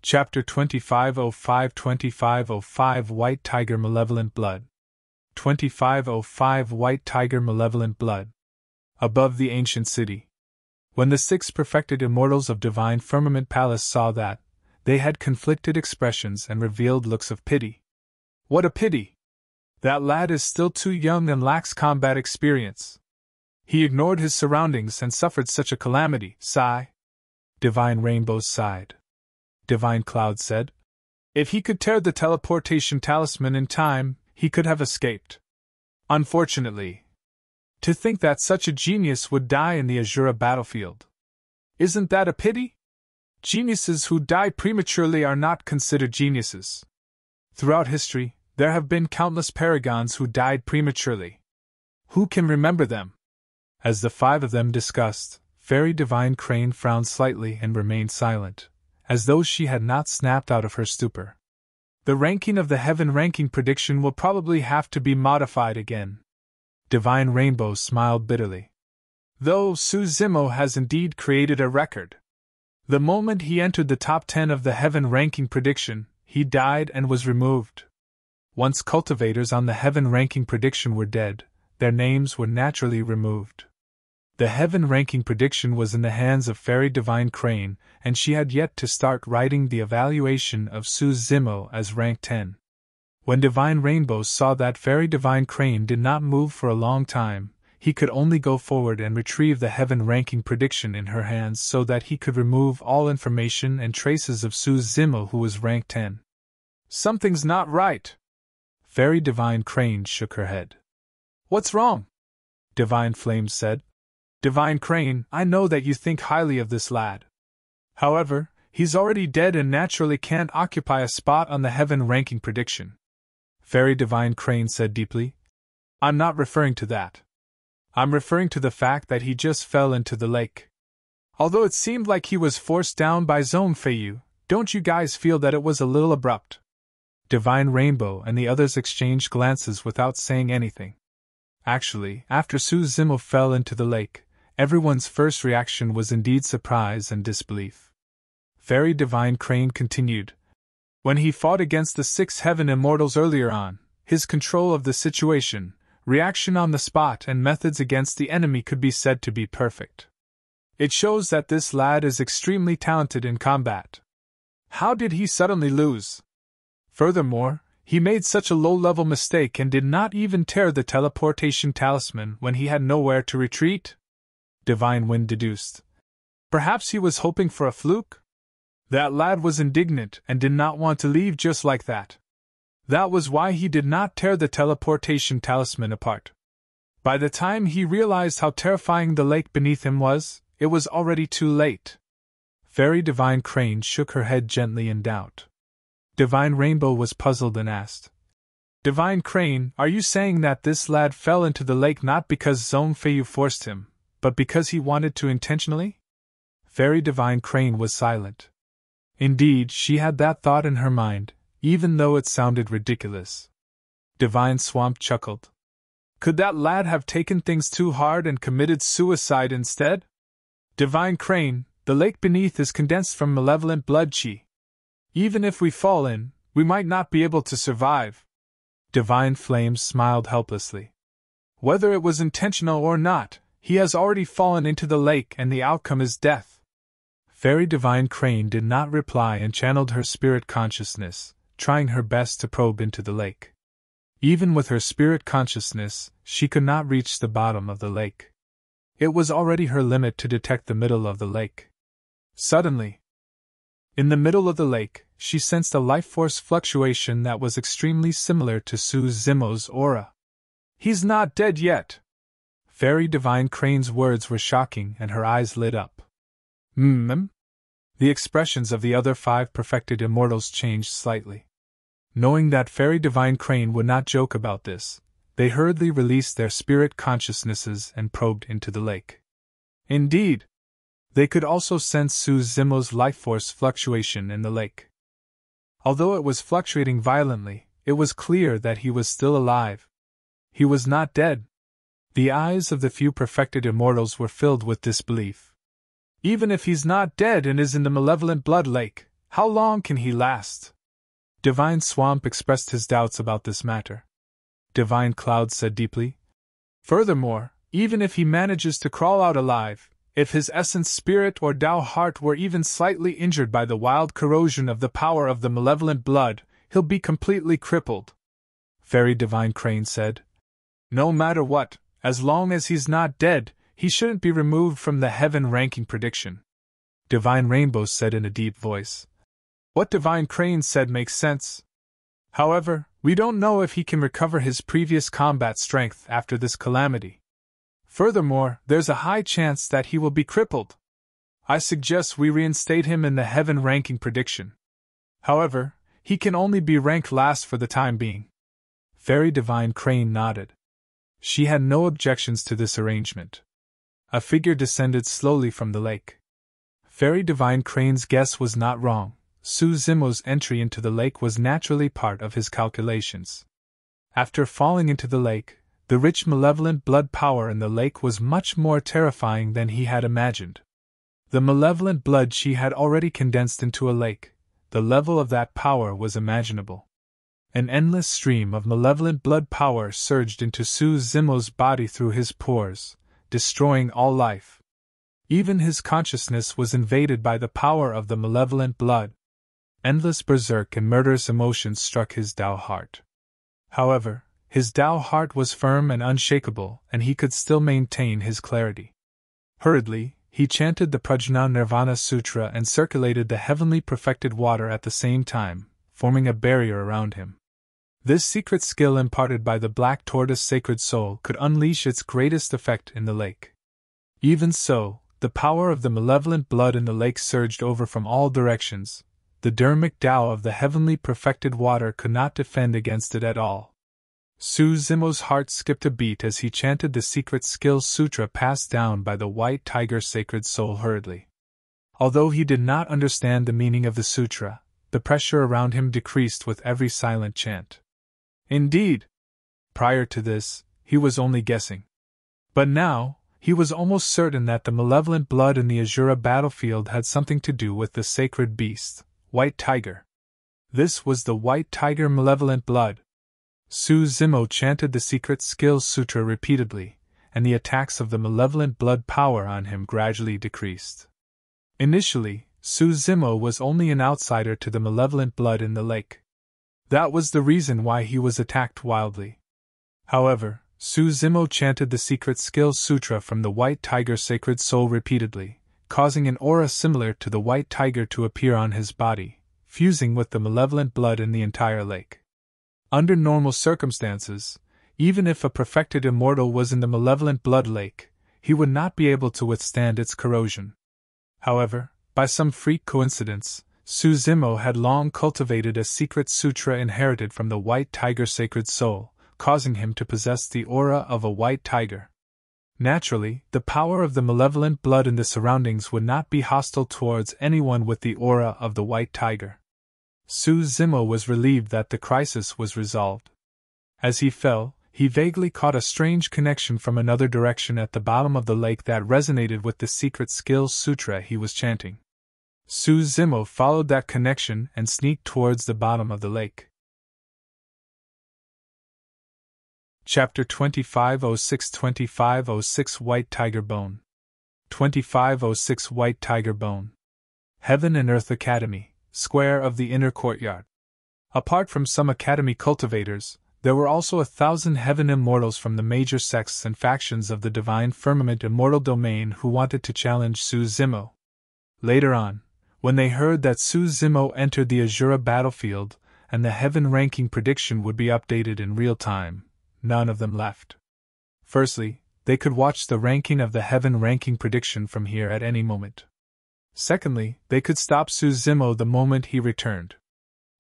Chapter 2505 White Tiger Malevolent Blood. 2505 White Tiger Malevolent Blood. Above the ancient city. When the 6 perfected immortals of Divine Firmament Palace saw that, they had conflicted expressions and revealed looks of pity. What a pity! That lad is still too young and lacks combat experience. He ignored his surroundings and suffered such a calamity. Sigh. Divine Rainbow sighed. Divine Cloud said, if he could tear the teleportation talisman in time, he could have escaped. Unfortunately. To think that such a genius would die in the Azura battlefield. Isn't that a pity? Geniuses who die prematurely are not considered geniuses. Throughout history, there have been countless paragons who died prematurely. Who can remember them? As the 5 of them discussed, Fairy Divine Crane frowned slightly and remained silent, as though she had not snapped out of her stupor. The ranking of the heaven ranking prediction will probably have to be modified again. Divine Rainbow smiled bitterly. Though Suzimo has indeed created a record. The moment he entered the top 10 of the heaven ranking prediction, he died and was removed. Once cultivators on the heaven ranking prediction were dead, their names were naturally removed. The heaven ranking prediction was in the hands of Fairy Divine Crane, and she had yet to start writing the evaluation of Suzimo as rank 10. When Divine Rainbow saw that Fairy Divine Crane did not move for a long time, he could only go forward and retrieve the heaven ranking prediction in her hands so that he could remove all information and traces of Suzimo, who was rank 10. Something's not right. Fairy Divine Crane shook her head. What's wrong? Divine Flame said. Divine Crane, I know that you think highly of this lad. However, he's already dead and naturally can't occupy a spot on the heaven ranking prediction. Fairy Divine Crane said deeply. I'm not referring to that. I'm referring to the fact that he just fell into the lake. Although it seemed like he was forced down by Zone Feiyu, don't you guys feel that it was a little abrupt? Divine Rainbow and the others exchanged glances without saying anything. Actually, after Suzimo fell into the lake, everyone's first reaction was indeed surprise and disbelief. Fairy Divine Crane continued. When he fought against the 6 heaven immortals earlier on, his control of the situation, reaction on the spot and methods against the enemy could be said to be perfect. It shows that this lad is extremely talented in combat. How did he suddenly lose? Furthermore, he made such a low-level mistake and did not even tear the teleportation talisman when he had nowhere to retreat? Divine Wind deduced. Perhaps he was hoping for a fluke? That lad was indignant and did not want to leave just like that. That was why he did not tear the teleportation talisman apart. By the time he realized how terrifying the lake beneath him was, it was already too late. Fairy Divine Crane shook her head gently in doubt. Divine Rainbow was puzzled and asked, Divine Crane, are you saying that this lad fell into the lake not because Zone Feiyu forced him, but because he wanted to intentionally? Fairy Divine Crane was silent. Indeed, she had that thought in her mind, even though it sounded ridiculous. Divine Swamp chuckled. Could that lad have taken things too hard and committed suicide instead? Divine Crane, the lake beneath is condensed from malevolent blood chi. Even if we fall in, we might not be able to survive. Divine Flame smiled helplessly. Whether it was intentional or not, he has already fallen into the lake and the outcome is death. Fairy Divine Crane did not reply and channeled her spirit consciousness, trying her best to probe into the lake. Even with her spirit consciousness, she could not reach the bottom of the lake. It was already her limit to detect the middle of the lake. Suddenly, in the middle of the lake, she sensed a life force fluctuation that was extremely similar to Suzimo's aura. He's not dead yet. Fairy Divine Crane's words were shocking and her eyes lit up. The expressions of the other 5 perfected immortals changed slightly. Knowing that Fairy Divine Crane would not joke about this, they hurriedly released their spirit consciousnesses and probed into the lake. Indeed, they could also sense Suzimo's life force fluctuation in the lake. Although it was fluctuating violently, it was clear that he was still alive. He was not dead. The eyes of the few perfected immortals were filled with disbelief. Even if he's not dead and is in the malevolent blood lake, How long can he last? Divine Swamp expressed his doubts about this matter. Divine Cloud said deeply, furthermore, even if he manages to crawl out alive, if his essence spirit or Tao heart were even slightly injured by the wild corrosion of the power of the malevolent blood, he'll be completely crippled. Fairy Divine Crane said, no matter what, as long as he's not dead, he shouldn't be removed from the heaven ranking prediction. Divine Rainbow said in a deep voice. What Divine Crane said makes sense. However, we don't know if he can recover his previous combat strength after this calamity. Furthermore, there's a high chance that he will be crippled. I suggest we reinstate him in the heaven ranking prediction. However, he can only be ranked last for the time being. Fairy Divine Crane nodded. She had no objections to this arrangement. A figure descended slowly from the lake. Fairy Divine Crane's guess was not wrong. Su Zimo's entry into the lake was naturally part of his calculations. After falling into the lake, the rich malevolent blood power in the lake was much more terrifying than he had imagined. The malevolent blood she had already condensed into a lake. The level of that power was imaginable. An endless stream of malevolent blood power surged into Su Zimo's body through his pores, destroying all life. Even his consciousness was invaded by the power of the malevolent blood. Endless berserk and murderous emotions struck his Tao heart. However, his Tao heart was firm and unshakable, and he could still maintain his clarity. Hurriedly, he chanted the Prajna Nirvana Sutra and circulated the heavenly perfected water at the same time, forming a barrier around him. This secret skill imparted by the Black Tortoise Sacred Soul could unleash its greatest effect in the lake. Even so, the power of the malevolent blood in the lake surged over from all directions. The dermic Tao of the heavenly perfected water could not defend against it at all. Su Zimo's heart skipped a beat as he chanted the secret skill sutra passed down by the White Tiger Sacred Soul hurriedly. Although he did not understand the meaning of the sutra, the pressure around him decreased with every silent chant. Indeed, prior to this, he was only guessing. But now, he was almost certain that the malevolent blood in the Azura battlefield had something to do with the sacred beast, White Tiger. This was the White Tiger malevolent blood. Su Zimo chanted the secret skill sutra repeatedly, and the attacks of the malevolent blood power on him gradually decreased. Initially, Su Zimo was only an outsider to the malevolent blood in the lake. That was the reason why he was attacked wildly. However, Su Zimo chanted the secret skill sutra from the White Tiger Sacred Soul repeatedly, causing an aura similar to the White Tiger to appear on his body, fusing with the malevolent blood in the entire lake. Under normal circumstances, even if a perfected immortal was in the malevolent blood lake, he would not be able to withstand its corrosion. However, by some freak coincidence, Su Zimo had long cultivated a secret sutra inherited from the White Tiger Sacred Soul, causing him to possess the aura of a white tiger. Naturally, the power of the malevolent blood in the surroundings would not be hostile towards anyone with the aura of the white tiger. Su Zimo was relieved that the crisis was resolved. As he fell, he vaguely caught a strange connection from another direction at the bottom of the lake that resonated with the secret skill sutra he was chanting. Su Zimo followed that connection and sneaked towards the bottom of the lake. Chapter 2506 White Tiger Bone. 2506 White Tiger Bone. Heaven and Earth Academy, Square of the Inner Courtyard. Apart from some Academy cultivators, there were also 1,000 heaven immortals from the major sects and factions of the Divine Firmament Immortal Domain who wanted to challenge Su Zimo. Later on, when they heard that Su Zimo entered the Azura battlefield and the heaven ranking prediction would be updated in real time, none of them left. Firstly, they could watch the ranking of the heaven ranking prediction from here at any moment. Secondly, they could stop Su Zimo the moment he returned.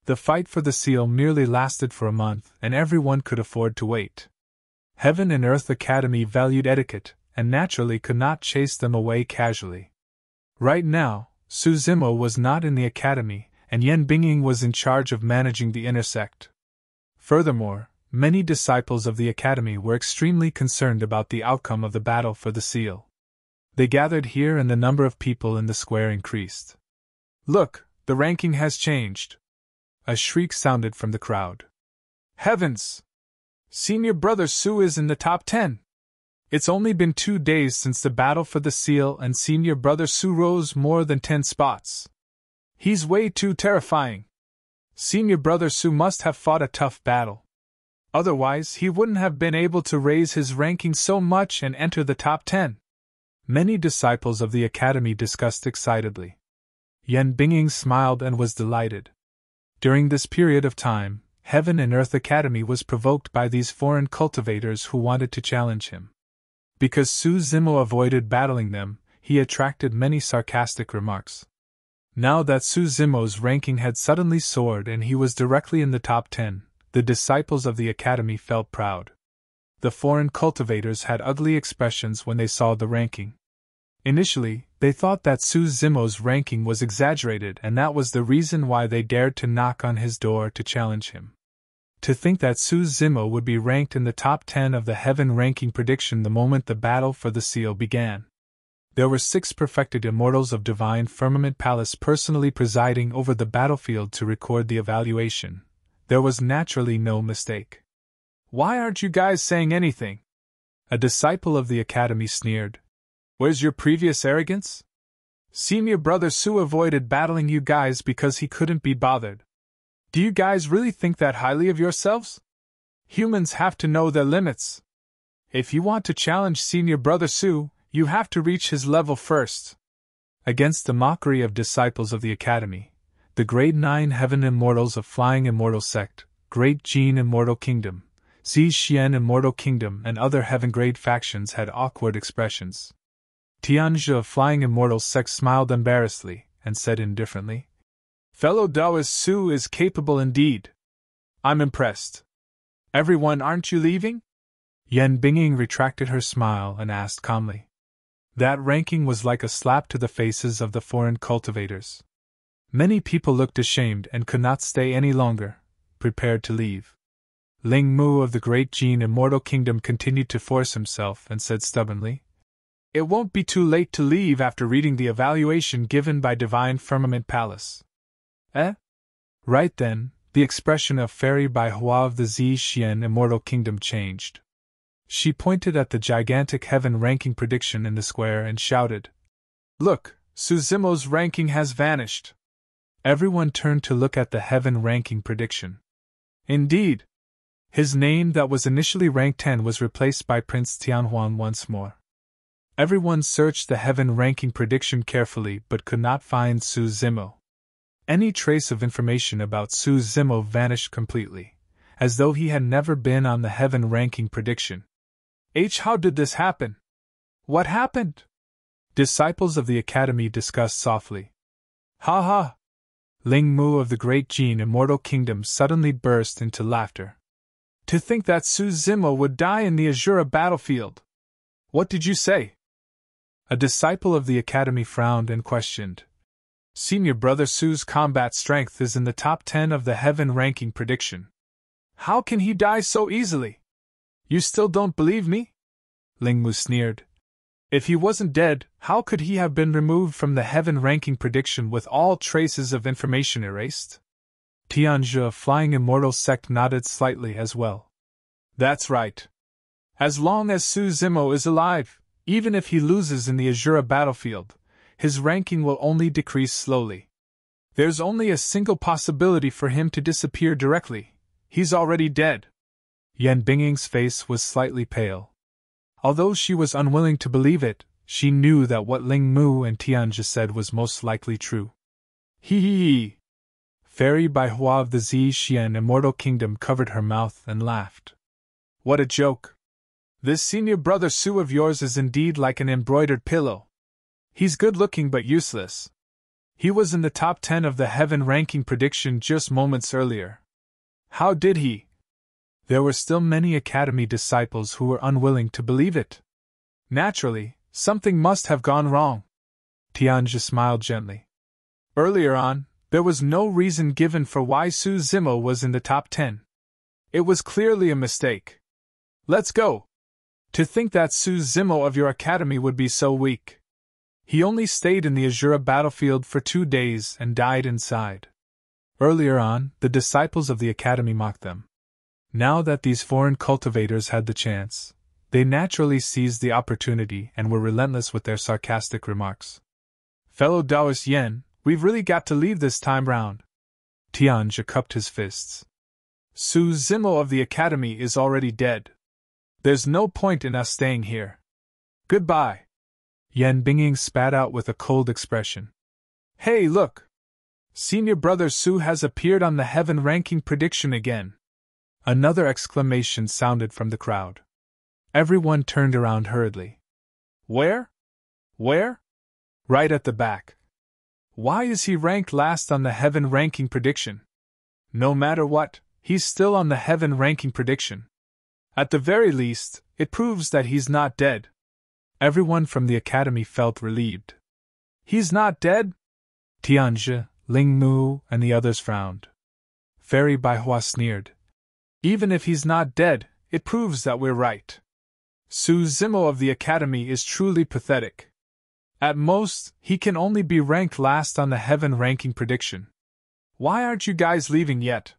The fight for the seal merely lasted for a month, and everyone could afford to wait. Heaven and Earth Academy valued etiquette, and naturally could not chase them away casually. Right now, Su Zimo was not in the Academy, and Yan Bingying was in charge of managing the inner sect. Furthermore, many disciples of the Academy were extremely concerned about the outcome of the battle for the seal. They gathered here and the number of people in the square increased. "Look, The ranking has changed. A shriek sounded from the crowd. Heavens! Senior Brother Su is in the top 10! It's only been 2 days since the battle for the seal and Senior Brother Su rose more than 10 spots. He's way too terrifying. Senior Brother Su must have fought a tough battle. Otherwise, he wouldn't have been able to raise his ranking so much and enter the top 10. Many disciples of the academy discussed excitedly. Yan Bingying smiled and was delighted. During this period of time, Heaven and Earth Academy was provoked by these foreign cultivators who wanted to challenge him. Because Su Zimo avoided battling them, he attracted many sarcastic remarks. Now that Su Zimo's ranking had suddenly soared and he was directly in the top 10, the disciples of the academy felt proud. The foreign cultivators had ugly expressions when they saw the ranking. Initially, they thought that Su Zimo's ranking was exaggerated and that was the reason why they dared to knock on his door to challenge him. To think that Su Zimo would be ranked in the top 10 of the Heaven ranking prediction the moment the battle for the seal began. There were 6 perfected immortals of Divine Firmament Palace personally presiding over the battlefield to record the evaluation. There was naturally no mistake. Why aren't you guys saying anything? A disciple of the academy sneered. Where's your previous arrogance? Senior Brother Su avoided battling you guys because he couldn't be bothered. Do you guys really think that highly of yourselves? Humans have to know their limits. If you want to challenge Senior Brother Su, you have to reach his level first. Against the mockery of disciples of the academy, the Grade 9 Heaven Immortals of Flying Immortal Sect, Great Gene Immortal Kingdom, Zixien Immortal Kingdom and other Heaven Grade factions had awkward expressions. Tianzhe of Flying Immortal Sect smiled embarrassedly, and said indifferently, Fellow Taoist Su is capable indeed. I'm impressed. Everyone, aren't you leaving? Yan Bingying retracted her smile and asked calmly. That ranking was like a slap to the faces of the foreign cultivators. Many people looked ashamed and could not stay any longer, prepared to leave. Ling Mu of the Great Gene Immortal Kingdom continued to force himself and said stubbornly, It won't be too late to leave after reading the evaluation given by Divine Firmament Palace. Right then, the expression of Fairy Bai Hua of the Zixien Immortal Kingdom changed. She pointed at the gigantic Heaven ranking prediction in the square and shouted, Look, Su Zimo's ranking has vanished. Everyone turned to look at the Heaven ranking prediction. Indeed, his name that was initially ranked 10 was replaced by Prince Tianhuan once more. Everyone searched the Heaven ranking prediction carefully but could not find Su Zimo. Any trace of information about Su Zimo vanished completely, as though he had never been on the Heaven ranking prediction. How did this happen? What happened? Disciples of the academy discussed softly. Ha ha! Ling Mu of the Great Gene Immortal Kingdom suddenly burst into laughter. To think that Su Zimo would die in the Azura battlefield! What did you say? A disciple of the academy frowned and questioned. Senior Brother Su's combat strength is in the top 10 of the Heaven ranking prediction. How can he die so easily? You still don't believe me? Ling Mu sneered. If he wasn't dead, how could he have been removed from the Heaven ranking prediction with all traces of information erased? Tianzhe of Flying Immortal Sect nodded slightly as well. That's right. As long as Su Zimo is alive, even if he loses in the Azura battlefield, his ranking will only decrease slowly. There's only a single possibility for him to disappear directly. He's already dead. Yan Bingying's face was slightly pale. Although she was unwilling to believe it, she knew that what Ling Mu and Tianzhe said was most likely true. Hee hee hee. Fairy Bai Hua of the Zixien Immortal Kingdom covered her mouth and laughed. What a joke. This Senior Brother Su of yours is indeed like an embroidered pillow. He's good-looking but useless. He was in the top 10 of the Heaven ranking prediction just moments earlier. How did he? There were still many academy disciples who were unwilling to believe it. Naturally, something must have gone wrong. Tianzhe smiled gently. Earlier on, there was no reason given for why Su Zimo was in the top 10. It was clearly a mistake. Let's go. To think that Su Zimo of your academy would be so weak. He only stayed in the Azura battlefield for 2 days and died inside. Earlier on, the disciples of the academy mocked them. Now that these foreign cultivators had the chance, they naturally seized the opportunity and were relentless with their sarcastic remarks. Fellow Taoist Yen, we've really got to leave this time round. Tianjia cupped his fists. Su Zimo of the academy is already dead. There's no point in us staying here. Goodbye. Yan Bingying spat out with a cold expression. Hey, look! Senior brother Su has appeared on the heaven ranking prediction again. Another exclamation sounded from the crowd. Everyone turned around hurriedly. Where? Where? Right at the back. Why is he ranked last on the heaven ranking prediction? No matter what, he's still on the heaven ranking prediction. At the very least, it proves that he's not dead. Everyone from the academy felt relieved. He's not dead? Tianjia, Ling Mu, and the others frowned. Fairy Baihua sneered. Even if he's not dead, it proves that we're right. Su Zimo of the academy is truly pathetic. At most, he can only be ranked last on the heaven ranking prediction. Why aren't you guys leaving yet?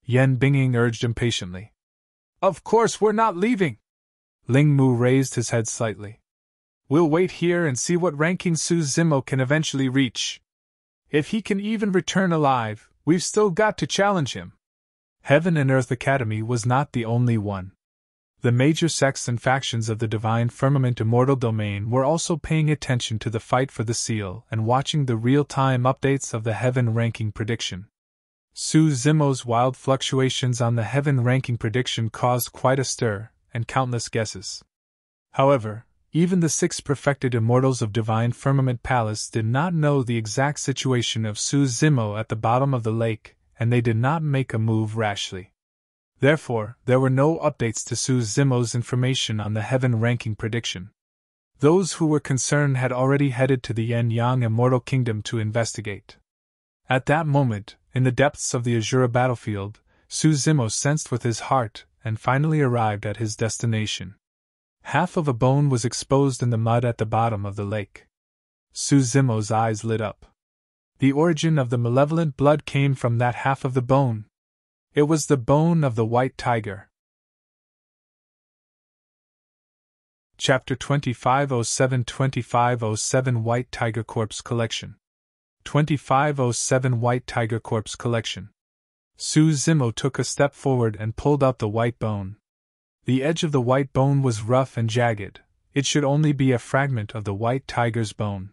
Yan Bingying urged impatiently. Of course we're not leaving! Ling Mu raised his head slightly. We'll wait here and see what ranking Su Zimo can eventually reach. If he can even return alive, we've still got to challenge him. Heaven and Earth Academy was not the only one. The major sects and factions of the Divine Firmament Immortal Domain were also paying attention to the fight for the seal and watching the real-time updates of the heaven ranking prediction. Su Zimo's wild fluctuations on the heaven ranking prediction caused quite a stir, and countless guesses. However, even the 6 perfected immortals of Divine Firmament Palace did not know the exact situation of Su Zimo at the bottom of the lake, and they did not make a move rashly. Therefore, there were no updates to Su Zimo's information on the heaven ranking prediction. Those who were concerned had already headed to the Yen-Yang Immortal Kingdom to investigate. At that moment, in the depths of the Azura battlefield, Su Zimo sensed with his heart and finally arrived at his destination. Half of a bone was exposed in the mud at the bottom of the lake. Su Zimo's eyes lit up. The origin of the malevolent blood came from that half of the bone. It was the bone of the white tiger. Chapter 2507 White Tiger Corpse Collection 2507 White Tiger Corpse Collection. Su Zimo took a step forward and pulled out the white bone. The edge of the white bone was rough and jagged. It should only be a fragment of the white tiger's bone.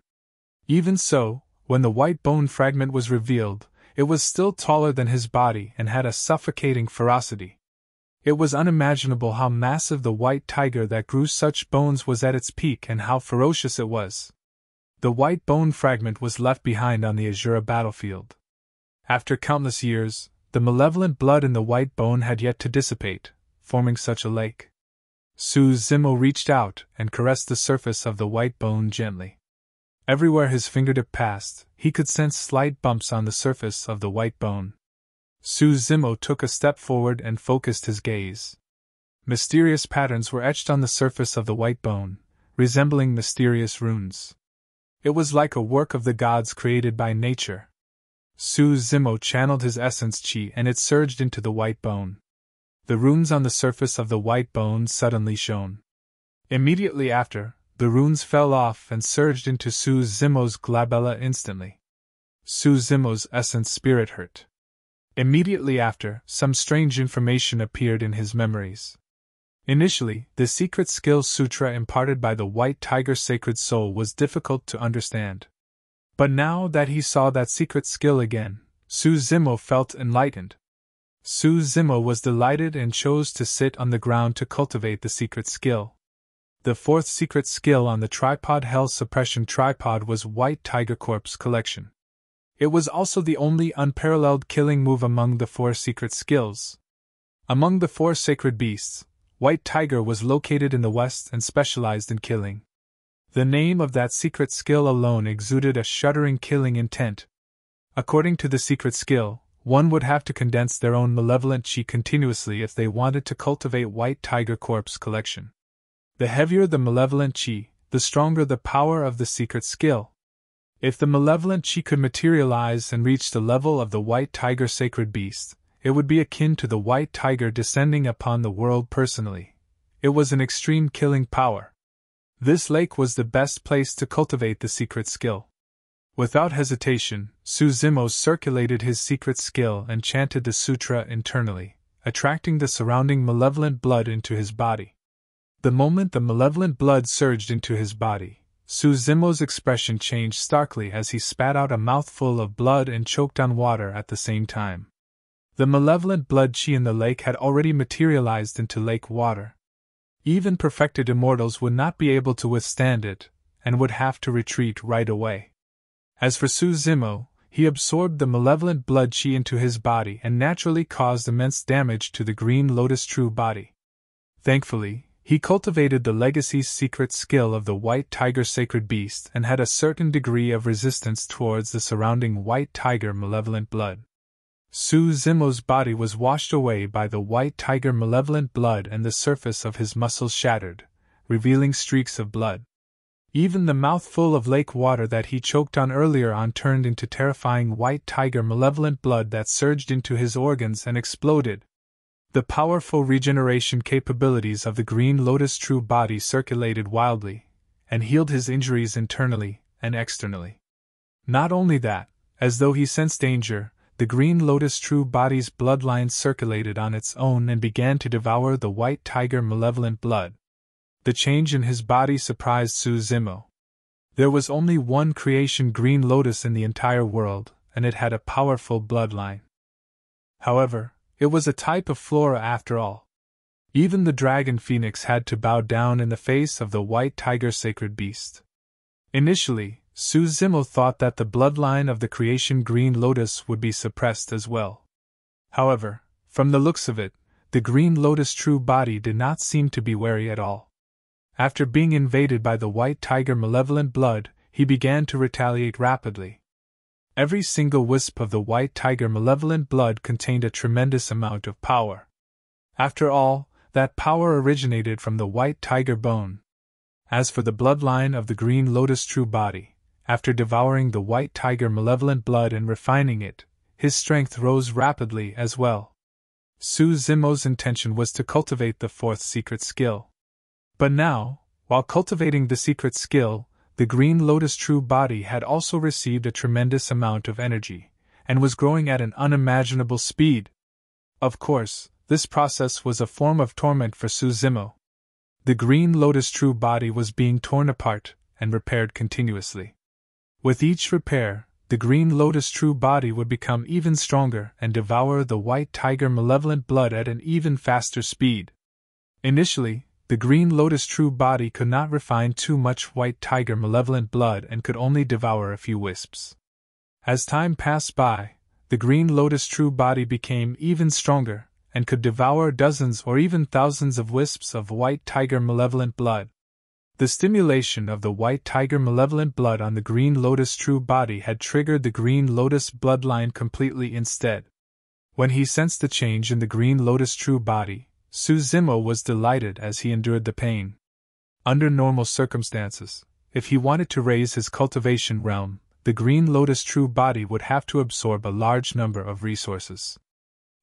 Even so, when the white bone fragment was revealed, it was still taller than his body and had a suffocating ferocity. It was unimaginable how massive the white tiger that grew such bones was at its peak and how ferocious it was. The white bone fragment was left behind on the Azura battlefield. After countless years, the malevolent blood in the white bone had yet to dissipate, forming such a lake. Su Zimo reached out and caressed the surface of the white bone gently. Everywhere his fingertip passed, he could sense slight bumps on the surface of the white bone. Su Zimo took a step forward and focused his gaze. Mysterious patterns were etched on the surface of the white bone, resembling mysterious runes. It was like a work of the gods created by nature. Su Zimo channeled his essence chi and it surged into the white bone. The runes on the surface of the white bone suddenly shone. Immediately after, the runes fell off and surged into Su Zimo's glabella instantly. Su Zimo's essence spirit hurt. Immediately after, some strange information appeared in his memories. Initially, the secret skill sutra imparted by the white tiger's sacred soul was difficult to understand. But now that he saw that secret skill again, Su Zimo felt enlightened. Su Zimo was delighted and chose to sit on the ground to cultivate the secret skill. The 4th secret skill on the tripod Hell Suppression tripod was White Tiger Corpse Collection. It was also the only unparalleled killing move among the 4 secret skills. Among the 4 sacred beasts, White Tiger was located in the west and specialized in killing. The name of that secret skill alone exuded a shuddering killing intent. According to the secret skill, one would have to condense their own malevolent chi continuously if they wanted to cultivate White Tiger Corpse Collection. The heavier the malevolent chi, the stronger the power of the secret skill. If the malevolent chi could materialize and reach the level of the white tiger sacred beast, it would be akin to the white tiger descending upon the world personally. It was an extreme killing power. This lake was the best place to cultivate the secret skill. Without hesitation, Suzimo circulated his secret skill and chanted the sutra internally, attracting the surrounding malevolent blood into his body. The moment the malevolent blood surged into his body, Suzimo's expression changed starkly as he spat out a mouthful of blood and choked on water at the same time. The malevolent blood chi in the lake had already materialized into lake water. Even perfected immortals would not be able to withstand it, and would have to retreat right away. As for Suzimo, he absorbed the malevolent blood chi into his body and naturally caused immense damage to the Green Lotus true body. Thankfully, he cultivated the legacy's secret skill of the white tiger sacred beast and had a certain degree of resistance towards the surrounding white tiger malevolent blood. Suzimo's body was washed away by the white tiger malevolent blood and the surface of his muscles shattered, revealing streaks of blood. Even the mouthful of lake water that he choked on earlier on turned into terrifying white tiger malevolent blood that surged into his organs and exploded. The powerful regeneration capabilities of the Green Lotus true body circulated wildly, and healed his injuries internally and externally. Not only that, as though he sensed danger, the Green Lotus true body's bloodline circulated on its own and began to devour the white tiger malevolent blood. The change in his body surprised Suzimo. There was only one creation Green Lotus in the entire world, and it had a powerful bloodline. However, it was a type of flora after all. Even the dragon phoenix had to bow down in the face of the white tiger sacred beast. Initially, Suzimo thought that the bloodline of the creation Green Lotus would be suppressed as well. However, from the looks of it, the Green Lotus true body did not seem to be wary at all. After being invaded by the white tiger malevolent blood, he began to retaliate rapidly. Every single wisp of the white tiger malevolent blood contained a tremendous amount of power. After all, that power originated from the white tiger bone. As for the bloodline of the Green Lotus true body, after devouring the white tiger malevolent blood and refining it, his strength rose rapidly as well. Suzimo's intention was to cultivate the fourth secret skill. But now, while cultivating the secret skill, the Green Lotus true body had also received a tremendous amount of energy, and was growing at an unimaginable speed. Of course, this process was a form of torment for Suzimo. The Green Lotus true body was being torn apart and repaired continuously. With each repair, the Green Lotus true body would become even stronger and devour the white tiger malevolent blood at an even faster speed. Initially, the Green Lotus true body could not refine too much white tiger malevolent blood and could only devour a few wisps. As time passed by, the Green Lotus true body became even stronger and could devour dozens or even thousands of wisps of white tiger malevolent blood. The stimulation of the white tiger malevolent blood on the Green Lotus true body had triggered the Green Lotus bloodline completely instead. When he sensed the change in the Green Lotus true body, Suzimo was delighted as he endured the pain. Under normal circumstances, if he wanted to raise his cultivation realm, the Green Lotus true body would have to absorb a large number of resources.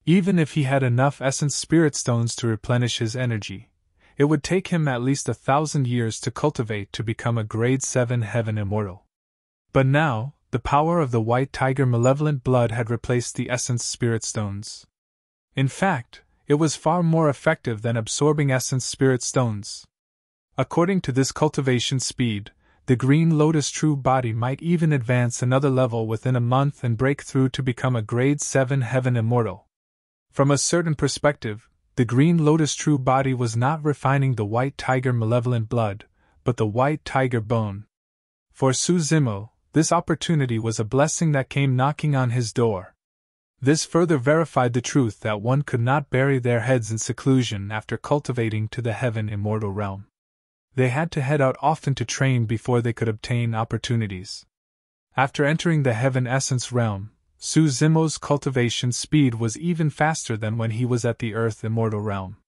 Even if he had enough essence spirit stones to replenish his energy, it would take him at least 1,000 years to cultivate to become a grade 7 heaven immortal. But now, the power of the white tiger malevolent blood had replaced the essence spirit stones. In fact, it was far more effective than absorbing essence spirit stones. According to this cultivation speed, the Green Lotus true body might even advance another level within a month and break through to become a grade 7 heaven immortal. From a certain perspective, the Green Lotus true body was not refining the white tiger malevolent blood, but the white tiger bone. For Suzimo, this opportunity was a blessing that came knocking on his door. This further verified the truth that one could not bury their heads in seclusion after cultivating to the heaven immortal realm. They had to head out often to train before they could obtain opportunities. After entering the heaven essence realm, Suzimo's cultivation speed was even faster than when he was at the earth immortal realm.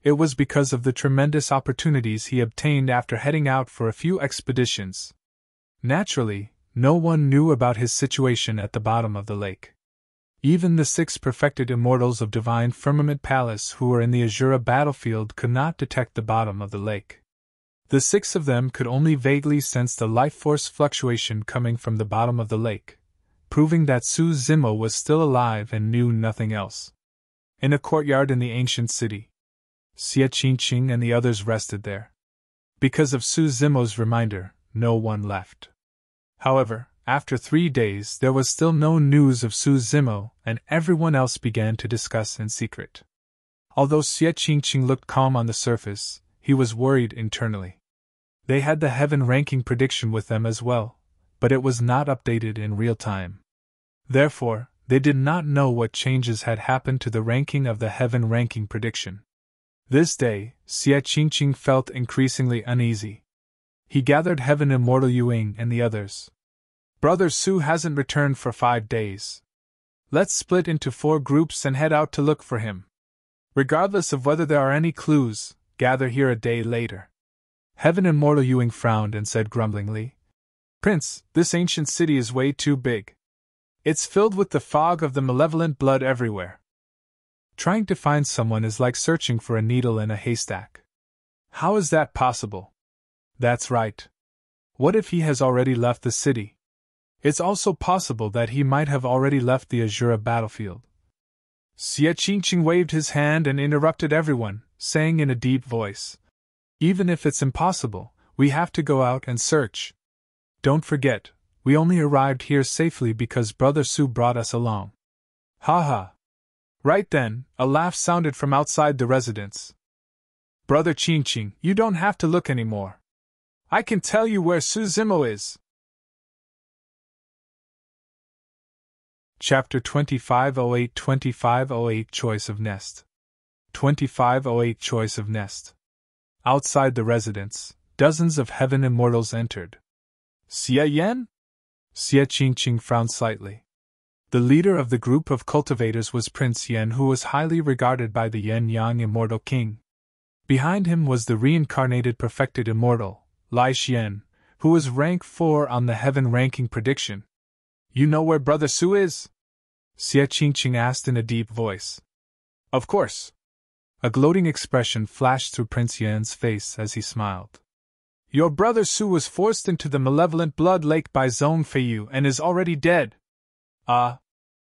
It was because of the tremendous opportunities he obtained after heading out for a few expeditions. Naturally, no one knew about his situation at the bottom of the lake. Even the 6 perfected immortals of Divine Firmament Palace who were in the Azura battlefield could not detect the bottom of the lake. The 6 of them could only vaguely sense the life force fluctuation coming from the bottom of the lake, proving that Su Zimo was still alive and knew nothing else. In a courtyard in the ancient city, Xie Qingqing and the others rested there. Because of Su Zimo's reminder, no one left. However, after 3 days there was still no news of Su Zimo, and everyone else began to discuss in secret. Although Xie Qingqing looked calm on the surface, he was worried internally. They had the heaven ranking prediction with them as well, but it was not updated in real time. Therefore, they did not know what changes had happened to the ranking of the heaven ranking prediction. This day, Xie Qingqing felt increasingly uneasy. He gathered Heaven Immortal Yuing and the others. Brother Su hasn't returned for 5 days. Let's split into 4 groups and head out to look for him. Regardless of whether there are any clues, gather here a day later. Heaven Immortal Yuing frowned and said grumblingly, Prince, this ancient city is way too big. It's filled with the fog of the malevolent blood everywhere. Trying to find someone is like searching for a needle in a haystack. How is that possible? That's right. What if he has already left the city? It's also possible that he might have already left the Azura battlefield. Xie Qingqing waved his hand and interrupted everyone, saying in a deep voice, Even if it's impossible, we have to go out and search. Don't forget, we only arrived here safely because Brother Su brought us along. Ha ha. Right then, a laugh sounded from outside the residence. Brother Qingqing, you don't have to look anymore. I can tell you where Su Zimo is. Chapter 2508 Choice of Nest. 2508 Choice of Nest. Outside the residence, dozens of heaven immortals entered. Xie Yan? Xie Qingqing frowned slightly. The leader of the group of cultivators was Prince Yan, who was highly regarded by the Yen-Yang Immortal King. Behind him was the reincarnated perfected immortal, Lai Xian, who was rank 4 on the heaven ranking prediction. You know where Brother Su is? Xie Qingqing asked in a deep voice. Of course. A gloating expression flashed through Prince Yan's face as he smiled. Your brother Su was forced into the malevolent blood lake by Zhong Feiyu and is already dead. Ah!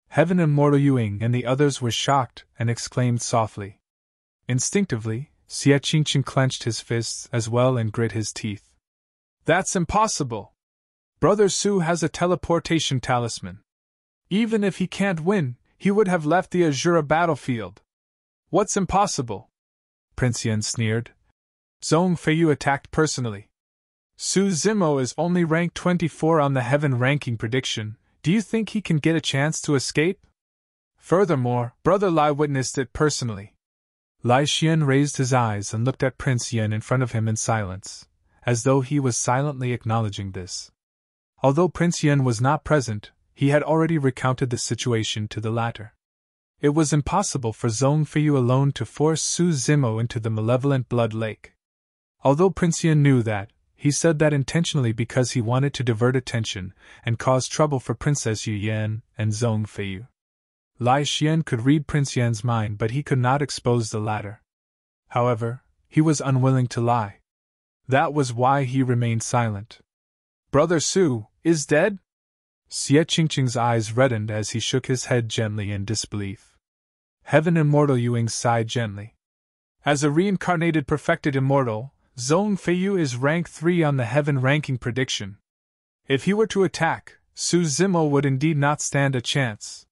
Heaven Immortal Yuing and the others were shocked and exclaimed softly. Instinctively, Xie Qingqing clenched his fists as well and grit his teeth. That's impossible! Brother Su has a teleportation talisman. Even if he can't win, he would have left the Azura battlefield. What's impossible? Prince Yan sneered. Zhong Feiyu attacked personally. Su Zimo is only rank 24 on the heaven ranking prediction. Do you think he can get a chance to escape? Furthermore, Brother Lai witnessed it personally. Lai Xian raised his eyes and looked at Prince Yan in front of him in silence, as though he was silently acknowledging this. Although Prince Yan was not present, he had already recounted the situation to the latter. It was impossible for Zhong Feiyu alone to force Su Zimo into the malevolent blood lake. Although Prince Yan knew that, he said that intentionally because he wanted to divert attention and cause trouble for Princess Yu Yan and Zhong Feiyu. Lai Xian could read Prince Yan's mind, but he could not expose the latter. However, he was unwilling to lie. That was why he remained silent. Brother Su is dead? Xie Qingqing's eyes reddened as he shook his head gently in disbelief. Heaven Immortal Yuing sighed gently. As a reincarnated perfected immortal, Zhong Feiyu is rank 3 on the heaven ranking prediction. If he were to attack, Su Zimo would indeed not stand a chance.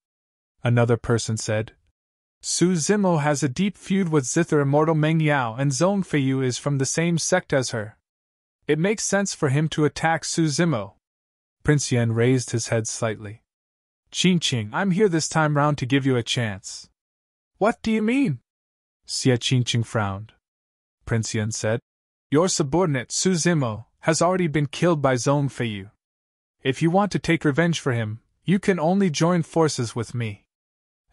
Another person said. Su Zimo has a deep feud with Zither Immortal Meng Yao, and Zhong Feiyu is from the same sect as her. It makes sense for him to attack Su Zimo. Prince Yan raised his head slightly. Qingqing, I'm here this time round to give you a chance. What do you mean? Xie Qingqing frowned. Prince Yan said. Your subordinate, Su Zimo, has already been killed by Zhong Feiyu. If you want to take revenge for him, you can only join forces with me.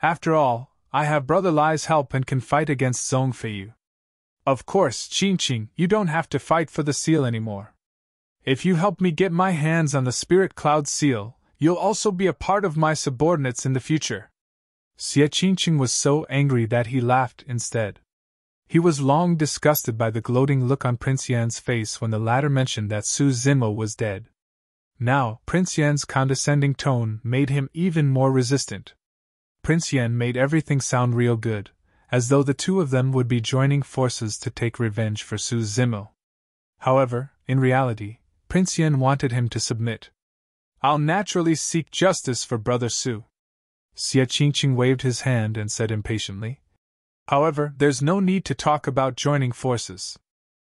After all, I have Brother Lai's help and can fight against Zhong Feiyu. Of course, Qingqing, you don't have to fight for the seal anymore. If you help me get my hands on the Spirit Cloud seal, you'll also be a part of my subordinates in the future. Xie Qingqing was so angry that he laughed instead. He was long disgusted by the gloating look on Prince Yan's face when the latter mentioned that Su Zimo was dead. Now, Prince Yan's condescending tone made him even more resistant. Prince Yan made everything sound real good, as though the two of them would be joining forces to take revenge for Su Zimo. However, in reality, Prince Yan wanted him to submit. I'll naturally seek justice for Brother Su. Xie Qingqing waved his hand and said impatiently. However, there's no need to talk about joining forces.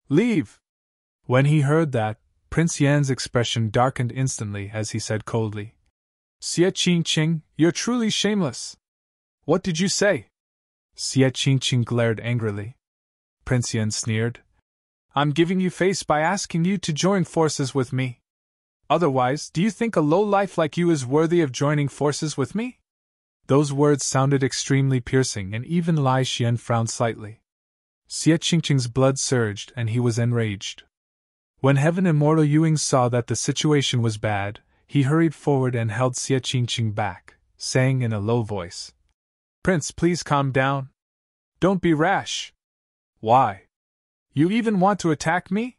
Leave! When he heard that, Prince Yan's expression darkened instantly as he said coldly. Xie Qingqing, you're truly shameless. What did you say? Xie Qingqing glared angrily. Prince Yan sneered. I'm giving you face by asking you to join forces with me. Otherwise, do you think a lowlife like you is worthy of joining forces with me? Those words sounded extremely piercing, and even Lai Xian frowned slightly. Xie Qingqing's blood surged and he was enraged. When Heaven Immortal Yuing saw that the situation was bad, he hurried forward and held Xie Qingqing back, saying in a low voice, Prince, please calm down. Don't be rash. Why? You even want to attack me?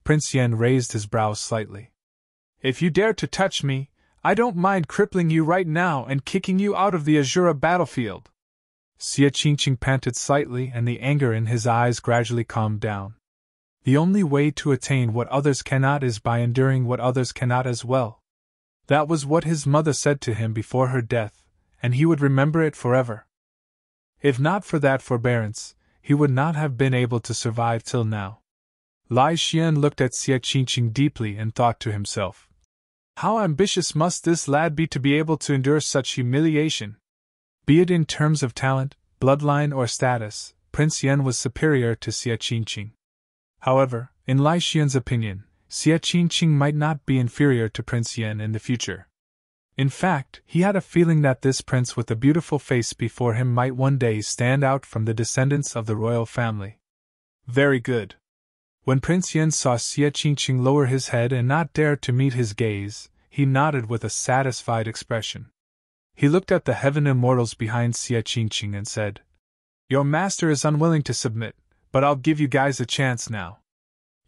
Prince Yan raised his brows slightly. If you dare to touch me, I don't mind crippling you right now and kicking you out of the Azura battlefield. Xie Qingqing panted slightly and the anger in his eyes gradually calmed down. The only way to attain what others cannot is by enduring what others cannot as well. That was what his mother said to him before her death, and he would remember it forever. If not for that forbearance, he would not have been able to survive till now. Lai Xian looked at Xie Qingqing deeply and thought to himself, how ambitious must this lad be to be able to endure such humiliation? Be it in terms of talent, bloodline, or status, Prince Yan was superior to Xie Qingqing. However, in Lai Xian's opinion, Xie Qingqing might not be inferior to Prince Yan in the future. In fact, he had a feeling that this prince with the beautiful face before him might one day stand out from the descendants of the royal family. Very good. When Prince Yan saw Xie Qingqing lower his head and not dare to meet his gaze, he nodded with a satisfied expression. He looked at the heaven immortals behind Xie Qingqing and said, Your master is unwilling to submit, but I'll give you guys a chance now.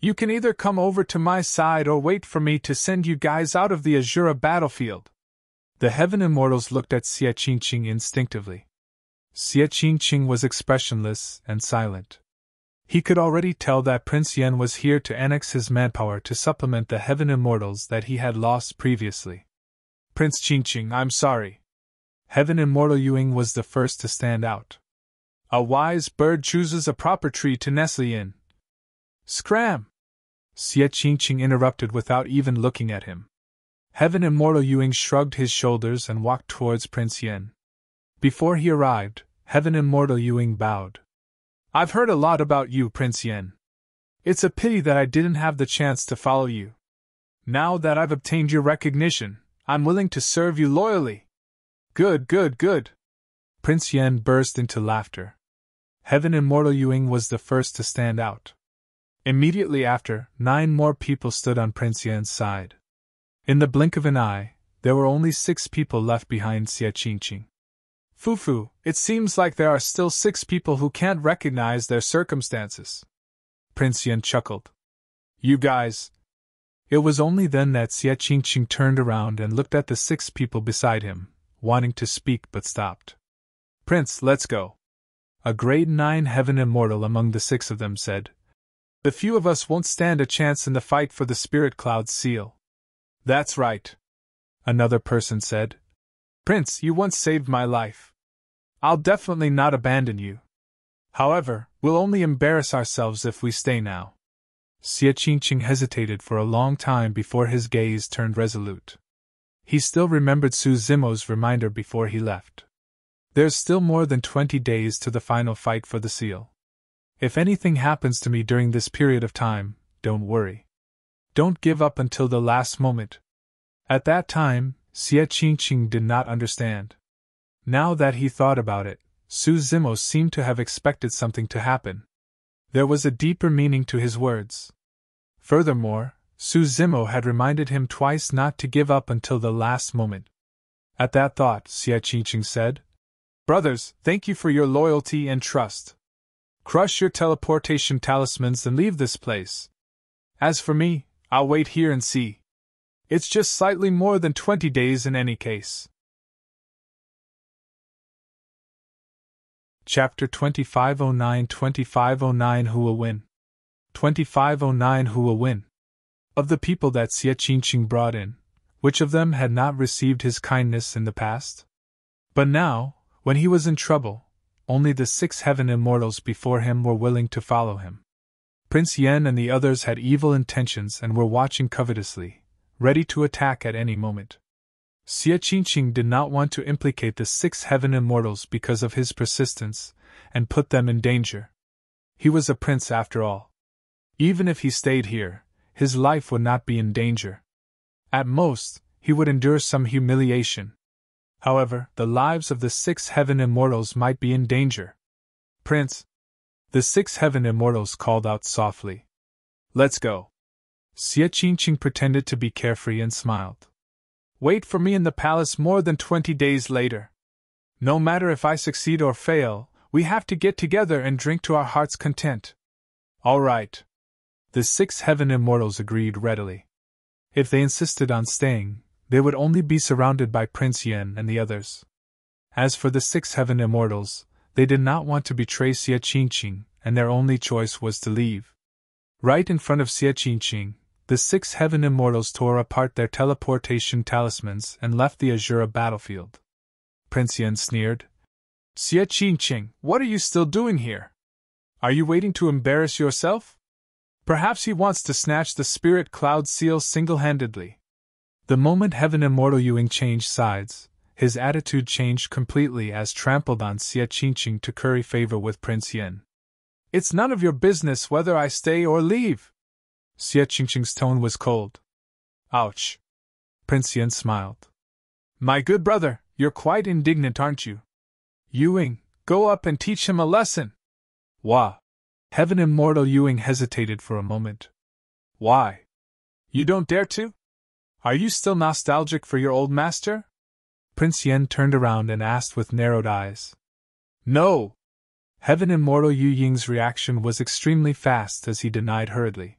You can either come over to my side or wait for me to send you guys out of the Azura battlefield. The heaven immortals looked at Xie Qingqing instinctively. Xie Qingqing was expressionless and silent. He could already tell that Prince Yan was here to annex his manpower to supplement the heaven immortals that he had lost previously. Prince Qingqing, I'm sorry. Heaven Immortal Yuing was the first to stand out. A wise bird chooses a proper tree to nestle in. Scram! Xie Qingqing interrupted without even looking at him. Heaven Immortal Yuing shrugged his shoulders and walked towards Prince Yan. Before he arrived, Heaven Immortal Yuing bowed. I've heard a lot about you, Prince Yan. It's a pity that I didn't have the chance to follow you. Now that I've obtained your recognition, I'm willing to serve you loyally. Good, good, good. Prince Yan burst into laughter. Heaven Immortal Yuing was the first to stand out. Immediately after, 9 more people stood on Prince Yan's side. In the blink of an eye, there were only 6 people left behind Xie Qingqing. Fufu, it seems like there are still 6 people who can't recognize their circumstances. Prince Yan chuckled. You guys. It was only then that Xie Qingqing turned around and looked at the 6 people beside him, wanting to speak but stopped. Prince, let's go. A grade 9 heaven immortal among the 6 of them said. The few of us won't stand a chance in the fight for the Spirit Cloud seal. That's right. Another person said. Prince, you once saved my life. I'll definitely not abandon you. However, we'll only embarrass ourselves if we stay now. Xie Qingqing hesitated for a long time before his gaze turned resolute. He still remembered Su Zimo's reminder before he left. There's still more than 20 days to the final fight for the seal. If anything happens to me during this period of time, don't worry. Don't give up until the last moment. At that time, Xie Qingqing did not understand. Now that he thought about it, Su Zimo seemed to have expected something to happen. There was a deeper meaning to his words. Furthermore, Su Zimo had reminded him twice not to give up until the last moment. At that thought, Xie Qingqing said, "Brothers, thank you for your loyalty and trust. Crush your teleportation talismans and leave this place. As for me, I'll wait here and see. It's just slightly more than 20 days in any case." Chapter 2509 Who Will Win? 2509 Who Will Win? Of the people that Xie Qingqing brought in, which of them had not received his kindness in the past? But now, when he was in trouble, only the 6 heaven immortals before him were willing to follow him. Prince Yen and the others had evil intentions and were watching covetously, ready to attack at any moment. Xie Qingqing did not want to implicate the 6 heaven immortals because of his persistence, and put them in danger. He was a prince after all. Even if he stayed here, his life would not be in danger. At most, he would endure some humiliation. However, the lives of the 6 heaven immortals might be in danger. "Prince!" The 6 heaven immortals called out softly. "Let's go." Xie Qingqing pretended to be carefree and smiled. "Wait for me in the palace more than 20 days later. No matter if I succeed or fail, we have to get together and drink to our heart's content." "All right." The 6 heaven immortals agreed readily. If they insisted on staying, they would only be surrounded by Prince Yen and the others. As for the 6 heaven immortals, they did not want to betray Xie Qingqing, and their only choice was to leave. Right in front of Xie Qingqing, the 6 heaven immortals tore apart their teleportation talismans and left the Azura battlefield. Prince Yen sneered. "Xie Qingqing, what are you still doing here? Are you waiting to embarrass yourself? Perhaps he wants to snatch the spirit cloud seal single-handedly." The moment Heaven Immortal Yuing changed sides, his attitude changed completely as trampled on Xie Qingqing to curry favor with Prince Yen. "It's none of your business whether I stay or leave." Xie Qingqing's tone was cold. "Ouch." Prince Yen smiled. "My good brother, you're quite indignant, aren't you? Yuing, go up and teach him a lesson." "Wah." Heaven Immortal Yuing hesitated for a moment. "Why? You don't dare to? Are you still nostalgic for your old master?" Prince Yen turned around and asked with narrowed eyes. "No." Heaven Immortal Yu Ying's reaction was extremely fast as he denied hurriedly.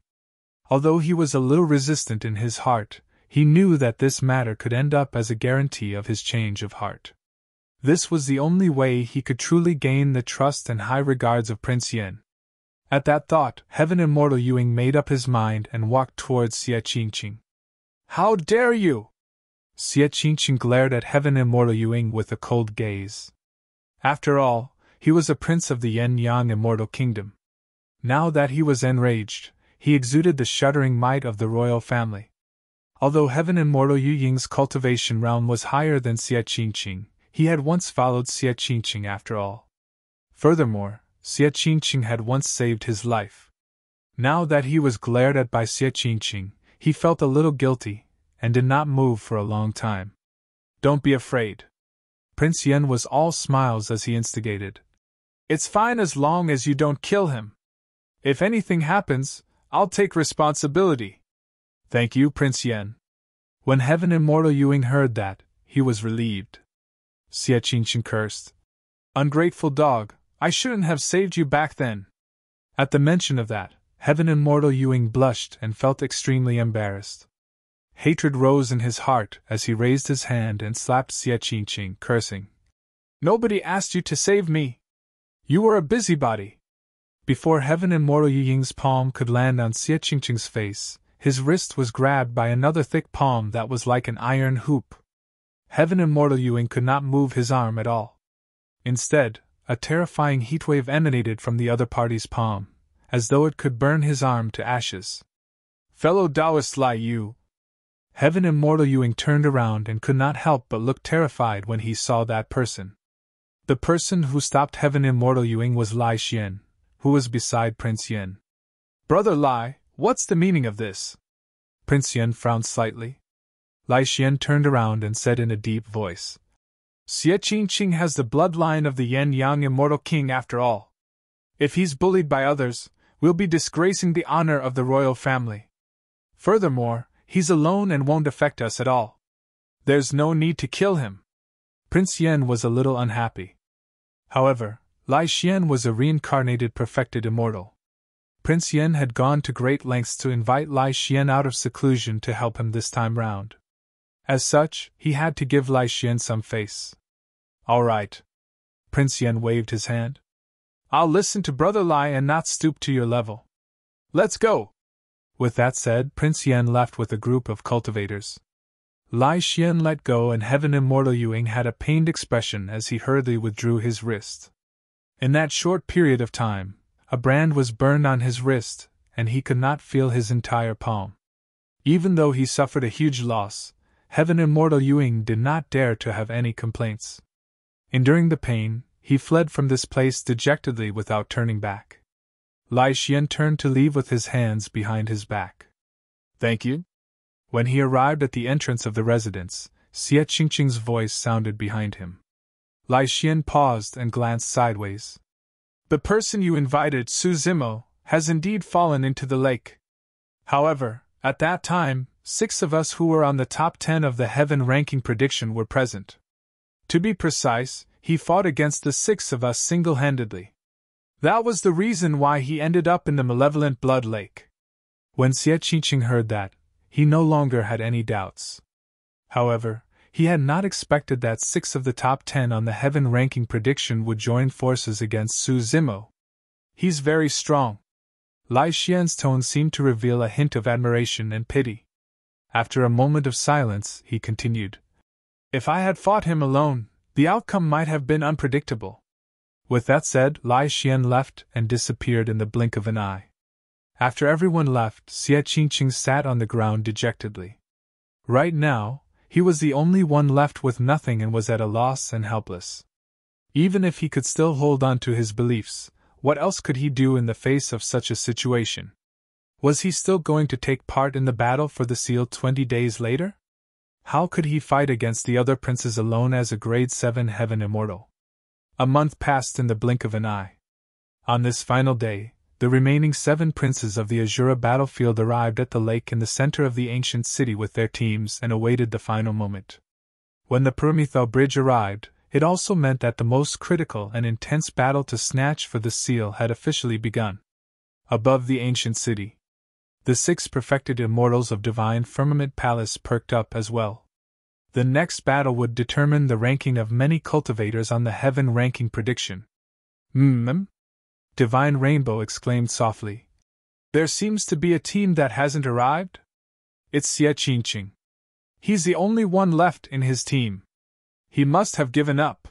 Although he was a little resistant in his heart, he knew that this matter could end up as a guarantee of his change of heart. This was the only way he could truly gain the trust and high regards of Prince Yen. At that thought, Heaven Immortal Yuing made up his mind and walked towards Xie Qingqing. "How dare you!" Xie Qingqing glared at Heaven Immortal Yuing with a cold gaze. After all, he was a prince of the Yen-Yang Immortal Kingdom. Now that he was enraged, he exuded the shuddering might of the royal family. Although Heaven Immortal Yu Ying's cultivation realm was higher than Xie Qingqing, he had once followed Xie Qingqing after all. Furthermore, Xie Qingqing had once saved his life. Now that he was glared at by Xie Qingqing, he felt a little guilty, and did not move for a long time. "Don't be afraid." Prince Yen was all smiles as he instigated. "It's fine as long as you don't kill him. If anything happens, I'll take responsibility." "Thank you, Prince Yen." When Heaven Immortal Yuing heard that, he was relieved. Xie Qingqing cursed. "Ungrateful dog, I shouldn't have saved you back then." At the mention of that, Heaven Immortal Yuing blushed and felt extremely embarrassed. Hatred rose in his heart as he raised his hand and slapped Xie Qingqing, cursing. "Nobody asked you to save me. You were a busybody." Before Heaven Immortal Yu Ying's palm could land on Xie Qingqing's face, his wrist was grabbed by another thick palm that was like an iron hoop. Heaven Immortal Yuing could not move his arm at all. Instead, a terrifying heatwave emanated from the other party's palm, as though it could burn his arm to ashes. "Fellow Taoist Lai Yu!" Heaven Immortal Yuing turned around and could not help but look terrified when he saw that person. The person who stopped Heaven Immortal Yuing was Lai Xian, who was beside Prince Yen. "Brother Lai, what's the meaning of this?" Prince Yen frowned slightly. Lai Xian turned around and said in a deep voice, "Xie Qingqing has the bloodline of the Yen-Yang Immortal King after all. If he's bullied by others, we'll be disgracing the honor of the royal family. Furthermore, he's alone and won't affect us at all. There's no need to kill him." Prince Yen was a little unhappy. However, Lai Xian was a reincarnated perfected immortal. Prince Yen had gone to great lengths to invite Lai Xian out of seclusion to help him this time round. As such, he had to give Lai Xian some face. "All right." Prince Yen waved his hand. "I'll listen to Brother Lai and not stoop to your level. Let's go!" With that said, Prince Yen left with a group of cultivators. Lai Xian let go, and Heaven Immortal Yuing had a pained expression as he hurriedly withdrew his wrist. In that short period of time, a brand was burned on his wrist, and he could not feel his entire palm. Even though he suffered a huge loss, Heaven Immortal Yuing did not dare to have any complaints. Enduring the pain, he fled from this place dejectedly without turning back. Lai Xian turned to leave with his hands behind his back. "Thank you." When he arrived at the entrance of the residence, Xie Qingqing's voice sounded behind him. Lai Xian paused and glanced sideways. "The person you invited, Su Zimo, has indeed fallen into the lake. However, at that time, 6 of us who were on the top 10 of the heaven ranking prediction were present. To be precise, he fought against the 6 of us single-handedly. That was the reason why he ended up in the Malevolent Blood Lake." When Xie Qingqing heard that, he no longer had any doubts. However, he had not expected that 6 of the top 10 on the heaven ranking prediction would join forces against Su Zimo. "He's very strong." Lai Xian's tone seemed to reveal a hint of admiration and pity. After a moment of silence, he continued, "If I had fought him alone, the outcome might have been unpredictable." With that said, Lai Xian left and disappeared in the blink of an eye. After everyone left, Xie Qingqing sat on the ground dejectedly. Right now, he was the only one left with nothing and was at a loss and helpless. Even if he could still hold on to his beliefs, what else could he do in the face of such a situation? Was he still going to take part in the battle for the seal 20 days later? How could he fight against the other princes alone as a grade 7 heaven immortal? A month passed in the blink of an eye. On this final day, the remaining 7 princes of the Azura battlefield arrived at the lake in the center of the ancient city with their teams and awaited the final moment. When the Permethal Bridge arrived, it also meant that the most critical and intense battle to snatch for the seal had officially begun. Above the ancient city, the 6 perfected immortals of Divine Firmament Palace perked up as well. The next battle would determine the ranking of many cultivators on the heaven ranking prediction. Divine Rainbow exclaimed softly. "There seems to be a team that hasn't arrived?" "It's Xie Qingqing. He's the only one left in his team. He must have given up,"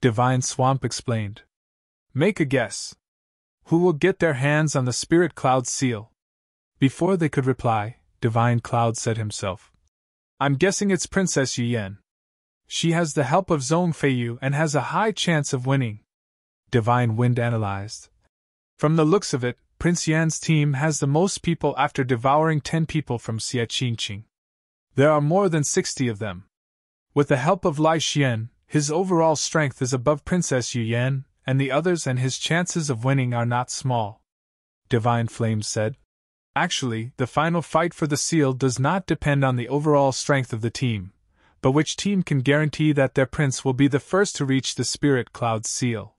Divine Swamp explained. "Make a guess. Who will get their hands on the Spirit Cloud seal?" Before they could reply, Divine Cloud said himself, "I'm guessing it's Princess Yuyan. She has the help of Zhong Feiyu and has a high chance of winning." Divine Wind analyzed. "From the looks of it, Prince Yan's team has the most people after devouring 10 people from Xie Qingqing. There are more than 60 of them. With the help of Lai Xian, his overall strength is above Princess Yuyan, and the others, and his chances of winning are not small," Divine Flame said. "Actually, the final fight for the seal does not depend on the overall strength of the team, but which team can guarantee that their prince will be the first to reach the Spirit Cloud seal.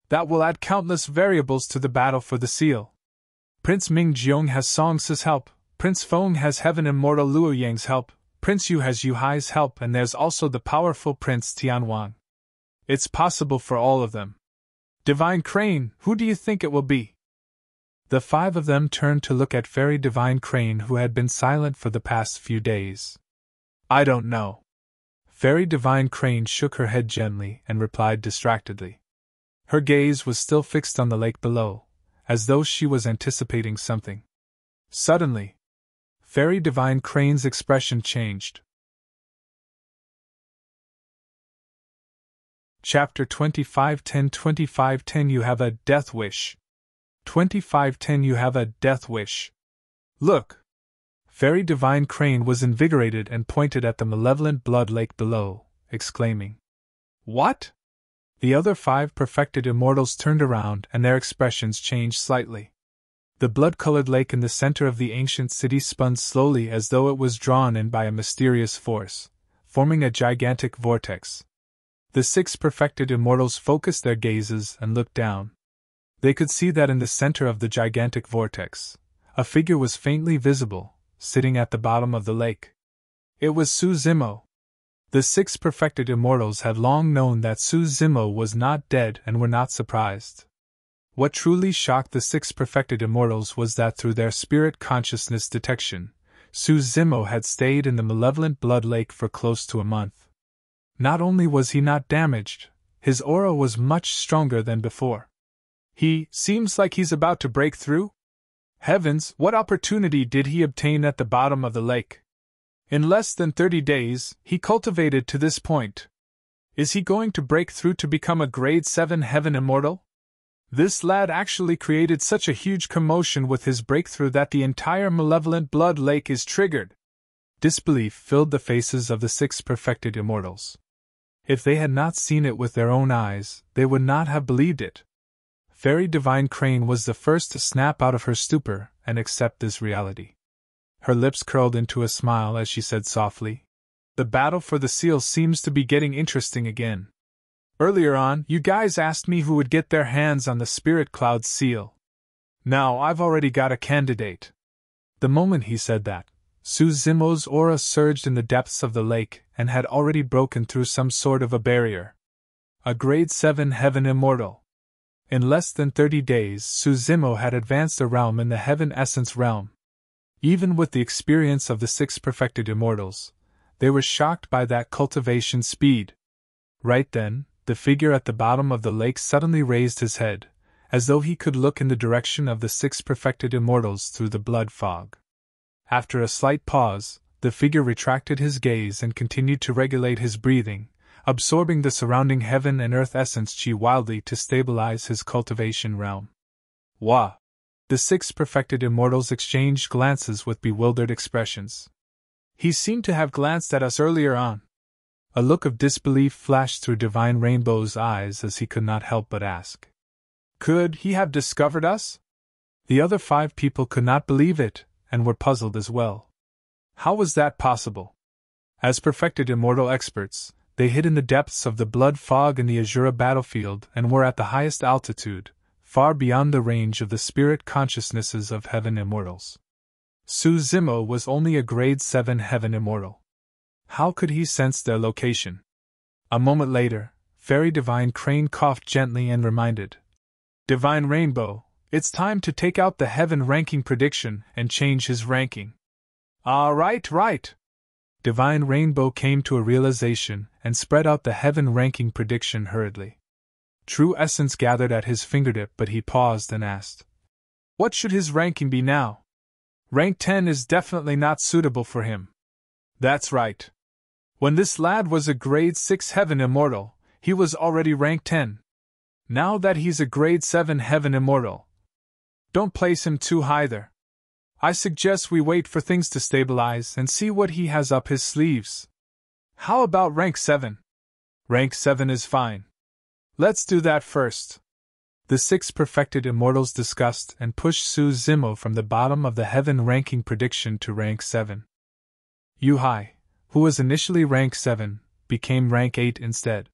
That will add countless variables to the battle for the seal. Prince Ming Jiong has Song Si's help, Prince Feng has Heaven Immortal Luo Yang's help, Prince Yu has Yu Hai's help, and there's also the powerful Prince Tianwang. It's possible for all of them. Divine Crane, who do you think it will be?" The 5 of them turned to look at Fairy Divine Crane, who had been silent for the past few days. "I don't know." Fairy Divine Crane shook her head gently and replied distractedly. Her gaze was still fixed on the lake below, as though she was anticipating something. Suddenly, Fairy Divine Crane's expression changed. Chapter 2510 2510 You have a death wish. 2510 You have a death wish. Look! Fairy Divine Crane was invigorated and pointed at the malevolent blood lake below, exclaiming, "What?" The other 5 perfected immortals turned around and their expressions changed slightly. The blood-colored lake in the center of the ancient city spun slowly as though it was drawn in by a mysterious force, forming a gigantic vortex. The 6 perfected immortals focused their gazes and looked down. They could see that in the center of the gigantic vortex, a figure was faintly visible, sitting at the bottom of the lake. It was Su Zimo. The 6 perfected immortals had long known that Su Zimo was not dead and were not surprised. What truly shocked the 6 perfected immortals was that through their spirit consciousness detection, Su Zimo had stayed in the malevolent blood lake for close to a month. Not only was he not damaged, his aura was much stronger than before. He seems like he's about to break through? Heavens, what opportunity did he obtain at the bottom of the lake? In less than 30 days, he cultivated to this point. Is he going to break through to become a grade 7 heaven immortal? This lad actually created such a huge commotion with his breakthrough that the entire malevolent blood lake is triggered. Disbelief filled the faces of the 6 perfected immortals. If they had not seen it with their own eyes, they would not have believed it. Fairy Divine Crane was the first to snap out of her stupor and accept this reality. Her lips curled into a smile as she said softly, "The battle for the seal seems to be getting interesting again. Earlier on, you guys asked me who would get their hands on the Spirit Cloud seal. Now I've already got a candidate." The moment he said that, Su Zimo's aura surged in the depths of the lake and had already broken through some sort of a barrier. A grade 7 heaven immortal. In less than 30 days, Su Zimo had advanced a realm in the heaven essence realm. Even with the experience of the 6 perfected immortals, they were shocked by that cultivation speed. Right then, the figure at the bottom of the lake suddenly raised his head, as though he could look in the direction of the 6 perfected immortals through the blood fog. After a slight pause, the figure retracted his gaze and continued to regulate his breathing, absorbing the surrounding heaven and earth essence chi wildly to stabilize his cultivation realm. Wah! The 6 perfected immortals exchanged glances with bewildered expressions. He seemed to have glanced at us earlier on. A look of disbelief flashed through Divine Rainbow's eyes as he could not help but ask, "Could he have discovered us?" The other 5 people could not believe it, and were puzzled as well. How was that possible? As perfected immortal experts, they hid in the depths of the blood fog in the Azura battlefield and were at the highest altitude, far beyond the range of the spirit consciousnesses of heaven immortals. Su Zimo was only a grade 7 heaven immortal. How could he sense their location? A moment later, Fairy Divine Crane coughed gently and reminded, "Divine Rainbow, it's time to take out the heaven ranking prediction and change his ranking." Right. Divine Rainbow came to a realization and spread out the heaven ranking prediction hurriedly. True Essence gathered at his fingertip, but he paused and asked, "What should his ranking be now?" "Rank 10 is definitely not suitable for him." "That's right. When this lad was a grade 6 heaven immortal, he was already rank 10. Now that he's a grade 7 heaven immortal, don't place him too high there. I suggest we wait for things to stabilize and see what he has up his sleeves." "How about rank 7? "Rank 7 is fine. Let's do that first." The 6 perfected immortals discussed and pushed Su Zimo from the bottom of the heaven ranking prediction to rank 7. Yuhai, who was initially rank 7, became rank 8 instead.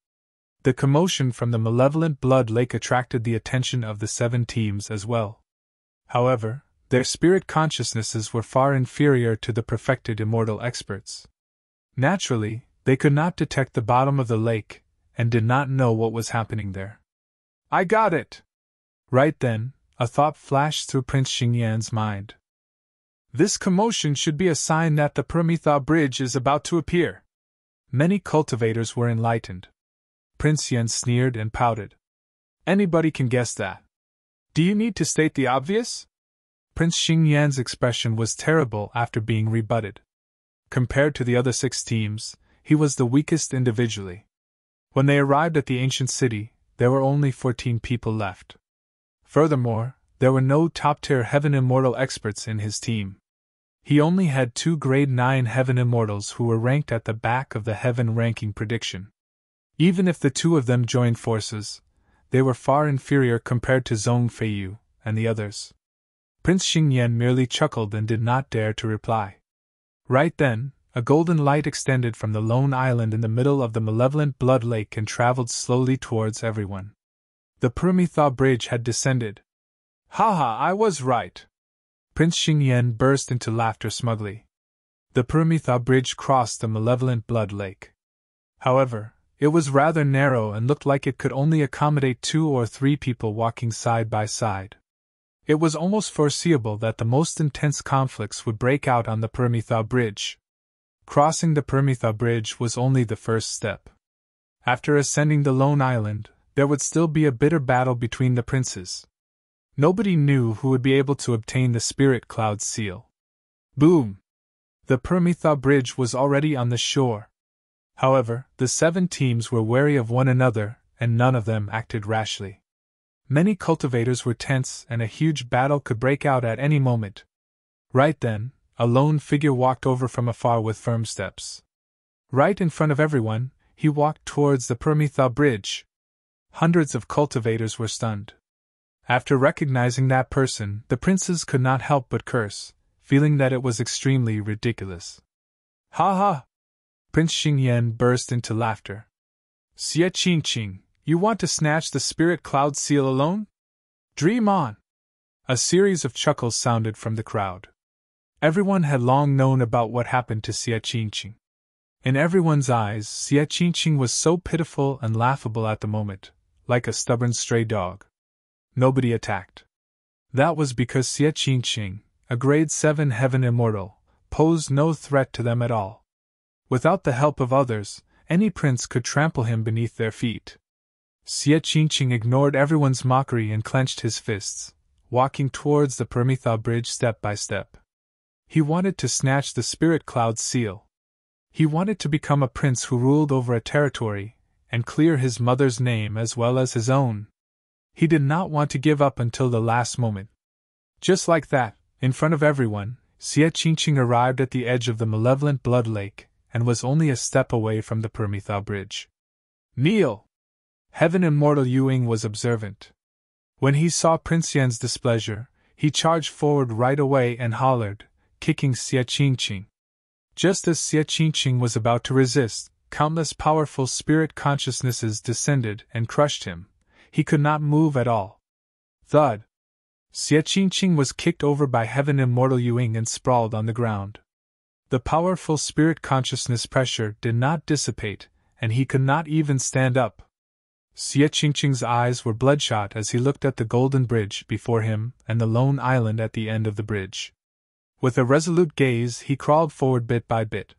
The commotion from the malevolent blood lake attracted the attention of the 7 teams as well. However, their spirit consciousnesses were far inferior to the perfected immortal experts. Naturally, they could not detect the bottom of the lake, and did not know what was happening there. "I got it!" Right then, a thought flashed through Prince Xingyan's mind. "This commotion should be a sign that the Paramitha bridge is about to appear." Many cultivators were enlightened. Prince Yen sneered and pouted. "Anybody can guess that. Do you need to state the obvious?" Prince Xingyan's expression was terrible after being rebutted. Compared to the other 6 teams, he was the weakest individually. When they arrived at the ancient city, there were only 14 people left. Furthermore, there were no top-tier heaven immortal experts in his team. He only had 2 grade 9 heaven immortals who were ranked at the back of the heaven ranking prediction. Even if the 2 of them joined forces, they were far inferior compared to Zhong Feiyu and the others. Prince Xingyan merely chuckled and did not dare to reply. Right then, a golden light extended from the lone island in the middle of the malevolent blood lake and traveled slowly towards everyone. The Permitha bridge had descended. "Ha, I was right!" Prince Xingyan burst into laughter smugly. The Permitha bridge crossed the malevolent blood lake. However, it was rather narrow and looked like it could only accommodate 2 or 3 people walking side by side. It was almost foreseeable that the most intense conflicts would break out on the Permitha bridge. Crossing the Permitha bridge was only the first step. After ascending the lone island, there would still be a bitter battle between the princes. Nobody knew who would be able to obtain the Spirit Cloud seal. Boom! The Permitha bridge was already on the shore. However, the 7 teams were wary of one another, and none of them acted rashly. Many cultivators were tense, and a huge battle could break out at any moment. Right then, a lone figure walked over from afar with firm steps. Right in front of everyone, he walked towards the Permitha bridge. Hundreds of cultivators were stunned. After recognizing that person, the princes could not help but curse, feeling that it was extremely ridiculous. "Ha ha!" Prince Xingyan burst into laughter. "Xie Qingqing, you want to snatch the Spirit Cloud seal alone? Dream on!" A series of chuckles sounded from the crowd. Everyone had long known about what happened to Xie Qingqing. In everyone's eyes, Xie Qingqing was so pitiful and laughable at the moment, like a stubborn stray dog. Nobody attacked. That was because Xie Qingqing, a grade 7 heaven immortal, posed no threat to them at all. Without the help of others, any prince could trample him beneath their feet. Xie Qingqing ignored everyone's mockery and clenched his fists, walking towards the Permitha bridge step by step. He wanted to snatch the Spirit Cloud seal. He wanted to become a prince who ruled over a territory, and clear his mother's name as well as his own. He did not want to give up until the last moment. Just like that, in front of everyone, Xie Qingqing arrived at the edge of the malevolent blood lake, and was only a step away from the Permitha bridge. "Kneel!" Heaven Immortal Yuing was observant. When he saw Prince Yan's displeasure, he charged forward right away and hollered, kicking Xie Qingqing. Just as Xie Qingqing was about to resist, countless powerful spirit consciousnesses descended and crushed him. He could not move at all. Thud! Xie Qingqing was kicked over by Heaven Immortal Yuing and sprawled on the ground. The powerful spirit consciousness pressure did not dissipate, and he could not even stand up. Xie Qingqing's eyes were bloodshot as he looked at the golden bridge before him and the lone island at the end of the bridge. With a resolute gaze, he crawled forward bit by bit.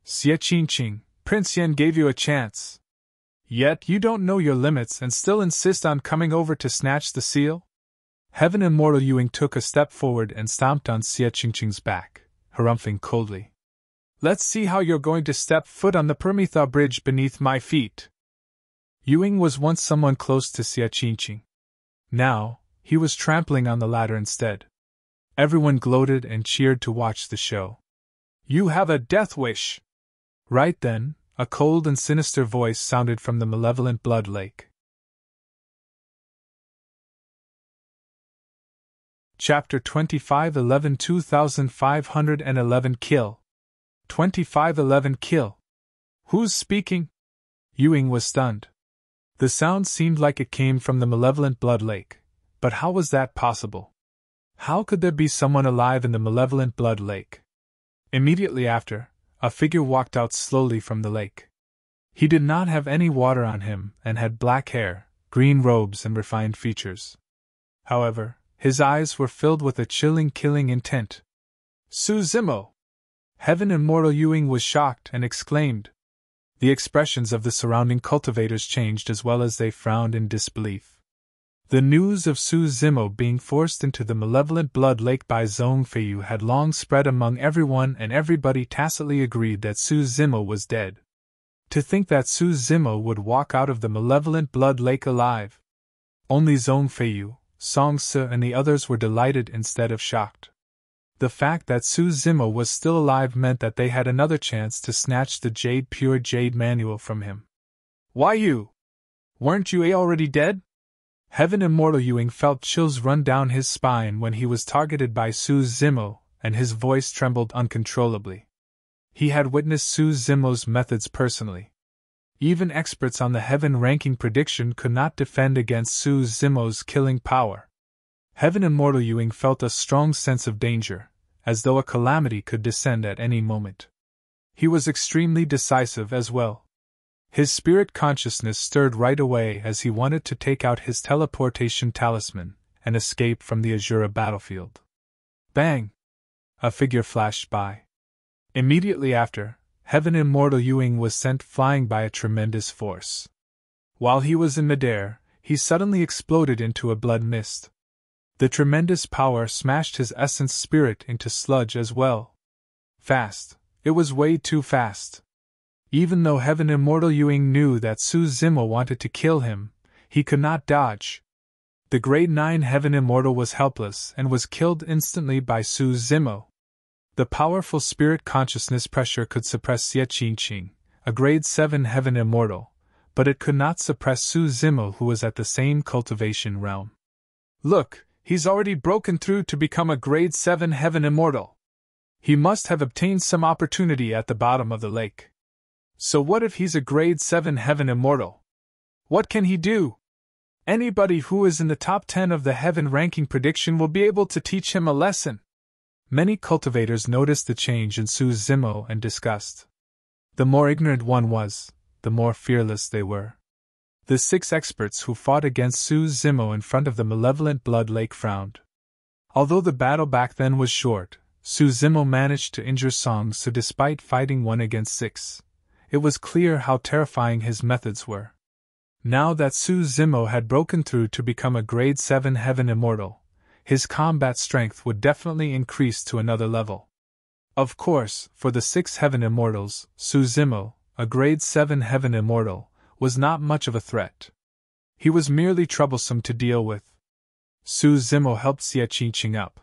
"Xie Qingqing, Prince Yan gave you a chance. Yet you don't know your limits and still insist on coming over to snatch the seal?" Heaven Immortal Yuing took a step forward and stomped on Xie Qingqing's back, harumphing coldly. "Let's see how you're going to step foot on the Permitha bridge beneath my feet." Yuing was once someone close to Xie Qingqing. Now, he was trampling on the ladder instead. Everyone gloated and cheered to watch the show. "You have a death wish!" Right then, a cold and sinister voice sounded from the malevolent blood lake. Chapter 2511 2511 Kill. 2511 Kill. Who's speaking? Yuing was stunned. The sound seemed like it came from the malevolent blood lake, but how was that possible? How could there be someone alive in the malevolent blood lake? Immediately after, a figure walked out slowly from the lake. He did not have any water on him and had black hair, green robes and refined features. However, his eyes were filled with a chilling killing intent. "Su Zimo!" Heaven Immortal Yuing was shocked and exclaimed. The expressions of the surrounding cultivators changed as well as they frowned in disbelief. The news of Su Zimo being forced into the malevolent blood lake by Zhong Feiyu had long spread among everyone, and everybody tacitly agreed that Su Zimo was dead. To think that Su Zimo would walk out of the malevolent blood lake alive! Only Zhong Feiyu, Song Se and the others were delighted instead of shocked. The fact that Su Zimo was still alive meant that they had another chance to snatch the pure jade manual from him. "Why you? Weren't you already dead?" Heaven Immortal Ewing felt chills run down his spine when he was targeted by Su Zimo, and his voice trembled uncontrollably. He had witnessed Su Zimo's methods personally. Even experts on the heaven ranking prediction could not defend against Su Zimo's killing power. Heaven Immortal Ewing felt a strong sense of danger, as though a calamity could descend at any moment. He was extremely decisive as well. His spirit consciousness stirred right away as he wanted to take out his teleportation talisman and escape from the Azura battlefield. Bang! A figure flashed by. Immediately after, Heaven Immortal Ewing was sent flying by a tremendous force. While he was in midair, he suddenly exploded into a blood mist. The tremendous power smashed his essence spirit into sludge as well. Fast. It was way too fast. Even though Heaven Immortal Ewing knew that Su Zimo wanted to kill him, he could not dodge. The Grade 9 Heaven Immortal was helpless and was killed instantly by Su Zimo. The powerful spirit consciousness pressure could suppress Xie Qingqing, a Grade 7 Heaven Immortal, but it could not suppress Su Zimo, who was at the same cultivation realm. Look, he's already broken through to become a Grade 7 Heaven Immortal. He must have obtained some opportunity at the bottom of the lake. So what if he's a Grade 7 Heaven Immortal? What can he do? Anybody who is in the top 10 of the heaven ranking prediction will be able to teach him a lesson. Many cultivators noticed the change in Su Zimo and discussed. The more ignorant one was, the more fearless they were. The 6 experts who fought against Su Zimo in front of the Malevolent Blood Lake frowned. Although the battle back then was short, Su Zimo managed to injure Song Su despite fighting 1 against 6. It was clear how terrifying his methods were. Now that Su Zimo had broken through to become a Grade 7 Heaven Immortal, his combat strength would definitely increase to another level. Of course, for the 6 Heaven Immortals, Su Zimo, a Grade 7 Heaven Immortal, was not much of a threat. He was merely troublesome to deal with. Su Zimo helped Xie Qingqing up.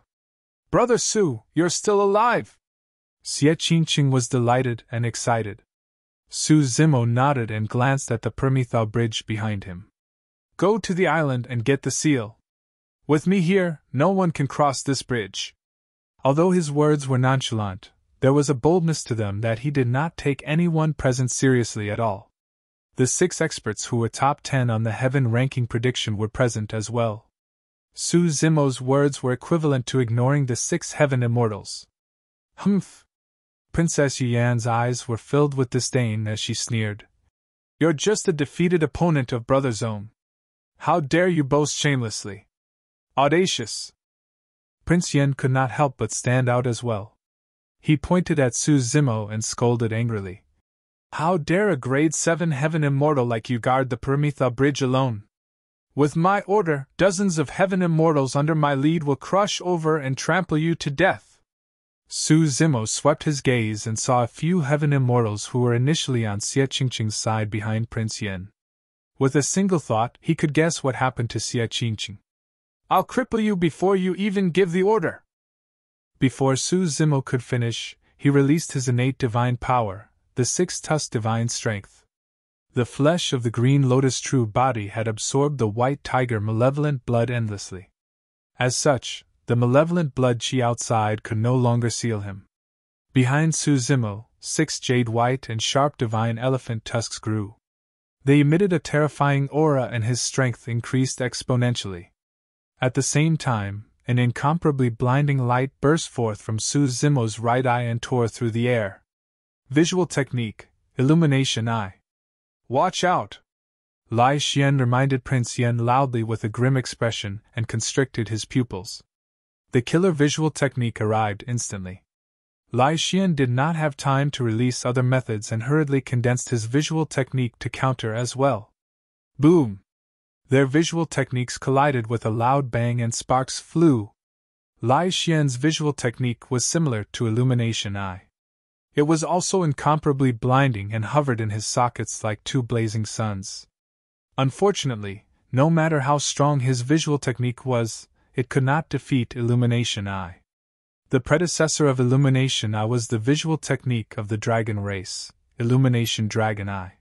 "Brother Su, you're still alive!" Xie Qingqing was delighted and excited. Su Zimo nodded and glanced at the Permethau bridge behind him. "Go to the island and get the seal. With me here, no one can cross this bridge." Although his words were nonchalant, there was a boldness to them that he did not take anyone present seriously at all. The 6 experts who were top 10 on the heaven ranking prediction were present as well. Su Zimo's words were equivalent to ignoring the 6 Heaven Immortals. Humph! Princess Yuyan's eyes were filled with disdain as she sneered. "You're just a defeated opponent of Brother Zone. How dare you boast shamelessly? Audacious!" Prince Yen could not help but stand out as well. He pointed at Su Zimo and scolded angrily. "How dare a Grade 7 Heaven Immortal like you guard the Permethau Bridge alone? With my order, dozens of Heaven Immortals under my lead will crush over and trample you to death." Su Zimo swept his gaze and saw a few Heaven Immortals who were initially on Xie Qingqing's side behind Prince Yen. With a single thought, he could guess what happened to Xie Qingqing. "I'll cripple you before you even give the order." Before Su Zimo could finish, he released his innate divine power, the 6-tusk divine strength. The flesh of the green lotus true body had absorbed the white tiger malevolent blood endlessly. As such, the malevolent blood chi outside could no longer seal him. Behind Su Zimo, 6 jade white and sharp divine elephant tusks grew. They emitted a terrifying aura and his strength increased exponentially. At the same time, an incomparably blinding light burst forth from Su Zimo's right eye and tore through the air. Visual technique, illumination eye. "Watch out!" Lai Xian reminded Prince Yen loudly with a grim expression and constricted his pupils. The killer visual technique arrived instantly. Lai Xian did not have time to release other methods and hurriedly condensed his visual technique to counter as well. Boom! Their visual techniques collided with a loud bang and sparks flew. Lai Xian's visual technique was similar to illumination eye. It was also incomparably blinding and hovered in his sockets like 2 blazing suns. Unfortunately, no matter how strong his visual technique was, it could not defeat illumination eye. The predecessor of illumination eye was the visual technique of the dragon race, illumination dragon eye.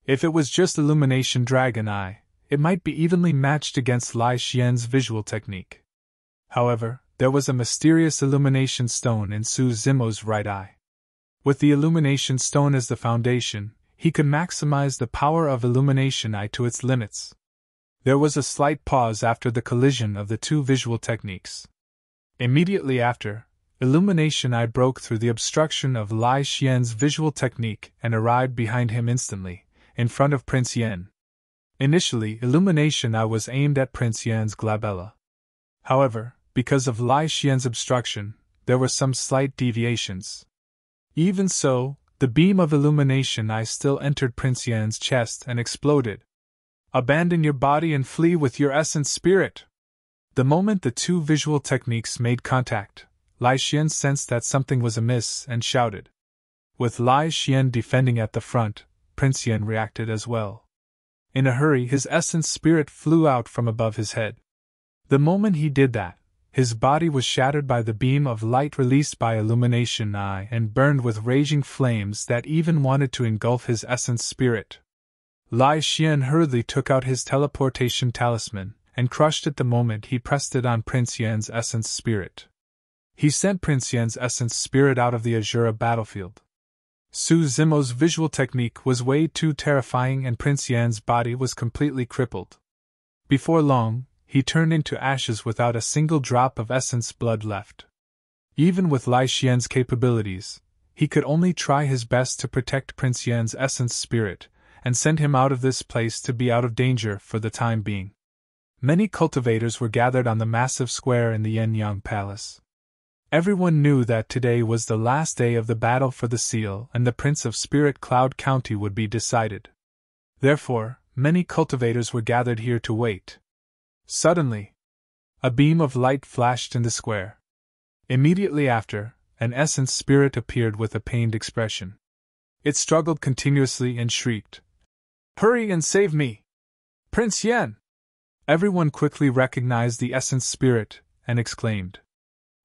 If it was just illumination dragon eye, it might be evenly matched against Lai Xian's visual technique. However, there was a mysterious illumination stone in Su Zimo's right eye. With the illumination stone as the foundation, he could maximize the power of illumination eye to its limits. There was a slight pause after the collision of the two visual techniques. Immediately after, illumination eye broke through the obstruction of Lai Xian's visual technique and arrived behind him instantly, in front of Prince Yan. Initially, illumination eye was aimed at Prince Yan's glabella. However, because of Lai Xian's obstruction, there were some slight deviations. Even so, the beam of illumination eye still entered Prince Yan's chest and exploded. "Abandon your body and flee with your essence spirit!" The moment the two visual techniques made contact, Lai Xian sensed that something was amiss and shouted. With Lai Xian defending at the front, Prince Yan reacted as well. In a hurry, his essence spirit flew out from above his head. The moment he did that, his body was shattered by the beam of light released by illumination eye and burned with raging flames that even wanted to engulf his essence spirit. Lai Xian hurriedly took out his teleportation talisman and crushed it the moment he pressed it on Prince Yan's essence spirit. He sent Prince Yan's essence spirit out of the Azura battlefield. Su Zimo's visual technique was way too terrifying and Prince Yan's body was completely crippled. Before long, he turned into ashes without a single drop of essence blood left. Even with Lai Xian's capabilities, he could only try his best to protect Prince Yan's essence spirit and send him out of this place to be out of danger for the time being. Many cultivators were gathered on the massive square in the Yenyang Palace. Everyone knew that today was the last day of the battle for the seal and the Prince of Spirit Cloud County would be decided. Therefore, many cultivators were gathered here to wait. Suddenly, a beam of light flashed in the square. Immediately after, an essence spirit appeared with a pained expression. It struggled continuously and shrieked, "Hurry and save me! Prince Yan!" Everyone quickly recognized the essence spirit and exclaimed.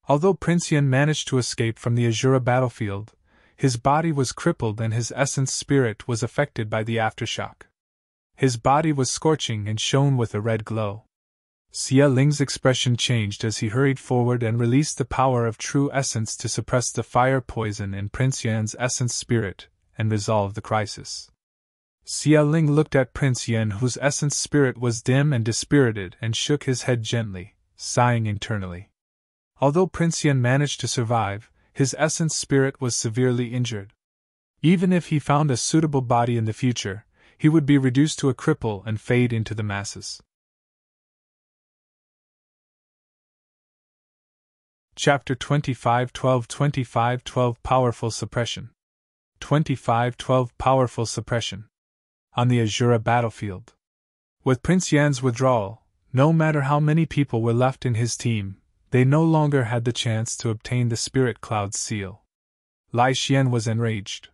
Although Prince Yan managed to escape from the Azura battlefield, his body was crippled and his essence spirit was affected by the aftershock. His body was scorching and shone with a red glow. Xia Ling's expression changed as he hurried forward and released the power of true essence to suppress the fire poison in Prince Yan's essence spirit and resolve the crisis. Xia Ling looked at Prince Yan, whose essence spirit was dim and dispirited, and shook his head gently, sighing internally. Although Prince Yan managed to survive, his essence spirit was severely injured. Even if he found a suitable body in the future, he would be reduced to a cripple and fade into the masses. Chapter 25:12 Powerful Suppression. 25:12 Powerful Suppression. On the Azura battlefield. With Prince Yan's withdrawal, no matter how many people were left in his team, they no longer had the chance to obtain the Spirit Cloud's seal. Lai Xian was enraged.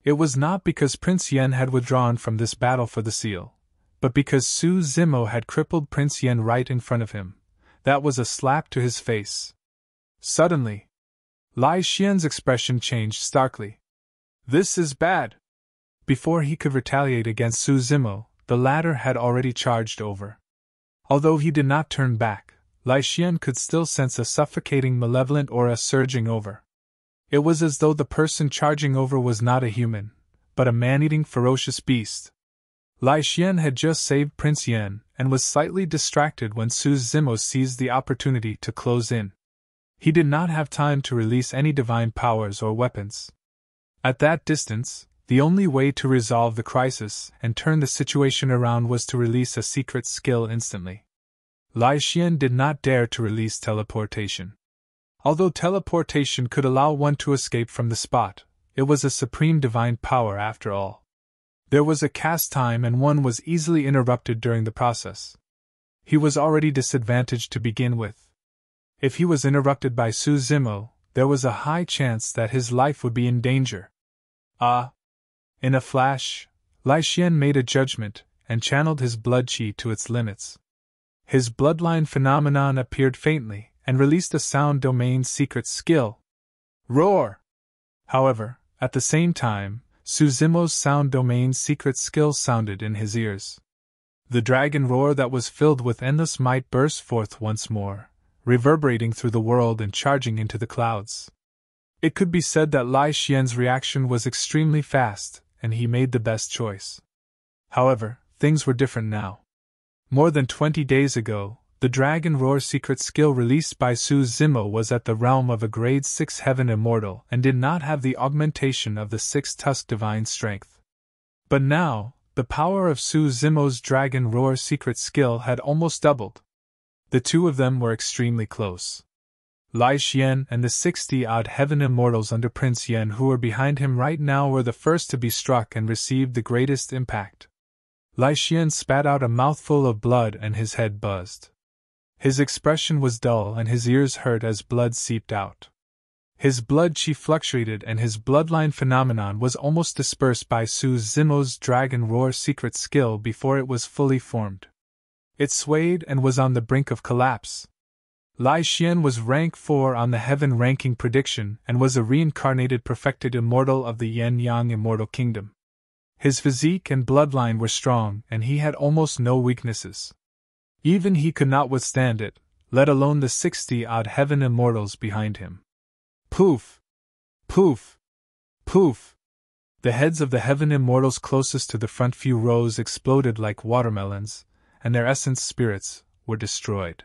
It was not because Prince Yan had withdrawn from this battle for the seal, but because Su Zimo had crippled Prince Yan right in front of him. That was a slap to his face. Suddenly, Lai Xian's expression changed starkly. "This is bad!" Before he could retaliate against Su Zimo, the latter had already charged over. Although he did not turn back, Lai Xian could still sense a suffocating malevolent aura surging over. It was as though the person charging over was not a human, but a man-eating ferocious beast. Lai Xian had just saved Prince Yan and was slightly distracted when Su Zimo seized the opportunity to close in. He did not have time to release any divine powers or weapons. At that distance, the only way to resolve the crisis and turn the situation around was to release a secret skill instantly. Lai Xian did not dare to release teleportation. Although teleportation could allow one to escape from the spot, it was a supreme divine power after all. There was a cast time and one was easily interrupted during the process. He was already disadvantaged to begin with. If he was interrupted by Su Zimo, there was a high chance that his life would be in danger. In a flash, Lai Xian made a judgment and channeled his blood qi to its limits. His bloodline phenomenon appeared faintly and released a sound domain secret skill. Roar! However, at the same time, Su Zimo's sound domain secret skill sounded in his ears. The dragon roar that was filled with endless might burst forth once more, reverberating through the world and charging into the clouds. It could be said that Lai Xian's reaction was extremely fast, and he made the best choice. However, things were different now. More than 20 days ago, the Dragon Roar secret skill released by Su Zimo was at the realm of a grade 6 heaven immortal and did not have the augmentation of the 6-tusk divine strength. But now, the power of Su Zimo's Dragon Roar secret skill had almost doubled. The two of them were extremely close. Lai Xian and the 60-odd heaven immortals under Prince Yan who were behind him right now were the first to be struck and received the greatest impact. Lai Xian spat out a mouthful of blood and his head buzzed. His expression was dull and his ears hurt as blood seeped out. His blood chi fluctuated and his bloodline phenomenon was almost dispersed by Su Zimo's Dragon Roar secret skill before it was fully formed. It swayed and was on the brink of collapse. Lai Xian was rank 4 on the heaven ranking prediction and was a reincarnated perfected immortal of the Yin-Yang Immortal Kingdom. His physique and bloodline were strong and he had almost no weaknesses. Even he could not withstand it, let alone the 60-odd heaven immortals behind him. Poof! Poof! Poof! The heads of the heaven immortals closest to the front few rows exploded like watermelons, and their essence spirits were destroyed.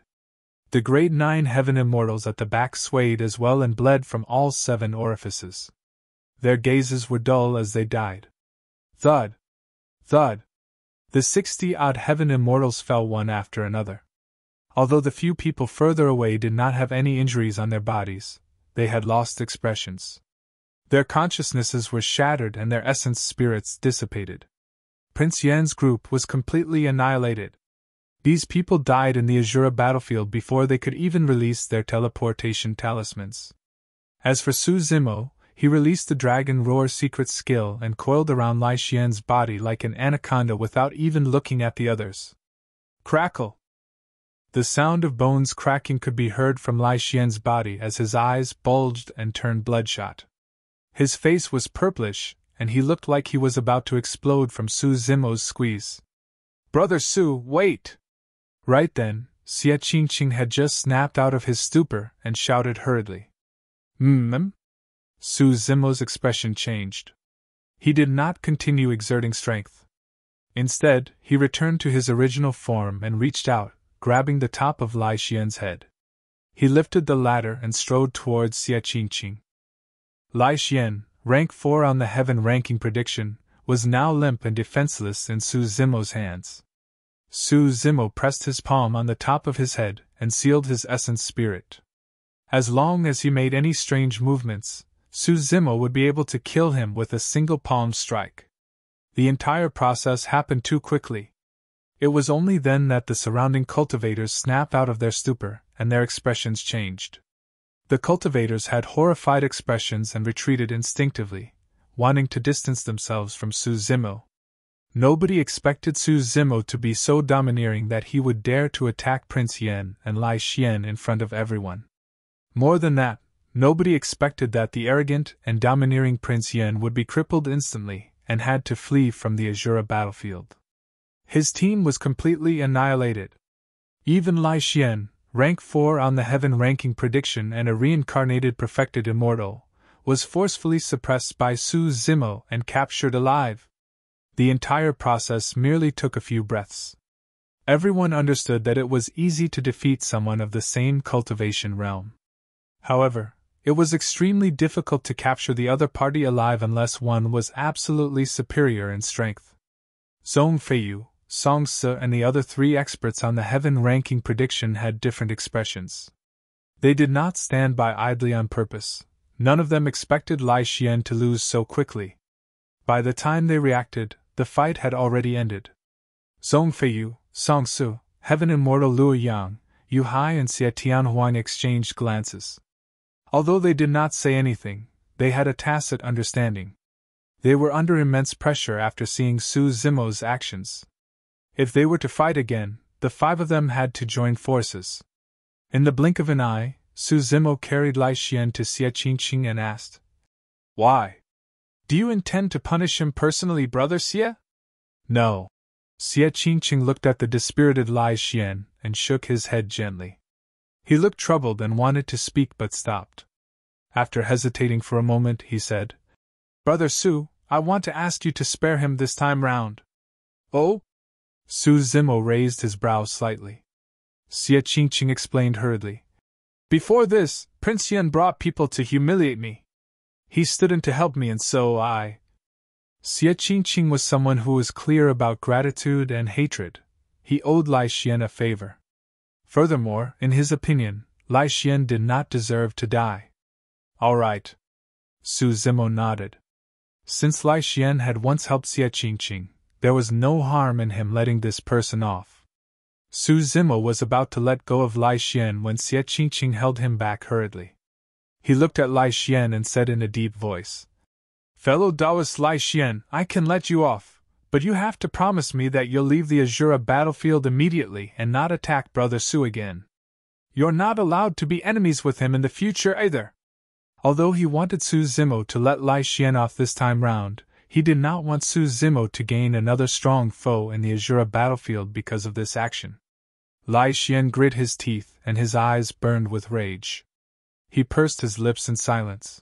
The grade 9 heaven immortals at the back swayed as well and bled from all 7 orifices. Their gazes were dull as they died. Thud! Thud! The 60-odd heaven immortals fell one after another. Although the few people further away did not have any injuries on their bodies, they had lost expressions. Their consciousnesses were shattered and their essence spirits dissipated. Prince Yan's group was completely annihilated. These people died in the Azura battlefield before they could even release their teleportation talismans. As for Su Zimo, he released the Dragon Roar secret skill and coiled around Lai Xian's body like an anaconda without even looking at the others. Crackle! The sound of bones cracking could be heard from Lai Xian's body as his eyes bulged and turned bloodshot. His face was purplish, and he looked like he was about to explode from Su Zimo's squeeze. Brother Su, wait! Right then, Xie Qingqing had just snapped out of his stupor and shouted hurriedly. Su Zimo's expression changed. He did not continue exerting strength. Instead, he returned to his original form and reached out, grabbing the top of Lai Xian's head. He lifted the latter and strode towards Xie Qingqing. Lai Xian, rank 4 on the heaven ranking prediction, was now limp and defenseless in Su Zimo's hands. Su Zimo pressed his palm on the top of his head and sealed his essence spirit. As long as he made any strange movements, Su Zimo would be able to kill him with a single palm strike. The entire process happened too quickly. It was only then that the surrounding cultivators snapped out of their stupor and their expressions changed. The cultivators had horrified expressions and retreated instinctively, wanting to distance themselves from Su Zimo. Nobody expected Su Zimo to be so domineering that he would dare to attack Prince Yan and Lai Xian in front of everyone. More than that, nobody expected that the arrogant and domineering Prince Yan would be crippled instantly and had to flee from the Azura battlefield. His team was completely annihilated. Even Lai Xian, rank 4 on the heaven ranking prediction and a reincarnated perfected immortal, was forcefully suppressed by Su Zimo and captured alive. The entire process merely took a few breaths. Everyone understood that it was easy to defeat someone of the same cultivation realm. However, it was extremely difficult to capture the other party alive unless one was absolutely superior in strength. Zhong Feiyu, Song Se and the other 3 experts on the heaven ranking prediction had different expressions. They did not stand by idly on purpose. None of them expected Lai Xian to lose so quickly. By the time they reacted, the fight had already ended. Zhong Feiyu, Song Se, Heaven Immortal Luo Yang, Yu Hai and Xie Tianhuang exchanged glances. Although they did not say anything, they had a tacit understanding. They were under immense pressure after seeing Su Zimo's actions. If they were to fight again, the 5 of them had to join forces. In the blink of an eye, Su Zimo carried Lai Xian to Xie Qingqing and asked, "Why? Do you intend to punish him personally, Brother Xie?" "No. Xie Qingqing looked at the dispirited Lai Xian and shook his head gently. He looked troubled and wanted to speak but stopped. After hesitating for a moment, he said, Brother Su, I want to ask you to spare him this time round. Oh? Su Zimo raised his brows slightly. Xie Qingqing explained hurriedly. Before this, Prince Yan brought people to humiliate me. He stood in to help me and so I... Xie Qingqing was someone who was clear about gratitude and hatred. He owed Lai Xian a favor. Furthermore, in his opinion, Lai Xian did not deserve to die. All right. Su Zimo nodded. Since Lai Xian had once helped Xie Qingqing, there was no harm in him letting this person off. Su Zimo was about to let go of Lai Xian when Xie Qingqing held him back hurriedly. He looked at Lai Xian and said in a deep voice, Fellow Taoist Lai Xian, I can let you off, but you have to promise me that you'll leave the Azura battlefield immediately and not attack Brother Su again. You're not allowed to be enemies with him in the future either. Although he wanted Su Zimo to let Lai Xian off this time round, he did not want Su Zimo to gain another strong foe in the Azura battlefield because of this action. Lai Xian grit his teeth and his eyes burned with rage. He pursed his lips in silence.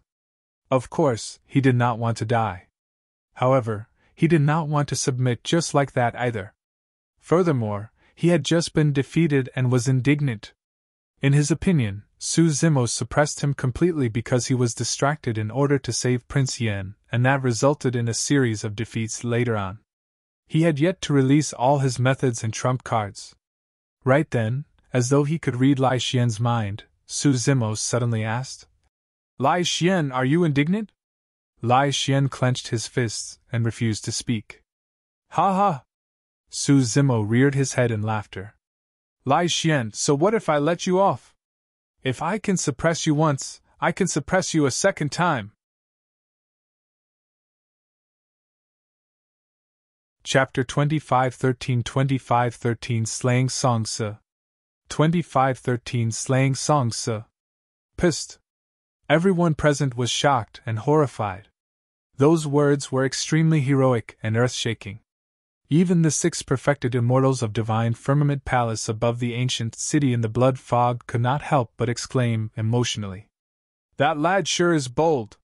Of course, he did not want to die. However, he did not want to submit just like that either. Furthermore, he had just been defeated and was indignant. In his opinion, Su Zimo suppressed him completely because he was distracted in order to save Prince Yan, and that resulted in a series of defeats later on. He had yet to release all his methods and trump cards. Right then, as though he could read Lai Xian's mind, Su Zimo suddenly asked, Lai Xian, are you indignant? Lai Xian clenched his fists and refused to speak. Ha ha! Su Zimo reared his head in laughter. Lai Xian, so what if I let you off? If I can suppress you once, I can suppress you a second time. Chapter 25:13 Slaying Song Se. 25:13 Slaying Song Se. Pissed. Everyone present was shocked and horrified. Those words were extremely heroic and earth-shaking. Even the 6 perfected immortals of Divine Firmament Palace above the ancient city in the blood fog could not help but exclaim emotionally. That lad sure is bold.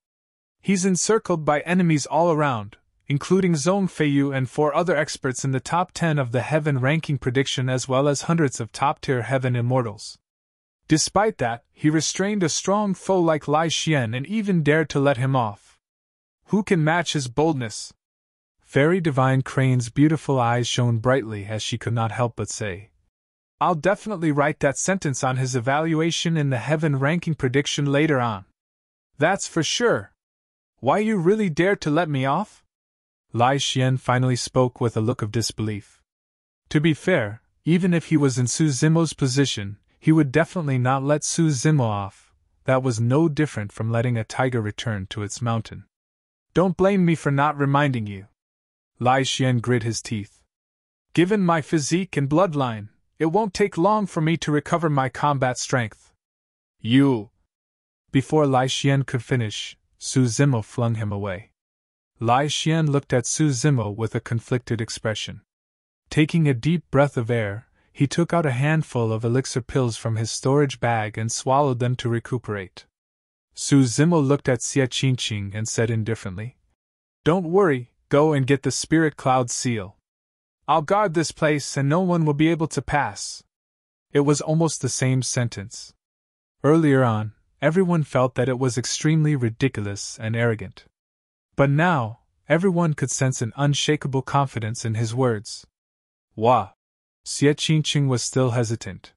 He's encircled by enemies all around, including Zhong Feiyu and 4 other experts in the top 10 of the heaven ranking prediction as well as hundreds of top-tier heaven immortals. Despite that, he restrained a strong foe like Lai Xian and even dared to let him off. Who can match his boldness? Fairy Divine Crane's beautiful eyes shone brightly as she could not help but say, I'll definitely write that sentence on his evaluation in the heaven ranking prediction later on. That's for sure. Why you really dared to let me off? Lai Xian finally spoke with a look of disbelief. To be fair, even if he was in Su Zimo's position, he would definitely not let Su Zimo off. That was no different from letting a tiger return to its mountain. Don't blame me for not reminding you. Lai Xian grit his teeth. Given my physique and bloodline, it won't take long for me to recover my combat strength. You! Before Lai Xian could finish, Su Zimo flung him away. Lai Xian looked at Su Zimo with a conflicted expression. Taking a deep breath of air, he took out a handful of elixir pills from his storage bag and swallowed them to recuperate. Su Zimo looked at Xie Qingqing and said indifferently, Don't worry, go and get the spirit cloud seal. I'll guard this place and no one will be able to pass. It was almost the same sentence. Earlier on, everyone felt that it was extremely ridiculous and arrogant. But now, everyone could sense an unshakable confidence in his words. Wah! Xie Qingqing was still hesitant.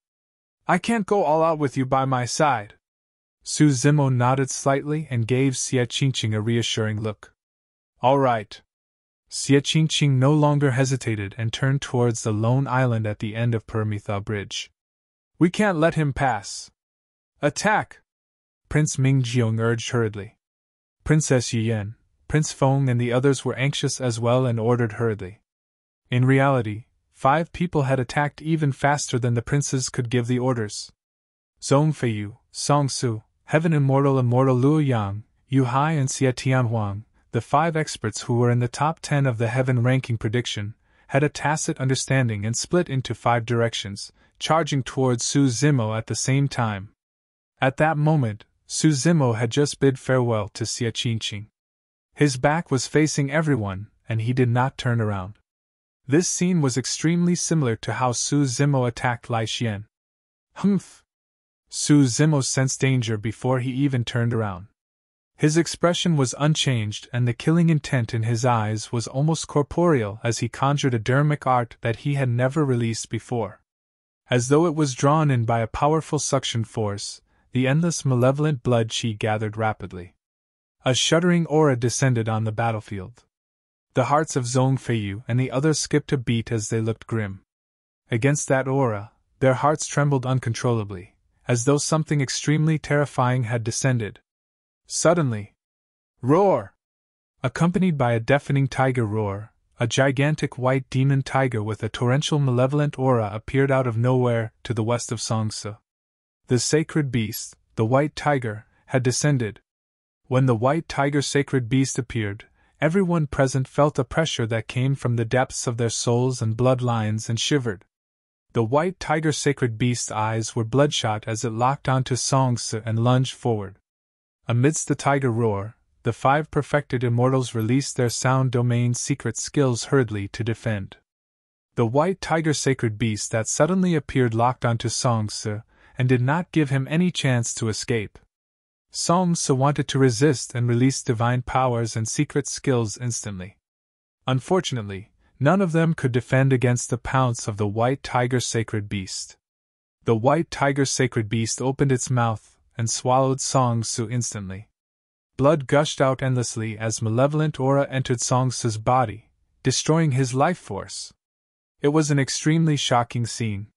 I can't go all out with you by my side. Su Zimo nodded slightly and gave Xie Qingqing a reassuring look. All right. Xie Qingqing no longer hesitated and turned towards the lone island at the end of Paramitha Bridge. We can't let him pass. Attack! Prince Mingjiong urged hurriedly. Princess Yiyan, Prince Feng and the others were anxious as well and ordered hurriedly. In reality, 5 people had attacked even faster than the princes could give the orders. Zhong Feiyu, Song Su, Heaven Immortal Luo Yang, Yu Hai and Xie Tianhuang, the 5 experts who were in the top 10 of the heaven ranking prediction, had a tacit understanding and split into 5 directions, charging towards Su Zimo at the same time. At that moment, Su Zimo had just bid farewell to Xie Qingqing. His back was facing everyone, and he did not turn around. This scene was extremely similar to how Su Zimo attacked Lai Xian. Humph! Su Zimo sensed danger before he even turned around. His expression was unchanged and the killing intent in his eyes was almost corporeal as he conjured a dermic art that he had never released before. As though it was drawn in by a powerful suction force, the endless malevolent blood qi gathered rapidly. A shuddering aura descended on the battlefield. The hearts of Zhong Feiyu and the others skipped a beat as they looked grim. Against that aura, their hearts trembled uncontrollably, as though something extremely terrifying had descended. Suddenly, roar! Accompanied by a deafening tiger roar, a gigantic white demon tiger with a torrential malevolent aura appeared out of nowhere to the west of Songsu. The sacred beast, the white tiger, had descended. When the white tiger sacred beast appeared, everyone present felt a pressure that came from the depths of their souls and bloodlines and shivered. The white tiger sacred beast's eyes were bloodshot as it locked onto Songsu and lunged forward. Amidst the tiger roar, the 5 perfected immortals released their sound domain secret skills hurriedly to defend. The white tiger sacred beast that suddenly appeared locked onto Songsu and did not give him any chance to escape. Songsu wanted to resist and release divine powers and secret skills instantly. Unfortunately, none of them could defend against the pounce of the white tiger sacred beast. The white tiger sacred beast opened its mouth and swallowed Songsu instantly. Blood gushed out endlessly as malevolent aura entered Songsu's body, destroying his life force. It was an extremely shocking scene.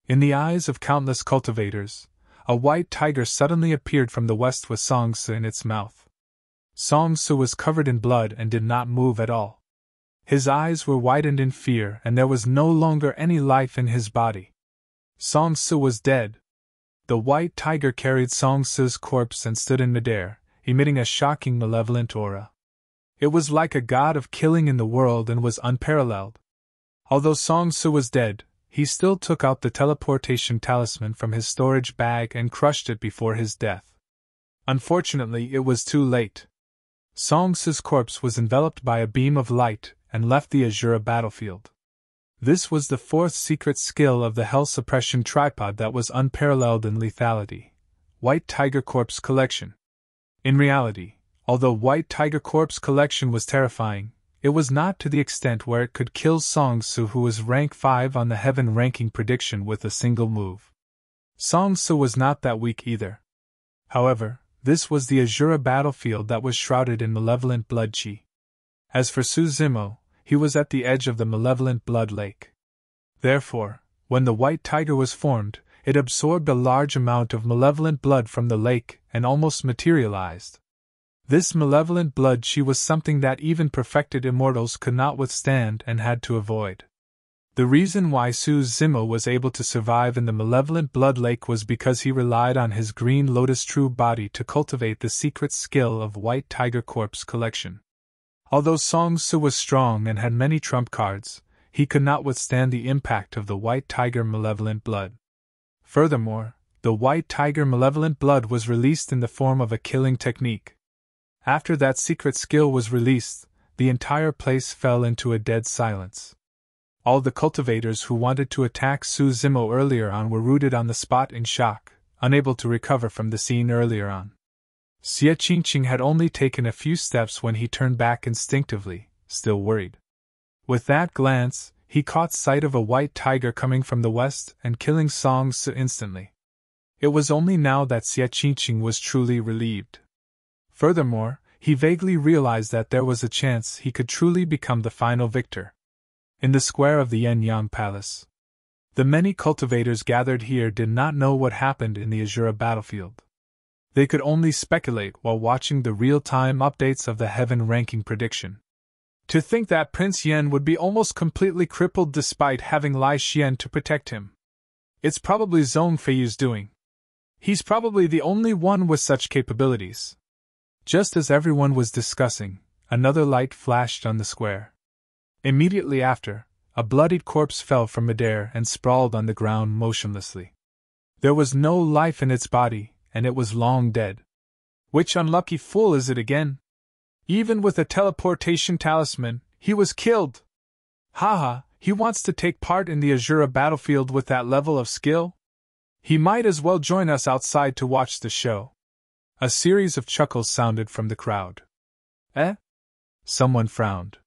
In the eyes of countless cultivators, a white tiger suddenly appeared from the west with Songsu in its mouth. Songsu was covered in blood and did not move at all. His eyes were widened in fear and there was no longer any life in his body. Songsu was dead. The white tiger carried Songsu's corpse and stood in midair, emitting a shocking malevolent aura. It was like a god of killing in the world and was unparalleled. Although Songsu was dead, he still took out the teleportation talisman from his storage bag and crushed it before his death. Unfortunately, it was too late. Songsu's corpse was enveloped by a beam of light and left the Azura battlefield. This was the 4th secret skill of the Hell Suppression tripod that was unparalleled in lethality: White Tiger Corpse Collection. In reality, although White Tiger Corpse Collection was terrifying, it was not to the extent where it could kill Songsu, who was rank 5 on the heaven ranking prediction, with a single move. Songsu was not that weak either. However, this was the Azura battlefield that was shrouded in malevolent blood qi. As for Su Zimo, he was at the edge of the malevolent blood lake. Therefore, when the white tiger was formed, it absorbed a large amount of malevolent blood from the lake and almost materialized. This malevolent blood qi was something that even perfected immortals could not withstand and had to avoid. The reason why Su Zimo was able to survive in the malevolent blood lake was because he relied on his green lotus true body to cultivate the secret skill of White Tiger Corpse Collection. Although Songsu was strong and had many trump cards, he could not withstand the impact of the White Tiger malevolent blood. Furthermore, the White Tiger malevolent blood was released in the form of a killing technique. After that secret skill was released, the entire place fell into a dead silence. All the cultivators who wanted to attack Su Zimo earlier on were rooted on the spot in shock, unable to recover from the scene earlier on. Xie Qingqing had only taken a few steps when he turned back instinctively, still worried. With that glance, he caught sight of a white tiger coming from the west and killing Songsu instantly. It was only now that Xie Qingqing was truly relieved. Furthermore, he vaguely realized that there was a chance he could truly become the final victor. In the square of the Yen-Yang Palace, the many cultivators gathered here did not know what happened in the Azura battlefield. They could only speculate while watching the real-time updates of the heaven ranking prediction. To think that Prince Yen would be almost completely crippled despite having Lai Xian to protect him. It's probably Zhong Feiyu's doing. He's probably the only one with such capabilities. Just as everyone was discussing, another light flashed on the square. Immediately after, a bloodied corpse fell from midair and sprawled on the ground motionlessly. There was no life in its body, and it was long dead. Which unlucky fool is it again? Even with a teleportation talisman, he was killed! Haha, he wants to take part in the Azura battlefield with that level of skill? He might as well join us outside to watch the show. A series of chuckles sounded from the crowd. Eh? Someone frowned.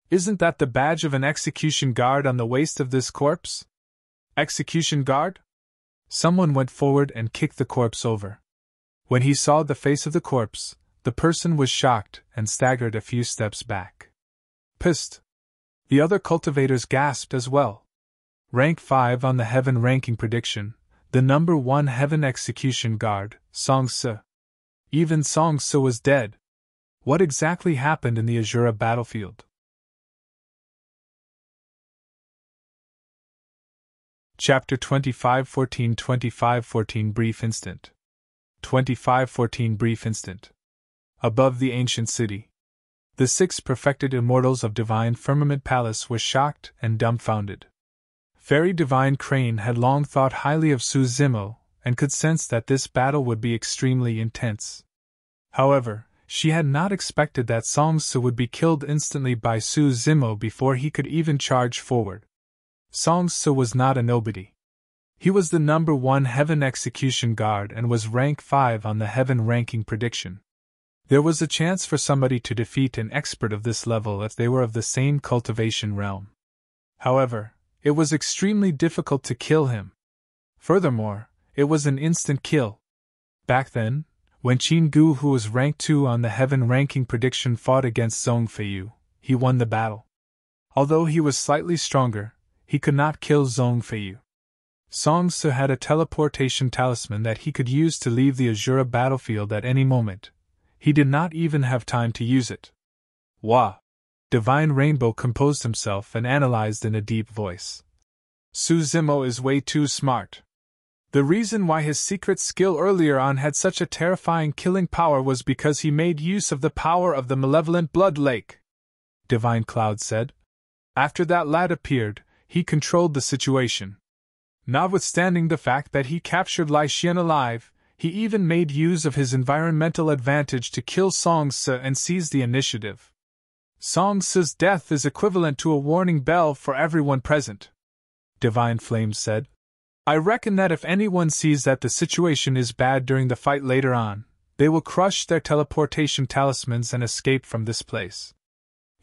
Isn't that the badge of an execution guard on the waist of this corpse? Execution guard? Someone went forward and kicked the corpse over. When he saw the face of the corpse, the person was shocked and staggered a few steps back. Psst! The other cultivators gasped as well. Rank 5 on the Heaven ranking prediction, the number 1 Heaven execution guard, Song Se. Even Song Se was dead. What exactly happened in the Azura battlefield? Chapter 25:14 25:14 Brief Instant 25:14 Brief Instant. Above the ancient city, the 6 perfected immortals of Divine Firmament Palace were shocked and dumbfounded. Fairy Divine Crane had long thought highly of Su Zimo, and could sense that this battle would be extremely intense. However, she had not expected that Song Se would be killed instantly by Su Zimo before he could even charge forward. Song Se was not a nobody. He was the number 1 Heaven execution guard and was rank 5 on the Heaven ranking prediction. There was a chance for somebody to defeat an expert of this level if they were of the same cultivation realm. However, it was extremely difficult to kill him. Furthermore, it was an instant kill. Back then, when Qin Gu, who was rank 2 on the Heaven ranking prediction, fought against Zhong Feiyu, he won the battle. Although he was slightly stronger, he could not kill Zhong Feiyu. Song Se had a teleportation talisman that he could use to leave the Azura battlefield at any moment. He did not even have time to use it. Wah! Divine Rainbow composed himself and analyzed in a deep voice. Su Zimo is way too smart. The reason why his secret skill earlier on had such a terrifying killing power was because he made use of the power of the Malevolent Blood Lake, Divine Cloud said. After that lad appeared, he controlled the situation. Notwithstanding the fact that he captured Lai Xian alive, he even made use of his environmental advantage to kill Song Se and seize the initiative. Song Se's death is equivalent to a warning bell for everyone present, Divine Flame said. I reckon that if anyone sees that the situation is bad during the fight later on, they will crush their teleportation talismans and escape from this place.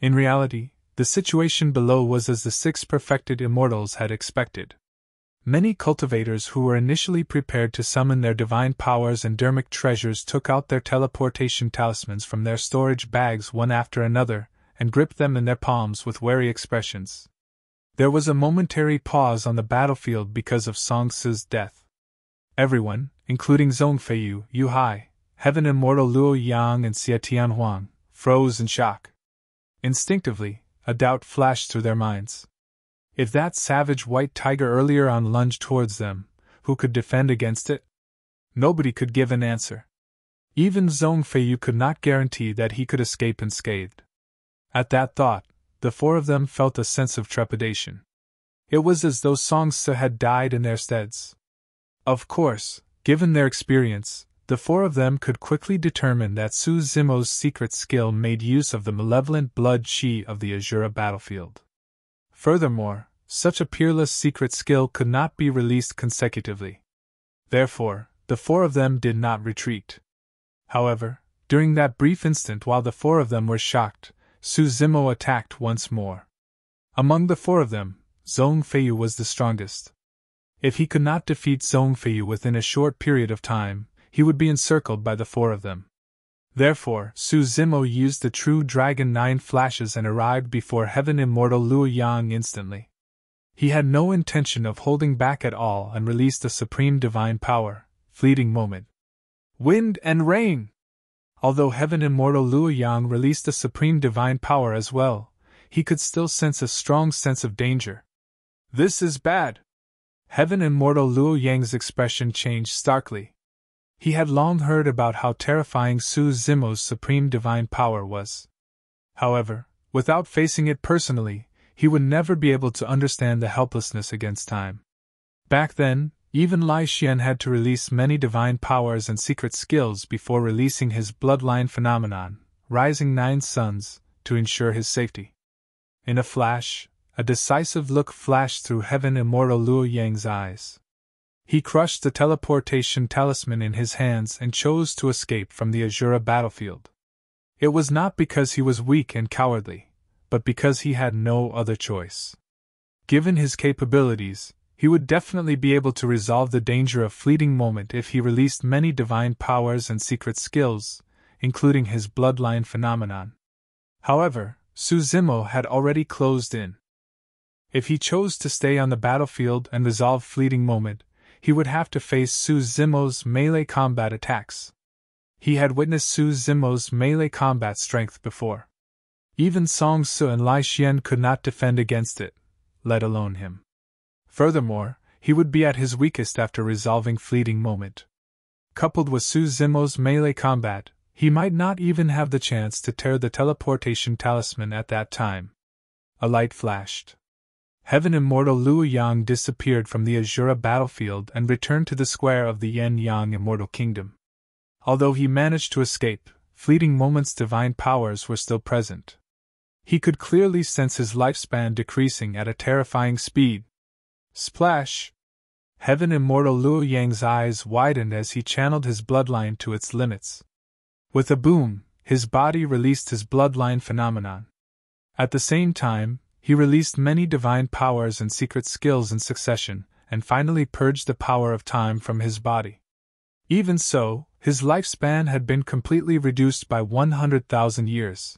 In reality, the situation below was as the 6 perfected immortals had expected. Many cultivators who were initially prepared to summon their divine powers and dermic treasures took out their teleportation talismans from their storage bags one after another, and gripped them in their palms with wary expressions. There was a momentary pause on the battlefield because of Song Se's death. Everyone, including Zhong Feiyu, Yu Hai, Heaven Immortal Luo Yang and Xie Tianhuang, froze in shock. Instinctively, a doubt flashed through their minds. If that savage white tiger earlier on lunged towards them, who could defend against it? Nobody could give an answer. Even Zhong Feiyu could not guarantee that he could escape unscathed. At that thought, the 4 of them felt a sense of trepidation. It was as though Song Se had died in their steads. Of course, given their experience, the 4 of them could quickly determine that Su Zimo's secret skill made use of the malevolent blood chi of the Azura battlefield. Furthermore, such a peerless secret skill could not be released consecutively. Therefore, the 4 of them did not retreat. However, during that brief instant while the 4 of them were shocked, Su Zimo attacked once more. Among the 4 of them, Zhong Feiyu was the strongest. If he could not defeat Zhong Feiyu within a short period of time, he would be encircled by the 4 of them. Therefore, Su Zimo used the true Dragon 9 flashes and arrived before Heaven Immortal Luo Yang instantly. He had no intention of holding back at all and released a supreme divine power, fleeting moment. Wind and rain! Although Heaven Immortal Luo Yang released a supreme divine power as well, he could still sense a strong sense of danger. This is bad! Heaven Immortal Luo Yang's expression changed starkly. He had long heard about how terrifying Su Zimo's supreme divine power was. However, without facing it personally, he would never be able to understand the helplessness against time. Back then, even Lai Xian had to release many divine powers and secret skills before releasing his bloodline phenomenon, Rising Nine Suns, to ensure his safety. In a flash, a decisive look flashed through Heaven Immortal Luo Yang's eyes. He crushed the teleportation talisman in his hands and chose to escape from the Azura battlefield. It was not because he was weak and cowardly, but because he had no other choice. Given his capabilities, he would definitely be able to resolve the danger of fleeting moment if he released many divine powers and secret skills, including his bloodline phenomenon. However, Su Zimo had already closed in. If he chose to stay on the battlefield and resolve fleeting moment, he would have to face Su Zimo's melee combat attacks. He had witnessed Su Zimo's melee combat strength before. Even Song Su and Lai Xian could not defend against it, let alone him. Furthermore, he would be at his weakest after resolving fleeting moment. Coupled with Su Zimo's melee combat, he might not even have the chance to tear the teleportation talisman at that time. A light flashed. Heaven Immortal Luo Yang disappeared from the Azura battlefield and returned to the square of the Yen-Yang Immortal Kingdom. Although he managed to escape, fleeting moments' divine powers were still present. He could clearly sense his lifespan decreasing at a terrifying speed. Splash! Heaven Immortal Luo Yang's eyes widened as he channeled his bloodline to its limits. With a boom, his body released his bloodline phenomenon. At the same time, he released many divine powers and secret skills in succession, and finally purged the power of time from his body. Even so, his lifespan had been completely reduced by 100,000 years.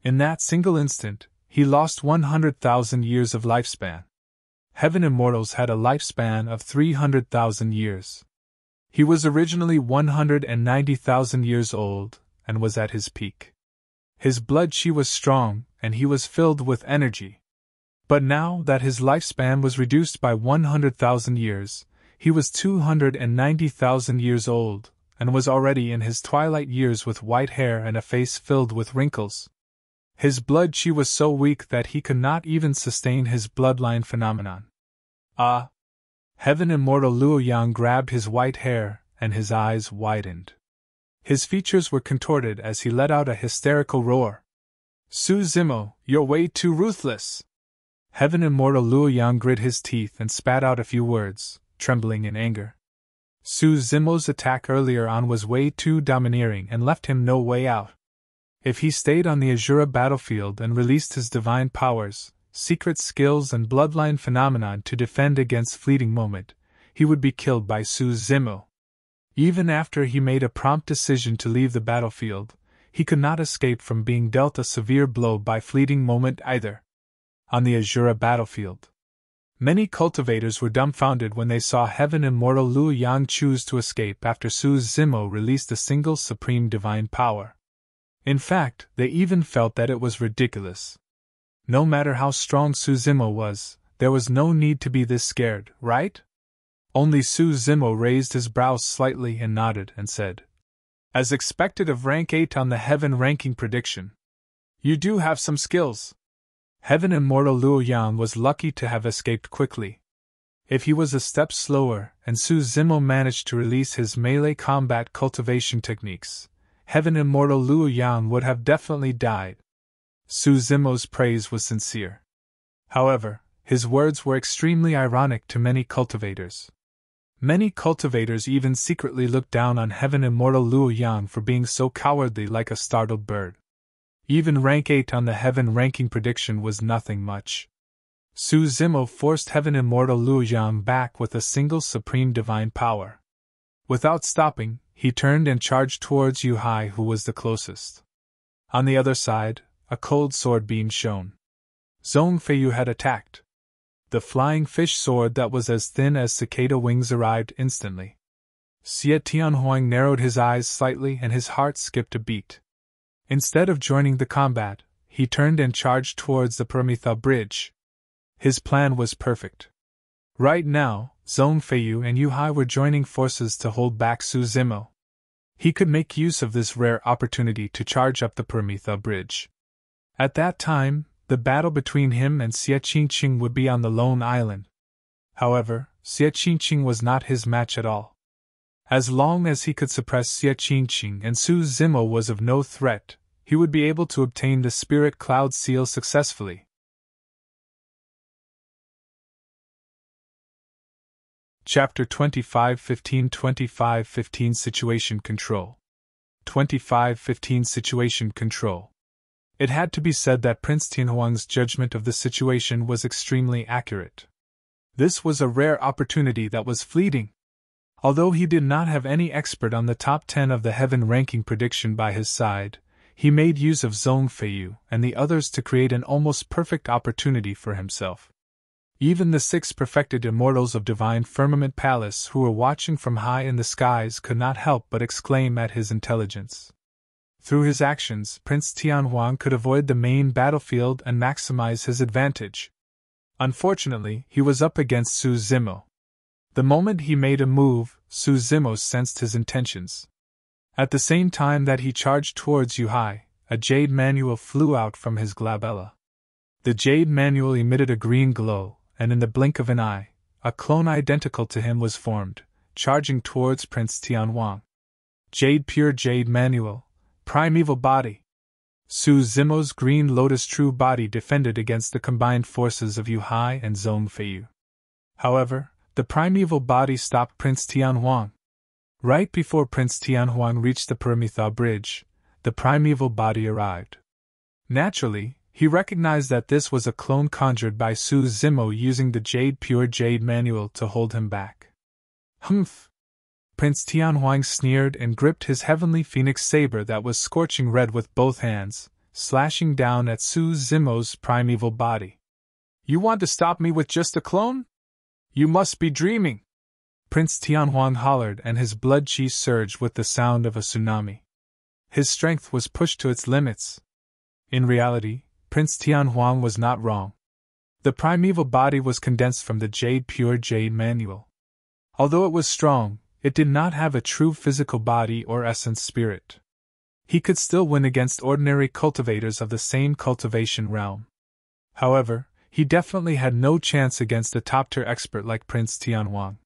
In that single instant, he lost 100,000 years of lifespan. Heaven Immortals had a lifespan of 300,000 years. He was originally 190,000 years old, and was at his peak. His blood qi was strong, and he was filled with energy. But now that his lifespan was reduced by 100,000 years, he was 290,000 years old, and was already in his twilight years with white hair and a face filled with wrinkles. His blood qi was so weak that he could not even sustain his bloodline phenomenon. Ah! Heaven Immortal Luo Yang grabbed his white hair, and his eyes widened. His features were contorted as he let out a hysterical roar. Su Zimo, you're way too ruthless! Heaven Immortal Luo Yang grit his teeth and spat out a few words, trembling in anger. Su Zimo's attack earlier on was way too domineering and left him no way out. If he stayed on the Azura battlefield and released his divine powers, secret skills and bloodline phenomenon to defend against fleeting moment, he would be killed by Su Zimo. Even after he made a prompt decision to leave the battlefield, he could not escape from being dealt a severe blow by fleeting moment either. On the Azura battlefield, many cultivators were dumbfounded when they saw Heaven Immortal Luo Yang choose to escape after Su Zimo released a single supreme divine power. In fact, they even felt that it was ridiculous. No matter how strong Su Zimo was, there was no need to be this scared, right? Only Su Zimo raised his brows slightly and nodded and said, "As expected of rank 8 on the Heaven ranking prediction. You do have some skills." Heaven Immortal Luo Yang was lucky to have escaped quickly. If he was a step slower and Su Zimo managed to release his melee combat cultivation techniques, Heaven Immortal Luo Yang would have definitely died. Su Zimo's praise was sincere. However, his words were extremely ironic to many cultivators. Many cultivators even secretly looked down on Heaven Immortal Luo Yang for being so cowardly like a startled bird. Even rank 8 on the Heaven ranking prediction was nothing much. Su Zimo forced Heaven Immortal Luo Yang back with a single supreme divine power. Without stopping, he turned and charged towards Yu Hai, who was the closest. On the other side, a cold sword beam shone. Zhong Feiyu had attacked. The flying fish sword that was as thin as cicada wings arrived instantly. Xie Tianhuang narrowed his eyes slightly and his heart skipped a beat. Instead of joining the combat, he turned and charged towards the Paramitha bridge. His plan was perfect. Right now, Zhong Feiyu and Yu Hai were joining forces to hold back Su Zimo. He could make use of this rare opportunity to charge up the Paramitha bridge. At that time, The battle between him and Xie Qingqing would be on the lone island. However, Xie Qingqing was not his match at all. As long as he could suppress Xie Qingqing and Su Zimo was of no threat, he would be able to obtain the Spirit Cloud Seal successfully. Chapter 25-15 25-15 Situation Control 25-15 Situation Control. It had to be said that Prince Tianhuang's judgment of the situation was extremely accurate. This was a rare opportunity that was fleeting. Although he did not have any expert on the top 10 of the heaven ranking prediction by his side, he made use of Zhong Feiyu and the others to create an almost perfect opportunity for himself. Even the 6 perfected immortals of Divine Firmament Palace who were watching from high in the skies could not help but exclaim at his intelligence. Through his actions, Prince Tianhuang could avoid the main battlefield and maximize his advantage. Unfortunately, he was up against Su Zimo. The moment he made a move, Su Zimo sensed his intentions. At the same time that he charged towards Yuhai, a jade manual flew out from his glabella. The jade manual emitted a green glow, and in the blink of an eye, a clone identical to him was formed, charging towards Prince Tianhuang. Pure Jade Manual, Primeval Body. Su Zimo's Green Lotus True Body defended against the combined forces of Yuhai and Zhong Feiyu. However, the Primeval Body stopped Prince Tianhuang. Right before Prince Tianhuang reached the Paramitha Bridge, the Primeval Body arrived. Naturally, he recognized that this was a clone conjured by Su Zimo using the Pure Jade Manual to hold him back. Humph! Prince Tianhuang sneered and gripped his heavenly phoenix saber that was scorching red with both hands, slashing down at Su Zimo's primeval body. You want to stop me with just a clone? You must be dreaming! Prince Tianhuang hollered and his blood chi surged with the sound of a tsunami. His strength was pushed to its limits. In reality, Prince Tianhuang was not wrong. The primeval body was condensed from the Pure Jade Manual. Although it was strong, it did not have a true physical body or essence spirit. He could still win against ordinary cultivators of the same cultivation realm. However, he definitely had no chance against a top-tier expert like Prince Tianhuang.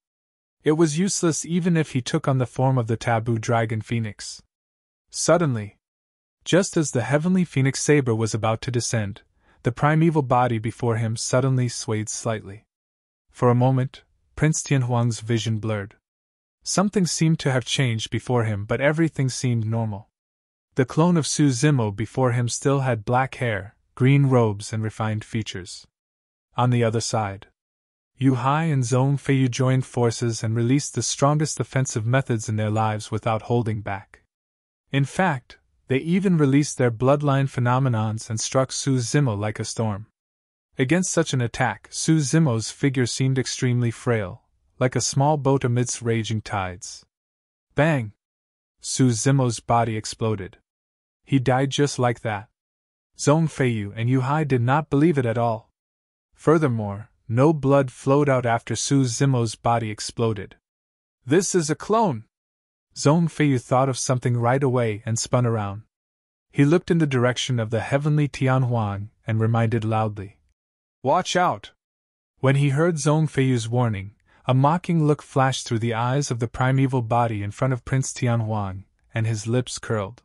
It was useless even if he took on the form of the taboo dragon phoenix. Suddenly, just as the heavenly phoenix saber was about to descend, the primeval body before him suddenly swayed slightly. For a moment, Prince Tianhuang's vision blurred. Something seemed to have changed before him, but everything seemed normal. The clone of Su Zimo before him still had black hair, green robes, and refined features. On the other side, Yuhai and Zhong Feiyu joined forces and released the strongest offensive methods in their lives without holding back. In fact, they even released their bloodline phenomenons and struck Su Zimo like a storm. Against such an attack, Su Zimo's figure seemed extremely frail, like a small boat amidst raging tides. Bang! Su Zimo's body exploded. He died just like that. Zhong Feiyu and Yuhai did not believe it at all. Furthermore, no blood flowed out after Su Zimo's body exploded. This is a clone! Zhong Feiyu thought of something right away and spun around. He looked in the direction of the heavenly Tianhuang and reminded loudly, "Watch out!" When he heard Zhong Feiyu's warning, a mocking look flashed through the eyes of the primeval body in front of Prince Tianhuang, and his lips curled.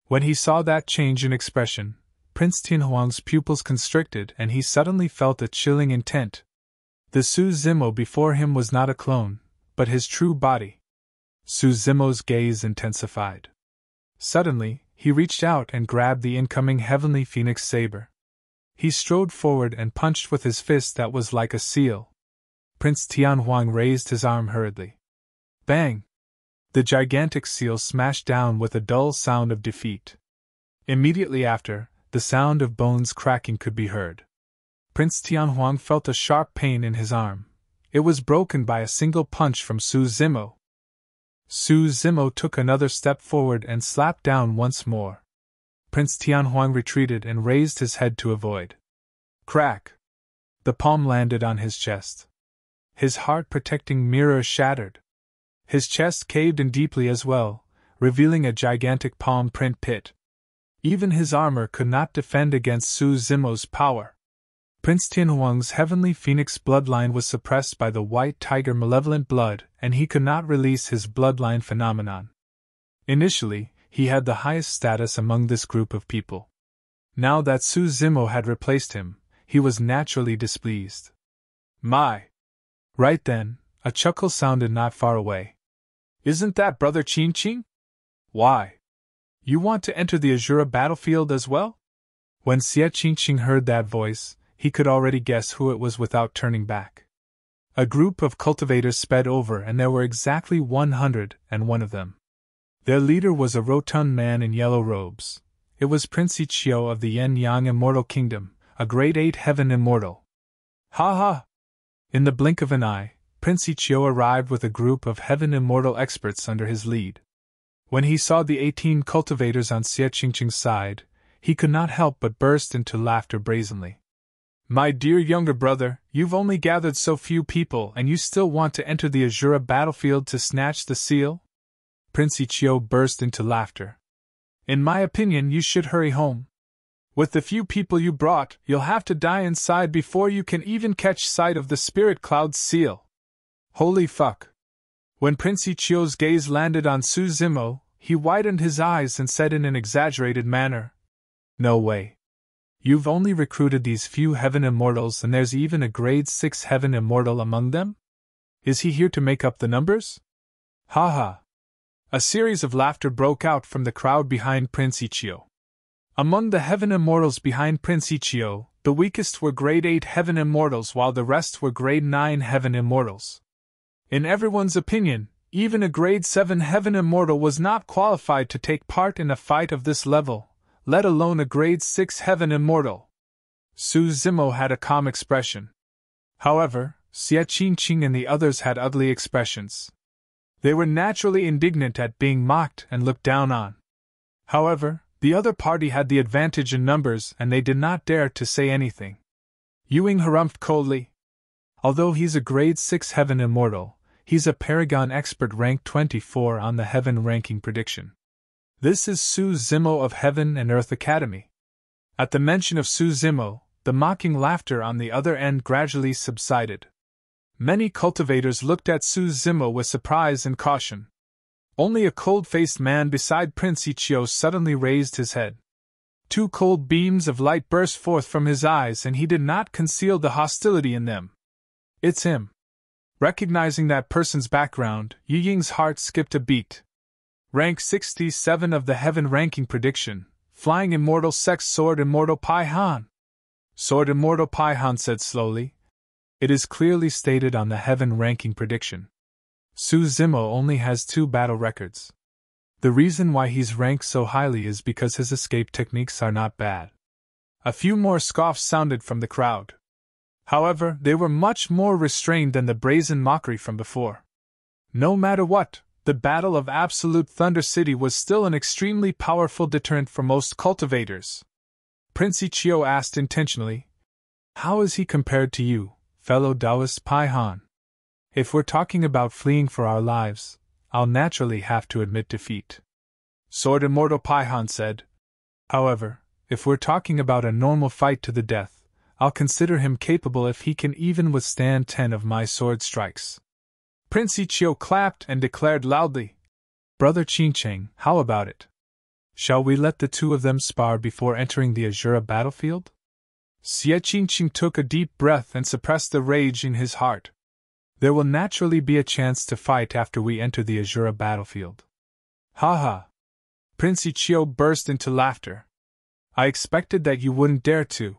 When he saw that change in expression, Prince Tianhuang's pupils constricted and he suddenly felt a chilling intent. The Su Zimo before him was not a clone, but his true body. Su Zimo's gaze intensified. Suddenly, he reached out and grabbed the incoming heavenly phoenix saber. He strode forward and punched with his fist that was like a seal. Prince Tianhuang raised his arm hurriedly. Bang! The gigantic seal smashed down with a dull sound of defeat. Immediately after, the sound of bones cracking could be heard. Prince Tianhuang felt a sharp pain in his arm. It was broken by a single punch from Su Zimo. Su Zimo took another step forward and slapped down once more. Prince Tianhuang retreated and raised his head to avoid. Crack! The palm landed on his chest. His heart-protecting mirror shattered. His chest caved in deeply as well, revealing a gigantic palm print pit. Even his armor could not defend against Su Zimo's power. Prince Tianhuang's heavenly phoenix bloodline was suppressed by the white tiger malevolent blood, and he could not release his bloodline phenomenon. Initially, he had the highest status among this group of people. Now that Su Zimo had replaced him, he was naturally displeased. My! Right then, a chuckle sounded not far away. Isn't that Brother Qingqing? Why? You want to enter the Azura battlefield as well? When Xie Qingqing heard that voice, he could already guess who it was without turning back. A group of cultivators sped over, and there were exactly 101 of them. Their leader was a rotund man in yellow robes. It was Prince Ichio of the Yen-Yang Immortal Kingdom, a grade 8 heaven immortal. Ha ha! In the blink of an eye, Prince Ichio arrived with a group of heaven immortal experts under his lead. When he saw the 18 cultivators on Xie Qingqing's side, he could not help but burst into laughter brazenly. My dear younger brother, you've only gathered so few people and you still want to enter the Azura battlefield to snatch the seal? Prince Ichio burst into laughter. In my opinion, you should hurry home. With the few people you brought, you'll have to die inside before you can even catch sight of the Spirit Cloud's seal. Holy fuck. When Prince Ichio's gaze landed on Su Zimo, he widened his eyes and said in an exaggerated manner, No way. You've only recruited these few heaven immortals and there's even a grade 6 heaven immortal among them? Is he here to make up the numbers? Ha ha. A series of laughter broke out from the crowd behind Prince Ichio. Among the heaven immortals behind Prince Ichio, the weakest were grade 8 heaven immortals while the rest were grade 9 heaven immortals. In everyone's opinion, even a grade 7 heaven immortal was not qualified to take part in a fight of this level, let alone a grade 6 heaven immortal. Su Zimo had a calm expression. However, Xie Qingqing and the others had ugly expressions. They were naturally indignant at being mocked and looked down on. However, the other party had the advantage in numbers and they did not dare to say anything. Ewing harumphed coldly. Although he's a grade 6 heaven immortal, he's a paragon expert rank 24 on the heaven ranking prediction. This is Su Zimo of Heaven and Earth Academy. At the mention of Su Zimo, the mocking laughter on the other end gradually subsided. Many cultivators looked at Su Zimo with surprise and caution. Only a cold-faced man beside Prince Ichio suddenly raised his head. 2 cold beams of light burst forth from his eyes and he did not conceal the hostility in them. It's him. Recognizing that person's background, Yu Ying's heart skipped a beat. Rank 67 of the heaven ranking prediction, Flying Immortal Sex Sword Immortal Pai Han. Sword Immortal Pai Han said slowly. It is clearly stated on the heaven ranking prediction. Su Zimo only has 2 battle records. The reason why he's ranked so highly is because his escape techniques are not bad. A few more scoffs sounded from the crowd. However, they were much more restrained than the brazen mockery from before. No matter what, the Battle of Absolute Thunder City was still an extremely powerful deterrent for most cultivators. Prince Ichio asked intentionally, How is he compared to you, fellow Taoist Pai Han? If we're talking about fleeing for our lives, I'll naturally have to admit defeat. Sword Immortal Pai Han said. However, if we're talking about a normal fight to the death, I'll consider him capable if he can even withstand 10 of my sword strikes. Prince Ichio clapped and declared loudly, Brother Qingqing, how about it? Shall we let the 2 of them spar before entering the Azura battlefield? Xie Qingqing took a deep breath and suppressed the rage in his heart. There will naturally be a chance to fight after we enter the Azura battlefield. Ha ha! Prince Ichio burst into laughter. I expected that you wouldn't dare to.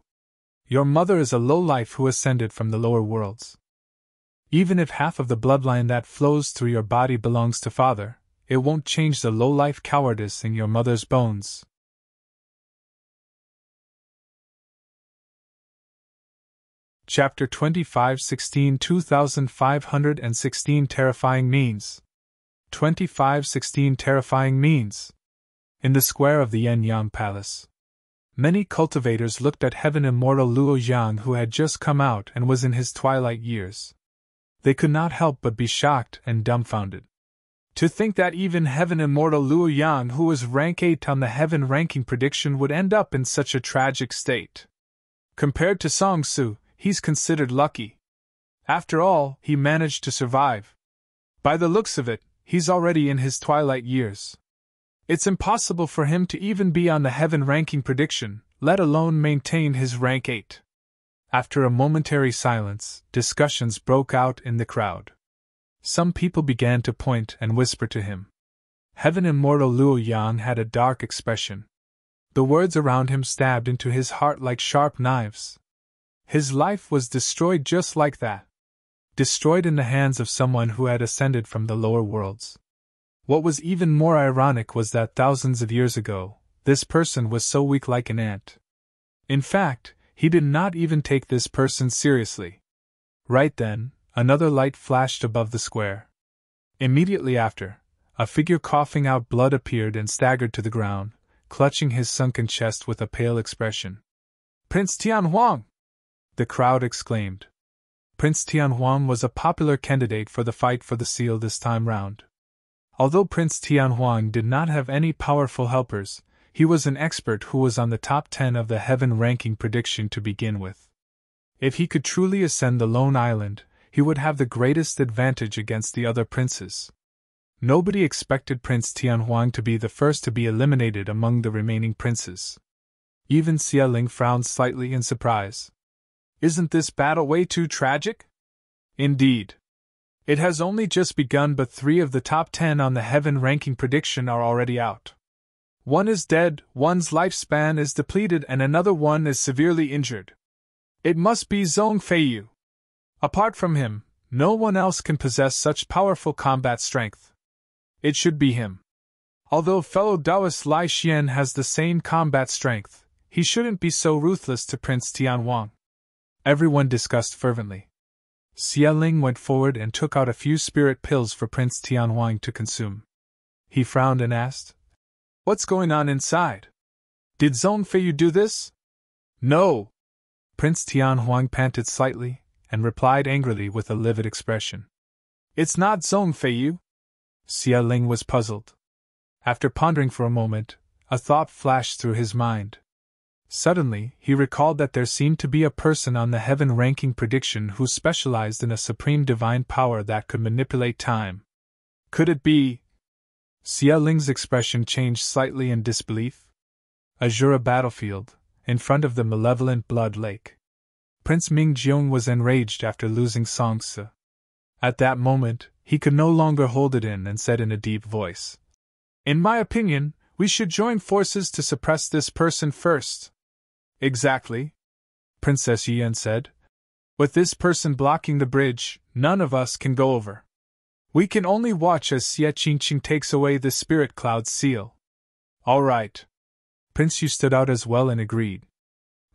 Your mother is a lowlife who ascended from the lower worlds. Even if half of the bloodline that flows through your body belongs to father, it won't change the lowlife cowardice in your mother's bones. Chapter 2516 2516 Terrifying Means 2516 Terrifying Means. In the square of the Yen-Yang Palace, many cultivators luoked at heaven immortal Luo Yang, who had just come out and was in his twilight years. They could not help but be shocked and dumbfounded. To think that even Heaven Immortal Luo Yan, who was rank 8 on the Heaven ranking prediction, would end up in such a tragic state. Compared to Song Su, he's considered lucky. After all, he managed to survive. By the looks of it, he's already in his twilight years. It's impossible for him to even be on the Heaven ranking prediction, let alone maintain his rank 8. After a momentary silence, discussions broke out in the crowd. Some people began to point and whisper to him. Heaven Immortal Luo Yan had a dark expression. The words around him stabbed into his heart like sharp knives. His life was destroyed just like that. Destroyed in the hands of someone who had ascended from the lower worlds. What was even more ironic was that thousands of years ago, this person was so weak like an ant. In fact, he did not even take this person seriously. Right then, another light flashed above the square. Immediately after, a figure coughing out blood appeared and staggered to the ground, clutching his sunken chest with a pale expression. Prince Tianhuang! The crowd exclaimed. Prince Tianhuang was a popular candidate for the fight for the seal this time round. Although Prince Tianhuang did not have any powerful helpers, he was an expert who was on the top 10 of the Heaven ranking prediction to begin with. If he could truly ascend the Lone Island, he would have the greatest advantage against the other princes. Nobody expected Prince Tianhuang to be the first to be eliminated among the remaining princes. Even Xia Ling frowned slightly in surprise. Isn't this battle way too tragic? Indeed. It has only just begun, but 3 of the top 10 on the Heaven ranking prediction are already out. One is dead, one's lifespan is depleted, and another one is severely injured. It must be Zhong Feiyu. Apart from him, no one else can possess such powerful combat strength. It should be him. Although fellow Taoist Lai Xian has the same combat strength, he shouldn't be so ruthless to Prince Tianhuang. Everyone discussed fervently. Xia Ling went forward and took out a few spirit pills for Prince Tianhuang to consume. He frowned and asked, "What's going on inside? Did Zhong Feiyu do this?" "No." Prince Tianhuang panted slightly, and replied angrily with a livid expression. "It's not Zhong Feiyu." Xia Ling was puzzled. After pondering for a moment, a thought flashed through his mind. Suddenly, he recalled that there seemed to be a person on the Heaven ranking prediction who specialized in a supreme divine power that could manipulate time. Could it be? Xia Ling's expression changed slightly in disbelief. Azura battlefield, in front of the Malevolent Blood Lake. Prince Mingjiong was enraged after losing Song Su. At that moment, he could no longer hold it in and said in a deep voice, "In my opinion, we should join forces to suppress this person first." "Exactly," Princess Yan said. "With this person blocking the bridge, none of us can go over. We can only watch as Xie Qingqing takes away the spirit cloud seal." "All right." Prince Yu stood out as well and agreed.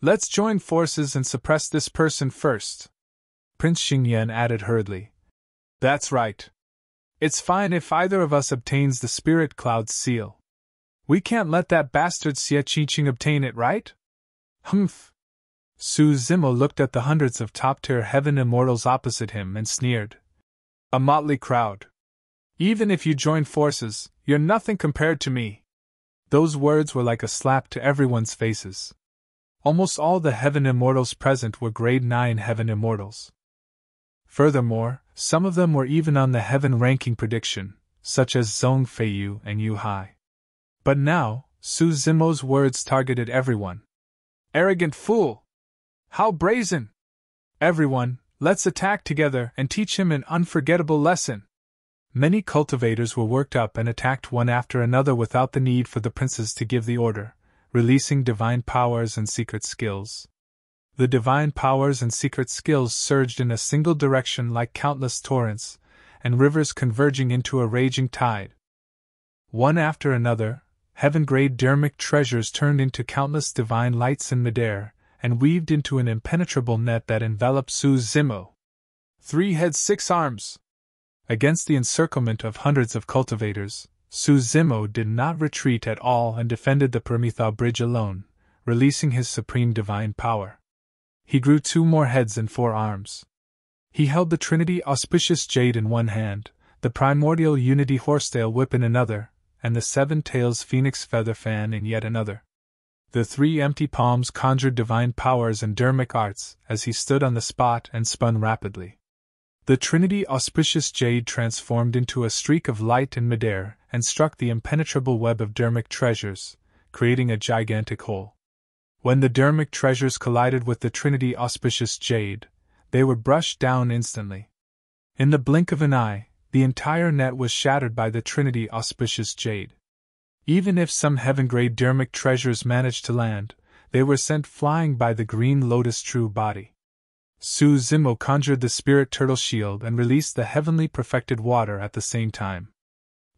"Let's join forces and suppress this person first." Prince Xingyan added hurriedly, "That's right. It's fine if either of us obtains the spirit cloud seal. We can't let that bastard Xie Qingqing obtain it, right?" "Humph." Su Zimo looked at the hundreds of top-tier Heaven Immortals opposite him and sneered. "A motley crowd. Even if you join forces, you're nothing compared to me." Those words were like a slap to everyone's faces. Almost all the Heaven Immortals present were grade 9 Heaven Immortals. Furthermore, some of them were even on the Heaven ranking prediction, such as Zhong Feiyu and Yu Hai. But now, Su Zimo's words targeted everyone. "Arrogant fool! How brazen! Everyone, let's attack together and teach him an unforgettable lesson." Many cultivators were worked up and attacked one after another without the need for the princes to give the order, releasing divine powers and secret skills. The divine powers and secret skills surged in a single direction like countless torrents, and rivers converging into a raging tide. One after another, heaven-grade dermic treasures turned into countless divine lights in midair, and weaved into an impenetrable net that enveloped Su Zimo. 3 heads 6 arms. Against the encirclement of hundreds of cultivators, Su Zimo did not retreat at all and defended the Permethau Bridge alone, releasing his supreme divine power. He grew 2 more heads and 4 arms. He held the Trinity Auspicious Jade in one hand, the primordial unity horsetail whip in another, and the 7 tails phoenix feather fan in yet another. The 3 empty palms conjured divine powers and dermic arts as he stood on the spot and spun rapidly. The Trinity auspicious jade transformed into a streak of light in midair and struck the impenetrable web of dermic treasures, creating a gigantic hole. When the dermic treasures collided with the Trinity auspicious jade, they were brushed down instantly. In the blink of an eye, the entire net was shattered by the Trinity auspicious jade. Even if some heaven-grade dermic treasures managed to land, they were sent flying by the green lotus true body. Su Zimo conjured the spirit turtle shield and released the heavenly perfected water at the same time.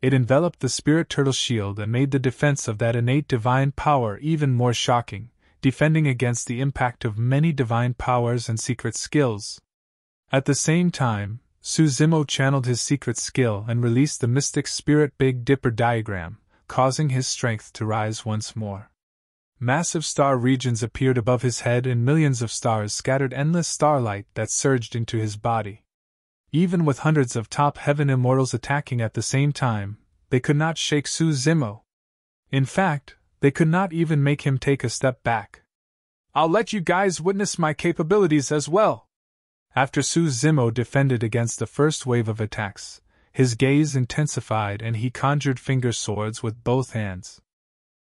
It enveloped the spirit turtle shield and made the defense of that innate divine power even more shocking, defending against the impact of many divine powers and secret skills. At the same time, Su Zimo channeled his secret skill and released the mystic spirit Big Dipper diagram, causing his strength to rise once more. Massive star regions appeared above his head and millions of stars scattered endless starlight that surged into his body. Even with hundreds of top heaven immortals attacking at the same time, they could not shake Su Zimo. In fact, they could not even make him take a step back. "I'll let you guys witness my capabilities as well." After Su Zimo defended against the first wave of attacks, his gaze intensified and he conjured finger swords with both hands.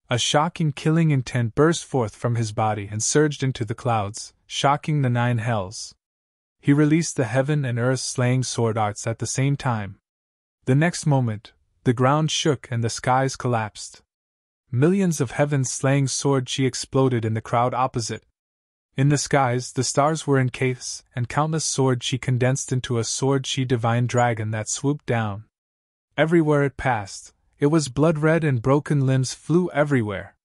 A shocking killing intent burst forth from his body and surged into the clouds, shocking the 9 hells. He released the heaven and earth slaying sword arts at the same time. The next moment, the ground shook and the skies collapsed. Millions of heaven's slaying sword chi exploded in the crowd opposite. In the skies, the stars were in case, and countless sword chi condensed into a sword chi divine dragon that swooped down. Everywhere it passed, it was blood-red and broken limbs flew everywhere.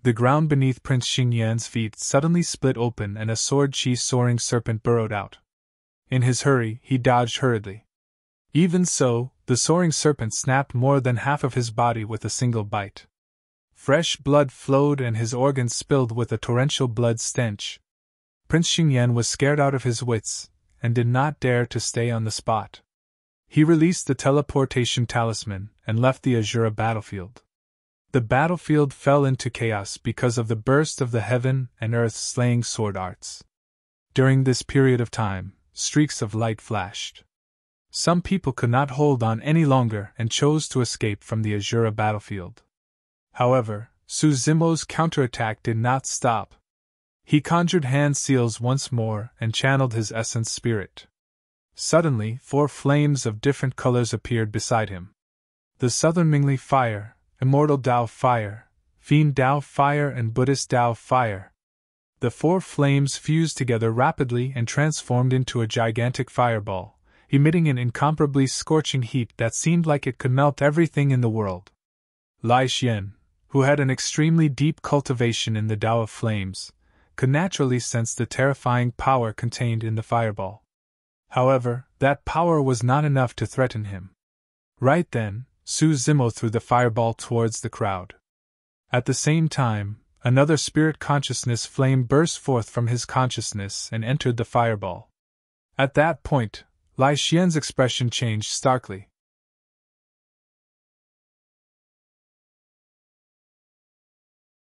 The ground beneath Prince Xingyan's feet suddenly split open and a sword chi soaring serpent burrowed out. In his hurry, he dodged hurriedly. Even so, the soaring serpent snapped more than half of his body with a single bite. Fresh blood flowed and his organs spilled with a torrential blood stench. Prince Xingyan was scared out of his wits, and did not dare to stay on the spot. He released the teleportation talisman, and left the Azura battlefield. The battlefield fell into chaos because of the burst of the heaven and earth slaying sword arts. During this period of time, streaks of light flashed. Some people could not hold on any longer and chose to escape from the Azura battlefield. However, Su Zimo's counterattack did not stop. He conjured hand seals once more and channeled his essence spirit. Suddenly, 4 flames of different colors appeared beside him. The Southern Mingli fire, Immortal Tao fire, Fiend Tao fire and Buddhist Tao fire. The 4 flames fused together rapidly and transformed into a gigantic fireball, emitting an incomparably scorching heat that seemed like it could melt everything in the world. Lai Xian, who had an extremely deep cultivation in the Tao of flames, could naturally sense the terrifying power contained in the fireball. However, that power was not enough to threaten him. Right then, Su Zimo threw the fireball towards the crowd. At the same time, another spirit consciousness flame burst forth from his consciousness and entered the fireball. At that point, Lai Xian's expression changed starkly.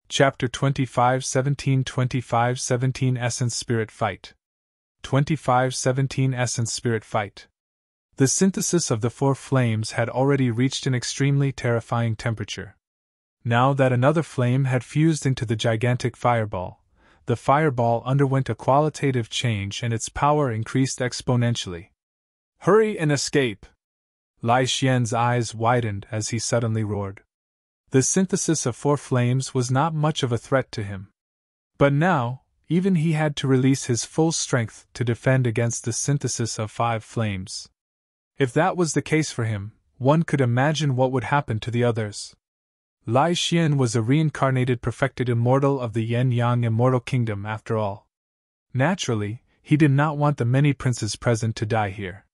Chapter 25:17 Essence Spirit Fight. 25:17 Essence Spirit Fight. The synthesis of the 4 flames had already reached an extremely terrifying temperature. Now that another flame had fused into the gigantic fireball, the fireball underwent a qualitative change and its power increased exponentially. "Hurry and escape!" Lai Xian's eyes widened as he suddenly roared. The synthesis of 4 flames was not much of a threat to him. But now, even he had to release his full strength to defend against the synthesis of 5 flames. If that was the case for him, one could imagine what would happen to the others. Lai Xian was a reincarnated perfected immortal of the Yin-Yang Immortal Kingdom after all. Naturally, he did not want the many princes present to die here.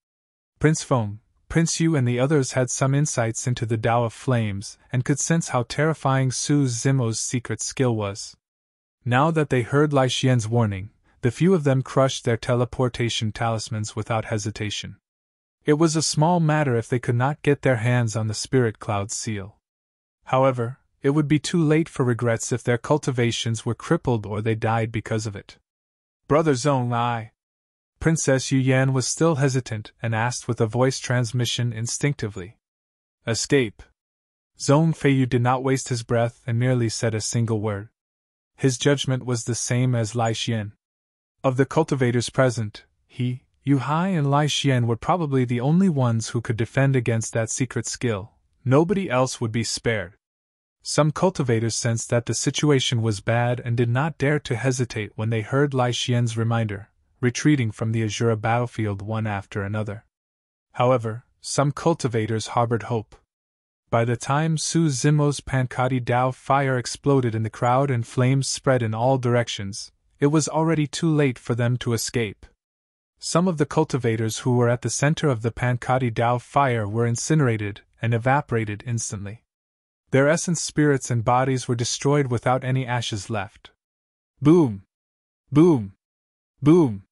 Prince Feng, Prince Yu and the others had some insights into the Tao of Flames and could sense how terrifying Su Zimo's secret skill was. Now that they heard Lai Xian's warning, the few of them crushed their teleportation talismans without hesitation. It was a small matter if they could not get their hands on the Spirit Cloud's seal. However, it would be too late for regrets if their cultivations were crippled or they died because of it. Brother Zhong. Princess Yu Yan was still hesitant and asked with a voice transmission instinctively. Escape. Zhong Feiyu did not waste his breath and merely said a single word. His judgment was the same as Lai Xian. Of the cultivators present, he, Yu Hai and Lai Xian were probably the only ones who could defend against that secret skill. Nobody else would be spared. Some cultivators sensed that the situation was bad and did not dare to hesitate when they heard Lai Xian's reminder, retreating from the Azura battlefield one after another. However, some cultivators harbored hope. By the time Su Zimo's Pankati Dao fire exploded in the crowd and flames spread in all directions, it was already too late for them to escape. Some of the cultivators who were at the center of the Pankati Dao fire were incinerated and evaporated instantly. Their essence spirits and bodies were destroyed without any ashes left. Boom! Boom! Boom!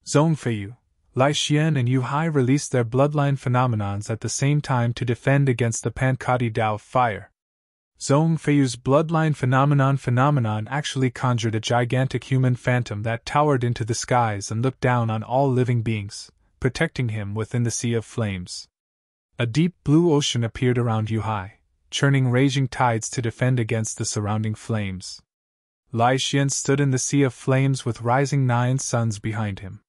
Zhong Feiyu, Lai Xian and Yu Hai released their bloodline phenomenons at the same time to defend against the Pankati Dao fire. Zhong Feiyu's bloodline phenomenon actually conjured a gigantic human phantom that towered into the skies and looked down on all living beings, protecting him within the sea of flames. A deep blue ocean appeared around Yu Hai, churning raging tides to defend against the surrounding flames. Lai Xian stood in the sea of flames with rising 9 suns behind him.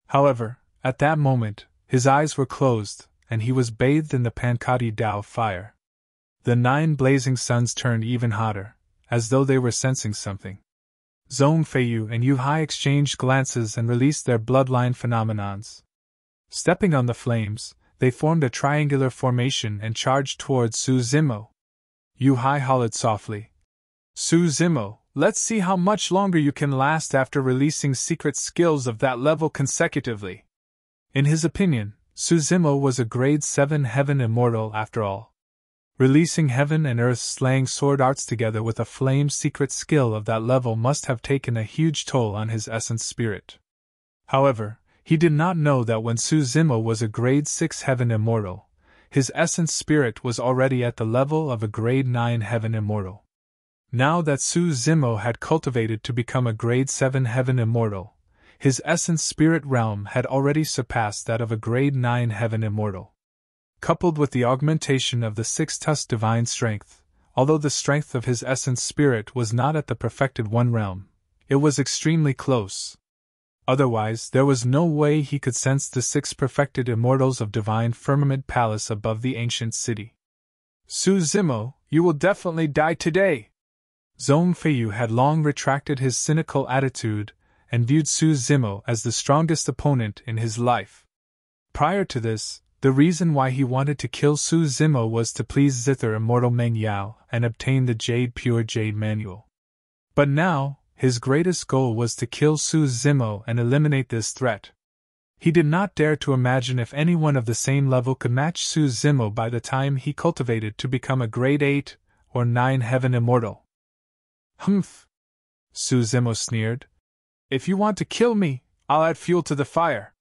However, at that moment, his eyes were closed, and he was bathed in the Pankati Dao fire. The 9 blazing suns turned even hotter, as though they were sensing something. Zhong Feiyu and Yu Hai exchanged glances and released their bloodline phenomenons. Stepping on the flames, they formed a triangular formation and charged towards Su Zimo. Yu Hai hollered softly. Su Zimo, let's see how much longer you can last after releasing secret skills of that level consecutively. In his opinion, Su Zimo was a grade 7 heaven immortal after all. Releasing heaven and earth slaying sword arts together with a flame secret skill of that level must have taken a huge toll on his essence spirit. However, he did not know that when Su Zimo was a grade 6 heaven immortal, his essence spirit was already at the level of a grade 9 heaven immortal. Now that Su Zimo had cultivated to become a grade 7 heaven immortal, his essence spirit realm had already surpassed that of a grade 9 heaven immortal. Coupled with the augmentation of the 6-tusk divine strength, although the strength of his essence spirit was not at the perfected 1 realm, it was extremely close. Otherwise, there was no way he could sense the 6 perfected immortals of Divine Firmament Palace above the ancient city. Su Zimo, you will definitely die today! Zhong Feiyu had long retracted his cynical attitude and viewed Su Zimo as the strongest opponent in his life. Prior to this, the reason why he wanted to kill Su Zimo was to please Zither Immortal Meng Yao and obtain the Pure Jade Manual. But now, his greatest goal was to kill Su Zimo and eliminate this threat. He did not dare to imagine if anyone of the same level could match Su Zimo by the time he cultivated to become a grade 8 or 9 heaven immortal. Humph! Su Zimo sneered. If you want to kill me, I'll add fuel to the fire.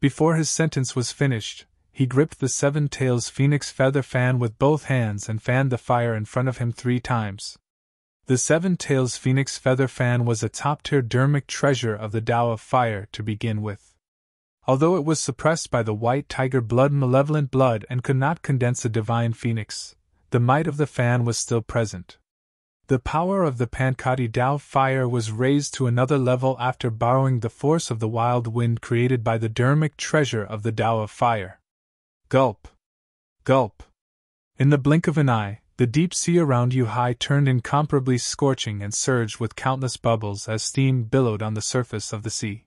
Before his sentence was finished, he gripped the 7 Tails Phoenix Feather Fan with both hands and fanned the fire in front of him 3 times. The 7 Tails Phoenix Feather Fan was a top-tier dermic treasure of the Tao of Fire to begin with. Although it was suppressed by the White Tiger blood Malevolent blood and could not condense a divine phoenix, the might of the fan was still present. The power of the Pankati Dao fire was raised to another level after borrowing the force of the wild wind created by the dermic treasure of the Tao of Fire. Gulp! Gulp! In the blink of an eye, the deep sea around Yu Hai turned incomparably scorching and surged with countless bubbles as steam billowed on the surface of the sea.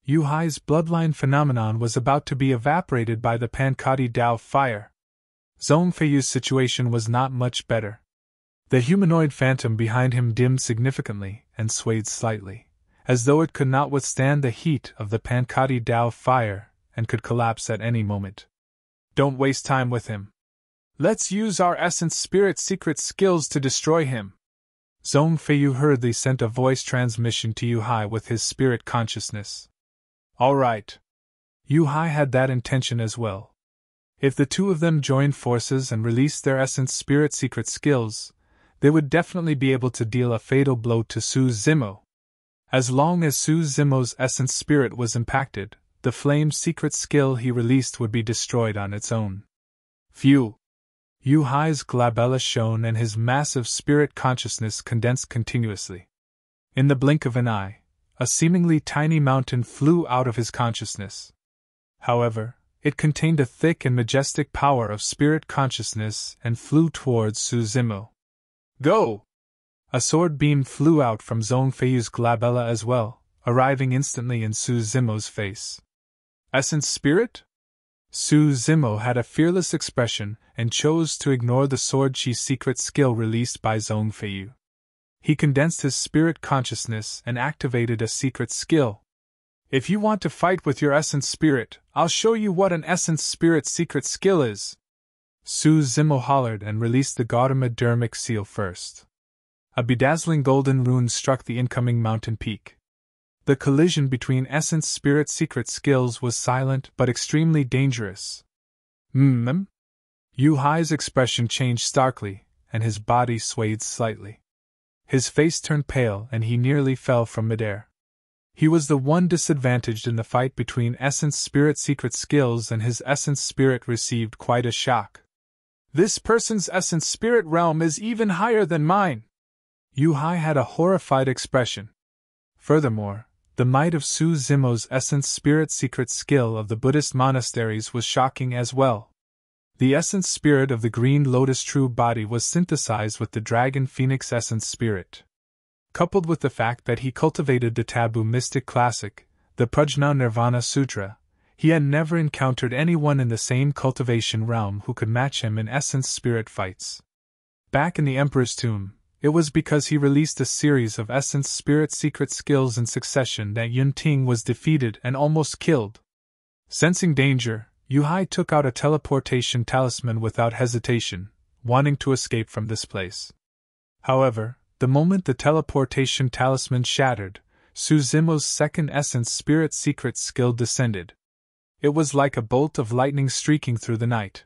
Yu Hai's bloodline phenomenon was about to be evaporated by the Pankati Dao fire. Zhong Feiyu's situation was not much better. The humanoid phantom behind him dimmed significantly and swayed slightly, as though it could not withstand the heat of the Pankati Dao fire and could collapse at any moment. Don't waste time with him. Let's use our essence spirit secret skills to destroy him. Zhong Feiyu hurriedly sent a voice transmission to Yu Hai with his spirit consciousness. All right. Yu Hai had that intention as well. If the two of them joined forces and released their essence spirit secret skills, they would definitely be able to deal a fatal blow to Su Zimo. As long as Su Zimo's essence spirit was impacted, the flame secret skill he released would be destroyed on its own. Phew! Yu Hai's glabella shone and his massive spirit consciousness condensed continuously. In the blink of an eye, a seemingly tiny mountain flew out of his consciousness. However, it contained a thick and majestic power of spirit consciousness and flew towards Su Zimo. Go! A sword beam flew out from Zhong Feiyu's glabella as well, arriving instantly in Su Zimo's face. Essence spirit? Su Zimo had a fearless expression and chose to ignore the sword chi secret skill released by Zhong Feiyu. He condensed his spirit consciousness and activated a secret skill. If you want to fight with your essence spirit, I'll show you what an essence spirit secret skill is. Su Zimo hollered and released the Gautama dermic seal first. A bedazzling golden rune struck the incoming mountain peak. The collision between essence spirit secret skills was silent but extremely dangerous. Yu Hai's expression changed starkly, and his body swayed slightly. His face turned pale and he nearly fell from midair. He was the one disadvantaged in the fight between essence spirit secret skills, and his essence spirit received quite a shock. This person's essence spirit realm is even higher than mine! Yu Hai had a horrified expression. Furthermore, the might of Su Zimo's essence spirit secret skill of the Buddhist monasteries was shocking as well. The essence spirit of the Green Lotus true body was synthesized with the Dragon Phoenix essence spirit. Coupled with the fact that he cultivated the taboo mystic classic, the Prajna Nirvana Sutra, he had never encountered anyone in the same cultivation realm who could match him in essence spirit fights. Back in the Emperor's tomb, it was because he released a series of essence spirit secret skills in succession that Yun Ting was defeated and almost killed. Sensing danger, Yu Hai took out a teleportation talisman without hesitation, wanting to escape from this place. However, the moment the teleportation talisman shattered, Su Zimo's second essence spirit secret skill descended. It was like a bolt of lightning streaking through the night.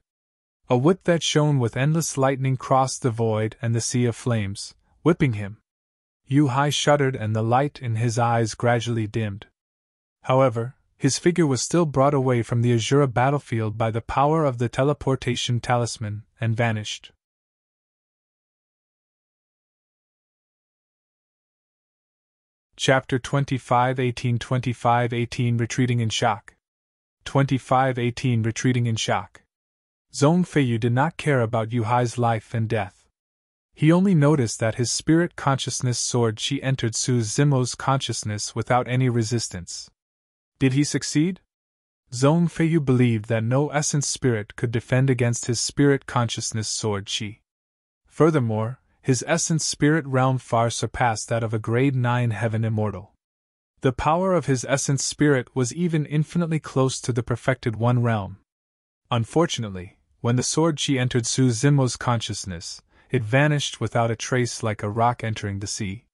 A whip that shone with endless lightning crossed the void and the sea of flames, whipping him. Yu Hai shuddered and the light in his eyes gradually dimmed. However, his figure was still brought away from the Azura battlefield by the power of the teleportation talisman, and vanished. Chapter 25 18 Retreating in Shock. 25-18 Retreating in Shock. Zhong Feiyu did not care about Yu Hai's life and death. He only noticed that his spirit consciousness sword chi entered Su Zimo's consciousness without any resistance. Did he succeed? Zhong Feiyu believed that no essence spirit could defend against his spirit consciousness sword chi. Furthermore, his essence spirit realm far surpassed that of a grade 9 heaven immortal. The power of his essence spirit was even infinitely close to the perfected one realm. Unfortunately, when the sword chi entered Su Zimo's consciousness, it vanished without a trace like a rock entering the sea.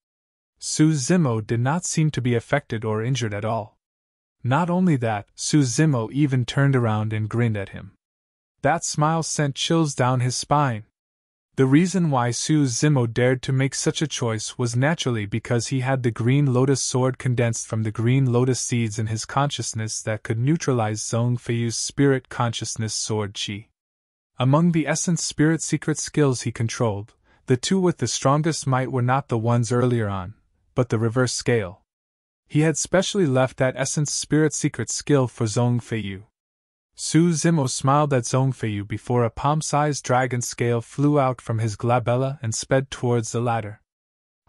Su Zimo did not seem to be affected or injured at all. Not only that, Su Zimo even turned around and grinned at him. That smile sent chills down his spine. The reason why Su Zimo dared to make such a choice was naturally because he had the Green Lotus sword condensed from the Green Lotus seeds in his consciousness that could neutralize Zhong Feiyu's spirit consciousness sword chi. Among the essence spirit secret skills he controlled, the two with the strongest might were not the ones earlier on, but the reverse scale. He had specially left that essence spirit secret skill for Zhong Feiyu. Su Zimo smiled at Zhong Feiyu before a palm-sized dragon scale flew out from his glabella and sped towards the latter.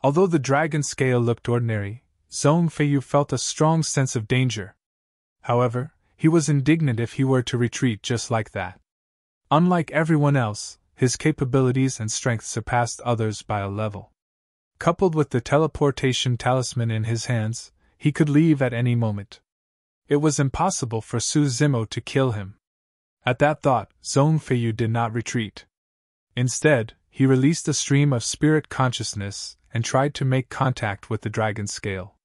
Although the dragon scale looked ordinary, Zhong Feiyu felt a strong sense of danger. However, he was indignant if he were to retreat just like that. Unlike everyone else, his capabilities and strength surpassed others by a level. Coupled with the teleportation talisman in his hands, he could leave at any moment. It was impossible for Su Zimo to kill him. At that thought, Zhong Feiyu did not retreat. Instead, he released a stream of spirit consciousness and tried to make contact with the dragon scale.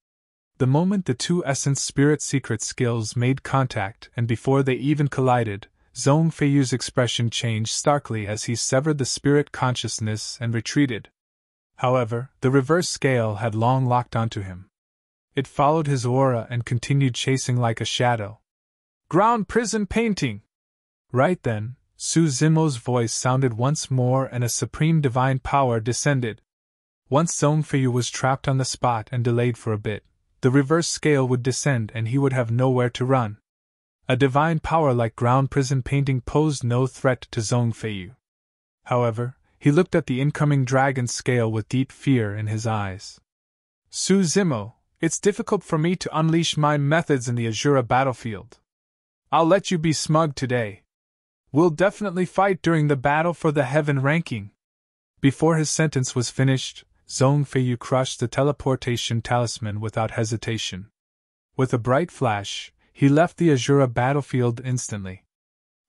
The moment the two essence spirit secret skills made contact and before they even collided, Zhong Feiyu's expression changed starkly as he severed the spirit consciousness and retreated. However, the reverse scale had long locked onto him. It followed his aura and continued chasing like a shadow. Ground prison painting! Right then, Su Zimo's voice sounded once more and a supreme divine power descended. Once Zhong Feiyu was trapped on the spot and delayed for a bit, the reverse scale would descend and he would have nowhere to run. A divine power like ground prison painting posed no threat to Zhong Feiyu. However, he looked at the incoming dragon scale with deep fear in his eyes. Su Zimo, it's difficult for me to unleash my methods in the Azura battlefield. I'll let you be smug today. We'll definitely fight during the battle for the heaven ranking. Before his sentence was finished, Zhong Feiyu crushed the teleportation talisman without hesitation. With a bright flash, he left the Azura battlefield instantly.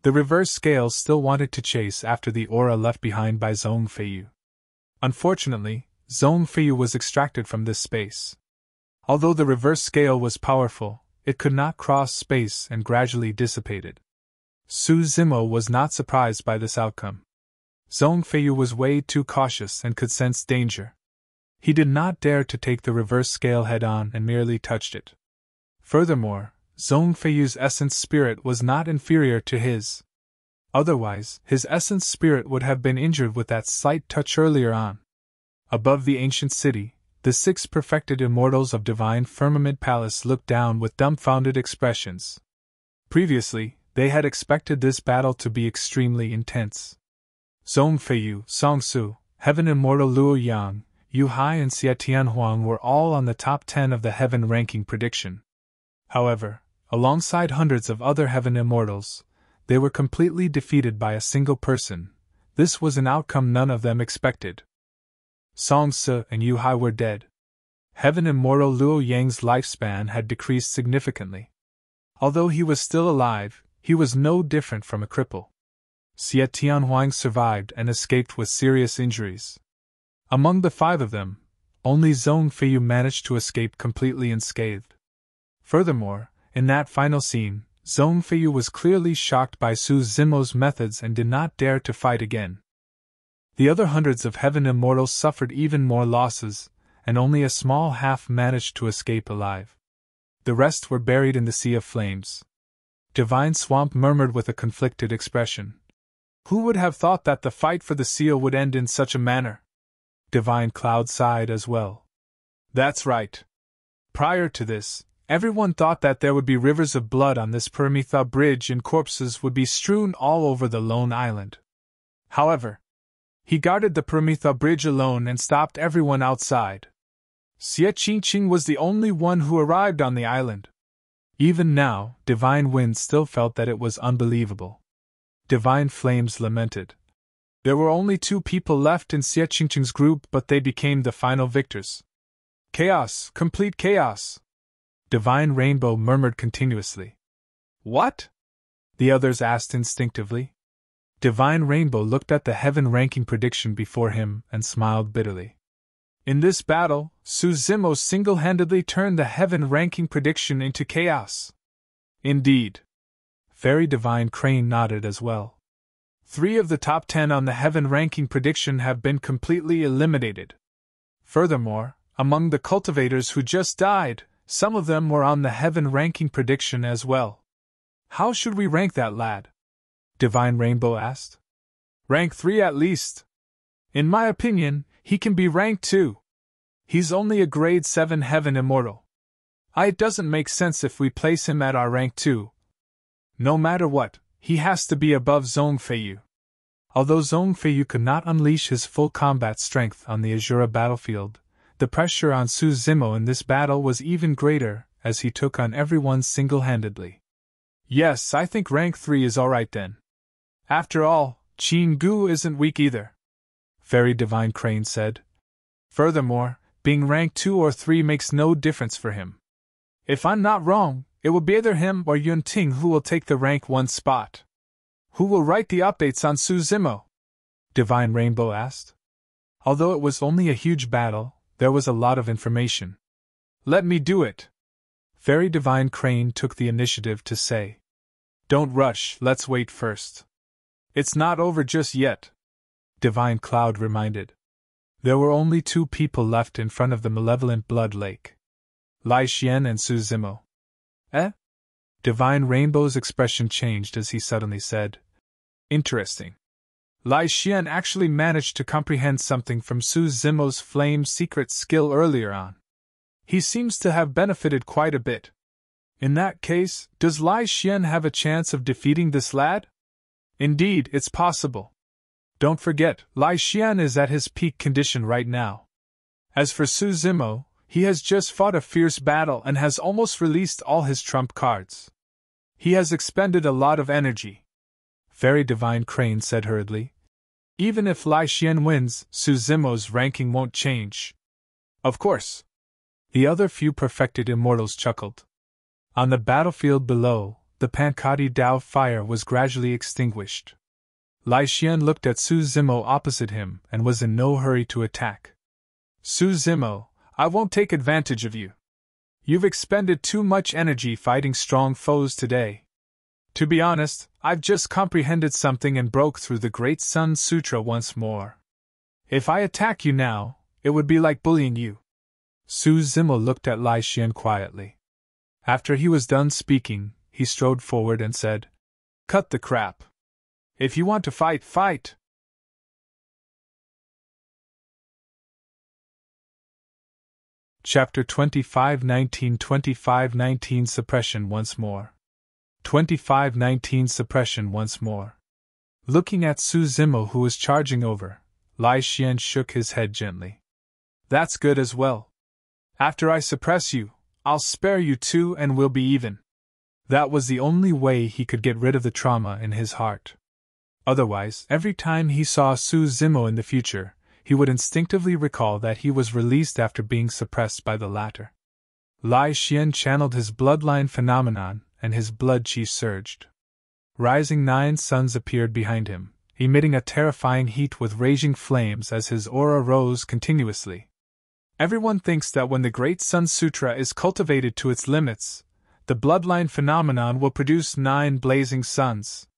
The reverse scale still wanted to chase after the aura left behind by Zhong Feiyu. Unfortunately, Zhong Feiyu was extracted from this space. Although the reverse scale was powerful, it could not cross space and gradually dissipated. Su Zimo was not surprised by this outcome. Zhong Feiyu was way too cautious and could sense danger. He did not dare to take the reverse scale head-on and merely touched it. Furthermore, Zhong Feiyu's essence spirit was not inferior to his. Otherwise, his essence spirit would have been injured with that slight touch earlier on. Above the ancient city, the 6 perfected immortals of Divine Firmament Palace looked down with dumbfounded expressions. Previously, they had expected this battle to be extremely intense. Zhong Feiyu, Song Su, Heaven Immortal Luo Yang, Yu Hai and Xie Tianhuang were all on the top 10 of the heaven ranking prediction. However, alongside hundreds of other heaven immortals, they were completely defeated by a single person. This was an outcome none of them expected. Song Su and Yu Hai were dead. Heaven Immortal Luo Yang's lifespan had decreased significantly. Although he was still alive, he was no different from a cripple. Xie Tianhuang survived and escaped with serious injuries. Among the 5 of them, only Zhong Feiyu managed to escape completely unscathed. Furthermore, in that final scene, Zhong Feiyu was clearly shocked by Su Zimo's methods and did not dare to fight again. The other hundreds of heaven immortals suffered even more losses, and only a small half managed to escape alive. The rest were buried in the sea of flames. Divine Swamp murmured with a conflicted expression. Who would have thought that the fight for the seal would end in such a manner? Divine Cloud sighed as well. That's right. Prior to this, everyone thought that there would be rivers of blood on this Paramitha bridge and corpses would be strewn all over the lone island. However, he guarded the Paramitha bridge alone and stopped everyone outside. Xie Qingqing was the only one who arrived on the island. Even now, Divine Wind still felt that it was unbelievable. Divine Flames lamented. There were only 2 people left in Xie Qingqing's group, but they became the final victors. Chaos, complete chaos. Divine Rainbow murmured continuously. What? The others asked instinctively. Divine Rainbow looked at the heaven ranking prediction before him and smiled bitterly. In this battle, Su Zimo single-handedly turned the heaven ranking prediction into chaos. Indeed. Fairy Divine Crane nodded as well. 3 of the top 10 on the heaven ranking prediction have been completely eliminated. Furthermore, among the cultivators who just died, some of them were on the heaven ranking prediction as well. How should we rank that lad? Divine Rainbow asked. Rank 3 at least. In my opinion, he can be rank 2. He's only a grade 7 heaven immortal. It doesn't make sense if we place him at our rank 2. No matter what, he has to be above Zhong Feiyu. Although Zhong Feiyu could not unleash his full combat strength on the Azura battlefield, the pressure on Su Zimo in this battle was even greater, as he took on everyone single-handedly. Yes, I think rank 3 is alright then. After all, Qin Gu isn't weak either. Fairy Divine Crane said. Furthermore, being rank 2 or 3 makes no difference for him. If I'm not wrong, it will be either him or Yun Ting who will take the rank 1 spot. Who will write the updates on Su Zimo? Divine Rainbow asked. Although it was only a huge battle, there was a lot of information. Let me do it, Very Divine Crane took the initiative to say, "Don't rush, let's wait first." "It's not over just yet," Divine Cloud reminded. There were only 2 people left in front of the Malevolent Blood Lake. Lai Xian and Su Zimo. "Eh?" Divine Rainbow's expression changed as he suddenly said, "Interesting. Lai Xian actually managed to comprehend something from Su Zimo's flame secret skill earlier on. He seems to have benefited quite a bit. In that case, does Lai Xian have a chance of defeating this lad? Indeed, it's possible. Don't forget, Lai Xian is at his peak condition right now. As for Su Zimo, he has just fought a fierce battle and has almost released all his trump cards. He has expended a lot of energy." Very Divine Crane said hurriedly. "Even if Lai Xian wins, Su Zimo's ranking won't change." "Of course." The other few perfected immortals chuckled. On the battlefield below, the Pankati Dao fire was gradually extinguished. Lai Xian looked at Su Zimo opposite him and was in no hurry to attack. "Su Zimo, I won't take advantage of you. You've expended too much energy fighting strong foes today. To be honest, I've just comprehended something and broke through the Great Sun Sutra once more. If I attack you now, it would be like bullying you." Su Zimo looked at Lai Xian quietly. After he was done speaking, he strode forward and said, "Cut the crap. If you want to fight, fight." Chapter 25:19 Suppression once more. 25:19 Suppression once more. Looking at Su Zimo, who was charging over, Lai Xian shook his head gently. "That's good as well. After I suppress you, I'll spare you too and we'll be even." That was the only way he could get rid of the trauma in his heart. Otherwise, every time he saw Su Zimo in the future, he would instinctively recall that he was released after being suppressed by the latter. Lai Xian channeled his bloodline phenomenon, and his blood chi surged. Rising 9 suns appeared behind him, emitting a terrifying heat with raging flames as his aura rose continuously. Everyone thinks that when the Great Sun Sutra is cultivated to its limits, the bloodline phenomenon will produce 9 blazing suns.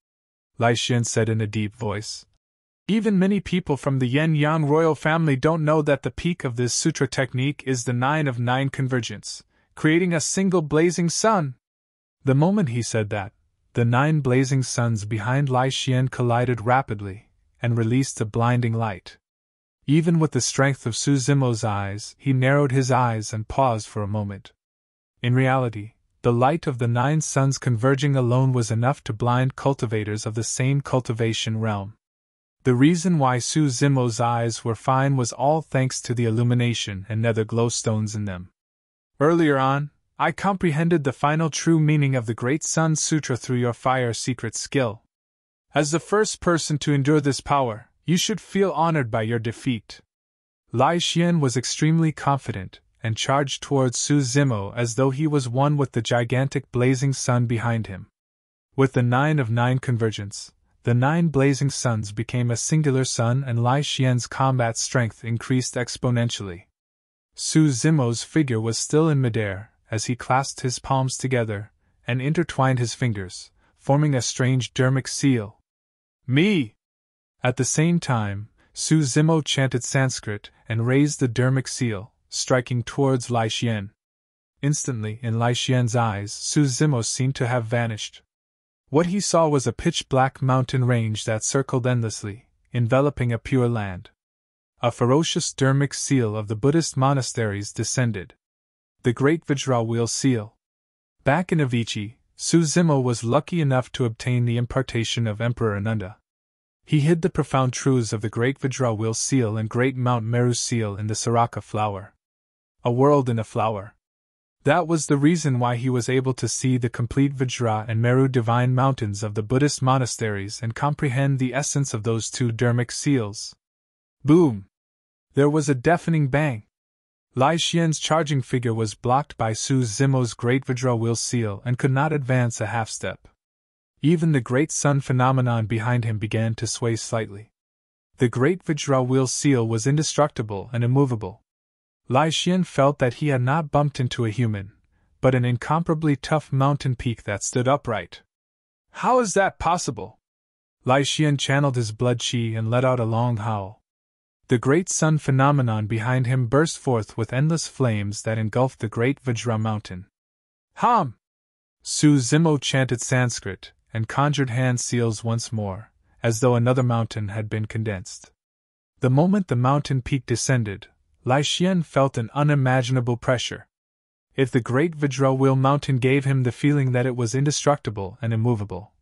Lai Xian said in a deep voice. Even many people from the Yen-Yang royal family don't know that the peak of this sutra technique is the 9 of 9 convergence, creating a single blazing sun. The moment he said that, the 9 blazing suns behind Lai Xian collided rapidly, and released a blinding light. Even with the strength of Su Zimo's eyes, he narrowed his eyes and paused for a moment. In reality, the light of the 9 suns converging alone was enough to blind cultivators of the same cultivation realm. The reason why Su Zimo's eyes were fine was all thanks to the illumination and nether glowstones in them. Earlier on, I comprehended the final true meaning of the Great Sun Sutra through your fire secret skill. As the first person to endure this power, you should feel honored by your defeat." Lai Xian was extremely confident, and charged towards Su Zimo as though he was one with the gigantic blazing sun behind him. With the 9 of 9 convergence, the 9 blazing suns became a singular sun and Lai Xian's combat strength increased exponentially. Su Zimo's figure was still in midair as he clasped his palms together and intertwined his fingers, forming a strange dermic seal. "Me!" At the same time, Su Zimo chanted Sanskrit and raised the dermic seal, striking towards Lai Xian. Instantly, in Lai Xian's eyes, Su Zimo seemed to have vanished. What he saw was a pitch-black mountain range that circled endlessly, enveloping a pure land. A ferocious dermic seal of the Buddhist monasteries descended. The Great Vajra Wheel Seal. Back in Avicii, Su Zimo was lucky enough to obtain the impartation of Emperor Ananda. He hid the profound truths of the Great Vajra Wheel Seal and Great Mount Meru Seal in the Saraka flower. A world in a flower. That was the reason why he was able to see the complete Vajra and Meru divine mountains of the Buddhist monasteries and comprehend the essence of those 2 dermic seals. Boom! There was a deafening bang. Lai Xian's charging figure was blocked by Su Zimo's Great Vajra Wheel Seal and could not advance a half-step. Even the Great Sun phenomenon behind him began to sway slightly. The Great Vajra Wheel Seal was indestructible and immovable. Lai Xian felt that he had not bumped into a human, but an incomparably tough mountain peak that stood upright. How is that possible? Lai Xian channeled his blood chi and let out a long howl. The great sun phenomenon behind him burst forth with endless flames that engulfed the great Vajra mountain. Ham! Su Zimo chanted Sanskrit and conjured hand seals once more, as though another mountain had been condensed. The moment the mountain peak descended, Lai Xian felt an unimaginable pressure. If the great Vajra wheel mountain gave him the feeling that it was indestructible and immovable,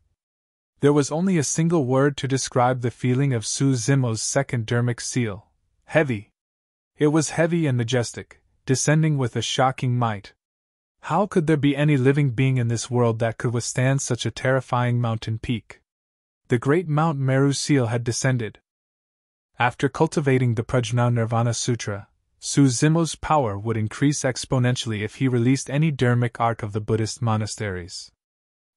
there was only a single word to describe the feeling of Su Zimo's second dermic seal: heavy. It was heavy and majestic, descending with a shocking might. How could there be any living being in this world that could withstand such a terrifying mountain peak? The great Mount Meru seal had descended. After cultivating the Prajna Nirvana Sutra, Su Zimo's power would increase exponentially if he released any dermic arc of the Buddhist monasteries.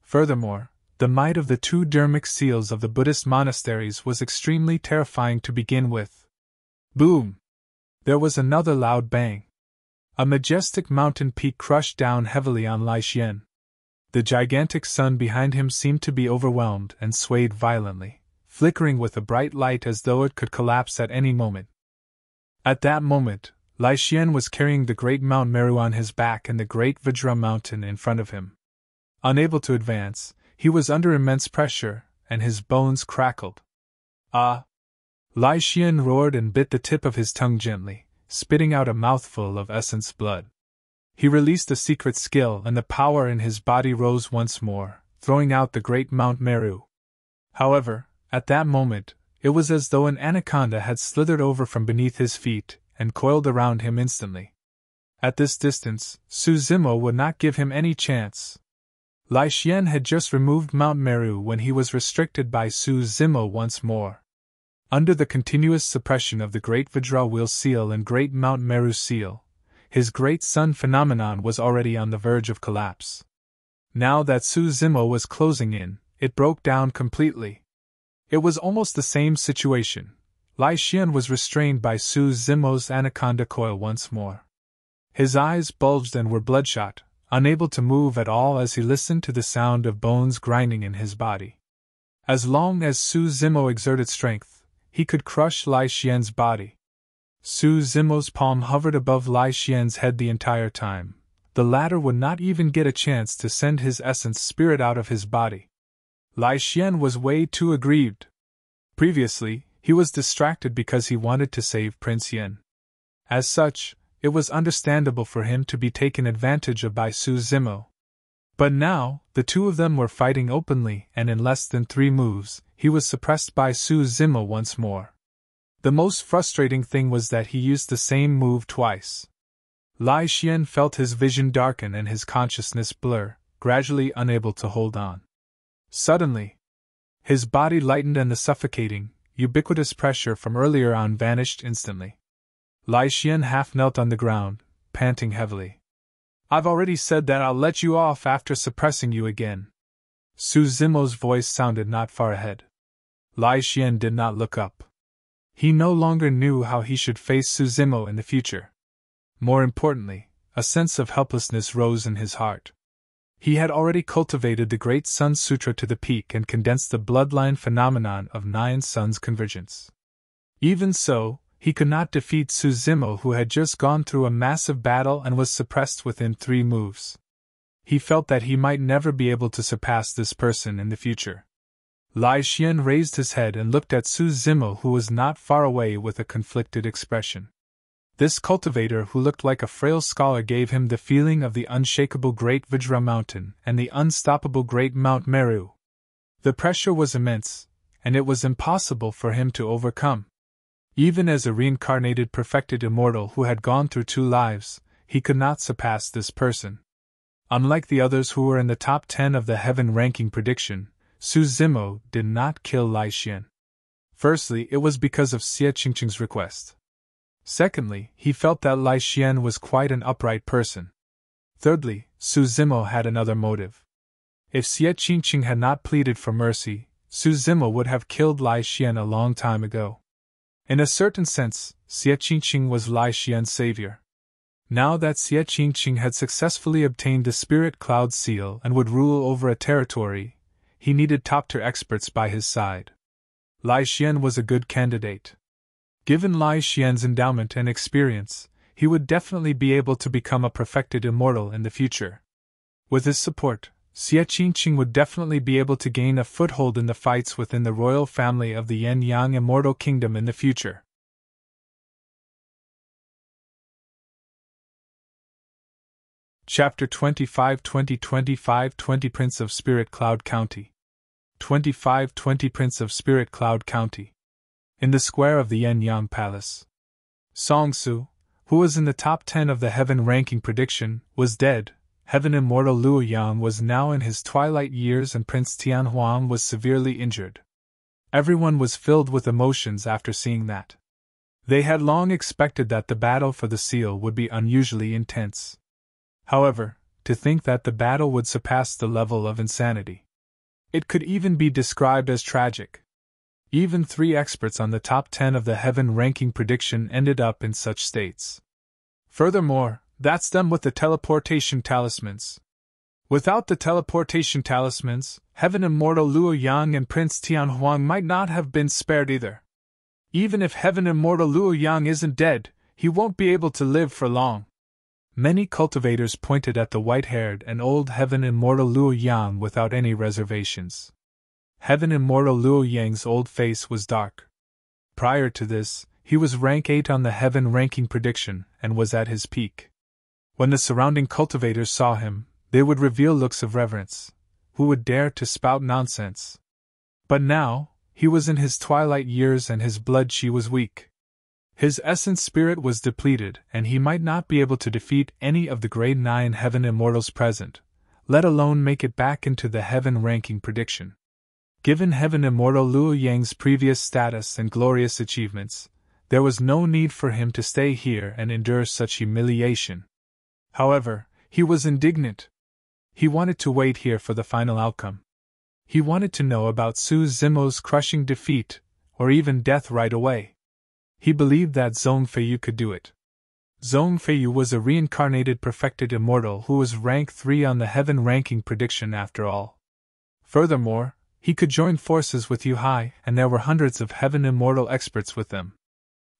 Furthermore, the might of the two dermic seals of the Buddhist monasteries was extremely terrifying to begin with. Boom! There was another loud bang. A majestic mountain peak crushed down heavily on Lai Xian. The gigantic sun behind him seemed to be overwhelmed and swayed violently, flickering with a bright light as though it could collapse at any moment. At that moment, Lai Xian was carrying the great Mount Meru on his back and the great Vajra mountain in front of him. Unable to advance, he was under immense pressure, and his bones crackled. Ah! Lai Xian roared and bit the tip of his tongue gently, spitting out a mouthful of essence blood. He released a secret skill and the power in his body rose once more, throwing out the great Mount Meru. However, at that moment, it was as though an anaconda had slithered over from beneath his feet and coiled around him instantly. At this distance, Su Zimo would not give him any chance. Lai Xian had just removed Mount Meru when he was restricted by Su Zimo once more. Under the continuous suppression of the great Vajra wheel seal and great Mount Meru seal, his great sun phenomenon was already on the verge of collapse. Now that Su Zimo was closing in, it broke down completely. It was almost the same situation. Lai Xian was restrained by Su Zimo's anaconda coil once more. His eyes bulged and were bloodshot, unable to move at all as he listened to the sound of bones grinding in his body. As long as Su Zimo exerted strength, he could crush Lai Xian's body. Su Zimo's palm hovered above Lai Xian's head the entire time. The latter would not even get a chance to send his essence spirit out of his body. Lai Xian was way too aggrieved. Previously, he was distracted because he wanted to save Prince Yen. As such, it was understandable for him to be taken advantage of by Su Zimo. But now, the two of them were fighting openly, and in less than 3 moves, he was suppressed by Su Zimo once more. The most frustrating thing was that he used the same move twice. Lai Xian felt his vision darken and his consciousness blur, gradually unable to hold on. Suddenly, his body lightened and the suffocating, ubiquitous pressure from earlier on vanished instantly. Lai Xian half knelt on the ground, panting heavily. I've already said that I'll let you off after suppressing you again. Su Zimo's voice sounded not far ahead. Lai Xian did not look up. He no longer knew how he should face Su Zimo in the future. More importantly, a sense of helplessness rose in his heart. He had already cultivated the Great Sun Sutra to the peak and condensed the bloodline phenomenon of 9 suns convergence. Even so, he could not defeat Su Zimo, who had just gone through a massive battle and was suppressed within 3 moves. He felt that he might never be able to surpass this person in the future. Lai Xian raised his head and looked at Su Zimo, who was not far away, with a conflicted expression. This cultivator, who looked like a frail scholar, gave him the feeling of the unshakable Great Vajra Mountain and the unstoppable Great Mount Meru. The pressure was immense, and it was impossible for him to overcome. Even as a reincarnated perfected immortal who had gone through 2 lives, he could not surpass this person. Unlike the others who were in the top 10 of the heaven ranking prediction, Su Zimo did not kill Lai Xian. Firstly, it was because of Xie Qingqing's request. Secondly, he felt that Lai Xian was quite an upright person. Thirdly, Su Zimo had another motive. If Xie Qingqing had not pleaded for mercy, Su Zimo would have killed Lai Xian a long time ago. In a certain sense, Xie Qingqing was Lai Xian's savior. Now that Xie Qingqing had successfully obtained the Spirit Cloud seal and would rule over a territory, he needed top-tier experts by his side. Lai Xian was a good candidate. Given Lai Xian's endowment and experience, he would definitely be able to become a perfected immortal in the future. With his support, Xie Qingqing would definitely be able to gain a foothold in the fights within the royal family of the Yan-Yang Immortal Kingdom in the future. Chapter 25 2025-20 Prince of Spirit Cloud County 25-20 Prince of Spirit Cloud County. In the square of the Yan-Yang Palace, Song Su, who was in the top 10 of the Heaven ranking prediction, was dead. Heaven Immortal Luo Yang was now in his twilight years and Prince Tianhuang was severely injured. Everyone was filled with emotions after seeing that. They had long expected that the battle for the seal would be unusually intense. However, to think that the battle would surpass the level of insanity. It could even be described as tragic. Even 3 experts on the top 10 of the Heaven ranking prediction ended up in such states. Furthermore, that's them with the teleportation talismans. Without the teleportation talismans, Heaven Immortal Luo Yang and Prince Tianhuang might not have been spared either. Even if Heaven Immortal Luo Yang isn't dead, he won't be able to live for long. Many cultivators pointed at the white-haired and old Heaven Immortal Luo Yang without any reservations. Heaven Immortal Luo Yang's old face was dark. Prior to this, he was rank 8 on the Heaven ranking prediction and was at his peak. When the surrounding cultivators saw him, they would reveal looks of reverence. Who would dare to spout nonsense? But now, he was in his twilight years and his blood qi was weak. His essence spirit was depleted and he might not be able to defeat any of the grade 9 Heaven Immortals present, let alone make it back into the Heaven ranking prediction. Given Heaven Immortal Luo Yang's previous status and glorious achievements, there was no need for him to stay here and endure such humiliation. However, he was indignant. He wanted to wait here for the final outcome. He wanted to know about Su Zimo's crushing defeat, or even death right away. He believed that Zhong Feiyu could do it. Zhong Feiyu was a reincarnated perfected immortal who was rank 3 on the Heaven ranking prediction after all. Furthermore, he could join forces with Yu Hai, and there were hundreds of Heaven Immortal experts with them.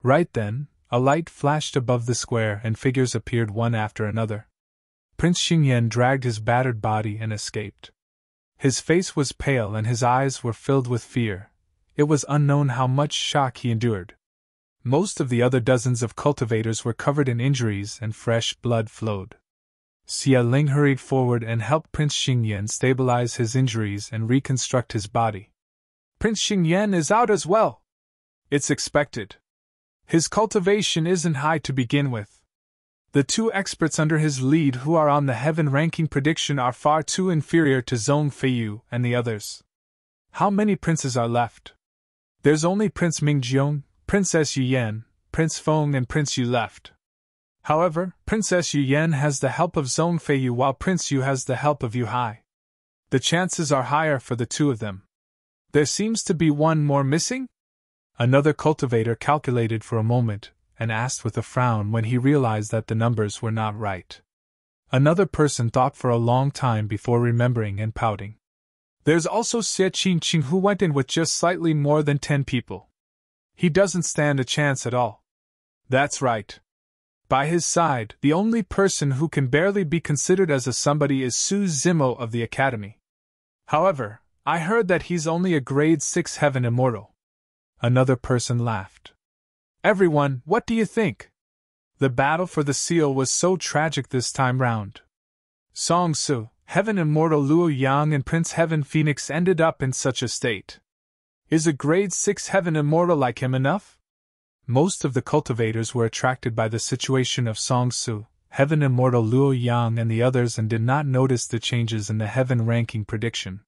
Right then, a light flashed above the square and figures appeared one after another. Prince Xingyan dragged his battered body and escaped. His face was pale and his eyes were filled with fear. It was unknown how much shock he endured. Most of the other dozens of cultivators were covered in injuries and fresh blood flowed. Xia Ling hurried forward and helped Prince Xingyan stabilize his injuries and reconstruct his body. Prince Xingyan is out as well. It's expected. His cultivation isn't high to begin with. The 2 experts under his lead who are on the Heaven ranking prediction are far too inferior to Zhong Feiyu and the others. How many princes are left? There's only Prince Mingjiong, Princess Yuyan, Prince Feng and Prince Yu left. However, Princess Yuyan has the help of Zhong Feiyu while Prince Yu has the help of Yu Hai. The chances are higher for the 2 of them. There seems to be one more missing? Another cultivator calculated for a moment, and asked with a frown when he realized that the numbers were not right. Another person thought for a long time before remembering and pouting. There's also Xie Qingqing who went in with just slightly more than 10 people. He doesn't stand a chance at all. That's right. By his side, the only person who can barely be considered as a somebody is Su Zimo of the Academy. However, I heard that he's only a grade 6 Heaven Immortal. Another person laughed. Everyone, what do you think? The battle for the seal was so tragic this time round. Song Su, Heaven Immortal Luo Yang and Prince Heaven Phoenix ended up in such a state. Is a grade 6 Heaven Immortal like him enough? Most of the cultivators were attracted by the situation of Song Su, Heaven Immortal Luo Yang and the others and did not notice the changes in the Heaven ranking prediction.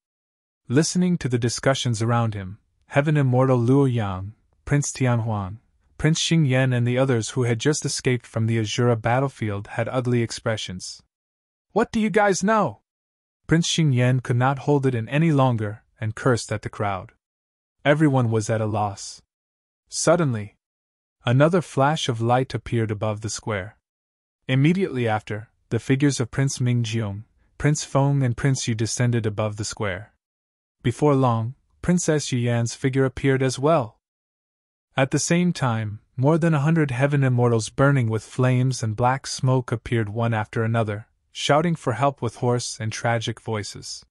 Listening to the discussions around him, Heaven Immortal Luo Yang, Prince Tianhuang, Prince Xingyan and the others who had just escaped from the Azura battlefield had ugly expressions. What do you guys know? Prince Xingyan could not hold it in any longer and cursed at the crowd. Everyone was at a loss. Suddenly, another flash of light appeared above the square. Immediately after, the figures of Prince Mingjiong, Prince Feng and Prince Yu descended above the square. Before long, Princess Yuyan's figure appeared as well. At the same time, more than 100 heaven immortals burning with flames and black smoke appeared one after another, shouting for help with hoarse and tragic voices.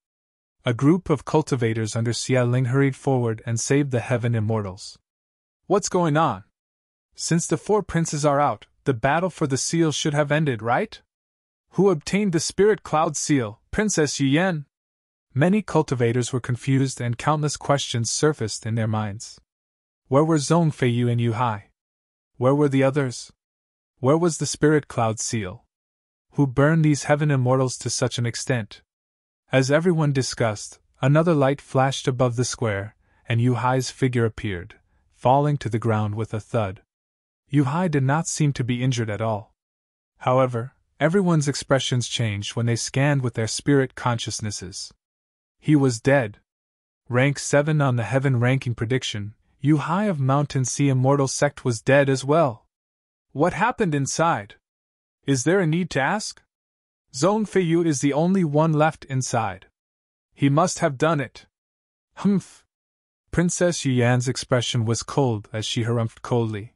A group of cultivators under Xia Ling hurried forward and saved the heaven immortals. What's going on? Since the 4 princes are out, the battle for the seal should have ended, right? Who obtained the spirit cloud seal, Princess Yuyan? Many cultivators were confused and countless questions surfaced in their minds. Where were Zhong Feiyu and Yu Hai? Where were the others? Where was the spirit cloud seal? Who burned these heaven immortals to such an extent? As everyone discussed, another light flashed above the square, and Yu Hai's figure appeared, falling to the ground with a thud. Yu Hai did not seem to be injured at all. However, everyone's expressions changed when they scanned with their spirit consciousnesses. He was dead. Rank 7 on the heaven ranking prediction, Yu Hai of Mountain Sea Immortal Sect was dead as well. What happened inside? Is there a need to ask? Zhong Feiyu is the only one left inside. He must have done it. Humph. Princess Yuyan's expression was cold as she harumphed coldly.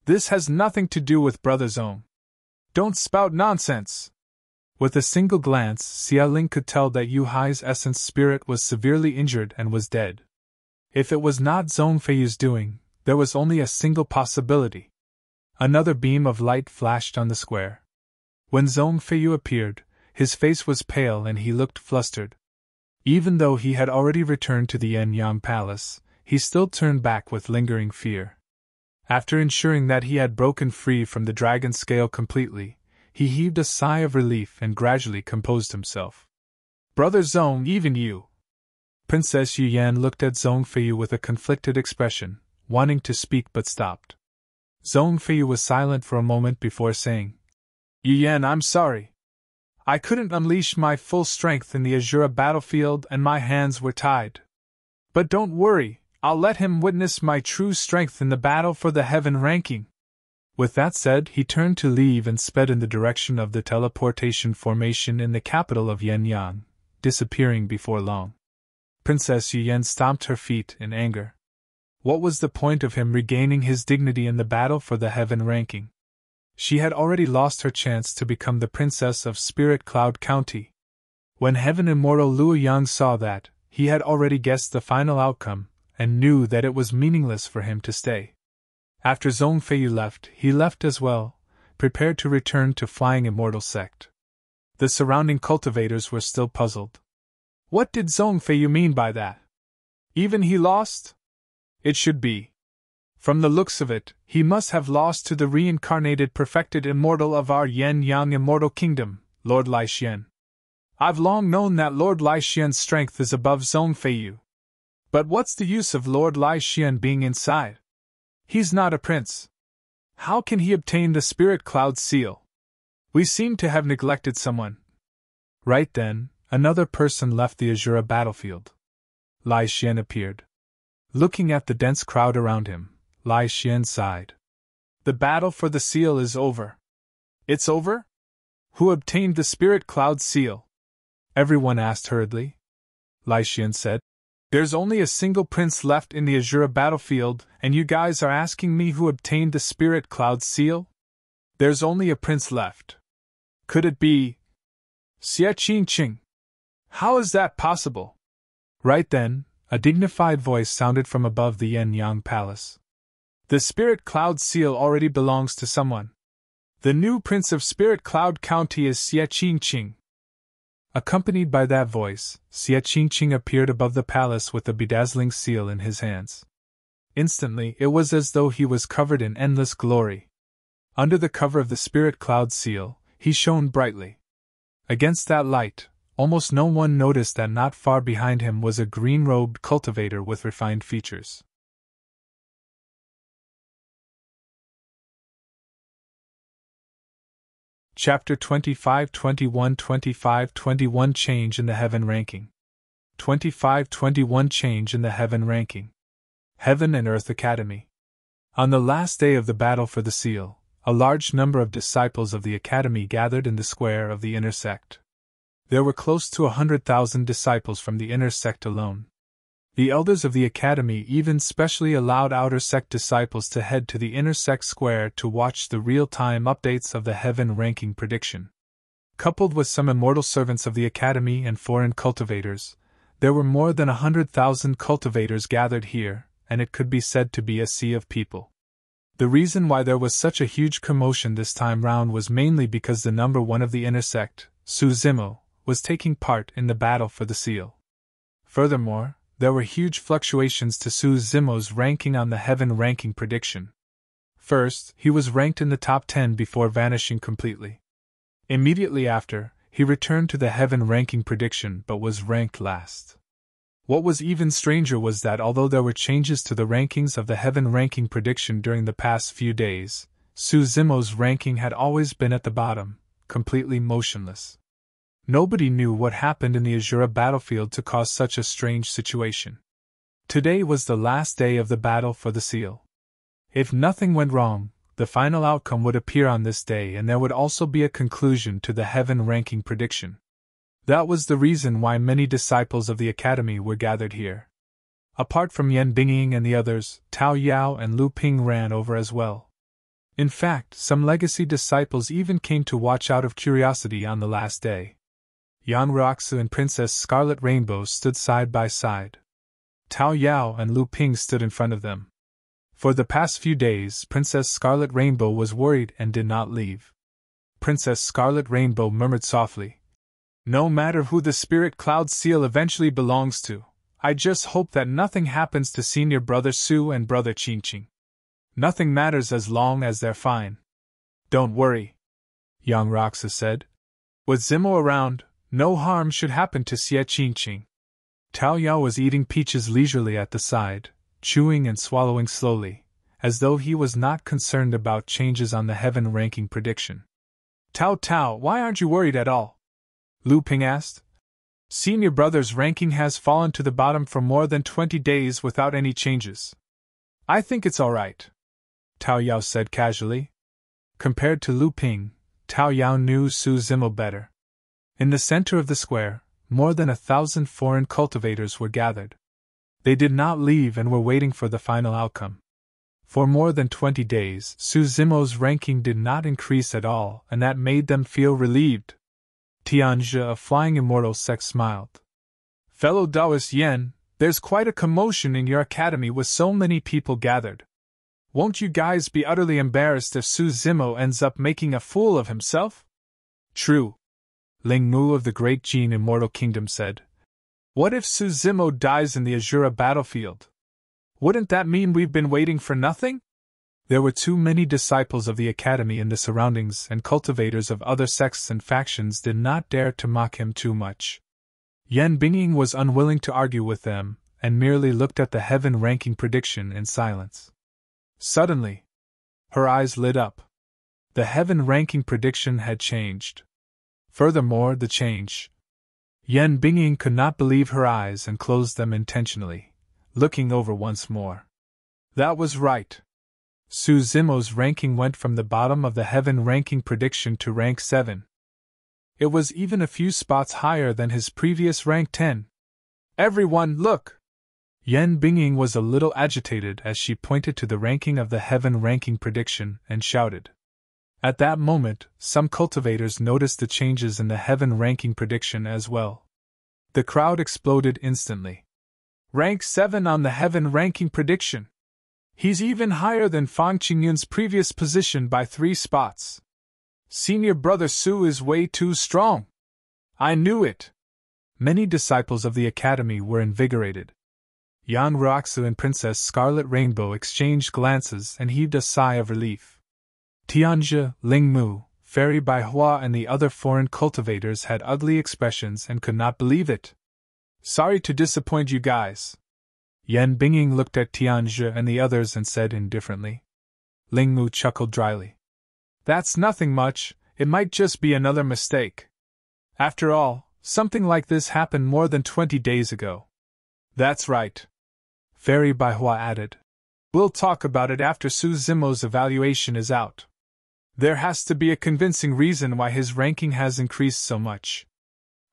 This has nothing to do with Brother Zhong. Don't spout nonsense. With a single glance, Xia Ling could tell that Yu Hai's essence spirit was severely injured and was dead. If it was not Zhong Feiyu's doing, there was only a single possibility. Another beam of light flashed on the square. When Zhong Feiyu appeared, his face was pale and he looked flustered. Even though he had already returned to the Yen-Yang Palace, he still turned back with lingering fear. After ensuring that he had broken free from the dragon scale completely, he heaved a sigh of relief and gradually composed himself. Brother Zhong, even you! Princess Yuyan looked at Zhong Feiyu with a conflicted expression, wanting to speak but stopped. Zhong Feiyu was silent for a moment before saying, Yuyan, I'm sorry. I couldn't unleash my full strength in the Azura battlefield and my hands were tied. But don't worry, I'll let him witness my true strength in the battle for the heaven ranking. With that said, he turned to leave and sped in the direction of the teleportation formation in the capital of Yen-Yang, disappearing before long. Princess Yuyan stomped her feet in anger. What was the point of him regaining his dignity in the battle for the heaven ranking? She had already lost her chance to become the princess of Spirit Cloud County. When Heaven Immortal Luo Yang saw that, he had already guessed the final outcome, and knew that it was meaningless for him to stay. After Zhong Feiyu left, he left as well, prepared to return to Flying Immortal Sect. The surrounding cultivators were still puzzled. What did Zhong Feiyu mean by that? Even he lost? It should be. From the looks of it, he must have lost to the reincarnated perfected immortal of our Yen-Yang Immortal Kingdom, Lord Lai Xian. I've long known that Lord Lai Xian's strength is above Zhong Feiyu. But what's the use of Lord Lai Xian being inside? He's not a prince. How can he obtain the Spirit Cloud seal? We seem to have neglected someone. Right then, another person left the Azura battlefield. Lai Xian appeared. Looking at the dense crowd around him, Lai Xian sighed. The battle for the seal is over. It's over? Who obtained the Spirit Cloud seal? Everyone asked hurriedly. Lai Xian said, There's only a single prince left in the Azura battlefield, and you guys are asking me who obtained the Spirit Cloud seal? There's only a prince left. Could it be Xie Qingqing? How is that possible? Right then, a dignified voice sounded from above the Yen-Yang Palace. The Spirit Cloud seal already belongs to someone. The new prince of Spirit Cloud County is Xie Qingqing. Accompanied by that voice, Xie Qingqing appeared above the palace with a bedazzling seal in his hands. Instantly, it was as though he was covered in endless glory. Under the cover of the Spirit Cloud seal, he shone brightly. Against that light, almost no one noticed that not far behind him was a green-robed cultivator with refined features. Chapter 25, 21, 25, 21 Change in the Heaven Ranking. 25, 21 Change in the Heaven Ranking. Heaven and Earth Academy. On the last day of the battle for the seal, a large number of disciples of the Academy gathered in the square of the inner sect. There were close to 100,000 disciples from the inner sect alone. The elders of the Academy even specially allowed outer sect disciples to head to the inner sect square to watch the real-time updates of the heaven ranking prediction. Coupled with some immortal servants of the Academy and foreign cultivators, there were more than 100,000 cultivators gathered here, and it could be said to be a sea of people. The reason why there was such a huge commotion this time round was mainly because the number one of the inner sect, Suzimo, was taking part in the battle for the seal. Furthermore, there were huge fluctuations to Suzimo's ranking on the heaven ranking prediction. First, he was ranked in the top 10 before vanishing completely. Immediately after, he returned to the heaven ranking prediction but was ranked last. What was even stranger was that although there were changes to the rankings of the heaven ranking prediction during the past few days, Suzimo's ranking had always been at the bottom, completely motionless. Nobody knew what happened in the Azura battlefield to cause such a strange situation. Today was the last day of the battle for the seal. If nothing went wrong, the final outcome would appear on this day and there would also be a conclusion to the heaven ranking prediction. That was the reason why many disciples of the Academy were gathered here. Apart from Yan Bingying and the others, Tao Yao and Lu Ping ran over as well. In fact, some legacy disciples even came to watch out of curiosity on the last day. Yan Ruoxu and Princess Scarlet Rainbow stood side by side. Tao Yao and Lu Ping stood in front of them. For the past few days, Princess Scarlet Rainbow was worried and did not leave. Princess Scarlet Rainbow murmured softly, "No matter who the Spirit Cloud Seal eventually belongs to, I just hope that nothing happens to Senior Brother Su and Brother Qingqing. Nothing matters as long as they're fine." "Don't worry," Yang Roxa said. "With Zimo around, no harm should happen to Xie Qingqing." Tao Yao was eating peaches leisurely at the side, chewing and swallowing slowly, as though he was not concerned about changes on the heaven ranking prediction. Tao, why aren't you worried at all?" Lu Ping asked. "Senior Brother's ranking has fallen to the bottom for more than 20 days without any changes. I think it's alright," Tao Yao said casually. Compared to Lu Ping, Tao Yao knew Su Zimo better. In the center of the square, more than 1,000 foreign cultivators were gathered. They did not leave and were waiting for the final outcome. For more than 20 days, Su Zimo's ranking did not increase at all, and that made them feel relieved. Tianzhe, a flying immortal sect, smiled. "Fellow Taoist Yen, there's quite a commotion in your academy with so many people gathered. Won't you guys be utterly embarrassed if Su Zimo ends up making a fool of himself?" "True," Ling Mu of the Great Jin Immortal Kingdom said. "What if Su Zimo dies in the Azura battlefield? Wouldn't that mean we've been waiting for nothing?" There were too many disciples of the Academy in the surroundings, and cultivators of other sects and factions did not dare to mock him too much. Yan Bingying was unwilling to argue with them, and merely looked at the heaven ranking prediction in silence. Suddenly, her eyes lit up. The heaven ranking prediction had changed. Furthermore, the change. Yan Bingying could not believe her eyes and closed them intentionally, looking over once more. That was right. Su Zimo's ranking went from the bottom of the heaven ranking prediction to rank 7. It was even a few spots higher than his previous rank 10. "Everyone, look!" Yan Bingying was a little agitated as she pointed to the ranking of the heaven ranking prediction and shouted. At that moment, some cultivators noticed the changes in the heaven ranking prediction as well. The crowd exploded instantly. "Rank 7 on the heaven ranking prediction! He's even higher than Fang Qingyun's previous position by 3 spots. Senior Brother Su is way too strong. I knew it." Many disciples of the Academy were invigorated. Yang Ruoxu and Princess Scarlet Rainbow exchanged glances and heaved a sigh of relief. Tianzhe, Ling Mu, Fairy Baihua and the other foreign cultivators had ugly expressions and could not believe it. "Sorry to disappoint you guys." Yan Bingying looked at Tianzhe and the others and said indifferently. Ling Mu chuckled dryly. "That's nothing much, it might just be another mistake. After all, something like this happened more than 20 days ago." "That's right," Fairy Baihua added. "We'll talk about it after Su Zimo's evaluation is out." There has to be a convincing reason why his ranking has increased so much.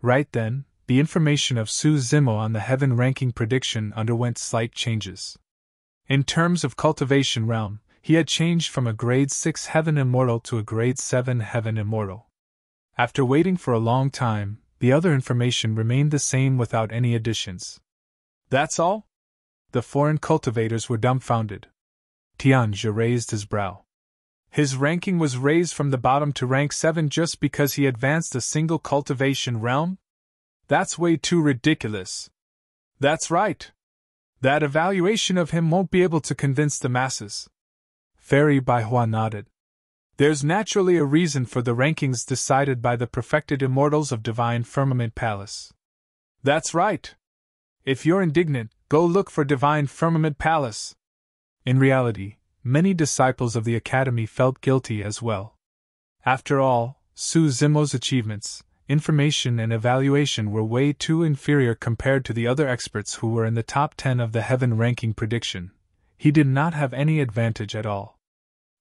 Right then, the information of Su Zimo on the heaven ranking prediction underwent slight changes. In terms of cultivation realm, he had changed from a grade 6 heaven immortal to a grade 7 heaven immortal. After waiting for a long time, the other information remained the same without any additions. That's all? The foreign cultivators were dumbfounded. Tianzhi raised his brow. His ranking was raised from the bottom to rank 7 just because he advanced a single cultivation realm? That's way too ridiculous. That's right. That evaluation of him won't be able to convince the masses. Fairy Baihua nodded. There's naturally a reason for the rankings decided by the perfected immortals of Divine Firmament Palace. That's right. If you're indignant, go look for Divine Firmament Palace. In reality, many disciples of the Academy felt guilty as well. After all, Su Zimo's achievements, information and evaluation were way too inferior compared to the other experts who were in the top 10 of the heaven ranking prediction. He did not have any advantage at all.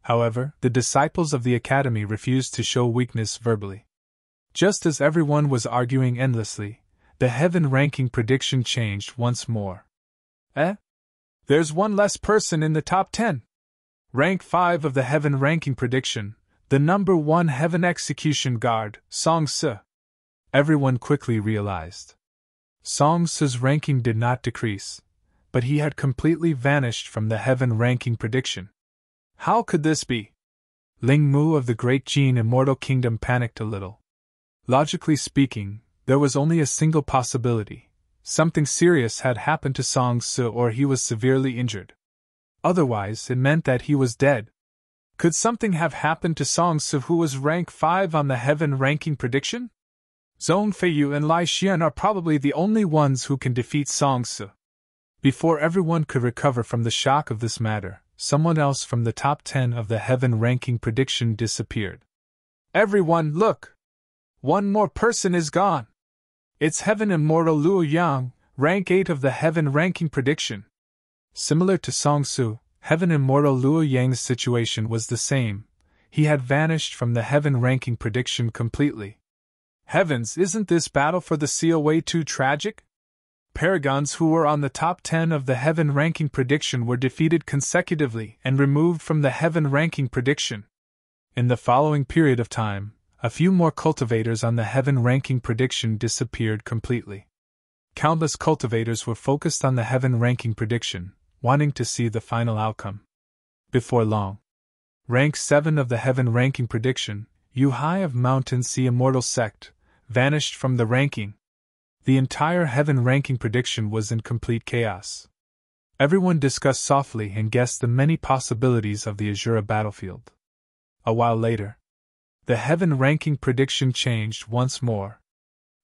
However, the disciples of the Academy refused to show weakness verbally. Just as everyone was arguing endlessly, the heaven ranking prediction changed once more. There's one less person in the top 10. Rank 5 of the heaven ranking prediction, the number 1 heaven execution guard, Song Se. Everyone quickly realized. Song Se's ranking did not decrease, but he had completely vanished from the heaven ranking prediction. How could this be? Ling Mu of the Great Jin Immortal Kingdom panicked a little. Logically speaking, there was only a single possibility. Something serious had happened to Song Se or he was severely injured. Otherwise, it meant that he was dead. Could something have happened to Song Se who was rank 5 on the heaven ranking prediction? Zhong Feiyu and Lai Xian are probably the only ones who can defeat Song Se. Before everyone could recover from the shock of this matter, someone else from the top 10 of the heaven ranking prediction disappeared. Everyone, look! One more person is gone! It's heaven immortal Luo Yang, rank 8 of the heaven ranking prediction. Similar to Song Se, heaven immortal Luo Yang's situation was the same. He had vanished from the heaven ranking prediction completely. Heavens, isn't this battle for the seal way too tragic? Paragons who were on the top 10 of the heaven ranking prediction were defeated consecutively and removed from the heaven ranking prediction. In the following period of time, a few more cultivators on the heaven ranking prediction disappeared completely. Countless cultivators were focused on the heaven ranking prediction, wanting to see the final outcome. Before long, rank 7 of the heaven ranking prediction, Yu Hai of Mountain Sea Immortal Sect, vanished from the ranking. The entire heaven ranking prediction was in complete chaos. Everyone discussed softly and guessed the many possibilities of the Azura battlefield. A while later, the heaven ranking prediction changed once more.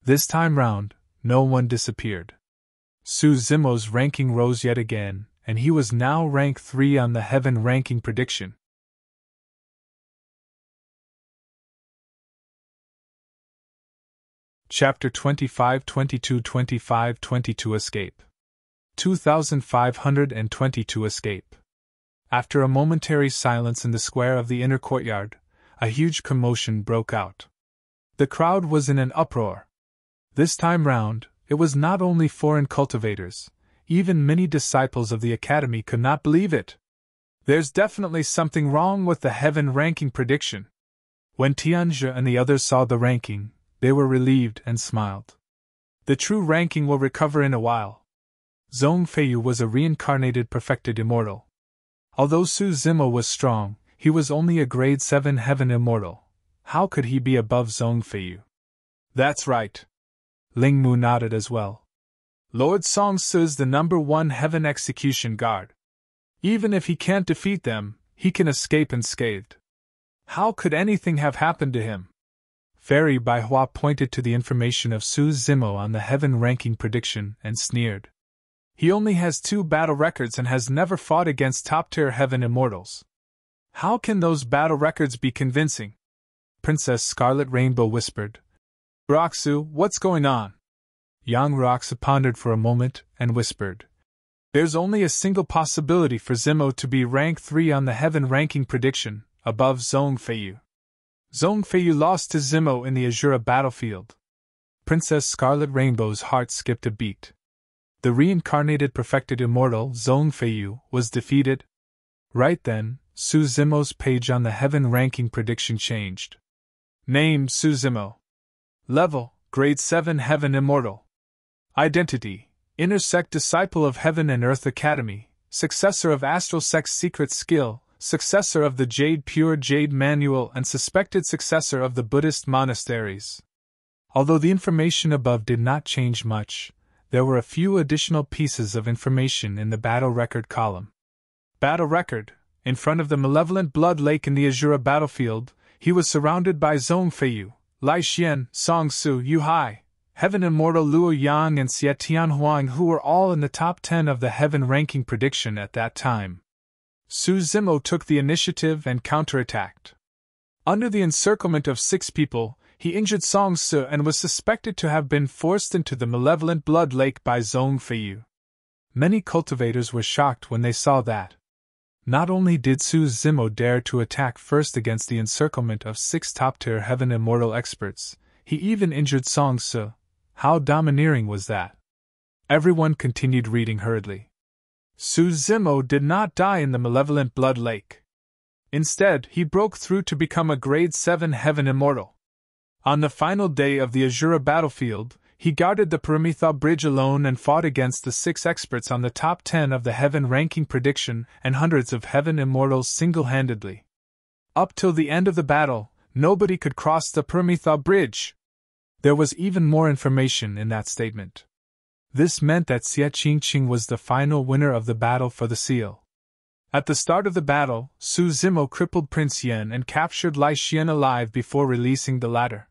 This time round, no one disappeared. Su Zimo's ranking rose yet again, and he was now rank 3 on the heaven ranking prediction. Chapter 25, 22, 25, 22 Escape. 2522 Escape. After a momentary silence in the square of the inner courtyard, a huge commotion broke out. The crowd was in an uproar. This time round, it was not only foreign cultivators, even many disciples of the Academy could not believe it. There's definitely something wrong with the heaven ranking prediction. When Tianzhi and the others saw the ranking, they were relieved and smiled. The true ranking will recover in a while. Zhong Feiyu was a reincarnated perfected immortal. Although Su Zimo was strong, he was only a grade 7 heaven immortal. How could he be above Zhong Feiyu? That's right. Ling Mu nodded as well. Lord Song Se is the number 1 heaven execution guard. Even if he can't defeat them, he can escape unscathed. How could anything have happened to him? Fairy Baihua pointed to the information of Su Zimo on the heaven ranking prediction and sneered. He only has 2 battle records and has never fought against top-tier heaven immortals. How can those battle records be convincing? Princess Scarlet Rainbow whispered. Roxu, what's going on? Yang Roxu pondered for a moment and whispered. There's only a single possibility for Zimo to be rank 3 on the heaven ranking prediction, above Zhong Feiyu. Zhong Feiyu lost to Zimo in the Azura battlefield. Princess Scarlet Rainbow's heart skipped a beat. The reincarnated perfected immortal Zhong Feiyu was defeated. Right then, Su Zimo's page on the heaven ranking prediction changed. Name Su Zimo. Level, Grade 7 Heaven Immortal. Identity, Inner Sect Disciple of Heaven and Earth Academy, successor of Astral Sect's secret skill, successor of the Jade Pure Jade Manual and suspected successor of the Buddhist monasteries. Although the information above did not change much, there were a few additional pieces of information in the battle record column. Battle record. In front of the Malevolent Blood Lake in the Azura battlefield, he was surrounded by Zhong Feiyu, Lai Xian, Song Su, Yu Hai, Heaven Immortal Luo Yang and Xie Tianhuang, who were all in the top 10 of the heaven ranking prediction at that time. Su Zimo took the initiative and counterattacked. Under the encirclement of 6 people, he injured Song Su and was suspected to have been forced into the Malevolent Blood Lake by Zhong Feiyu. Many cultivators were shocked when they saw that. Not only did Su Zimo dare to attack first against the encirclement of 6 top-tier Heaven Immortal experts, he even injured Song Su. How domineering was that? Everyone continued reading hurriedly. Su Zimo did not die in the Malevolent Blood Lake. Instead, he broke through to become a Grade 7 Heaven Immortal. On the final day of the Azura battlefield, he guarded the Paramitha Bridge alone and fought against the 6 experts on the top 10 of the Heaven ranking prediction and hundreds of Heaven Immortals single-handedly. Up till the end of the battle, nobody could cross the Paramitha Bridge. There was even more information in that statement. This meant that Xie Qingqing was the final winner of the battle for the seal. At the start of the battle, Su Zimo crippled Prince Yan and captured Lai Xian alive before releasing the latter.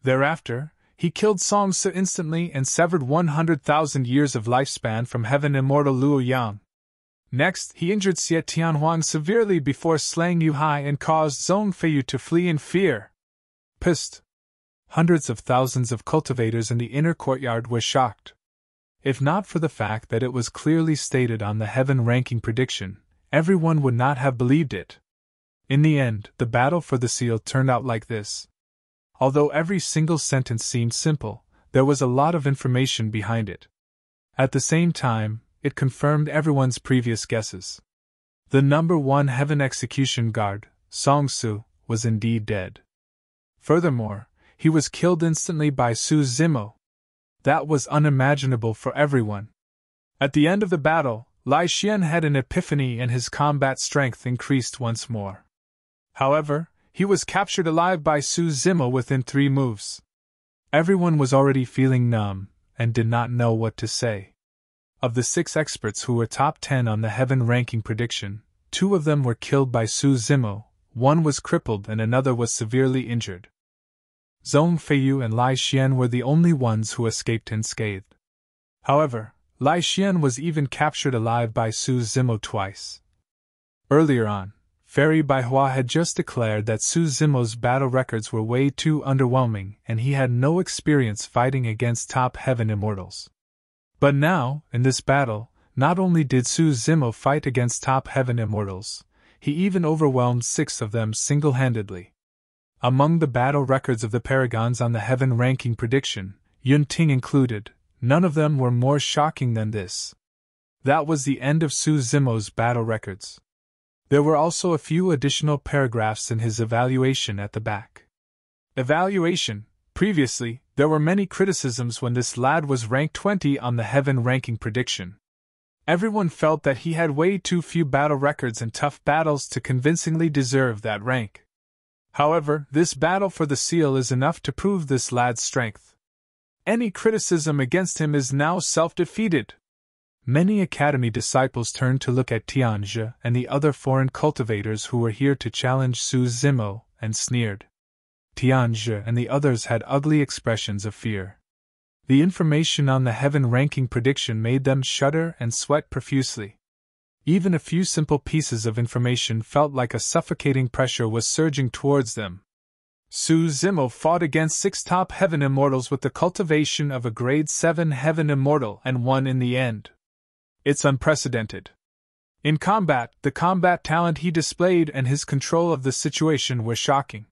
Thereafter, he killed Song Su instantly and severed 100,000 years of lifespan from Heaven Immortal Luo Yang. Next, he injured Xie Tianhuang severely before slaying Yu Hai and caused Zhong Feiyu to flee in fear. Pissed. Hundreds of thousands of cultivators in the inner courtyard were shocked. If not for the fact that it was clearly stated on the heaven ranking prediction, everyone would not have believed it. In the end, the battle for the seal turned out like this. Although every single sentence seemed simple, there was a lot of information behind it. At the same time, it confirmed everyone's previous guesses. The number 1 heaven execution guard, Song Su, was indeed dead. Furthermore, he was killed instantly by Su Zimo. That was unimaginable for everyone. At the end of the battle, Lai Xian had an epiphany and his combat strength increased once more. However, he was captured alive by Su Zimo within 3 moves. Everyone was already feeling numb and did not know what to say. Of the 6 experts who were top 10 on the heaven ranking prediction, 2 of them were killed by Su Zimo, 1 was crippled and another was severely injured. Zhong Feiyu and Lai Xian were the only ones who escaped unscathed. However, Lai Xian was even captured alive by Su Zimo twice. Earlier on, Fairy Baihua had just declared that Su Zimo's battle records were way too underwhelming and he had no experience fighting against top heaven immortals. But now, in this battle, not only did Su Zimo fight against top heaven immortals, he even overwhelmed 6 of them single-handedly. Among the battle records of the paragons on the heaven ranking prediction, Yun Ting included, none of them were more shocking than this. That was the end of Su Zimo's battle records. There were also a few additional paragraphs in his evaluation at the back. Evaluation. Previously, there were many criticisms when this lad was ranked 20 on the heaven ranking prediction. Everyone felt that he had way too few battle records and tough battles to convincingly deserve that rank. However, this battle for the seal is enough to prove this lad's strength. Any criticism against him is now self-defeated. Many Academy disciples turned to look at Tianzhe and the other foreign cultivators who were here to challenge Su Zimo, and sneered. Tianzhe and the others had ugly expressions of fear. The information on the heaven ranking prediction made them shudder and sweat profusely. Even a few simple pieces of information felt like a suffocating pressure was surging towards them. Su Zimo fought against 6 top heaven immortals with the cultivation of a grade 7 heaven immortal and won in the end. It's unprecedented. In combat, the combat talent he displayed and his control of the situation were shocking.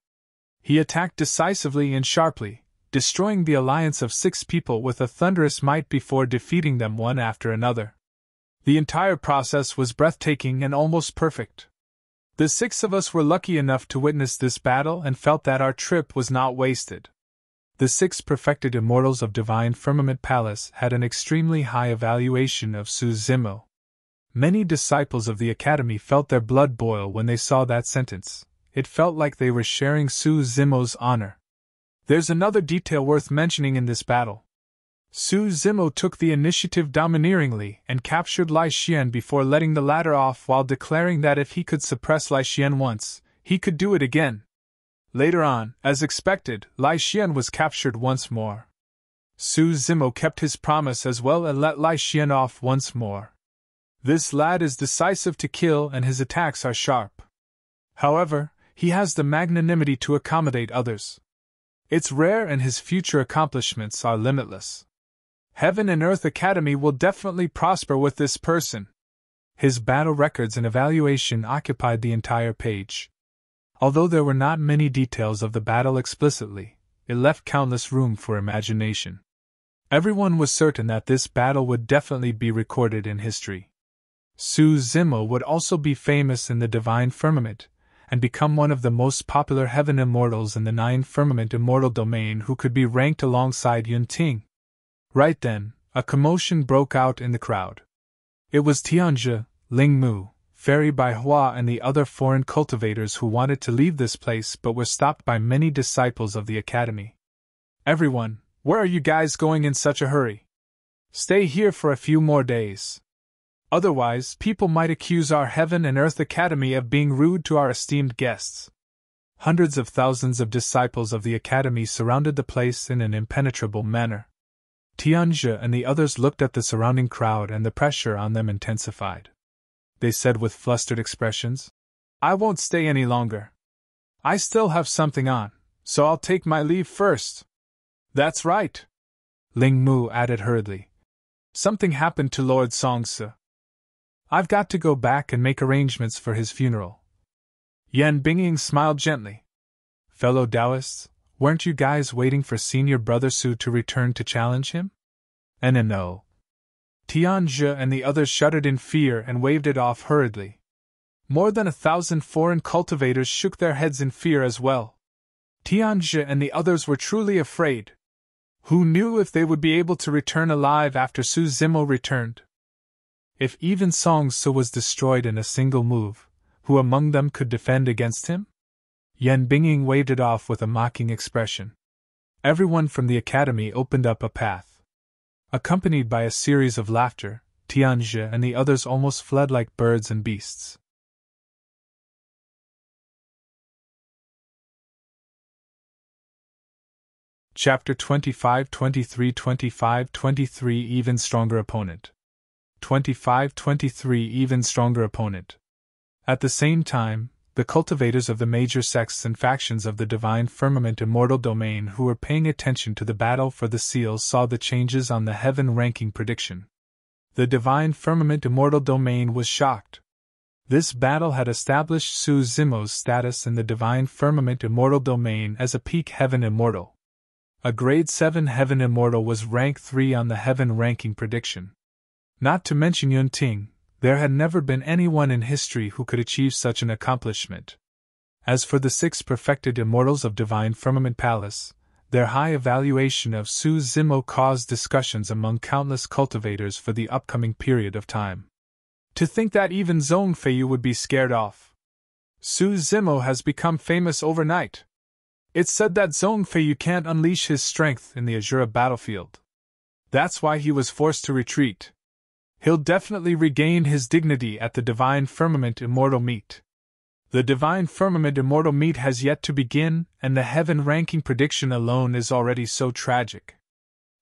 He attacked decisively and sharply, destroying the alliance of 6 people with a thunderous might before defeating them one after another. The entire process was breathtaking and almost perfect. The 6 of us were lucky enough to witness this battle and felt that our trip was not wasted. The 6 perfected immortals of Divine Firmament Palace had an extremely high evaluation of Su Zimo. Many disciples of the Academy felt their blood boil when they saw that sentence. It felt like they were sharing Su Zimo's honor. There's another detail worth mentioning in this battle. Su Zimo took the initiative domineeringly and captured Lai Xian before letting the latter off while declaring that if he could suppress Lai Xian once, he could do it again. Later on, as expected, Lai Xian was captured once more. Su Zimo kept his promise as well and let Lai Xian off once more. This lad is decisive to kill and his attacks are sharp. However, he has the magnanimity to accommodate others. It's rare and his future accomplishments are limitless. Heaven and Earth Academy will definitely prosper with this person. His battle records and evaluation occupied the entire page. Although there were not many details of the battle explicitly, it left countless room for imagination. Everyone was certain that this battle would definitely be recorded in history. Su Zimo would also be famous in the Divine Firmament, and become one of the most popular Heaven Immortals in the 9 Firmament Immortal domain who could be ranked alongside Yun Ting. Right then, a commotion broke out in the crowd. It was Tianzhe, Ling Mu, Fairy Bai Hua and the other foreign cultivators who wanted to leave this place but were stopped by many disciples of the Academy. Everyone, where are you guys going in such a hurry? Stay here for a few more days. Otherwise, people might accuse our Heaven and Earth Academy of being rude to our esteemed guests. Hundreds of thousands of disciples of the Academy surrounded the place in an impenetrable manner. Tianzhe and the others looked at the surrounding crowd and the pressure on them intensified. They said with flustered expressions, "I won't stay any longer. I still have something on, so I'll take my leave first." "That's right," Ling Mu added hurriedly. "Something happened to Lord Songse. I've got to go back and make arrangements for his funeral." Yan Bingying smiled gently. "Fellow Taoists, weren't you guys waiting for Senior Brother Su to return to challenge him?" No. Tianzhe and the others shuddered in fear and waved it off hurriedly. More than 1,000 foreign cultivators shook their heads in fear as well. Tianzhe and the others were truly afraid. Who knew if they would be able to return alive after Su Zimo returned? If even Songse was destroyed in a single move, who among them could defend against him? Yan Bingying waved it off with a mocking expression. Everyone from the Academy opened up a path. Accompanied by a series of laughter, Tianzhe and the others almost fled like birds and beasts. Chapter 25, 23, 25, 23 Even Stronger Opponent. 25, 23 Even Stronger Opponent. At the same time, the cultivators of the major sects and factions of the Divine Firmament Immortal Domain who were paying attention to the battle for the seals saw the changes on the Heaven ranking prediction. The Divine Firmament Immortal Domain was shocked. This battle had established Su Zimo's status in the Divine Firmament Immortal Domain as a peak Heaven Immortal. A Grade 7 Heaven Immortal was rank 3 on the Heaven ranking prediction. Not to mention Yun Ting, there had never been anyone in history who could achieve such an accomplishment. As for the 6 perfected immortals of Divine Firmament Palace, their high evaluation of Su Zimo caused discussions among countless cultivators for the upcoming period of time. To think that even Zhong Feiyu would be scared off. Su Zimo has become famous overnight. It's said that Zhong Feiyu can't unleash his strength in the Azura battlefield. That's why he was forced to retreat. He'll definitely regain his dignity at the Divine Firmament Immortal Meet. The Divine Firmament Immortal Meet has yet to begin, and the Heaven ranking prediction alone is already so tragic.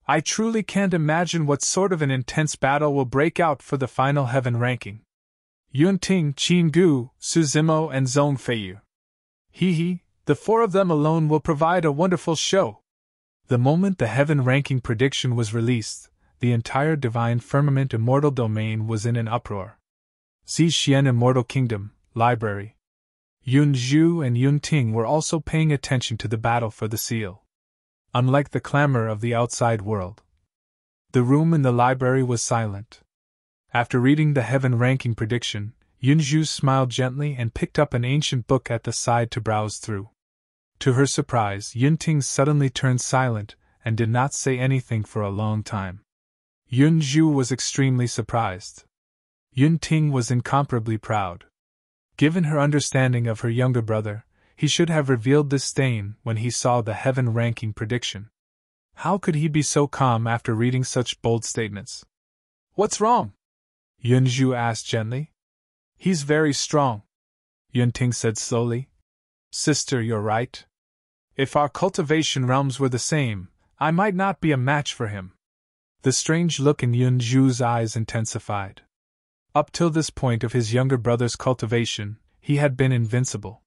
I truly can't imagine what sort of an intense battle will break out for the final Heaven ranking. Yun Ting, Qin Gu, Su Zimo, and Zhong Feiyu. The 4 of them alone will provide a wonderful show. The moment the Heaven ranking prediction was released, the entire Divine Firmament Immortal Domain was in an uproar. Zixian Immortal Kingdom, Library. Yun Zhu and Yun Ting were also paying attention to the battle for the seal. Unlike the clamor of the outside world, the room in the library was silent. After reading the heaven ranking prediction, Yun Zhu smiled gently and picked up an ancient book at the side to browse through. To her surprise, Yun Ting suddenly turned silent and did not say anything for a long time. Yun Zhu was extremely surprised. Yun Ting was incomparably proud. Given her understanding of her younger brother, he should have revealed this stain when he saw the heaven ranking prediction. How could he be so calm after reading such bold statements? "What's wrong?" Yun Zhu asked gently. "He's very strong," Yun Ting said slowly. "Sister, you're right. If our cultivation realms were the same, I might not be a match for him." The strange look in Yun Zhu's eyes intensified. Up till this point of his younger brother's cultivation, he had been invincible.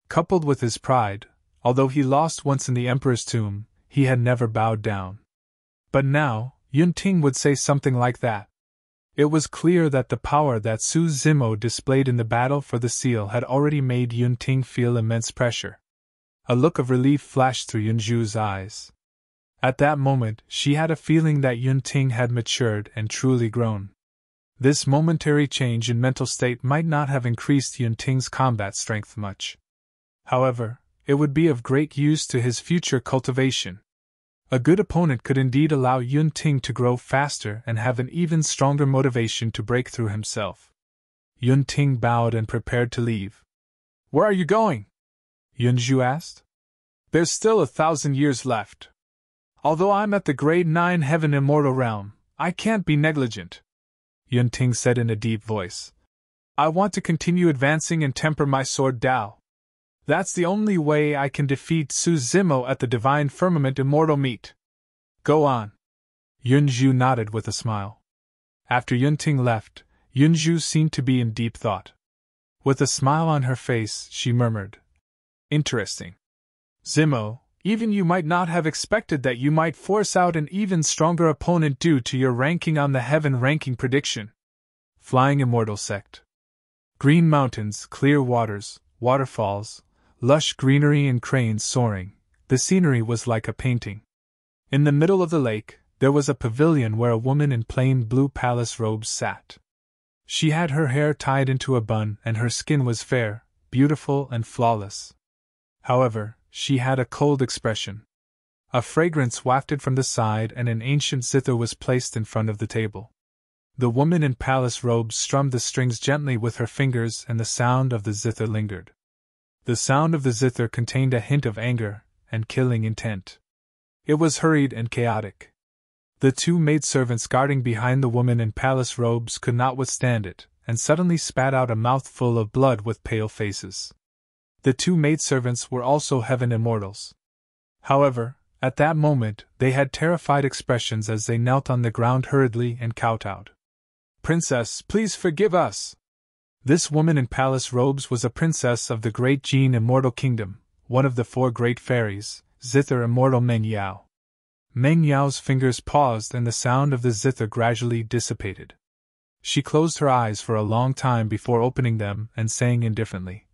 Coupled with his pride, although he lost once in the Emperor's tomb, he had never bowed down. But now, Yun Ting would say something like that. It was clear that the power that Su Zimo displayed in the battle for the seal had already made Yun Ting feel immense pressure. A look of relief flashed through Yun Zhu's eyes. At that moment, she had a feeling that Yun Ting had matured and truly grown. This momentary change in mental state might not have increased Yun Ting's combat strength much. However, it would be of great use to his future cultivation. A good opponent could indeed allow Yun Ting to grow faster and have an even stronger motivation to break through himself. Yun Ting bowed and prepared to leave. "Where are you going?" Yun Zhu asked. "There's still 1,000 years left. Although I'm at the grade 9 heaven immortal realm, I can't be negligent," Yun Ting said in a deep voice. "I want to continue advancing and temper my sword Dao. That's the only way I can defeat Su Zimo at the Divine Firmament Immortal Meet." "Go on." Yun Zhu nodded with a smile. After Yun Ting left, Yun Zhu seemed to be in deep thought. With a smile on her face, she murmured, "Interesting. Zimo, even you might not have expected that you might force out an even stronger opponent due to your ranking on the heaven ranking prediction." Flying Immortal Sect. Green mountains, clear waters, waterfalls, lush greenery and cranes soaring, the scenery was like a painting. In the middle of the lake, there was a pavilion where a woman in plain blue palace robes sat. She had her hair tied into a bun and her skin was fair, beautiful and flawless. However, she had a cold expression. A fragrance wafted from the side and an ancient zither was placed in front of the table. The woman in palace robes strummed the strings gently with her fingers and the sound of the zither lingered. The sound of the zither contained a hint of anger and killing intent. It was hurried and chaotic. The two maidservants guarding behind the woman in palace robes could not withstand it, and suddenly spat out a mouthful of blood with pale faces. The two maidservants were also heaven immortals. However, at that moment, they had terrified expressions as they knelt on the ground hurriedly and kowtowed. "Princess, please forgive us!" This woman in palace robes was a princess of the great Jin Immortal Kingdom, one of the 4 great fairies, Zither Immortal Meng Yao. Meng Yao's fingers paused and the sound of the zither gradually dissipated. She closed her eyes for a long time before opening them and saying indifferently,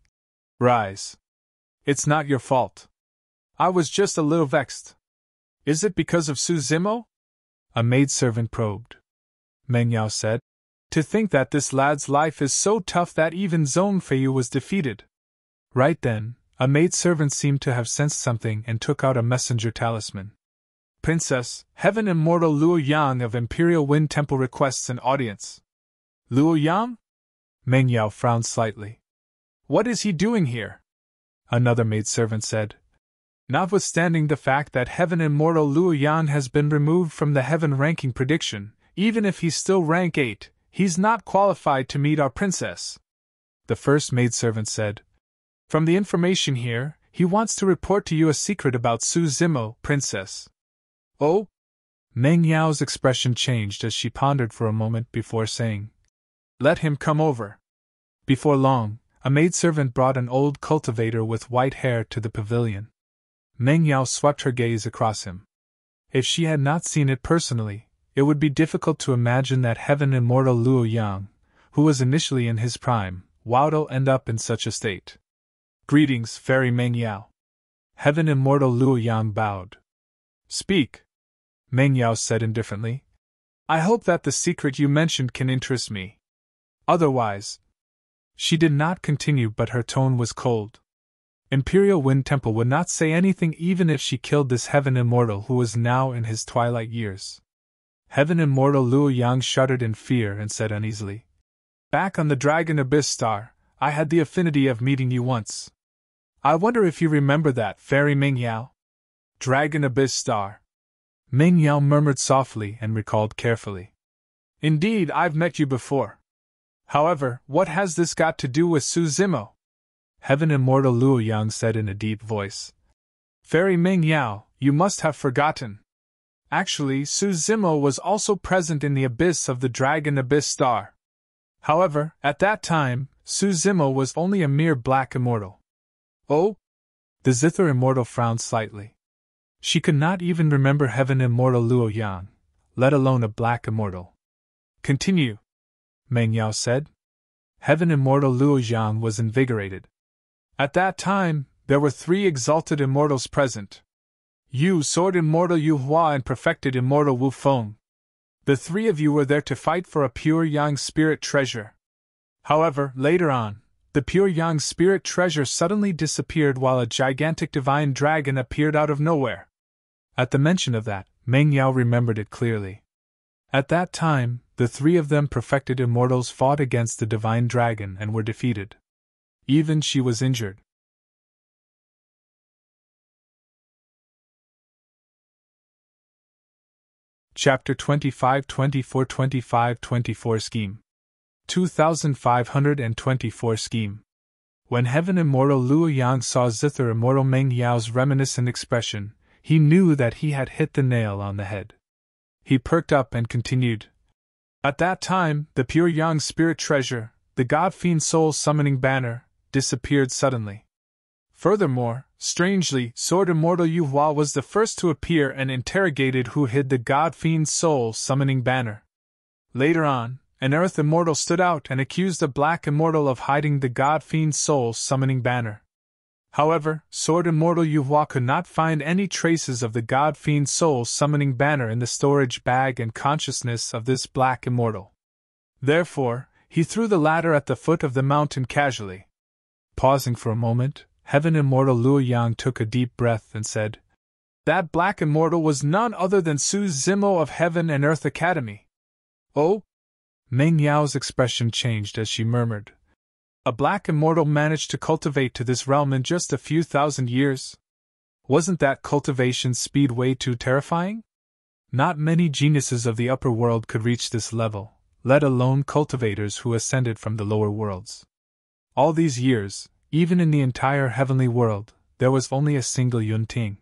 "Rise. It's not your fault. I was just a little vexed." "Is it because of Su Zimo?" a maidservant probed. Meng Yao said, "To think that this lad's life is so tough that even Zhong Feiyu was defeated." Right then, a maidservant seemed to have sensed something and took out a messenger talisman. "Princess, Heaven Immortal Luo Yang of Imperial Wind Temple requests an audience." "Luo Yang?" Meng Yao frowned slightly. "What is he doing here?" Another maidservant said. "Notwithstanding the fact that Heaven Immortal Luo Yang has been removed from the heaven ranking prediction, even if he's still rank 8, he's not qualified to meet our princess." The first maidservant said, "From the information here, he wants to report to you a secret about Su Zimo, princess." "Oh?" Meng Yao's expression changed as she pondered for a moment before saying, "Let him come over." Before long, a maidservant brought an old cultivator with white hair to the pavilion. Meng Yao swept her gaze across him. If she had not seen it personally, it would be difficult to imagine that Heaven Immortal Luo Yang, who was initially in his prime, would end up in such a state. Greetings, Fairy Meng Yao. Heaven Immortal Luo Yang bowed. Speak, Meng Yao said indifferently. I hope that the secret you mentioned can interest me. Otherwise. She did not continue, but her tone was cold. Imperial Wind Temple would not say anything even if she killed this Heaven Immortal who was now in his twilight years. Heaven Immortal Luo Yang shuddered in fear and said uneasily, Back on the Dragon Abyss Star, I had the affinity of meeting you once. I wonder if you remember that, Fairy Meng Yao? Dragon Abyss Star. Meng Yao murmured softly and recalled carefully. Indeed, I've met you before. However, what has this got to do with Su Zimo? Heaven Immortal Luo Yang said in a deep voice. Fairy Meng Yao, you must have forgotten. Actually, Su Zimo was also present in the abyss of the Dragon Abyss Star. However, at that time, Su Zimo was only a mere black immortal. Oh? The Zither Immortal frowned slightly. She could not even remember Heaven Immortal Luo Yang, let alone a black immortal. Continue, Meng Yao said. Heaven Immortal Luo Yang was invigorated. At that time, there were 3 exalted immortals present. You, Sword Immortal Yu Hua, and Perfected Immortal Wu Feng. The 3 of you were there to fight for a pure Yang spirit treasure. However, later on, the pure Yang spirit treasure suddenly disappeared while a gigantic divine dragon appeared out of nowhere. At the mention of that, Meng Yao remembered it clearly. At that time, the 3 of them perfected immortals fought against the divine dragon and were defeated. Even she was injured. Chapter 25 24 Scheme 2524 Scheme. When Heaven Immortal Luo Yang saw Zither Immortal Meng Yao's reminiscent expression, he knew that he had hit the nail on the head. He perked up and continued. At that time, the pure Yang spirit treasure, the God Fiend soul summoning banner, disappeared suddenly. Furthermore, strangely, Sword Immortal Yu Hua was the first to appear and interrogated who hid the God Fiend soul summoning banner. Later on, an Earth Immortal stood out and accused the Black Immortal of hiding the God Fiend soul summoning banner. However, Sword Immortal Yu Hua could not find any traces of the God Fiend soul summoning banner in the storage bag and consciousness of this Black Immortal. Therefore, he threw the latter at the foot of the mountain casually. Pausing for a moment, Heaven Immortal Luo Yang took a deep breath and said, That Black Immortal was none other than Su Zimo of Heaven and Earth Academy. Oh? Meng Yao's expression changed as she murmured, A Black Immortal managed to cultivate to this realm in just a few thousand years? Wasn't that cultivation speed way too terrifying? Not many geniuses of the upper world could reach this level, let alone cultivators who ascended from the lower worlds. All these years, even in the entire heavenly world, there was only a single Yun Ting.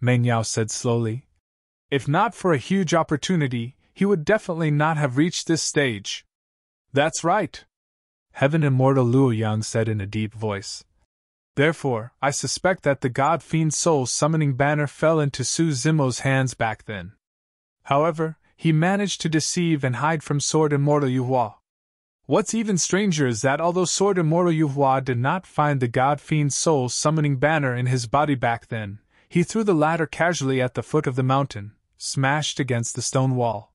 Meng Yao said slowly. If not for a huge opportunity, he would definitely not have reached this stage. That's right, Heaven Immortal Luo Yang said in a deep voice. Therefore, I suspect that the God Fiend soul summoning banner fell into Su Zimo's hands back then. However, he managed to deceive and hide from Sword Immortal Yu Hua. What's even stranger is that although Sword Immortal Yu Hua did not find the God Fiend soul summoning banner in his body back then, he threw the latter casually at the foot of the mountain, smashed against the stone wall.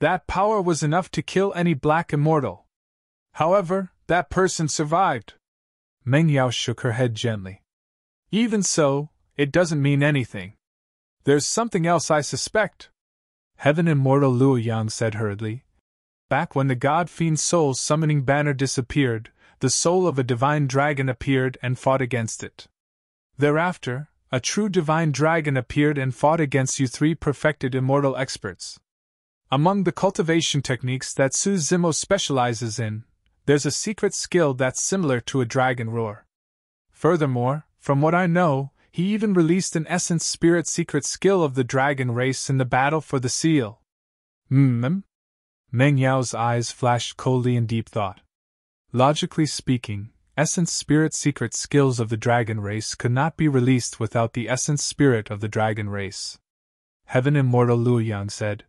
That power was enough to kill any Black Immortal. However, that person survived. Meng Yao shook her head gently. Even so, it doesn't mean anything. There's something else I suspect. Heaven Immortal Luo Yang said hurriedly. Back when the God Fiend soul summoning banner disappeared, the soul of a divine dragon appeared and fought against it. Thereafter, a true divine dragon appeared and fought against you 3 perfected immortal experts. Among the cultivation techniques that Su Zimo specializes in, there's a secret skill that's similar to a dragon roar. Furthermore, from what I know, he even released an essence spirit secret skill of the dragon race in the battle for the seal. Meng Yao's eyes flashed coldly in deep thought. Logically speaking, essence spirit secret skills of the dragon race could not be released without the essence spirit of the dragon race. Heaven Immortal Luo Yang said,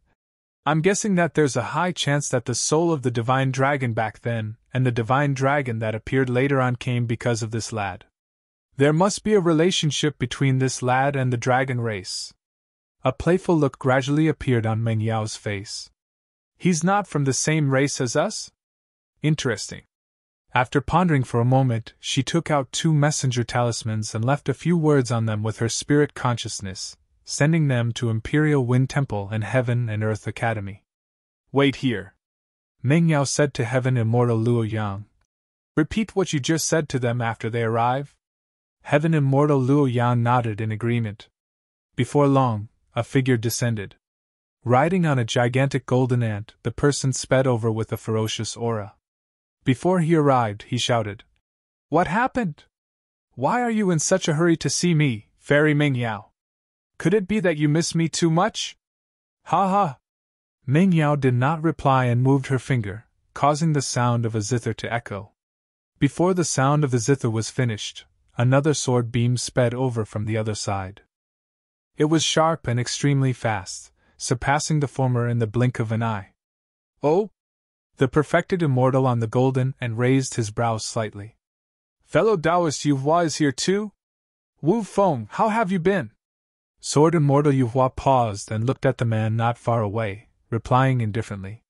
I'm guessing that there's a high chance that the soul of the divine dragon back then, and the divine dragon that appeared later on came because of this lad. There must be a relationship between this lad and the dragon race. A playful look gradually appeared on Meng Yao's face. He's not from the same race as us? Interesting. After pondering for a moment, she took out 2 messenger talismans and left a few words on them with her spirit consciousness, sending them to Imperial Wind Temple and Heaven and Earth Academy. Wait here, Meng Yao said to Heaven Immortal Luo Yang. Repeat what you just said to them after they arrive. Heaven Immortal Luo Yang nodded in agreement. Before long, a figure descended. Riding on a gigantic golden ant, the person sped over with a ferocious aura. Before he arrived, he shouted, "What happened? Why are you in such a hurry to see me, Fairy Meng Yao? Could it be that you miss me too much?" "Ha ha!" Meng Yao did not reply and moved her finger, causing the sound of a zither to echo. Before the sound of the zither was finished, another sword beam sped over from the other side. It was sharp and extremely fast, surpassing the former in the blink of an eye. "Oh!" The perfected immortal on the golden and raised his brows slightly. "Fellow Taoist Yu Hua is here too? Wu Feng, how have you been?" Sword Immortal Yu Hua paused and looked at the man not far away, replying indifferently.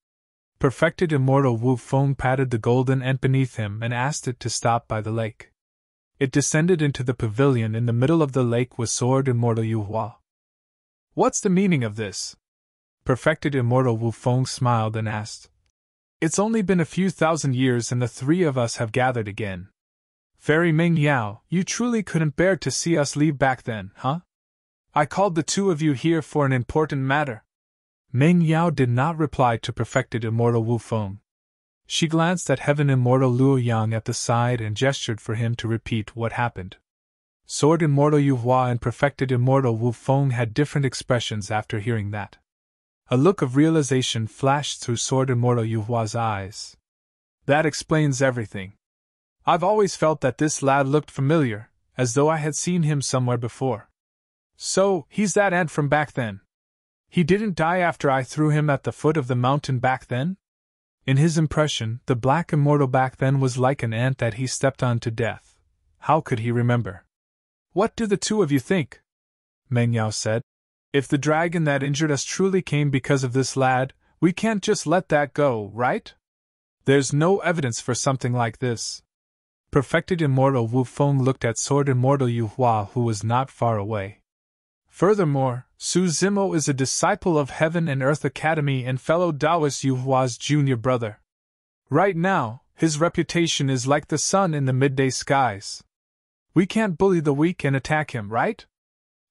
Perfected Immortal Wu Feng patted the golden ant beneath him and asked it to stop by the lake. It descended into the pavilion in the middle of the lake with Sword Immortal Yu Hua. "What's the meaning of this?" Perfected Immortal Wu Feng smiled and asked. "It's only been a few thousand years and the 3 of us have gathered again. Fairy Meng Yao, you truly couldn't bear to see us leave back then, huh? I called the 2 of you here for an important matter." Meng Yao did not reply to Perfected Immortal Wu Feng. She glanced at Heaven Immortal Luo Yang at the side and gestured for him to repeat what happened. Sword Immortal Yu Hua and Perfected Immortal Wu Feng had different expressions after hearing that. A look of realization flashed through Sword Immortal Yu Hua's eyes. "That explains everything. I've always felt that this lad looked familiar, as though I had seen him somewhere before. So, he's that ant from back then. He didn't die after I threw him at the foot of the mountain back then?" In his impression, the black immortal back then was like an ant that he stepped on to death. How could he remember? "What do the 2 of you think?" Meng Yao said. "If the dragon that injured us truly came because of this lad, we can't just let that go, right? There's no evidence for something like this." Perfected Immortal Wu Feng looked at Sword Immortal Yu Hua, who was not far away. "Furthermore, Su Zimo is a disciple of Heaven and Earth Academy and fellow Taoist Yu Hua's junior brother. Right now, his reputation is like the sun in the midday skies. We can't bully the weak and attack him, right?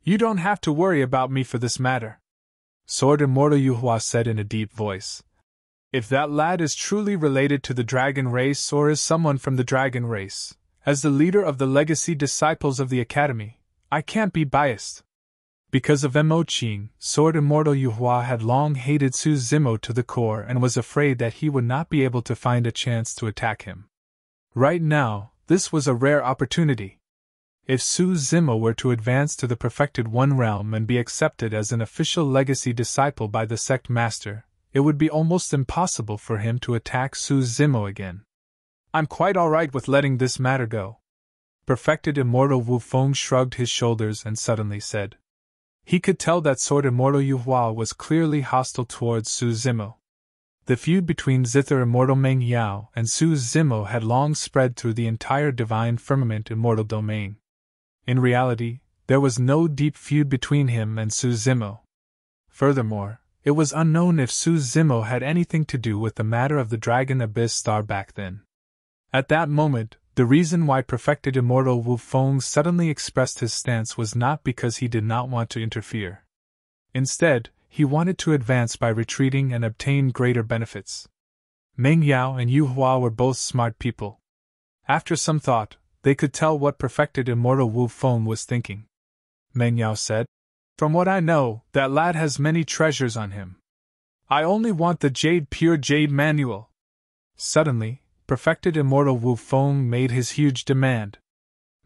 You don't have to worry about me for this matter," Sword Immortal Yu Hua said in a deep voice. "If that lad is truly related to the dragon race or is someone from the dragon race, as the leader of the legacy disciples of the academy, I can't be biased." Because of Mo Qing, Sword Immortal Yu Hua had long hated Su Zimo to the core and was afraid that he would not be able to find a chance to attack him. Right now, this was a rare opportunity. If Su Zimo were to advance to the Perfected One realm and be accepted as an official legacy disciple by the sect master, it would be almost impossible for him to attack Su Zimo again. "I'm quite alright with letting this matter go." Perfected Immortal Wu Feng shrugged his shoulders and suddenly said. He could tell that Sword Immortal Yu Hua was clearly hostile towards Su Zimo. The feud between Zither Immortal Meng Yao and Su Zimo had long spread through the entire Divine Firmament Immortal Domain. In reality, there was no deep feud between him and Su Zimo. Furthermore, it was unknown if Su Zimo had anything to do with the matter of the Dragon Abyss Star back then. At that moment, the reason why Perfected Immortal Wu Feng suddenly expressed his stance was not because he did not want to interfere. Instead, he wanted to advance by retreating and obtain greater benefits. Meng Yao and Yu Hua were both smart people. After some thought, they could tell what Perfected Immortal Wu Feng was thinking. Meng Yao said, "From what I know, that lad has many treasures on him. I only want the pure jade manual." Suddenly, Perfected Immortal Wu Feng made his huge demand.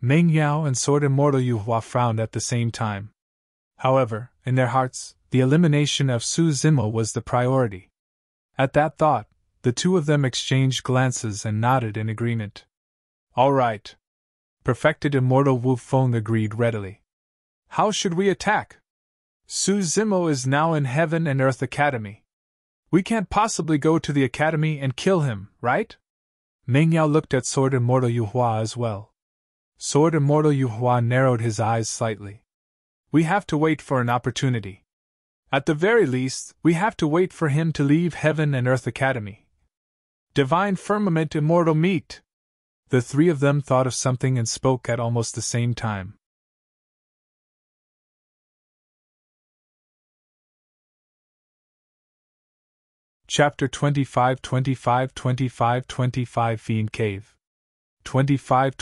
Meng Yao and Sword Immortal Yu Hua frowned at the same time. However, in their hearts, the elimination of Su Zimo was the priority. At that thought, the 2 of them exchanged glances and nodded in agreement. "All right." perfected immortal Wu Feng agreed readily. How should we attack? Su Zimo is now in Heaven and Earth Academy. We can't possibly go to the Academy and kill him, right? Meng Yao looked at Sword Immortal Yu Hua as well. Sword Immortal Yu Hua narrowed his eyes slightly. We have to wait for an opportunity. At the very least, we have to wait for him to leave Heaven and Earth Academy. Divine Firmament Immortal Meet! The three of them thought of something and spoke at almost the same time. Chapter 25 Fiend Cave 25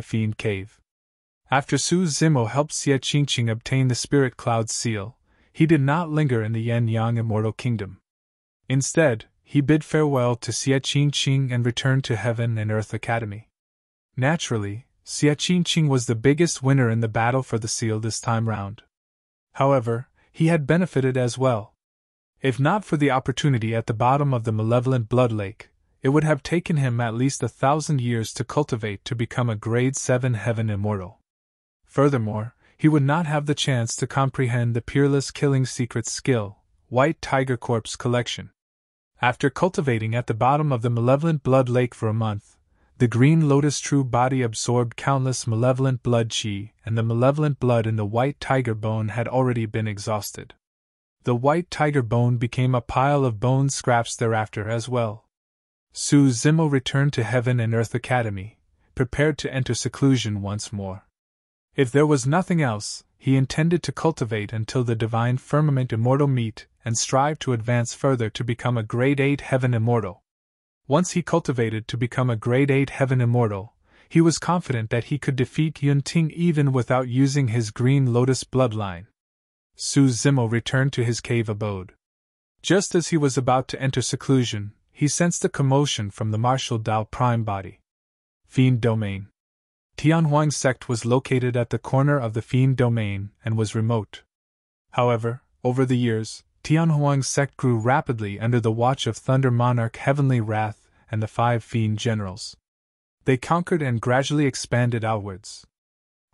Fiend Cave. After Su Zimo helped Xie Qingqing obtain the Spirit Cloud Seal, he did not linger in the Yin-Yang Immortal Kingdom. Instead, he bid farewell to Xie Qingqing and returned to Heaven and Earth Academy. Naturally, Xie Qingqing was the biggest winner in the battle for the seal this time round. However, he had benefited as well. If not for the opportunity at the bottom of the Malevolent Blood Lake, it would have taken him at least 1,000 years to cultivate to become a Grade 7 Heaven Immortal. Furthermore, he would not have the chance to comprehend the Peerless Killing Secret skill, White Tiger Corpse Collection. After cultivating at the bottom of the Malevolent Blood Lake for a month, the Green Lotus True Body absorbed countless malevolent blood chi, and the malevolent blood in the White Tiger Bone had already been exhausted. The White Tiger Bone became a pile of bone scraps thereafter as well. Su Zimo returned to Heaven and Earth Academy, prepared to enter seclusion once more. If there was nothing else, he intended to cultivate until the Divine Firmament Immortal meet and strive to advance further to become a Grade 8 Heaven Immortal. Once he cultivated to become a Grade 8 Heaven Immortal, he was confident that he could defeat Yun Ting even without using his Green Lotus bloodline. Su Zimo returned to his cave abode. Just as he was about to enter seclusion, he sensed a commotion from the martial Dao Prime Body. Fiend Domain. Tianhuang's sect was located at the corner of the Fiend Domain and was remote. However, over the years, Tianhuang's sect grew rapidly under the watch of Thunder Monarch Heavenly Wrath and the 5 Fiend Generals. They conquered and gradually expanded outwards.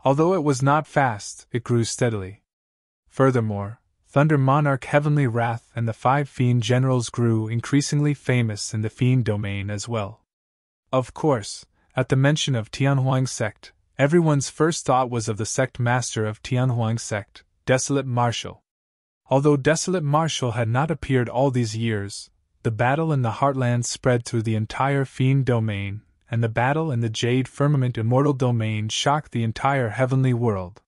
Although it was not fast, it grew steadily. Furthermore, Thunder Monarch Heavenly Wrath and the 5 Fiend Generals grew increasingly famous in the Fiend Domain as well. Of course, at the mention of Tianhuang's sect, everyone's first thought was of the sect master of Tianhuang's sect, Desolate Marshal. Although Desolate Marshal had not appeared all these years, the battle in the Heartland spread through the entire Fiend Domain, and the battle in the Jade Firmament Immortal Domain shocked the entire heavenly world.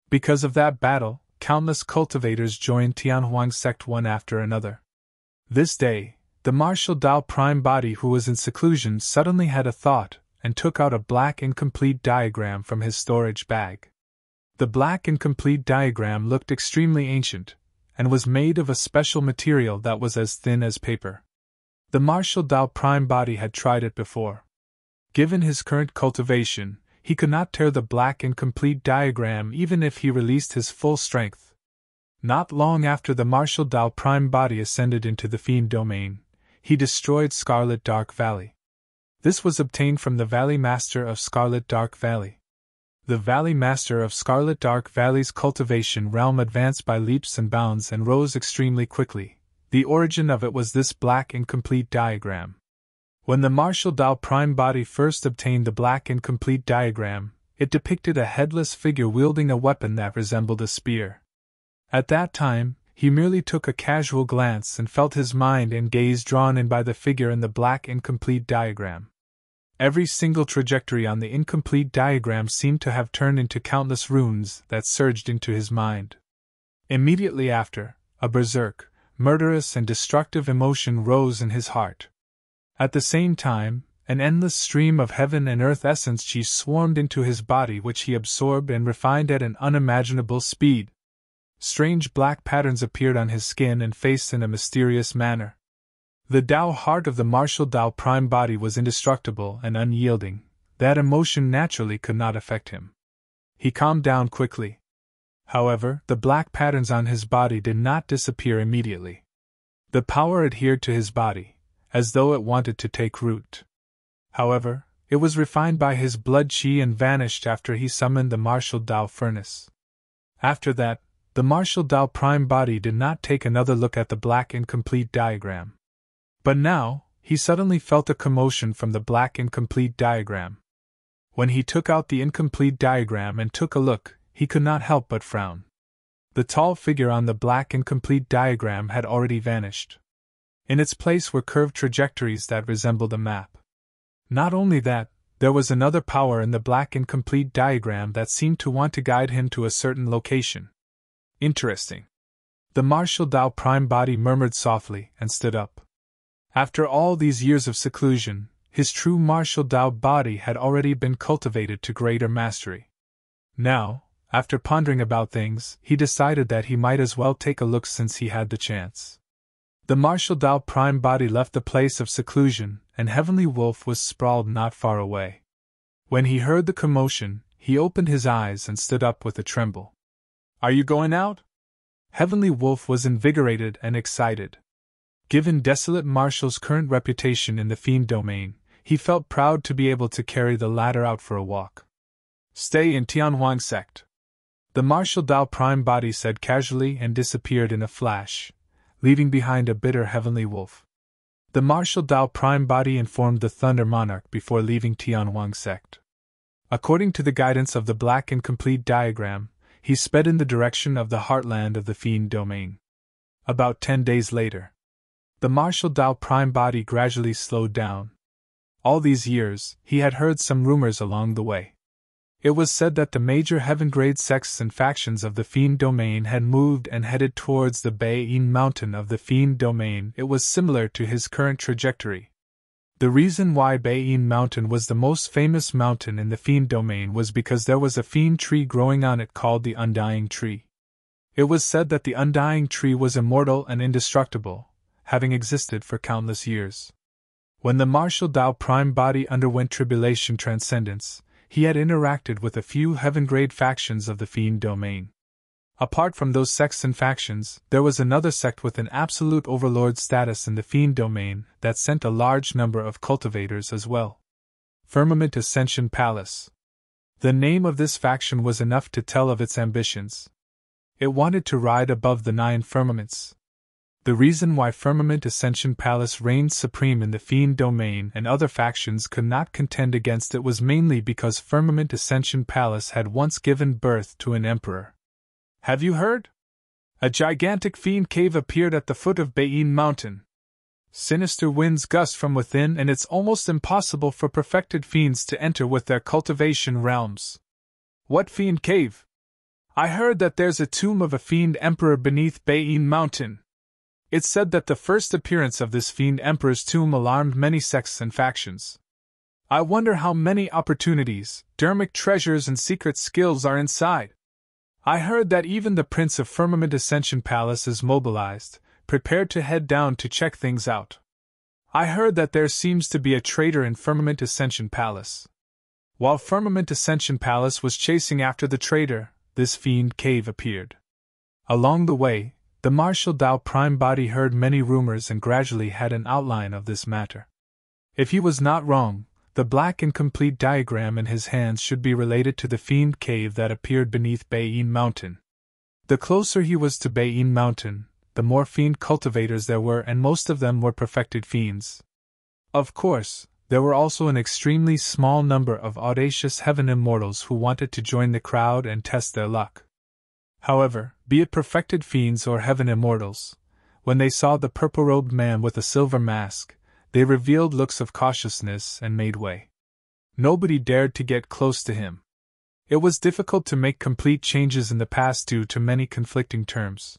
Because of that battle, countless cultivators joined Tianhuang's sect one after another. This day, the Martial Dao Prime Body who was in seclusion suddenly had a thought and took out a black incomplete diagram from his storage bag. The black incomplete diagram looked extremely ancient, and was made of a special material that was as thin as paper. The Martial Dao Prime Body had tried it before. Given his current cultivation, he could not tear the black incomplete diagram even if he released his full strength. Not long after the Martial Dao Prime Body ascended into the Fiend Domain, he destroyed Scarlet Dark Valley. This was obtained from the Valley Master of Scarlet Dark Valley. The Valley Master of Scarlet Dark Valley's cultivation realm advanced by leaps and bounds and rose extremely quickly. The origin of it was this black incomplete diagram. When the Martial Dao Prime Body first obtained the black incomplete diagram, it depicted a headless figure wielding a weapon that resembled a spear. At that time, he merely took a casual glance and felt his mind and gaze drawn in by the figure in the black incomplete diagram. Every single trajectory on the incomplete diagram seemed to have turned into countless runes that surged into his mind. Immediately after, a berserk, murderous and destructive emotion rose in his heart. At the same time, an endless stream of heaven and earth essence chi swarmed into his body which he absorbed and refined at an unimaginable speed. Strange black patterns appeared on his skin and face in a mysterious manner. The Tao heart of the Martial Dao Prime Body was indestructible and unyielding. That emotion naturally could not affect him. He calmed down quickly. However, the black patterns on his body did not disappear immediately. The power adhered to his body, as though it wanted to take root. However, It was refined by his blood qi and vanished after he summoned the martial Tao furnace. After that, the martial Tao prime body did not take another look at the black incomplete diagram. But now, he suddenly felt a commotion from the black incomplete diagram. When he took out the incomplete diagram and took a look, he could not help but frown. The tall figure on the black incomplete diagram had already vanished. In its place were curved trajectories that resembled a map. Not only that, there was another power in the black incomplete diagram that seemed to want to guide him to a certain location. Interesting. The martial Tao prime body murmured softly and stood up. After all these years of seclusion, his true martial Tao body had already been cultivated to greater mastery. Now, after pondering about things, he decided that he might as well take a look since he had the chance. The martial Tao prime body left the place of seclusion, and Heavenly Wolf was sprawled not far away. When he heard the commotion, he opened his eyes and stood up with a tremble. "Are you going out?" Heavenly Wolf was invigorated and excited. Given Desolate Martial's current reputation in the Fiend domain, he felt proud to be able to carry the latter out for a walk. "Stay in Tianhuang sect," the martial Tao prime body said casually and disappeared in a flash, leaving behind a bitter Heavenly Wolf. The martial Tao prime body informed the Thunder Monarch before leaving Tianhuang sect. According to the guidance of the black incomplete diagram, he sped in the direction of the heartland of the Fiend domain. About 10 days later, the martial Tao prime body gradually slowed down. All these years, he had heard some rumors along the way. It was said that the major heaven-grade sects and factions of the Fiend domain had moved and headed towards the Bayin mountain of the Fiend domain. It was similar to his current trajectory. The reason why Bayin mountain was the most famous mountain in the Fiend domain was because there was a fiend tree growing on it called the Undying Tree. It was said that the Undying Tree was immortal and indestructible, having existed for countless years. When the martial Tao prime body underwent tribulation transcendence, he had interacted with a few heaven-grade factions of the Fiend domain. Apart from those sects and factions, there was another sect with an absolute overlord status in the Fiend domain that sent a large number of cultivators as well. Firmament Ascension Palace. The name of this faction was enough to tell of its ambitions. It wanted to ride above the 9 firmaments. The reason why Firmament Ascension Palace reigned supreme in the Fiend domain and other factions could not contend against it was mainly because Firmament Ascension Palace had once given birth to an emperor. Have you heard? A gigantic fiend cave appeared at the foot of Bayin Mountain. Sinister winds gust from within, and it's almost impossible for perfected fiends to enter with their cultivation realms. What fiend cave? I heard that there's a tomb of a fiend emperor beneath Bayin Mountain. It's said that the first appearance of this Fiend Emperor's tomb alarmed many sects and factions. I wonder how many opportunities, dermic treasures and secret skills are inside. I heard that even the Prince of Firmament Ascension Palace is mobilized, prepared to head down to check things out. I heard that there seems to be a traitor in Firmament Ascension Palace. While Firmament Ascension Palace was chasing after the traitor, this Fiend Cave appeared. Along the way, the martial Tao prime body heard many rumors and gradually had an outline of this matter. If he was not wrong, the black incomplete diagram in his hands should be related to the Fiend Cave that appeared beneath Bayin Mountain. The closer he was to Bayin Mountain, the more fiend cultivators there were, and most of them were perfected fiends. Of course, there were also an extremely small number of audacious heaven immortals who wanted to join the crowd and test their luck. However, be it perfected fiends or heaven immortals, when they saw the purple-robed man with a silver mask, they revealed looks of cautiousness and made way. Nobody dared to get close to him. It was difficult to make complete changes in the past due to many conflicting terms.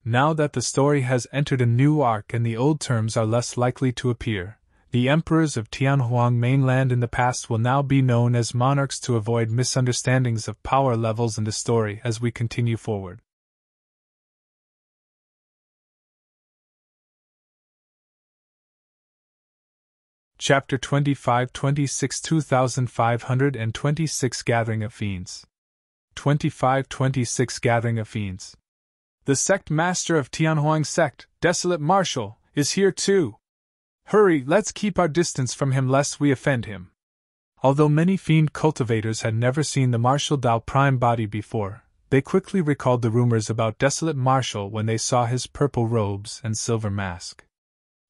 Now that the story has entered a new arc and the old terms are less likely to appear, the emperors of Tianhuang mainland in the past will now be known as monarchs to avoid misunderstandings of power levels in the story as we continue forward. Chapter 25-26 2526 Gathering of Fiends 2526 Gathering of Fiends. The sect master of Tianhuang sect, Desolate Martial, is here too. Hurry, let's keep our distance from him lest we offend him. Although many Fiend cultivators had never seen the Martial Dao Prime body before, they quickly recalled the rumors about Desolate Martial when they saw his purple robes and silver mask.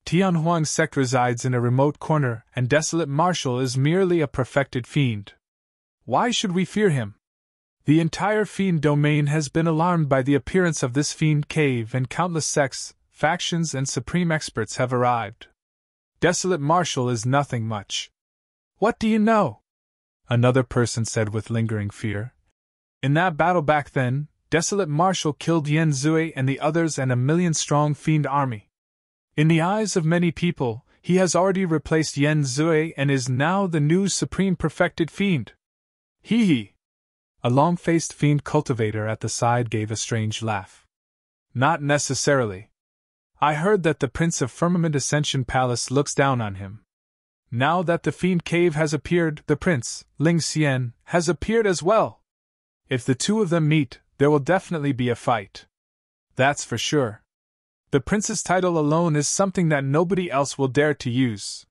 Tianhuang's sect resides in a remote corner, and Desolate Martial is merely a perfected fiend. Why should we fear him? The entire Fiend domain has been alarmed by the appearance of this Fiend cave, and countless sects, factions, and supreme experts have arrived. Desolate Martial is nothing much. What do you know? Another person said with lingering fear. In that battle back then, Desolate Martial killed Yen Zui and the others and a million-strong Fiend army. In the eyes of many people, he has already replaced Yen Zui and is now the new supreme perfected Fiend. Hee hee. A long-faced Fiend cultivator at the side gave a strange laugh. Not necessarily. I heard that the Prince of Firmament Ascension Palace looks down on him. Now that the Fiend Cave has appeared, the Prince, Ling Xian, has appeared as well. If the two of them meet, there will definitely be a fight. That's for sure. The Prince's title alone is something that nobody else will dare to use.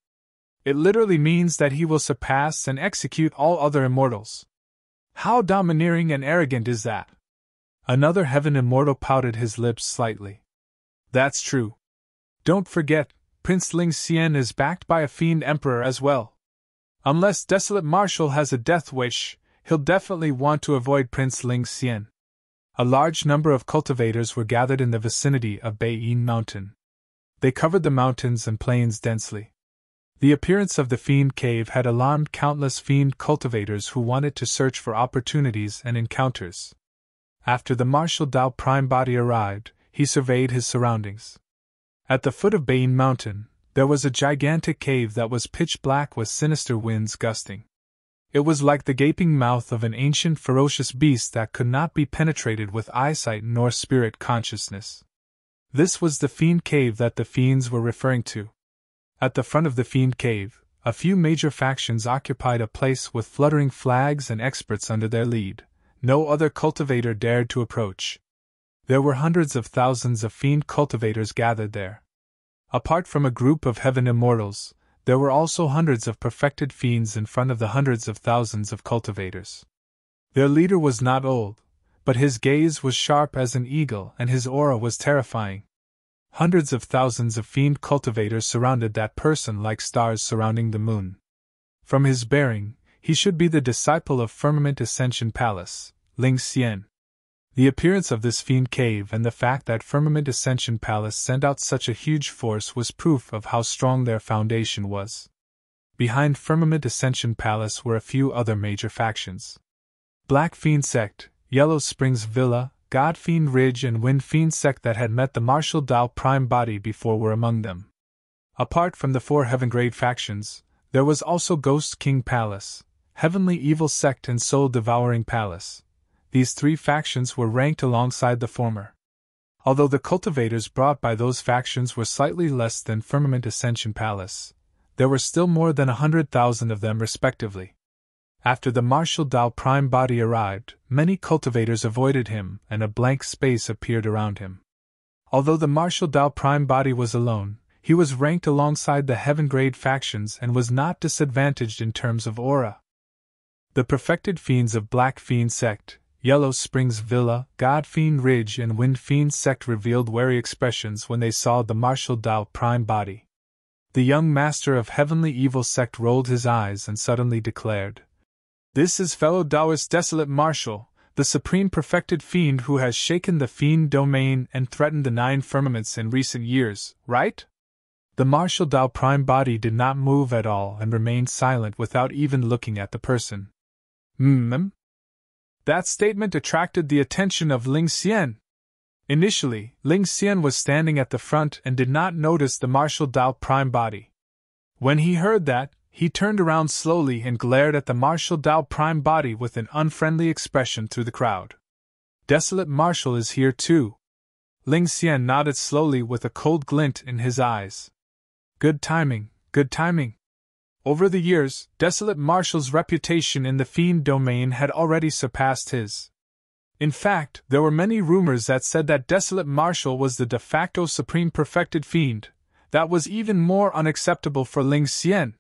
It literally means that he will surpass and execute all other immortals. How domineering and arrogant is that? Another Heaven Immortal pouted his lips slightly. That's true. Don't forget, Prince Ling Xian is backed by a Fiend Emperor as well. Unless Desolate Martial has a death wish, he'll definitely want to avoid Prince Ling Xian. A large number of cultivators were gathered in the vicinity of Beiyin Mountain. They covered the mountains and plains densely. The appearance of the Fiend Cave had alarmed countless Fiend cultivators who wanted to search for opportunities and encounters. After the Martial Dao Prime body arrived, he surveyed his surroundings. At the foot of Beiyin Mountain, there was a gigantic cave that was pitch black with sinister winds gusting. It was like the gaping mouth of an ancient ferocious beast that could not be penetrated with eyesight nor spirit consciousness. This was the Fiend Cave that the Fiends were referring to. At the front of the Fiend Cave, a few major factions occupied a place with fluttering flags and experts under their lead. No other cultivator dared to approach. There were hundreds of thousands of Fiend cultivators gathered there. Apart from a group of Heaven Immortals, there were also hundreds of perfected Fiends in front of the hundreds of thousands of cultivators. Their leader was not old, but his gaze was sharp as an eagle and his aura was terrifying. Hundreds of thousands of Fiend cultivators surrounded that person like stars surrounding the moon. From his bearing, he should be the disciple of Firmament Ascension Palace, Ling Xian. The appearance of this Fiend Cave and the fact that Firmament Ascension Palace sent out such a huge force was proof of how strong their foundation was. Behind Firmament Ascension Palace were a few other major factions. Black Fiend Sect, Yellow Springs Villa, God Fiend Ridge and Wind Fiend Sect that had met the Martial Dao Prime body before were among them. Apart from the 4 Heaven-grade factions, there was also Ghost King Palace, Heavenly Evil Sect and Soul Devouring Palace. These 3 factions were ranked alongside the former. Although the cultivators brought by those factions were slightly less than Firmament Ascension Palace, there were still more than 100,000 of them respectively. After the Martial Dao Prime body arrived, many cultivators avoided him and a blank space appeared around him. Although the Martial Dao Prime body was alone, he was ranked alongside the Heaven-grade factions and was not disadvantaged in terms of aura. The perfected Fiends of Black Fiend Sect, Yellow Springs Villa, God Fiend Ridge and Wind Fiend Sect revealed wary expressions when they saw the Martial Dao Prime body. The young master of Heavenly Evil Sect rolled his eyes and suddenly declared, "This is fellow Taoist Desolate Martial, the supreme perfected fiend who has shaken the Fiend domain and threatened the 9 firmaments in recent years, right?" The Martial Dao Prime body did not move at all and remained silent without even looking at the person. That statement attracted the attention of Ling Xian. Initially, Ling Xian was standing at the front and did not notice the Martial Dao Prime body. When he heard that, he turned around slowly and glared at the Martial Dao Prime body with an unfriendly expression through the crowd. Desolate Martial is here too. Ling Xian nodded slowly with a cold glint in his eyes. Good timing, good timing. Over the years, Desolate Martial's reputation in the Fiend domain had already surpassed his. In fact, there were many rumors that said that Desolate Martial was the de facto supreme perfected fiend. That was even more unacceptable for Ling Xian.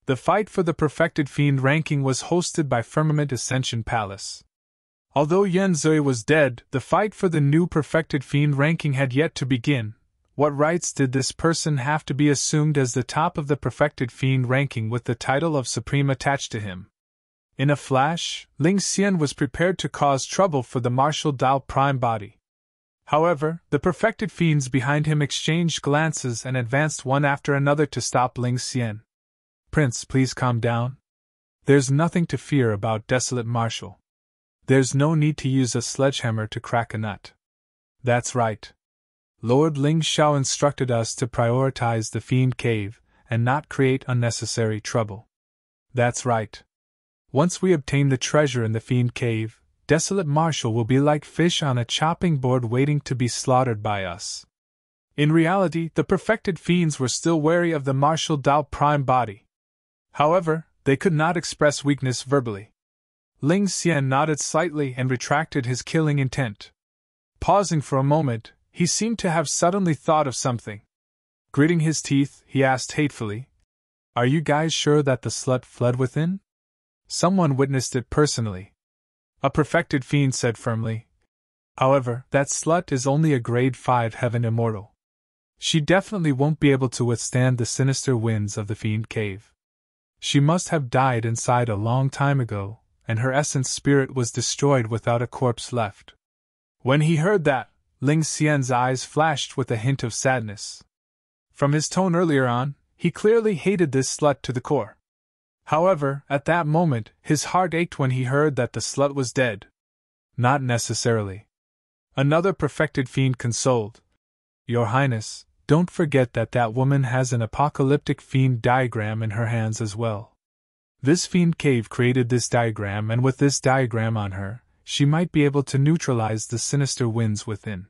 The fight for the perfected fiend ranking was hosted by Firmament Ascension Palace. Although Yen Zui was dead, the fight for the new perfected fiend ranking had yet to begin. What rights did this person have to be assumed as the top of the perfected fiend ranking with the title of Supreme attached to him? In a flash, Ling Xian was prepared to cause trouble for the martial Dao prime body. However, the perfected fiends behind him exchanged glances and advanced one after another to stop Ling Xian. Prince, please calm down. There's nothing to fear about Desolate Marshal. There's no need to use a sledgehammer to crack a nut. That's right. Lord Ling Xiao instructed us to prioritize the Fiend Cave and not create unnecessary trouble. That's right. Once we obtain the treasure in the Fiend Cave, Desolate Marshal will be like fish on a chopping board waiting to be slaughtered by us. In reality, the perfected fiends were still wary of the martial Dao prime body. However, they could not express weakness verbally. Ling Xian nodded slightly and retracted his killing intent. Pausing for a moment, he seemed to have suddenly thought of something. Gritting his teeth, he asked hatefully, "Are you guys sure that the slut fled within? Someone witnessed it personally." A perfected fiend said firmly, "However, that slut is only a grade 5 heaven immortal. She definitely won't be able to withstand the sinister winds of the Fiend Cave. She must have died inside a long time ago, and her essence spirit was destroyed without a corpse left." When he heard that, Ling Xian's eyes flashed with a hint of sadness. From his tone earlier on, he clearly hated this slut to the core. However, at that moment, his heart ached when he heard that the slut was dead. Not necessarily. Another perfected fiend consoled. "Your Highness, don't forget that that woman has an apocalyptic fiend diagram in her hands as well. This Fiend Cave created this diagram, and with this diagram on her, she might be able to neutralize the sinister winds within."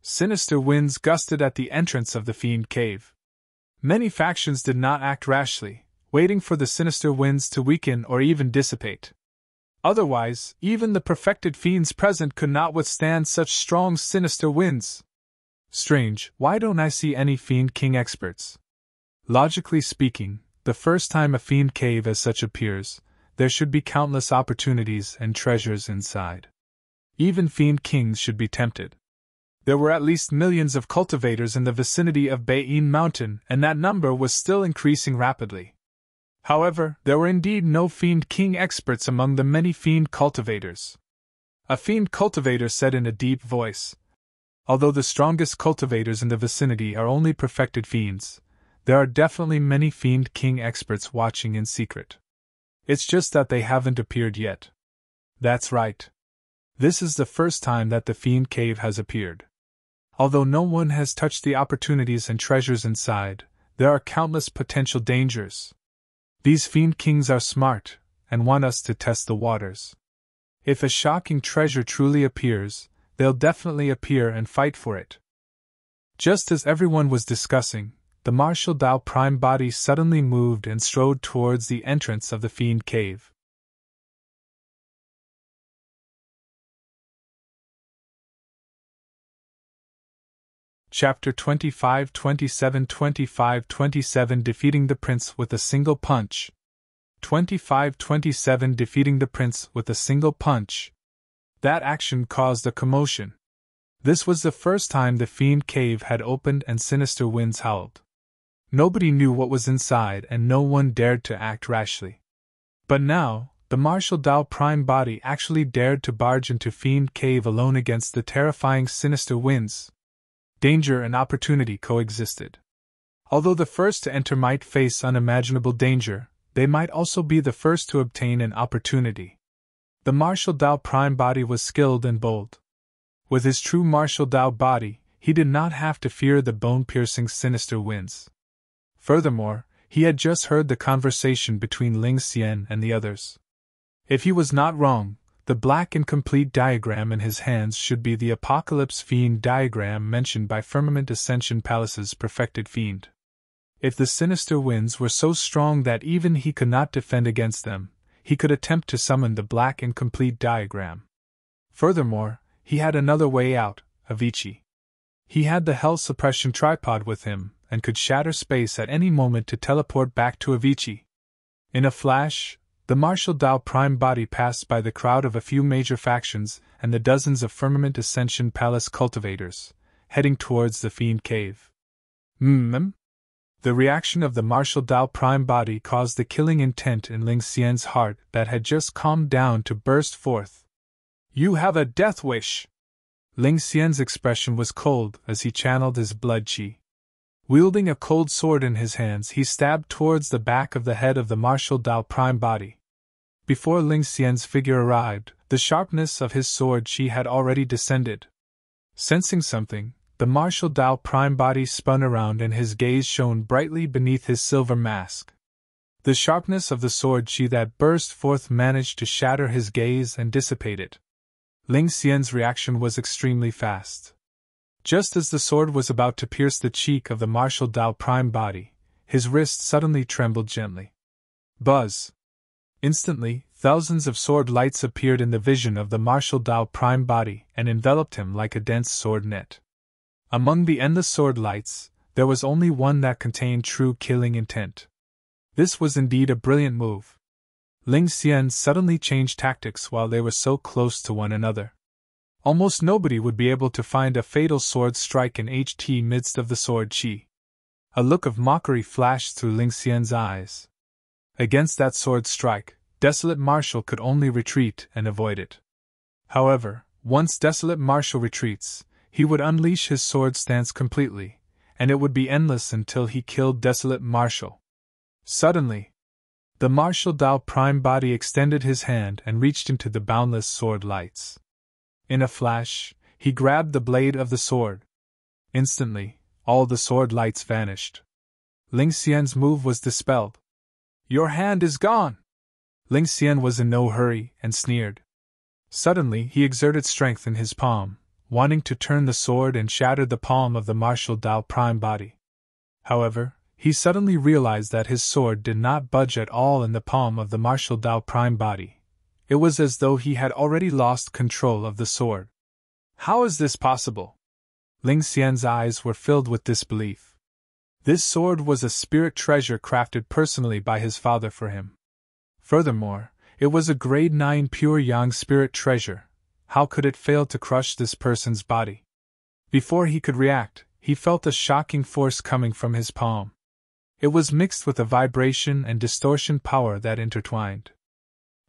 Sinister winds gusted at the entrance of the Fiend Cave. Many factions did not act rashly, waiting for the sinister winds to weaken or even dissipate. Otherwise, even the perfected fiends present could not withstand such strong sinister winds. Strange, why don't I see any Fiend King experts? Logically speaking, the first time a Fiend Cave as such appears, there should be countless opportunities and treasures inside. Even Fiend Kings should be tempted. There were at least millions of cultivators in the vicinity of Baiyin Mountain, and that number was still increasing rapidly. However, there were indeed no Fiend King experts among the many Fiend cultivators. A Fiend cultivator said in a deep voice, "Although the strongest cultivators in the vicinity are only perfected fiends, there are definitely many Fiend King experts watching in secret. It's just that they haven't appeared yet." That's right. This is the first time that the Fiend Cave has appeared. Although no one has touched the opportunities and treasures inside, there are countless potential dangers. These Fiend Kings are smart, and want us to test the waters. If a shocking treasure truly appears, they'll definitely appear and fight for it. Just as everyone was discussing, the martial Dao prime body suddenly moved and strode towards the entrance of the Fiend Cave. Chapter 25, 27, 25, 27 Defeating the Prince with a Single Punch. 25-27 Defeating the Prince with a Single Punch. That action caused a commotion. This was the first time the Fiend Cave had opened and sinister winds howled. Nobody knew what was inside and no one dared to act rashly. But now, the martial Dao prime body actually dared to barge into Fiend Cave alone against the terrifying sinister winds. Danger and opportunity coexisted. Although the first to enter might face unimaginable danger, they might also be the first to obtain an opportunity. The martial Dao prime body was skilled and bold. With his true martial Dao body, he did not have to fear the bone-piercing sinister winds. Furthermore, he had just heard the conversation between Ling Xian and the others. If he was not wrong, the black incomplete diagram in his hands should be the Apocalypse Fiend diagram mentioned by Firmament Ascension Palace's perfected fiend. If the sinister winds were so strong that even he could not defend against them, he could attempt to summon the black incomplete diagram. Furthermore, he had another way out, Avicii. He had the Hell Suppression tripod with him, and could shatter space at any moment to teleport back to Avicii. In a flash, the martial Dao Prime body passed by the crowd of a few major factions and the dozens of Firmament Ascension Palace cultivators, heading towards the Fiend Cave. The reaction of the martial Dao Prime body caused the killing intent in Ling Xian's heart that had just calmed down to burst forth. "You have a death wish!" Ling Xian's expression was cold as he channeled his blood qi. Wielding a cold sword in his hands, he stabbed towards the back of the head of the martial Dao Prime body. Before Ling Xian's figure arrived, the sharpness of his sword qi had already descended. Sensing something, the martial Dao Prime body spun around and his gaze shone brightly beneath his silver mask. The sharpness of the sword qi that burst forth managed to shatter his gaze and dissipate it. Ling Xian's reaction was extremely fast. Just as the sword was about to pierce the cheek of the martial Dao Prime body, his wrist suddenly trembled gently. Buzz! Instantly, thousands of sword lights appeared in the vision of the martial Dao Prime body and enveloped him like a dense sword net. Among the endless sword lights, there was only one that contained true killing intent. This was indeed a brilliant move. Ling Xian suddenly changed tactics while they were so close to one another. Almost nobody would be able to find a fatal sword strike in HT midst of the sword qi. A look of mockery flashed through Ling Xian's eyes. Against that sword strike, Desolate Marshal could only retreat and avoid it. However, once Desolate Marshal retreats, he would unleash his sword stance completely, and it would be endless until he killed Desolate Marshal. Suddenly, the martial Dao Prime body extended his hand and reached into the boundless sword lights. In a flash, he grabbed the blade of the sword. Instantly, all the sword lights vanished. Ling Xian's move was dispelled. "Your hand is gone!" Ling Xian was in no hurry and sneered. Suddenly, he exerted strength in his palm, wanting to turn the sword and shatter the palm of the martial Dao Prime body. However, he suddenly realized that his sword did not budge at all in the palm of the martial Dao Prime body. It was as though he had already lost control of the sword. How is this possible? Ling Xian's eyes were filled with disbelief. This sword was a spirit treasure crafted personally by his father for him. Furthermore, it was a grade 9 pure yang spirit treasure. How could it fail to crush this person's body? Before he could react, he felt a shocking force coming from his palm. It was mixed with a vibration and distortion power that intertwined.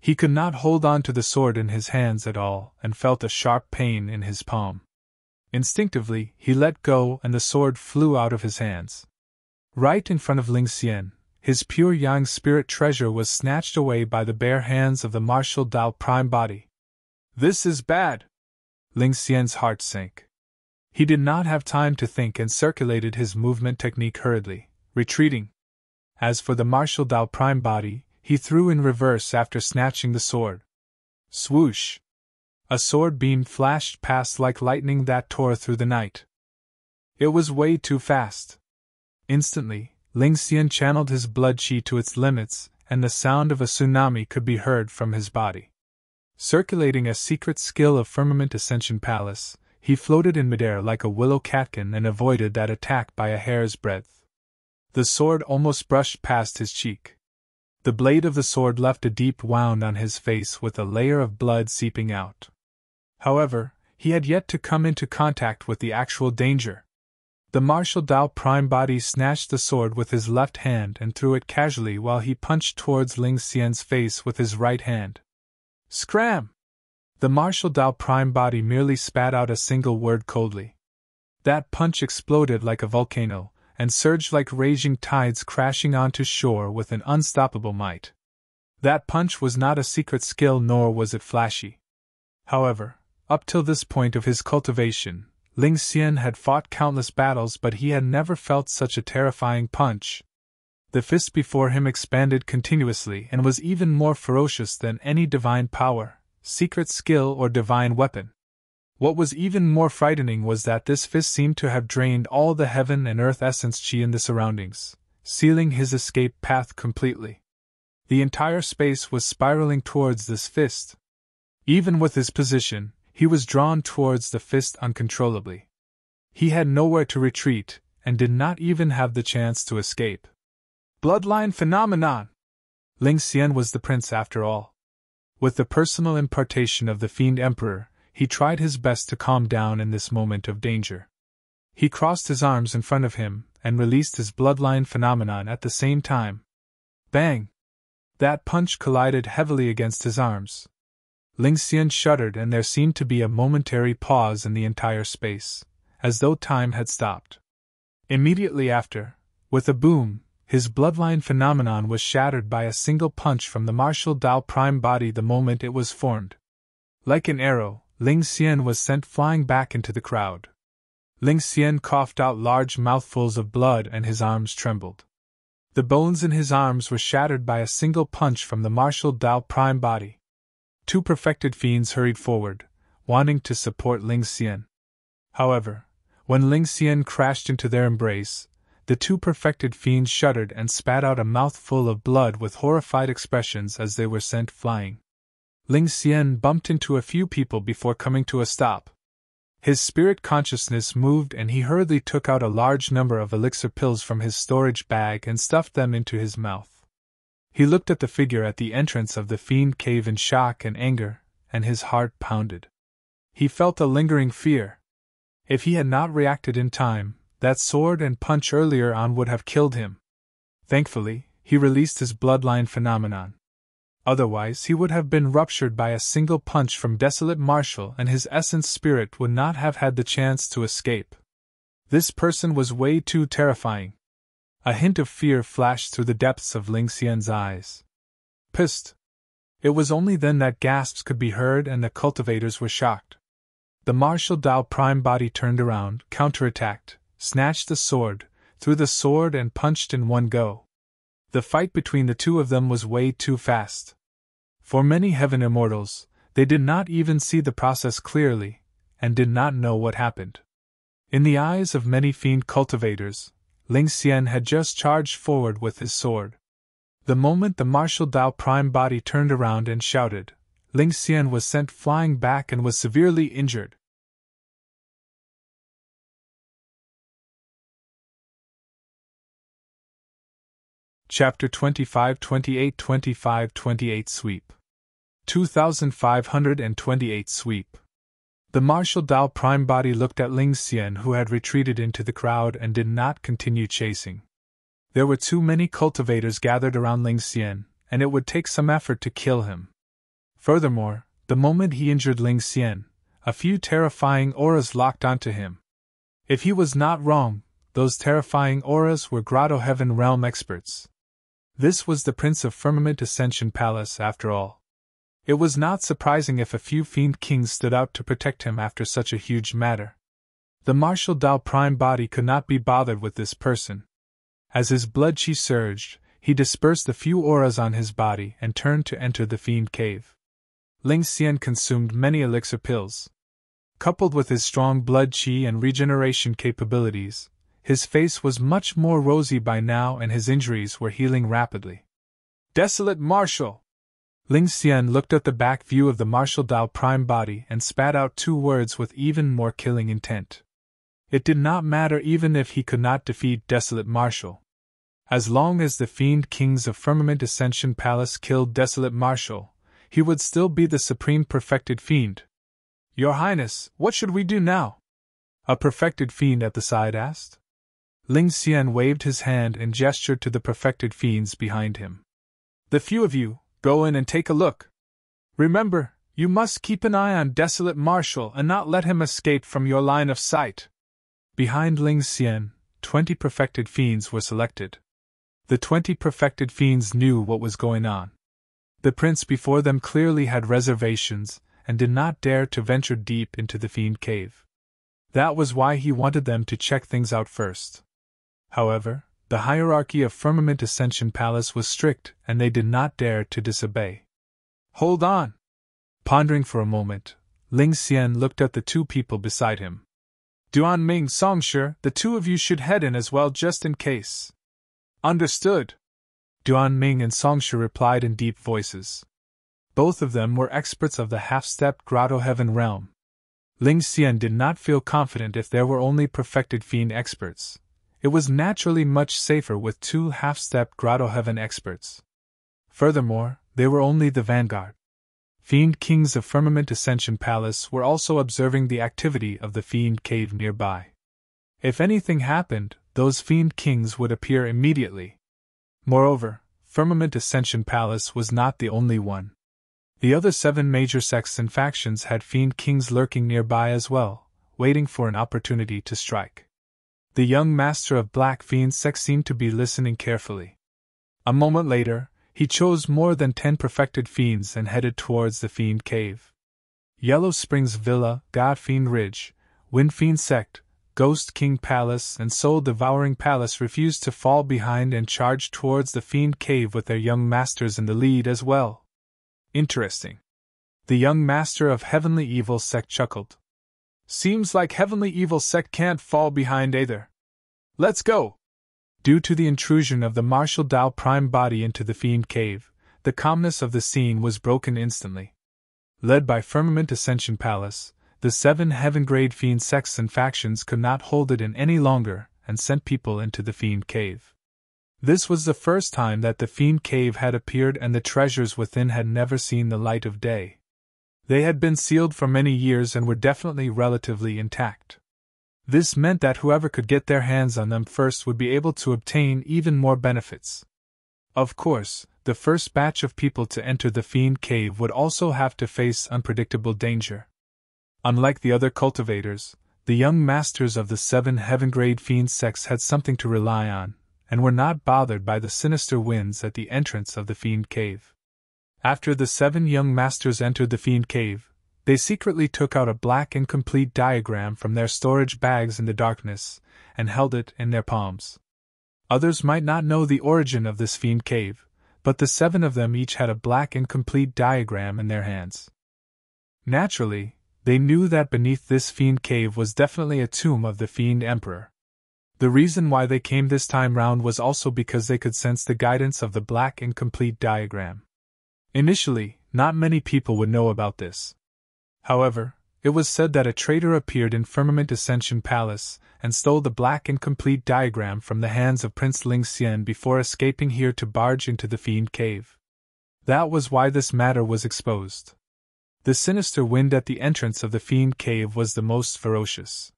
He could not hold on to the sword in his hands at all and felt a sharp pain in his palm. Instinctively, he let go and the sword flew out of his hands. Right in front of Ling Xian, his pure yang spirit treasure was snatched away by the bare hands of the martial Dao Prime body. This is bad! Ling Xian's heart sank. He did not have time to think and circulated his movement technique hurriedly, retreating. As for the martial Dao Prime body, he threw in reverse after snatching the sword. Swoosh! A sword beam flashed past like lightning that tore through the night. It was way too fast. Instantly, Ling Xian channeled his blood qi to its limits, and the sound of a tsunami could be heard from his body. Circulating a secret skill of Firmament Ascension Palace, he floated in midair like a willow catkin and avoided that attack by a hair's breadth. The sword almost brushed past his cheek. The blade of the sword left a deep wound on his face with a layer of blood seeping out. However, he had yet to come into contact with the actual danger. The martial Dao Prime body snatched the sword with his left hand and threw it casually while he punched towards Ling Xian's face with his right hand. Scram! The martial Dao Prime body merely spat out a single word coldly. That punch exploded like a volcano, and surged like raging tides crashing onto shore with an unstoppable might. That punch was not a secret skill nor was it flashy. However, up till this point of his cultivation, Ling Xian had fought countless battles but he had never felt such a terrifying punch. The fist before him expanded continuously and was even more ferocious than any divine power, secret skill or divine weapon. What was even more frightening was that this fist seemed to have drained all the heaven and earth essence qi in the surroundings, sealing his escape path completely. The entire space was spiraling towards this fist. Even with his position, he was drawn towards the fist uncontrollably. He had nowhere to retreat, and did not even have the chance to escape. Bloodline phenomenon! Ling Xian was the prince after all. With the personal impartation of the Fiend Emperor, he tried his best to calm down in this moment of danger. He crossed his arms in front of him and released his bloodline phenomenon at the same time. Bang! That punch collided heavily against his arms. Ling Xian shuddered, and there seemed to be a momentary pause in the entire space, as though time had stopped. Immediately after, with a boom, his bloodline phenomenon was shattered by a single punch from the martial Dao Prime body the moment it was formed. Like an arrow, Ling Xian was sent flying back into the crowd. Ling Xian coughed out large mouthfuls of blood and his arms trembled. The bones in his arms were shattered by a single punch from the martial Dao Prime body. Two perfected fiends hurried forward, wanting to support Ling Xian. However, when Ling Xian crashed into their embrace, the two perfected fiends shuddered and spat out a mouthful of blood with horrified expressions as they were sent flying. Ling Xian bumped into a few people before coming to a stop. His spirit consciousness moved, and he hurriedly took out a large number of elixir pills from his storage bag and stuffed them into his mouth. He looked at the figure at the entrance of the Fiend cave in shock and anger, and his heart pounded. He felt a lingering fear. If he had not reacted in time, that sword and punch earlier on would have killed him. Thankfully, he released his bloodline phenomenon. Otherwise, he would have been ruptured by a single punch from Desolate Marshal, and his essence spirit would not have had the chance to escape. This person was way too terrifying. A hint of fear flashed through the depths of Ling Xian's eyes. Psst! It was only then that gasps could be heard, and the cultivators were shocked. The martial Dao Prime body turned around, counterattacked, snatched the sword, threw the sword, and punched in one go. The fight between the two of them was way too fast. For many heaven immortals, they did not even see the process clearly, and did not know what happened. In the eyes of many fiend cultivators, Ling Xian had just charged forward with his sword. The moment the martial Dao Prime body turned around and shouted, Ling Xian was sent flying back and was severely injured. Chapter 25, 28, 25, 28 Sweep. 2528 Sweep. The martial Dao Prime body looked at Ling Xian, who had retreated into the crowd and did not continue chasing. There were too many cultivators gathered around Ling Xian, and it would take some effort to kill him. Furthermore, the moment he injured Ling Xian, a few terrifying auras locked onto him. If he was not wrong, those terrifying auras were Grotto-heaven realm experts. This was the Prince of Firmament Ascension Palace after all. It was not surprising if a few fiend kings stood out to protect him after such a huge matter. The martial Dao Prime body could not be bothered with this person. As his blood chi surged, he dispersed the few auras on his body and turned to enter the Fiend cave. Ling Xian consumed many elixir pills. Coupled with his strong blood chi and regeneration capabilities, his face was much more rosy by now, and his injuries were healing rapidly. Desolate Marshal! Ling Xian looked at the back view of the martial Dao Prime body and spat out two words with even more killing intent. It did not matter even if he could not defeat Desolate Marshal. As long as the Fiend Kings of Firmament Ascension Palace killed Desolate Marshal, he would still be the supreme perfected fiend. Your Highness, what should we do now? A perfected fiend at the side asked. Ling Xian waved his hand and gestured to the perfected fiends behind him. The few of you, go in and take a look. Remember, you must keep an eye on Desolate Marshal and not let him escape from your line of sight. Behind Ling Xian, 20 perfected fiends were selected. The 20 perfected fiends knew what was going on. The prince before them clearly had reservations and did not dare to venture deep into the Fiend cave. That was why he wanted them to check things out first. However, the hierarchy of Firmament Ascension Palace was strict, and they did not dare to disobey. Hold on! Pondering for a moment, Ling Xian looked at the two people beside him. Duan Ming, Songshi, the two of you should head in as well just in case. Understood. Duan Ming and Songshi replied in deep voices. Both of them were experts of the half-stepped Grotto-heaven realm. Ling Xian did not feel confident if there were only perfected fiend experts. It was naturally much safer with two half-stepped Grotto-heaven experts. Furthermore, they were only the vanguard. Fiend kings of Firmament Ascension Palace were also observing the activity of the Fiend cave nearby. If anything happened, those Fiend kings would appear immediately. Moreover, Firmament Ascension Palace was not the only one. The other 7 major sects and factions had Fiend kings lurking nearby as well, waiting for an opportunity to strike. The young master of Black Fiend sect seemed to be listening carefully. A moment later, he chose more than 10 perfected fiends and headed towards the Fiend cave. Yellow Springs Villa, God Fiend Ridge, Wind Fiend Sect, Ghost King Palace and Soul Devouring Palace refused to fall behind and charged towards the Fiend cave with their young masters in the lead as well. Interesting. The young master of Heavenly Evil Sect chuckled. Seems like Heavenly Evil Sect can't fall behind either. Let's go! Due to the intrusion of the Martial Dao Prime body into the Fiend cave, the calmness of the scene was broken instantly. Led by Firmament Ascension Palace, the 7 heaven-grade Fiend sects and factions could not hold it in any longer and sent people into the Fiend cave. This was the first time that the Fiend cave had appeared and the treasures within had never seen the light of day. They had been sealed for many years and were definitely relatively intact. This meant that whoever could get their hands on them first would be able to obtain even more benefits. Of course, the first batch of people to enter the Fiend cave would also have to face unpredictable danger. Unlike the other cultivators, the young masters of the 7 heaven-grade Fiend sects had something to rely on, and were not bothered by the sinister winds at the entrance of the Fiend cave. After the 7 young masters entered the Fiend cave, they secretly took out a black incomplete diagram from their storage bags in the darkness, and held it in their palms. Others might not know the origin of this Fiend cave, but the 7 of them each had a black incomplete diagram in their hands. Naturally, they knew that beneath this Fiend cave was definitely a tomb of the Fiend Emperor. The reason why they came this time round was also because they could sense the guidance of the black incomplete diagram. Initially, not many people would know about this. However, it was said that a traitor appeared in Firmament Ascension Palace and stole the black incomplete diagram from the hands of Prince Ling Xian before escaping here to barge into the Fiend cave. That was why this matter was exposed. The sinister wind at the entrance of the Fiend cave was the most ferocious.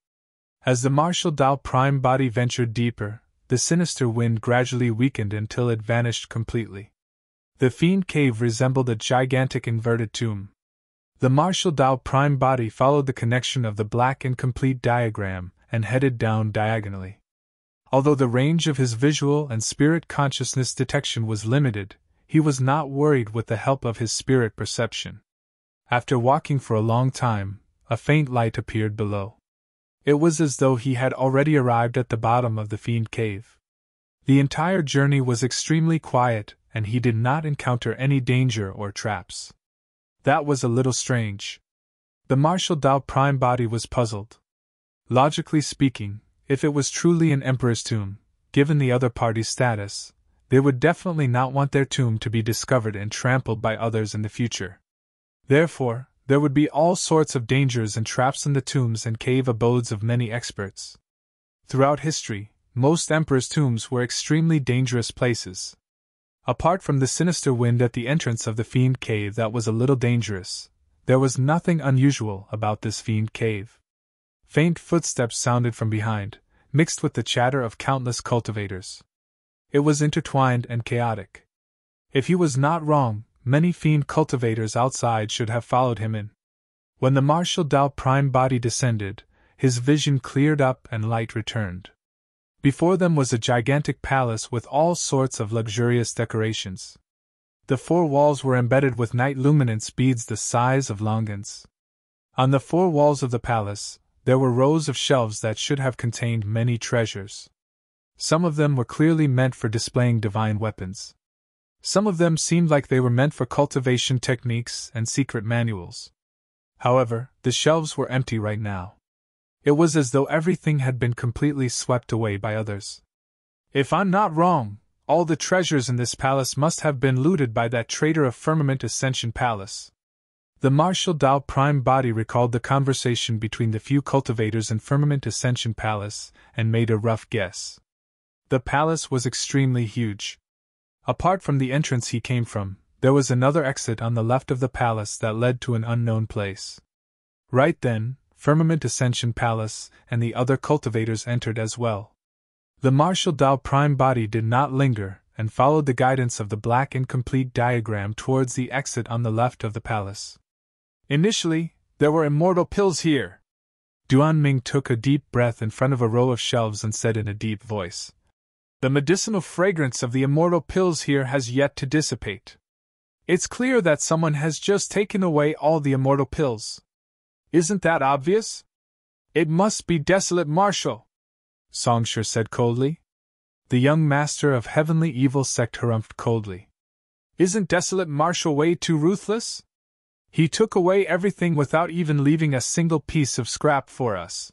As the Martial Dao Prime body ventured deeper, the sinister wind gradually weakened until it vanished completely. The Fiend cave resembled a gigantic inverted tomb. The Martial Dao Prime body followed the connection of the black incomplete diagram and headed down diagonally. Although the range of his visual and spirit consciousness detection was limited, he was not worried with the help of his spirit perception. After walking for a long time, a faint light appeared below. It was as though he had already arrived at the bottom of the Fiend cave. The entire journey was extremely quiet, and he did not encounter any danger or traps. That was a little strange. The Martial Dao Prime body was puzzled. Logically speaking, if it was truly an Emperor's tomb, given the other party's status, they would definitely not want their tomb to be discovered and trampled by others in the future. Therefore, there would be all sorts of dangers and traps in the tombs and cave abodes of many experts. Throughout history, most Emperor's tombs were extremely dangerous places. Apart from the sinister wind at the entrance of the Fiend cave that was a little dangerous, there was nothing unusual about this Fiend cave. Faint footsteps sounded from behind, mixed with the chatter of countless cultivators. It was intertwined and chaotic. If he was not wrong, many Fiend cultivators outside should have followed him in. When the Martial Dao Prime body descended, his vision cleared up and light returned. Before them was a gigantic palace with all sorts of luxurious decorations. The 4 walls were embedded with night luminance beads the size of longans. On the 4 walls of the palace, there were rows of shelves that should have contained many treasures. Some of them were clearly meant for displaying divine weapons. Some of them seemed like they were meant for cultivation techniques and secret manuals. However, the shelves were empty right now. It was as though everything had been completely swept away by others. If I'm not wrong, all the treasures in this palace must have been looted by that traitor of Firmament Ascension Palace. The Martial Dao Prime body recalled the conversation between the few cultivators in Firmament Ascension Palace and made a rough guess. The palace was extremely huge. Apart from the entrance he came from, there was another exit on the left of the palace that led to an unknown place. Right then, Firmament Ascension Palace and the other cultivators entered as well. The Martial Tao Prime Body did not linger and followed the guidance of the black incomplete diagram towards the exit on the left of the palace. Initially, there were immortal pills here. Duan Ming took a deep breath in front of a row of shelves and said in a deep voice, "The medicinal fragrance of the immortal pills here has yet to dissipate. It's clear that someone has just taken away all the immortal pills. Isn't that obvious? It must be Desolate Marshal," Songshur said coldly. The young master of Heavenly Evil Sect harumphed coldly. "Isn't Desolate Marshal way too ruthless? He took away everything without even leaving a single piece of scrap for us.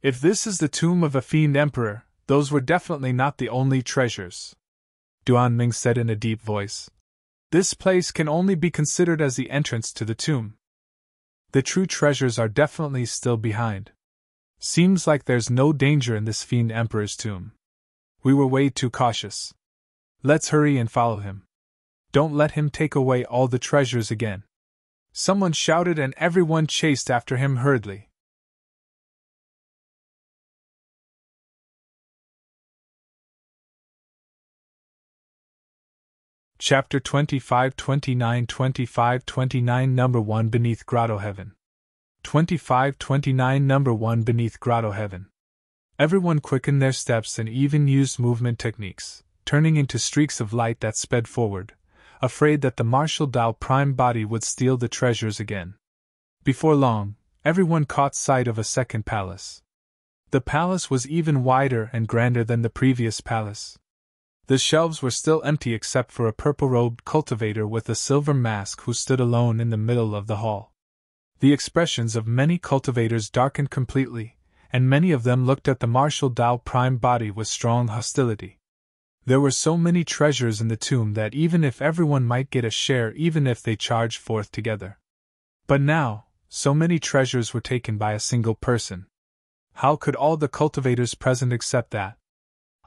If this is the tomb of a Fiend Emperor, those were definitely not the only treasures," Duan Ming said in a deep voice. "This place can only be considered as the entrance to the tomb. The true treasures are definitely still behind. Seems like there's no danger in this Fiend Emperor's tomb. We were way too cautious. Let's hurry and follow him. Don't let him take away all the treasures again." Someone shouted and everyone chased after him hurriedly. Chapter 25, 29, 25, 29 Number 1 Beneath Grotto-heaven. 25, 29 Number 1 Beneath Grotto-heaven. Everyone quickened their steps and even used movement techniques, turning into streaks of light that sped forward, afraid that the Martial Tao Prime Body would steal the treasures again. Before long, everyone caught sight of a second palace. The palace was even wider and grander than the previous palace. The shelves were still empty except for a purple-robed cultivator with a silver mask who stood alone in the middle of the hall. The expressions of many cultivators darkened completely, and many of them looked at the Martial Tao Prime Body with strong hostility. There were so many treasures in the tomb that even if everyone might get a share even if they charged forth together. But now, so many treasures were taken by a single person. How could all the cultivators present accept that?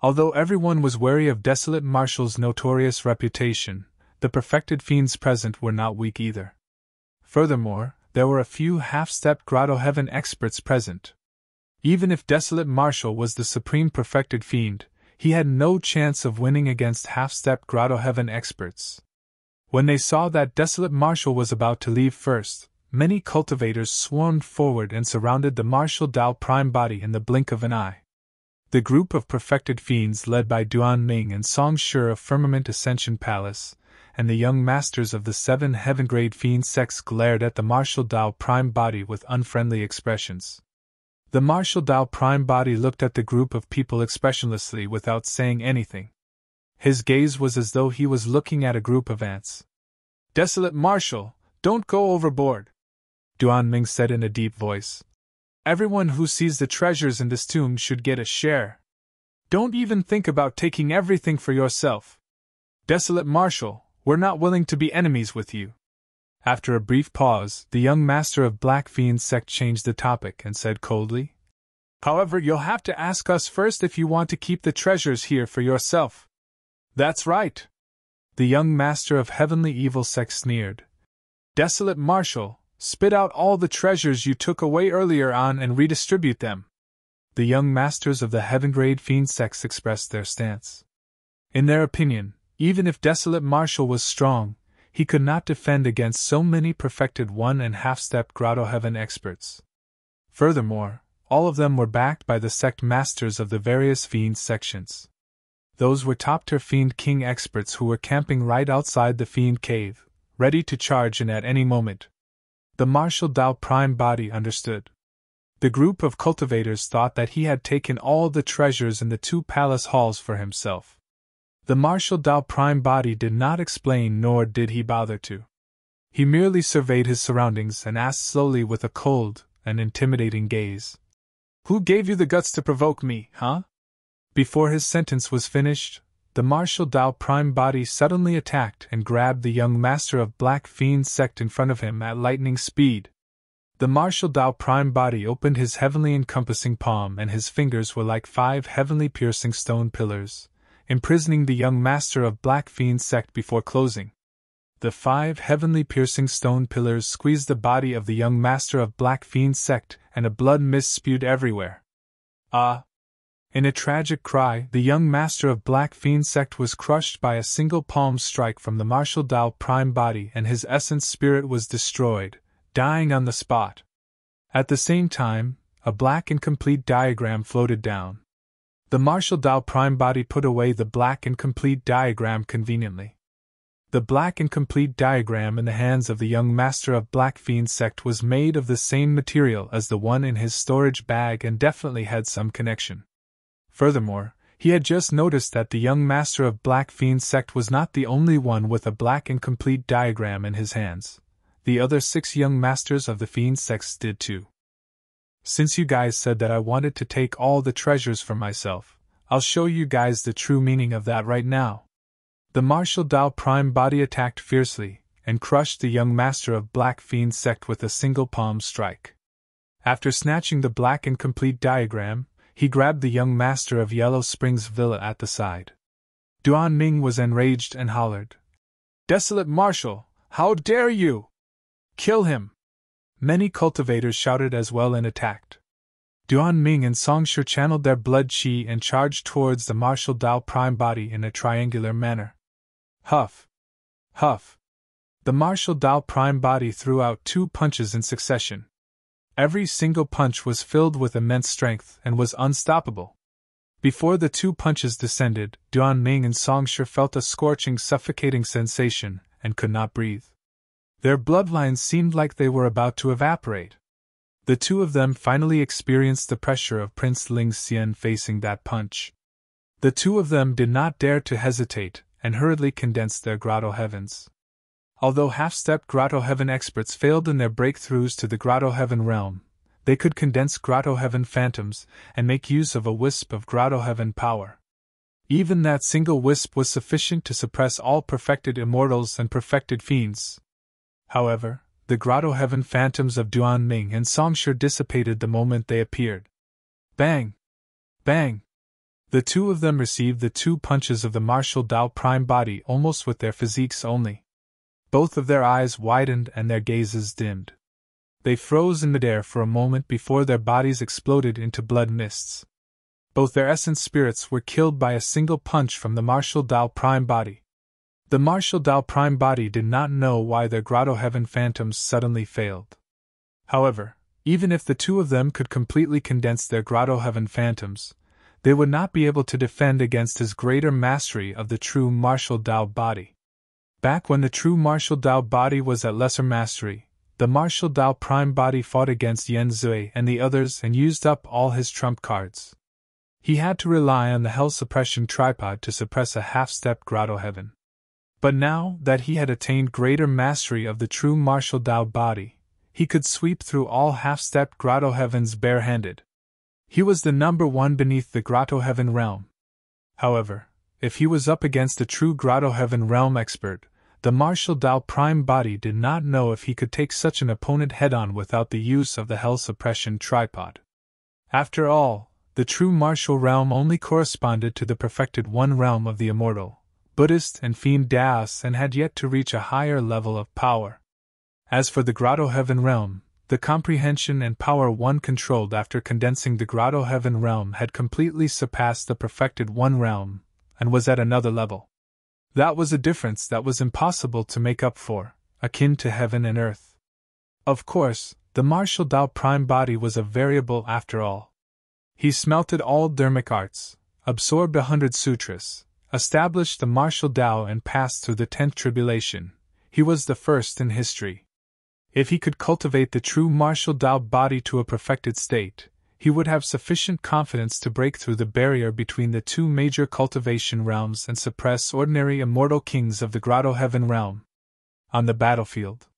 Although everyone was wary of Desolate Marshal's notorious reputation, the perfected fiends present were not weak either. Furthermore, there were a few half-stepped Grotto-heaven experts present. Even if Desolate Marshal was the supreme perfected fiend, he had no chance of winning against half-stepped Grotto-heaven experts. When they saw that Desolate Marshal was about to leave first, many cultivators swarmed forward and surrounded the Martial Tao Prime Body in the blink of an eye. The group of perfected fiends led by Duan Ming and Songshur of Firmament Ascension Palace, and the young masters of the 7 heaven-grade fiend sects glared at the Martial Tao Prime Body with unfriendly expressions. The Martial Tao Prime Body looked at the group of people expressionlessly without saying anything. His gaze was as though he was looking at a group of ants. "Desolate Marshal, don't go overboard," Duan Ming said in a deep voice. "Everyone who sees the treasures in this tomb should get a share. Don't even think about taking everything for yourself. Desolate Marshal, we're not willing to be enemies with you." After a brief pause, the young master of Black Fiend sect changed the topic and said coldly, "However, you'll have to ask us first if you want to keep the treasures here for yourself." "That's right," the young master of Heavenly Evil sect sneered. "Desolate Marshal, spit out all the treasures you took away earlier on and redistribute them." The young masters of the heaven-grade fiend sects expressed their stance. In their opinion, even if Desolate Marshal was strong, he could not defend against so many perfected 1 and half-step Grotto-heaven experts. Furthermore, all of them were backed by the sect masters of the various fiend sections. Those were top-tier Fiend King experts who were camping right outside the Fiend Cave, ready to charge in at any moment. The Martial Tao Prime Body understood. The group of cultivators thought that he had taken all the treasures in the 2 palace halls for himself. The Martial Tao Prime Body did not explain nor did he bother to. He merely surveyed his surroundings and asked slowly with a cold and intimidating gaze, "Who gave you the guts to provoke me, huh?" Before his sentence was finished, the Martial Tao Prime Body suddenly attacked and grabbed the young master of Black Fiend sect in front of him at lightning speed. The Martial Tao Prime Body opened his heavenly encompassing palm and his fingers were like 5 heavenly piercing stone pillars, imprisoning the young master of Black Fiend sect before closing. The 5 heavenly piercing stone pillars squeezed the body of the young master of Black Fiend sect, and a blood mist spewed everywhere. Ah! In a tragic cry, the young master of Black Fiend sect was crushed by a single palm strike from the martial Tao prime body, and his essence spirit was destroyed, dying on the spot. At the same time, a black incomplete diagram floated down. The martial Tao prime body put away the black incomplete diagram conveniently. The black incomplete diagram in the hands of the young master of Black Fiend sect was made of the same material as the one in his storage bag and definitely had some connection. Furthermore, he had just noticed that the young master of Black Fiend sect was not the only one with a black incomplete diagram in his hands. The other 6 young masters of the Fiend sects did too. Since you guys said that I wanted to take all the treasures for myself, I'll show you guys the true meaning of that right now. The martial Tao prime body attacked fiercely, and crushed the young master of Black Fiend sect with a single palm strike. After snatching the black incomplete diagram, he grabbed the young master of Yellow Springs Villa at the side. Duan Ming was enraged and hollered, "Desolate Marshal, how dare you! Kill him!" Many cultivators shouted as well and attacked. Duan Ming and Songshi channeled their blood chi and charged towards the martial Tao prime body in a triangular manner. Huff! Huff! The martial Tao prime body threw out 2 punches in succession. Every single punch was filled with immense strength and was unstoppable. Before the 2 punches descended, Duan Ming and Songshi felt a scorching, suffocating sensation and could not breathe. Their bloodlines seemed like they were about to evaporate. The 2 of them finally experienced the pressure of Prince Ling Xian facing that punch. The 2 of them did not dare to hesitate and hurriedly condensed their Grotto-heavens. Although half-stepped Grotto-heaven experts failed in their breakthroughs to the Grotto-heaven realm, they could condense Grotto-heaven phantoms and make use of a wisp of Grotto-heaven power. Even that single wisp was sufficient to suppress all perfected immortals and perfected fiends. However, the Grotto-heaven phantoms of Duan Ming and Songshi dissipated the moment they appeared. Bang! Bang! The 2 of them received the 2 punches of the martial Tao prime body almost with their physiques only. Both of their eyes widened and their gazes dimmed. They froze in midair for a moment before their bodies exploded into blood mists. Both their essence spirits were killed by a single punch from the martial Tao prime body. The martial Tao prime body did not know why their Grotto-heaven phantoms suddenly failed. However, even if the 2 of them could completely condense their Grotto-heaven phantoms, they would not be able to defend against his greater mastery of the true martial Tao body. Back when the true martial Tao body was at lesser mastery, the martial Tao prime body fought against Yen Zui and the others and used up all his trump cards. He had to rely on the Hell Suppression tripod to suppress a half-stepped Grotto-heaven. But now that he had attained greater mastery of the true martial Tao body, he could sweep through all half-stepped Grotto-heavens bare-handed. He was the number 1 beneath the Grotto-heaven realm. However, if he was up against a true Grotto-heaven realm expert, the martial Tao prime body did not know if he could take such an opponent head-on without the use of the Hell Suppression tripod. After all, the true martial realm only corresponded to the perfected 1 realm of the immortal, Buddhist and Fiend Daos and had yet to reach a higher level of power. As for the Grotto-heaven realm, the comprehension and power one controlled after condensing the Grotto-heaven realm had completely surpassed the perfected 1 realm, and was at another level. That was a difference that was impossible to make up for, akin to heaven and earth. Of course, the martial Tao prime body was a variable after all. He smelted all dharmic arts, absorbed 100 sutras, established the martial Tao and passed through the 10th tribulation. He was the first in history. If he could cultivate the true martial Tao body to a perfected state, he would have sufficient confidence to break through the barrier between the 2 major cultivation realms and suppress ordinary immortal kings of the Grotto-heaven realm. On the battlefield,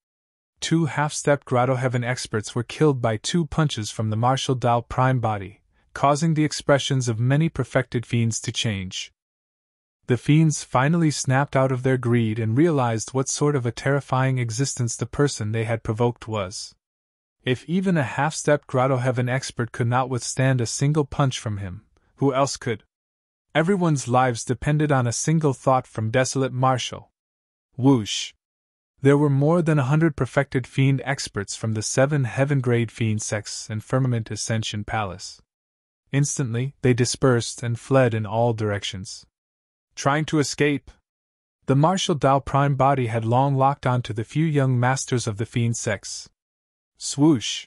2 half-stepped Grotto-heaven experts were killed by 2 punches from the martial Tao prime body, causing the expressions of many perfected fiends to change. The fiends finally snapped out of their greed and realized what sort of a terrifying existence the person they had provoked was. If even a half-stepped Grotto-heaven expert could not withstand a single punch from him, who else could? Everyone's lives depended on a single thought from Desolate Marshal. Whoosh! There were more than 100 perfected fiend experts from the 7 heaven-grade fiend sects in Firmament Ascension Palace. Instantly, they dispersed and fled in all directions. Trying to escape? The Martial Dao Prime body had long locked on to the few young masters of the fiend sects. Swoosh!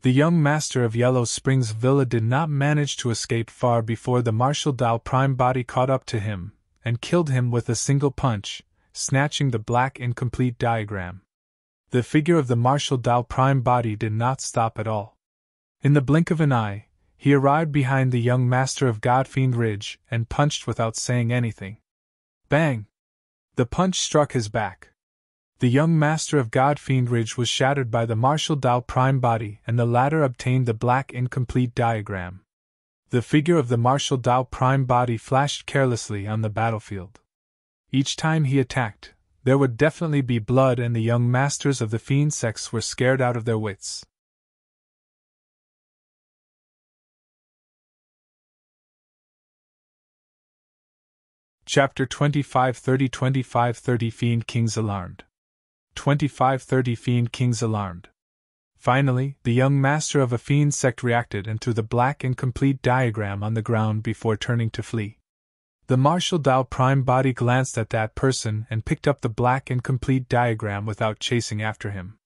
The young master of Yellow Springs Villa did not manage to escape far before the Martial Dao Prime body caught up to him, and killed him with a single punch, snatching the black incomplete diagram. The figure of the Martial Dao Prime body did not stop at all. In the blink of an eye, he arrived behind the young master of Godfiend Ridge and punched without saying anything. Bang! The punch struck his back. The young master of Godfiend Ridge was shattered by the Martial Dao Prime body, and the latter obtained the black incomplete diagram. The figure of the Martial Dao Prime body flashed carelessly on the battlefield. Each time he attacked, there would definitely be blood, and the young masters of the fiend sects were scared out of their wits. Chapter 2530 Fiend Kings Alarmed. 2530 Fiend Kings Alarmed. Finally, the young master of a fiend sect reacted and threw the black incomplete diagram on the ground before turning to flee. The Martial Dao Prime body glanced at that person and picked up the black incomplete diagram without chasing after him.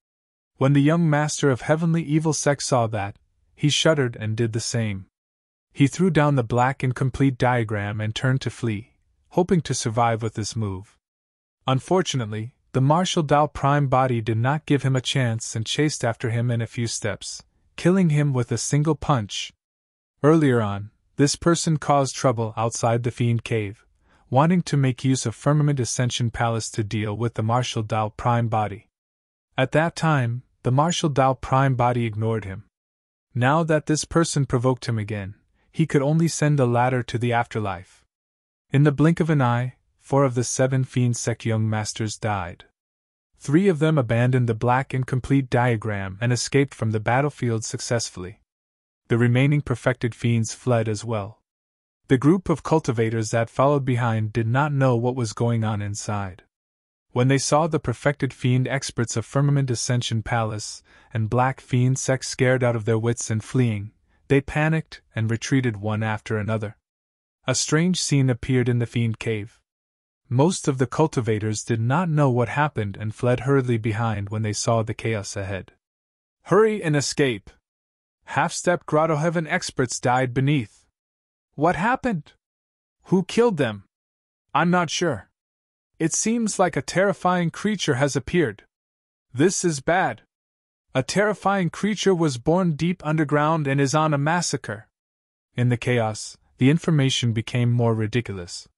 When the young master of Heavenly Evil sect saw that, he shuddered and did the same. He threw down the black incomplete diagram and turned to flee, hoping to survive with this move. Unfortunately, the Martial Dao Prime body did not give him a chance and chased after him in a few steps, killing him with a single punch. Earlier on, this person caused trouble outside the Fiend Cave, wanting to make use of Firmament Ascension Palace to deal with the Martial Dao Prime body. At that time, the Martial Dao Prime body ignored him. Now that this person provoked him again, he could only send a ladder to the afterlife. In the blink of an eye, 4 of the 7 Fiend Sect young masters died. 3 of them abandoned the black incomplete diagram and escaped from the battlefield successfully. The remaining perfected fiends fled as well. The group of cultivators that followed behind did not know what was going on inside. When they saw the perfected fiend experts of Firmament Ascension Palace and Black Fiend Sect scared out of their wits and fleeing, they panicked and retreated one after another. A strange scene appeared in the Fiend Cave. Most of the cultivators did not know what happened and fled hurriedly behind when they saw the chaos ahead. Hurry and escape! Half-step Grotto-heaven experts died beneath. What happened? Who killed them? I'm not sure. It seems like a terrifying creature has appeared. This is bad. A terrifying creature was born deep underground and is on a massacre. In the chaos, the information became more ridiculous.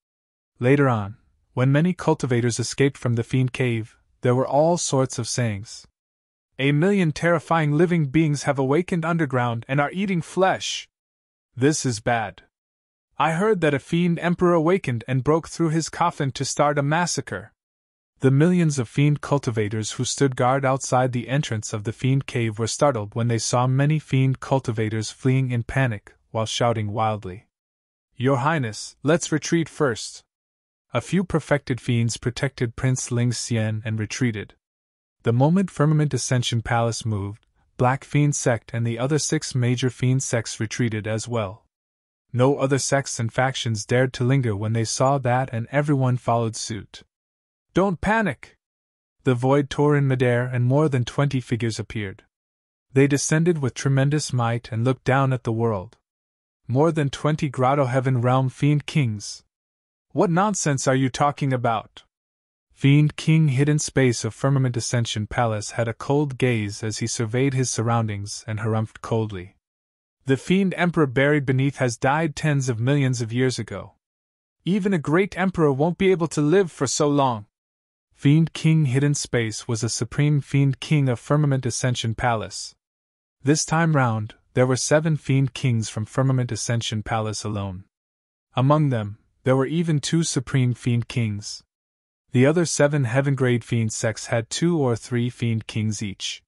Later on, when many cultivators escaped from the Fiend Cave, there were all sorts of sayings. 1,000,000 terrifying living beings have awakened underground and are eating flesh. This is bad. I heard that a Fiend Emperor awakened and broke through his coffin to start a massacre. The millions of Fiend cultivators who stood guard outside the entrance of the Fiend Cave were startled when they saw many Fiend cultivators fleeing in panic while shouting wildly. Your Highness, let's retreat first. A few perfected fiends protected Prince Ling Xian and retreated. The moment Firmament Ascension Palace moved, Black Fiend Sect and the other 6 major Fiend sects retreated as well. No other sects and factions dared to linger when they saw that, and everyone followed suit. Don't panic! The void tore in midair and more than 20 figures appeared. They descended with tremendous might and looked down at the world. More than 20 Grotto-heaven realm Fiend Kings. What nonsense are you talking about? Fiend King Hidden Space of Firmament Ascension Palace had a cold gaze as he surveyed his surroundings and harumphed coldly. The Fiend Emperor buried beneath has died tens of millions of years ago. Even a great emperor won't be able to live for so long. Fiend King Hidden Space was a supreme Fiend King of Firmament Ascension Palace. This time round, there were 7 Fiend Kings from Firmament Ascension Palace alone. Among them, there were even 2 Supreme Fiend Kings. The other 7 heaven-grade Fiend sects had 2 or 3 Fiend Kings each.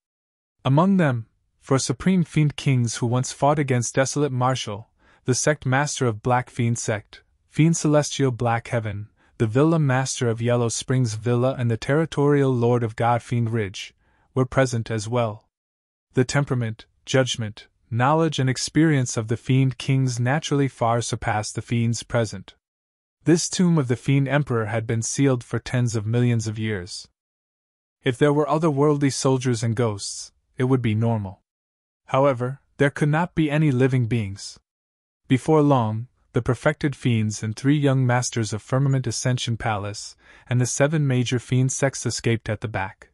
Among them, 4 Supreme Fiend Kings who once fought against Desolate Marshal, the sect master of Black Fiend Sect, Fiend Celestial Black Heaven, the Villa Master of Yellow Springs Villa and the Territorial Lord of God Fiend Ridge, were present as well. The temperament, judgment, knowledge and experience of the Fiend Kings naturally far surpassed the Fiends present. This tomb of the Fiend Emperor had been sealed for tens of millions of years. If there were otherworldly soldiers and ghosts, it would be normal. However, there could not be any living beings. Before long, the perfected fiends and 3 young masters of Firmament Ascension Palace and the 7 major fiend sects escaped at the back.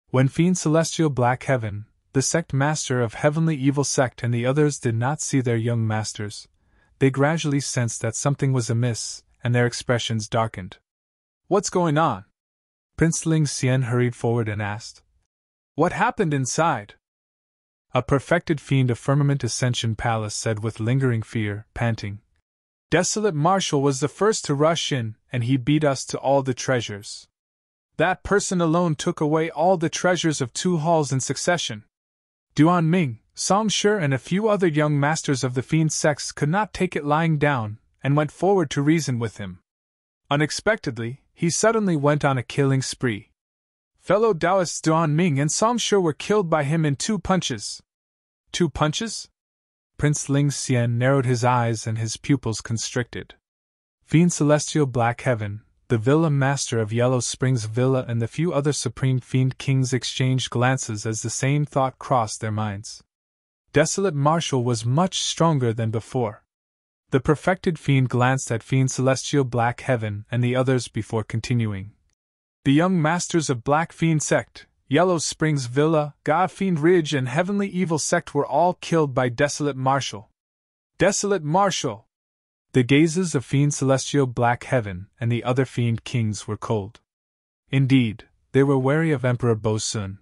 When Fiend Celestial Black Heaven, the sect master of Heavenly Evil Sect and the others did not see their young masters, they gradually sensed that something was amiss, and their expressions darkened. "What's going on?" Prince Ling Xian hurried forward and asked. "What happened inside?" A perfected fiend of Firmament Ascension Palace said with lingering fear, panting. "Desolate Marshal was the first to rush in, and he beat us to all the treasures. That person alone took away all the treasures of 2 halls in succession. Duan Ming, Song Shi and a few other young masters of the fiend sects could not take it lying down, and went forward to reason with him. Unexpectedly, he suddenly went on a killing spree. Fellow Taoists Duan Ming and Song Shi were killed by him in 2 punches. 2 punches? Prince Ling Xian narrowed his eyes and his pupils constricted. Fiend Celestial Black Heaven, the Villa Master of Yellow Springs Villa and the few other Supreme Fiend Kings exchanged glances as the same thought crossed their minds. Desolate Marshal was much stronger than before. The perfected fiend glanced at Fiend Celestial Black Heaven and the others before continuing. The young masters of Black Fiend Sect, Yellow Springs Villa, God Fiend Ridge and Heavenly Evil Sect were all killed by Desolate Marshal. Desolate Marshal! The gazes of Fiend Celestial Black Heaven and the other Fiend Kings were cold. Indeed, they were wary of Emperor Bo Sun.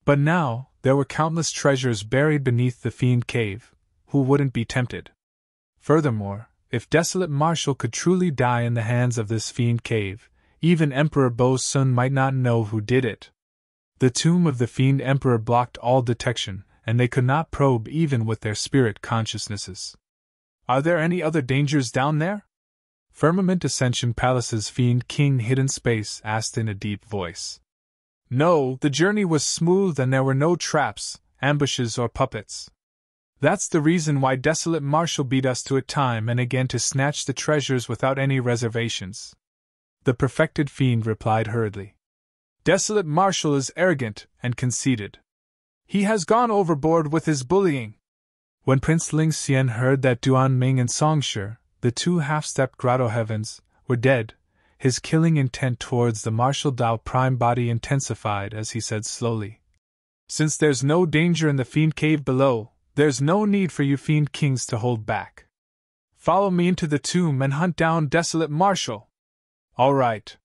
But now, there were countless treasures buried beneath the Fiend Cave. Who wouldn't be tempted? Furthermore, if Desolate Marshal could truly die in the hands of this Fiend Cave, even Emperor Bo Sun might not know who did it. The tomb of the Fiend Emperor blocked all detection, and they could not probe even with their spirit consciousnesses. "Are there any other dangers down there?" Firmament Ascension Palace's Fiend King Hidden Space asked in a deep voice. "No, the journey was smooth and there were no traps, ambushes or puppets. That's the reason why Desolate Marshal beat us to it time and again to snatch the treasures without any reservations." The perfected fiend replied hurriedly. "Desolate Marshal is arrogant and conceited. He has gone overboard with his bullying." When Prince Ling Xian heard that Duan Ming and Song Shi, the 2 half-stepped Grotto-heavens, were dead, his killing intent towards the Martial Dao Prime Body intensified as he said slowly. "Since there's no danger in the Fiend Cave below, there's no need for you Fiend Kings to hold back. Follow me into the tomb and hunt down Desolate Marshal." "All right."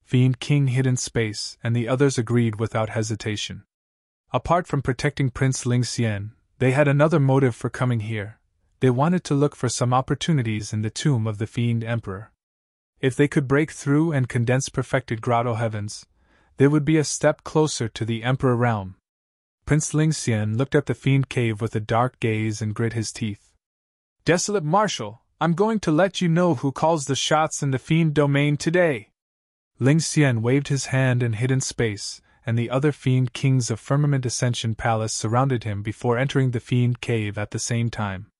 Fiend King Hidden Space and the others agreed without hesitation. Apart from protecting Prince Ling Xian, they had another motive for coming here. They wanted to look for some opportunities in the tomb of the Fiend Emperor. If they could break through and condense perfected Grotto-heavens, they would be a step closer to the Emperor realm. Prince Ling Xian looked at the Fiend Cave with a dark gaze and grit his teeth. "Desolate Marshal, I'm going to let you know who calls the shots in the Fiend domain today." Ling Xian waved his hand in Hidden Space, and the other Fiend Kings of Firmament Ascension Palace surrounded him before entering the Fiend Cave at the same time.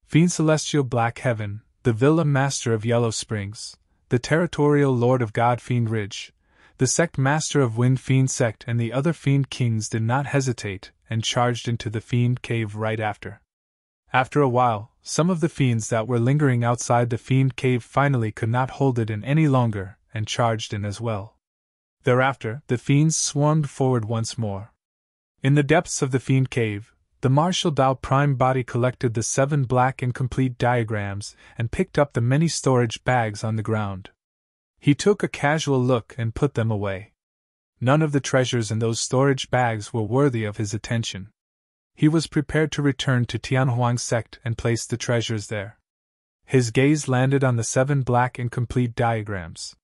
Fiend Celestial Black Heaven, the Villa Master of Yellow Springs, the Territorial Lord of God Fiend Ridge, the Sect Master of Wind Fiend Sect and the other Fiend Kings did not hesitate and charged into the Fiend Cave right after. After a while, some of the fiends that were lingering outside the Fiend Cave finally could not hold it in any longer and charged in as well. Thereafter, the fiends swarmed forward once more. In the depths of the Fiend Cave, the Martial Dao Prime Body collected the 7 black incomplete diagrams and picked up the many storage bags on the ground. He took a casual look and put them away. None of the treasures in those storage bags were worthy of his attention. He was prepared to return to Tianhuang Sect and place the treasures there. His gaze landed on the 7 black incomplete diagrams.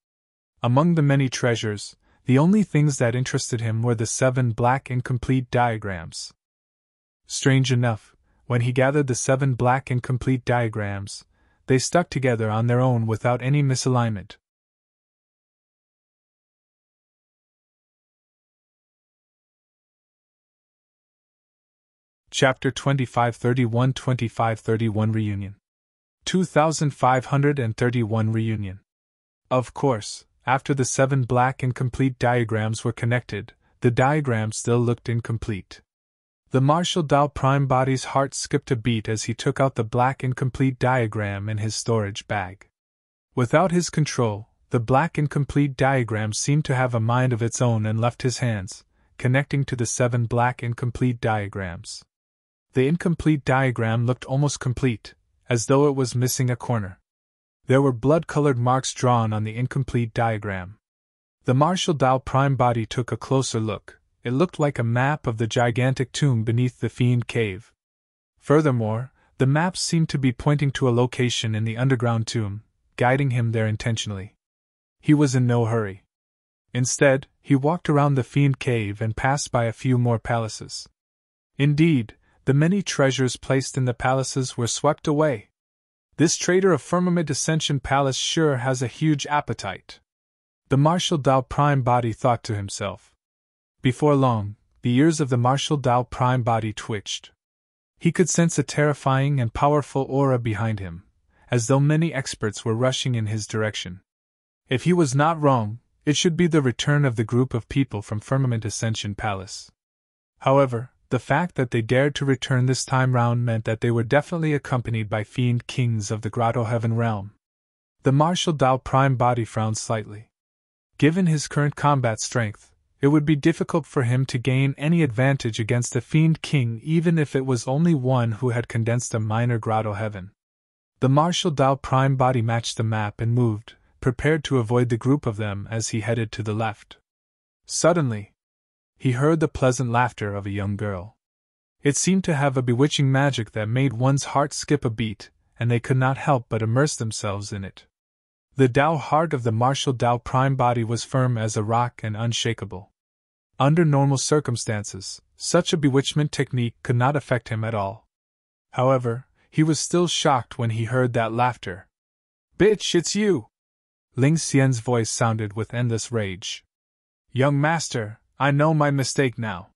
Among the many treasures, the only things that interested him were the 7 black incomplete diagrams. Strange enough, when he gathered the 7 black incomplete diagrams, they stuck together on their own without any misalignment. Chapter 2531 Reunion 2531 Reunion. Of course, after the 7 black incomplete diagrams were connected, the diagram still looked incomplete. The Martial Tao Prime Body's heart skipped a beat as he took out the black incomplete diagram in his storage bag. Without his control, the black incomplete diagram seemed to have a mind of its own and left his hands, connecting to the 7 black incomplete diagrams. The incomplete diagram looked almost complete, as though it was missing a corner. There were blood-colored marks drawn on the incomplete diagram. The Martial Tao Prime Body took a closer look. It looked like a map of the gigantic tomb beneath the Fiend cave. Furthermore, the maps seemed to be pointing to a location in the underground tomb, guiding him there intentionally. He was in no hurry. Instead, he walked around the Fiend cave and passed by a few more palaces. Indeed, the many treasures placed in the palaces were swept away. This trader of Firmament Ascension Palace sure has a huge appetite. The Martial Tao Prime Body thought to himself. Before long, the ears of the Martial Tao Prime Body twitched. He could sense a terrifying and powerful aura behind him, as though many experts were rushing in his direction. If he was not wrong, it should be the return of the group of people from Firmament Ascension Palace. However, the fact that they dared to return this time round meant that they were definitely accompanied by Fiend Kings of the Grotto-heaven realm. The Martial Tao Prime Body frowned slightly. Given his current combat strength, it would be difficult for him to gain any advantage against a Fiend King even if it was only one who had condensed a minor Grotto-heaven. The Martial Tao Prime Body matched the map and moved, prepared to avoid the group of them as he headed to the left. Suddenly, he heard the pleasant laughter of a young girl. It seemed to have a bewitching magic that made one's heart skip a beat, and they could not help but immerse themselves in it. The Tao heart of the Martial Tao Prime Body was firm as a rock and unshakable. Under normal circumstances, such a bewitchment technique could not affect him at all. However, he was still shocked when he heard that laughter. "Bitch, it's you!" Ling Xian's voice sounded with endless rage. "Young master, I know my mistake now.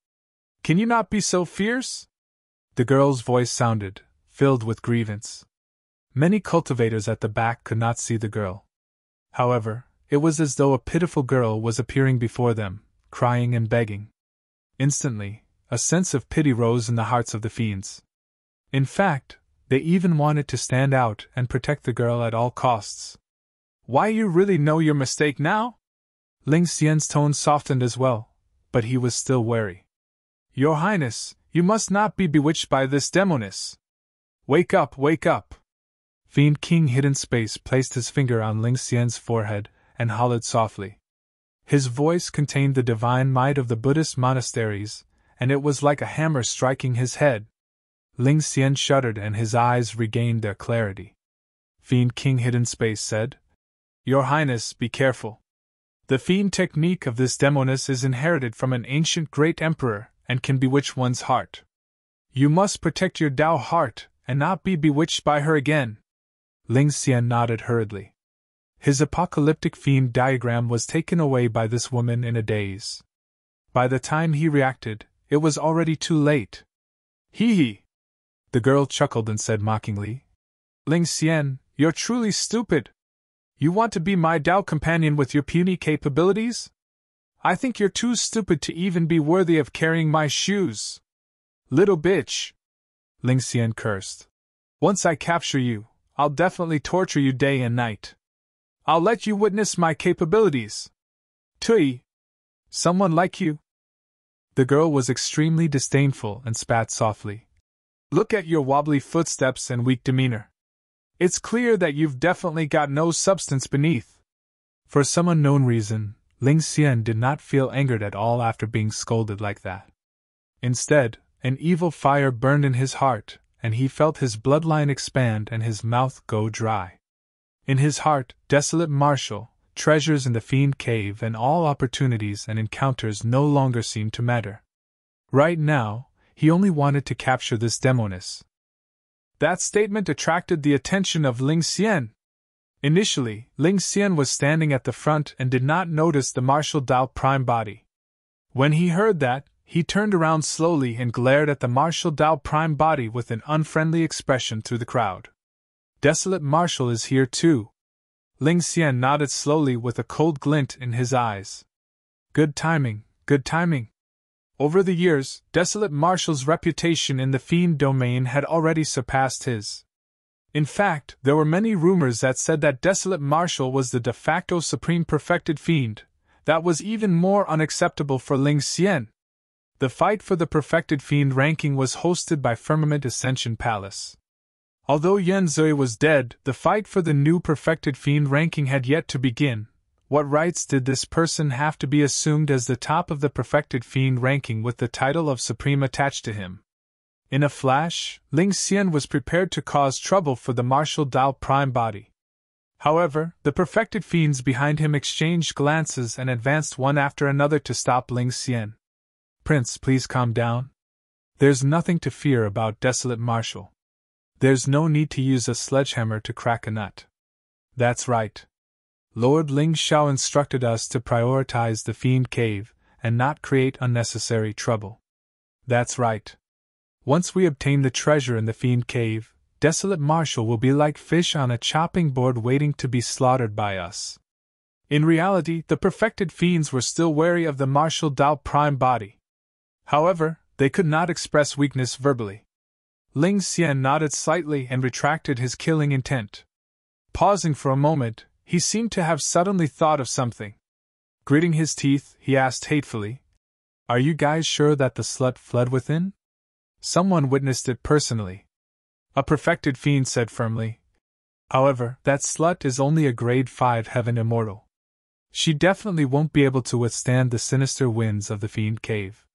Can you not be so fierce?" The girl's voice sounded, filled with grievance. Many cultivators at the back could not see the girl. However, it was as though a pitiful girl was appearing before them, crying and begging. Instantly, a sense of pity rose in the hearts of the fiends. In fact, they even wanted to stand out and protect the girl at all costs. "Why, you really know your mistake now?" Ling Xian's tone softened as well, but he was still wary. "Your Highness, you must not be bewitched by this demoness. Wake up, wake up!" Fiend King Hidden Space placed his finger on Ling Xian's forehead and hollered softly. His voice contained the divine might of the Buddhist monasteries, and it was like a hammer striking his head. Ling Xian shuddered and his eyes regained their clarity. Fiend King Hidden Space said, "Your Highness, be careful. The fiend technique of this demoness is inherited from an ancient great emperor and can bewitch one's heart. You must protect your Tao heart and not be bewitched by her again." Ling Xian nodded hurriedly. His apocalyptic fiend diagram was taken away by this woman in a daze. By the time he reacted, it was already too late. "Hee hee!" The girl chuckled and said mockingly, "Ling Xian, you're truly stupid. You want to be my Tao companion with your puny capabilities? I think you're too stupid to even be worthy of carrying my shoes. Little bitch!" Ling Xian cursed. "Once I capture you, I'll definitely torture you day and night. I'll let you witness my capabilities. Tui! Someone like you?" The girl was extremely disdainful and spat softly. "Look at your wobbly footsteps and weak demeanor. It's clear that you've definitely got no substance beneath." For some unknown reason, Ling Xian did not feel angered at all after being scolded like that. Instead, an evil fire burned in his heart, and he felt his bloodline expand and his mouth go dry. In his heart, desolate martial, treasures in the Fiend cave and all opportunities and encounters no longer seemed to matter. Right now, he only wanted to capture this demoness. That statement attracted the attention of Ling Xian. Initially, Ling Xian was standing at the front and did not notice the martial Dao prime body. When he heard that, he turned around slowly and glared at the martial Dao prime body with an unfriendly expression through the crowd. Desolate Marshal is here too. Ling Xian nodded slowly with a cold glint in his eyes. Good timing, good timing. Over the years, Desolate Marshal's reputation in the Fiend domain had already surpassed his. In fact, there were many rumors that said that Desolate Marshal was the de facto supreme perfected Fiend. That was even more unacceptable for Ling Xian. The fight for the perfected Fiend ranking was hosted by Firmament Ascension Palace. Although Yan Zui was dead, the fight for the new perfected Fiend ranking had yet to begin. What rights did this person have to be assumed as the top of the perfected Fiend ranking with the title of Supreme attached to him? In a flash, Ling Xian was prepared to cause trouble for the martial Dao prime body. However, the perfected Fiends behind him exchanged glances and advanced one after another to stop Ling Xian. Prince, please calm down. There's nothing to fear about Desolate Marshal. There's no need to use a sledgehammer to crack a nut. That's right. Lord Ling Xiao instructed us to prioritize the Fiend Cave and not create unnecessary trouble. That's right. Once we obtain the treasure in the Fiend Cave, Desolate Marshal will be like fish on a chopping board waiting to be slaughtered by us. In reality, the perfected Fiends were still wary of the martial Dao prime body. However, they could not express weakness verbally. Ling Xian nodded slightly and retracted his killing intent. Pausing for a moment, he seemed to have suddenly thought of something. Gritting his teeth, he asked hatefully, "Are you guys sure that the slut fled within? Someone witnessed it personally." A perfected Fiend said firmly, "However, that slut is only a grade 5 heaven immortal. She definitely won't be able to withstand the sinister winds of the Fiend Cave.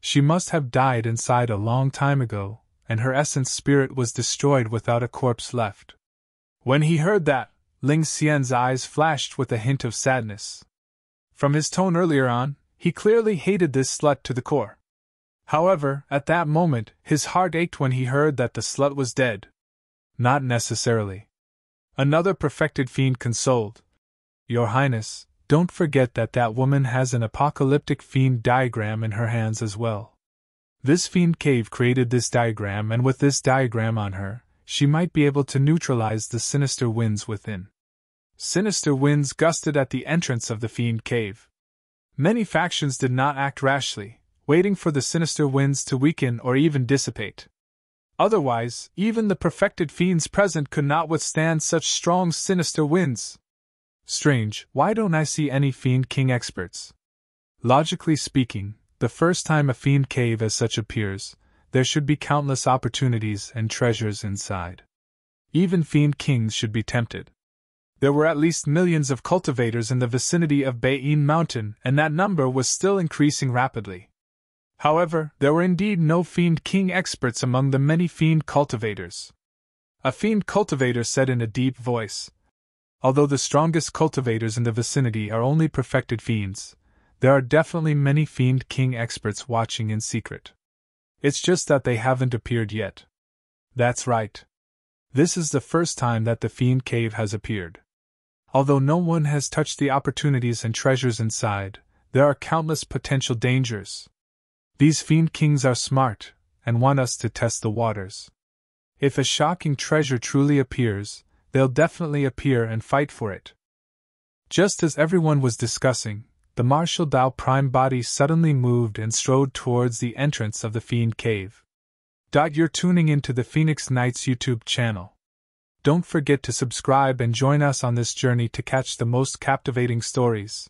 She must have died inside a long time ago, and her essence spirit was destroyed without a corpse left." When he heard that, Ling Xian's eyes flashed with a hint of sadness. From his tone earlier on, he clearly hated this slut to the core. However, at that moment, his heart ached when he heard that the slut was dead. Not necessarily. Another perfected Fiend consoled. "Your Highness, don't forget that that woman has an apocalyptic Fiend diagram in her hands as well. This Fiend Cave created this diagram, and with this diagram on her, she might be able to neutralize the sinister winds within." Sinister winds gusted at the entrance of the Fiend Cave. Many factions did not act rashly, waiting for the sinister winds to weaken or even dissipate. Otherwise, even the perfected Fiends present could not withstand such strong sinister winds. Strange, why don't I see any Fiend King experts? Logically speaking, the first time a Fiend Cave as such appears, there should be countless opportunities and treasures inside. Even Fiend Kings should be tempted. There were at least millions of cultivators in the vicinity of Baiyin Mountain, and that number was still increasing rapidly. However, there were indeed no Fiend King experts among the many Fiend cultivators. A Fiend cultivator said in a deep voice, "Although the strongest cultivators in the vicinity are only perfected Fiends, there are definitely many Fiend King experts watching in secret. It's just that they haven't appeared yet." That's right. This is the first time that the Fiend Cave has appeared. Although no one has touched the opportunities and treasures inside, there are countless potential dangers. These Fiend Kings are smart, and want us to test the waters. If a shocking treasure truly appears, they'll definitely appear and fight for it. Just as everyone was discussing, the martial Dao prime body suddenly moved and strode towards the entrance of the Fiend Cave. You're tuning into the Phoenix Knights YouTube channel. Don't forget to subscribe and join us on this journey to catch the most captivating stories.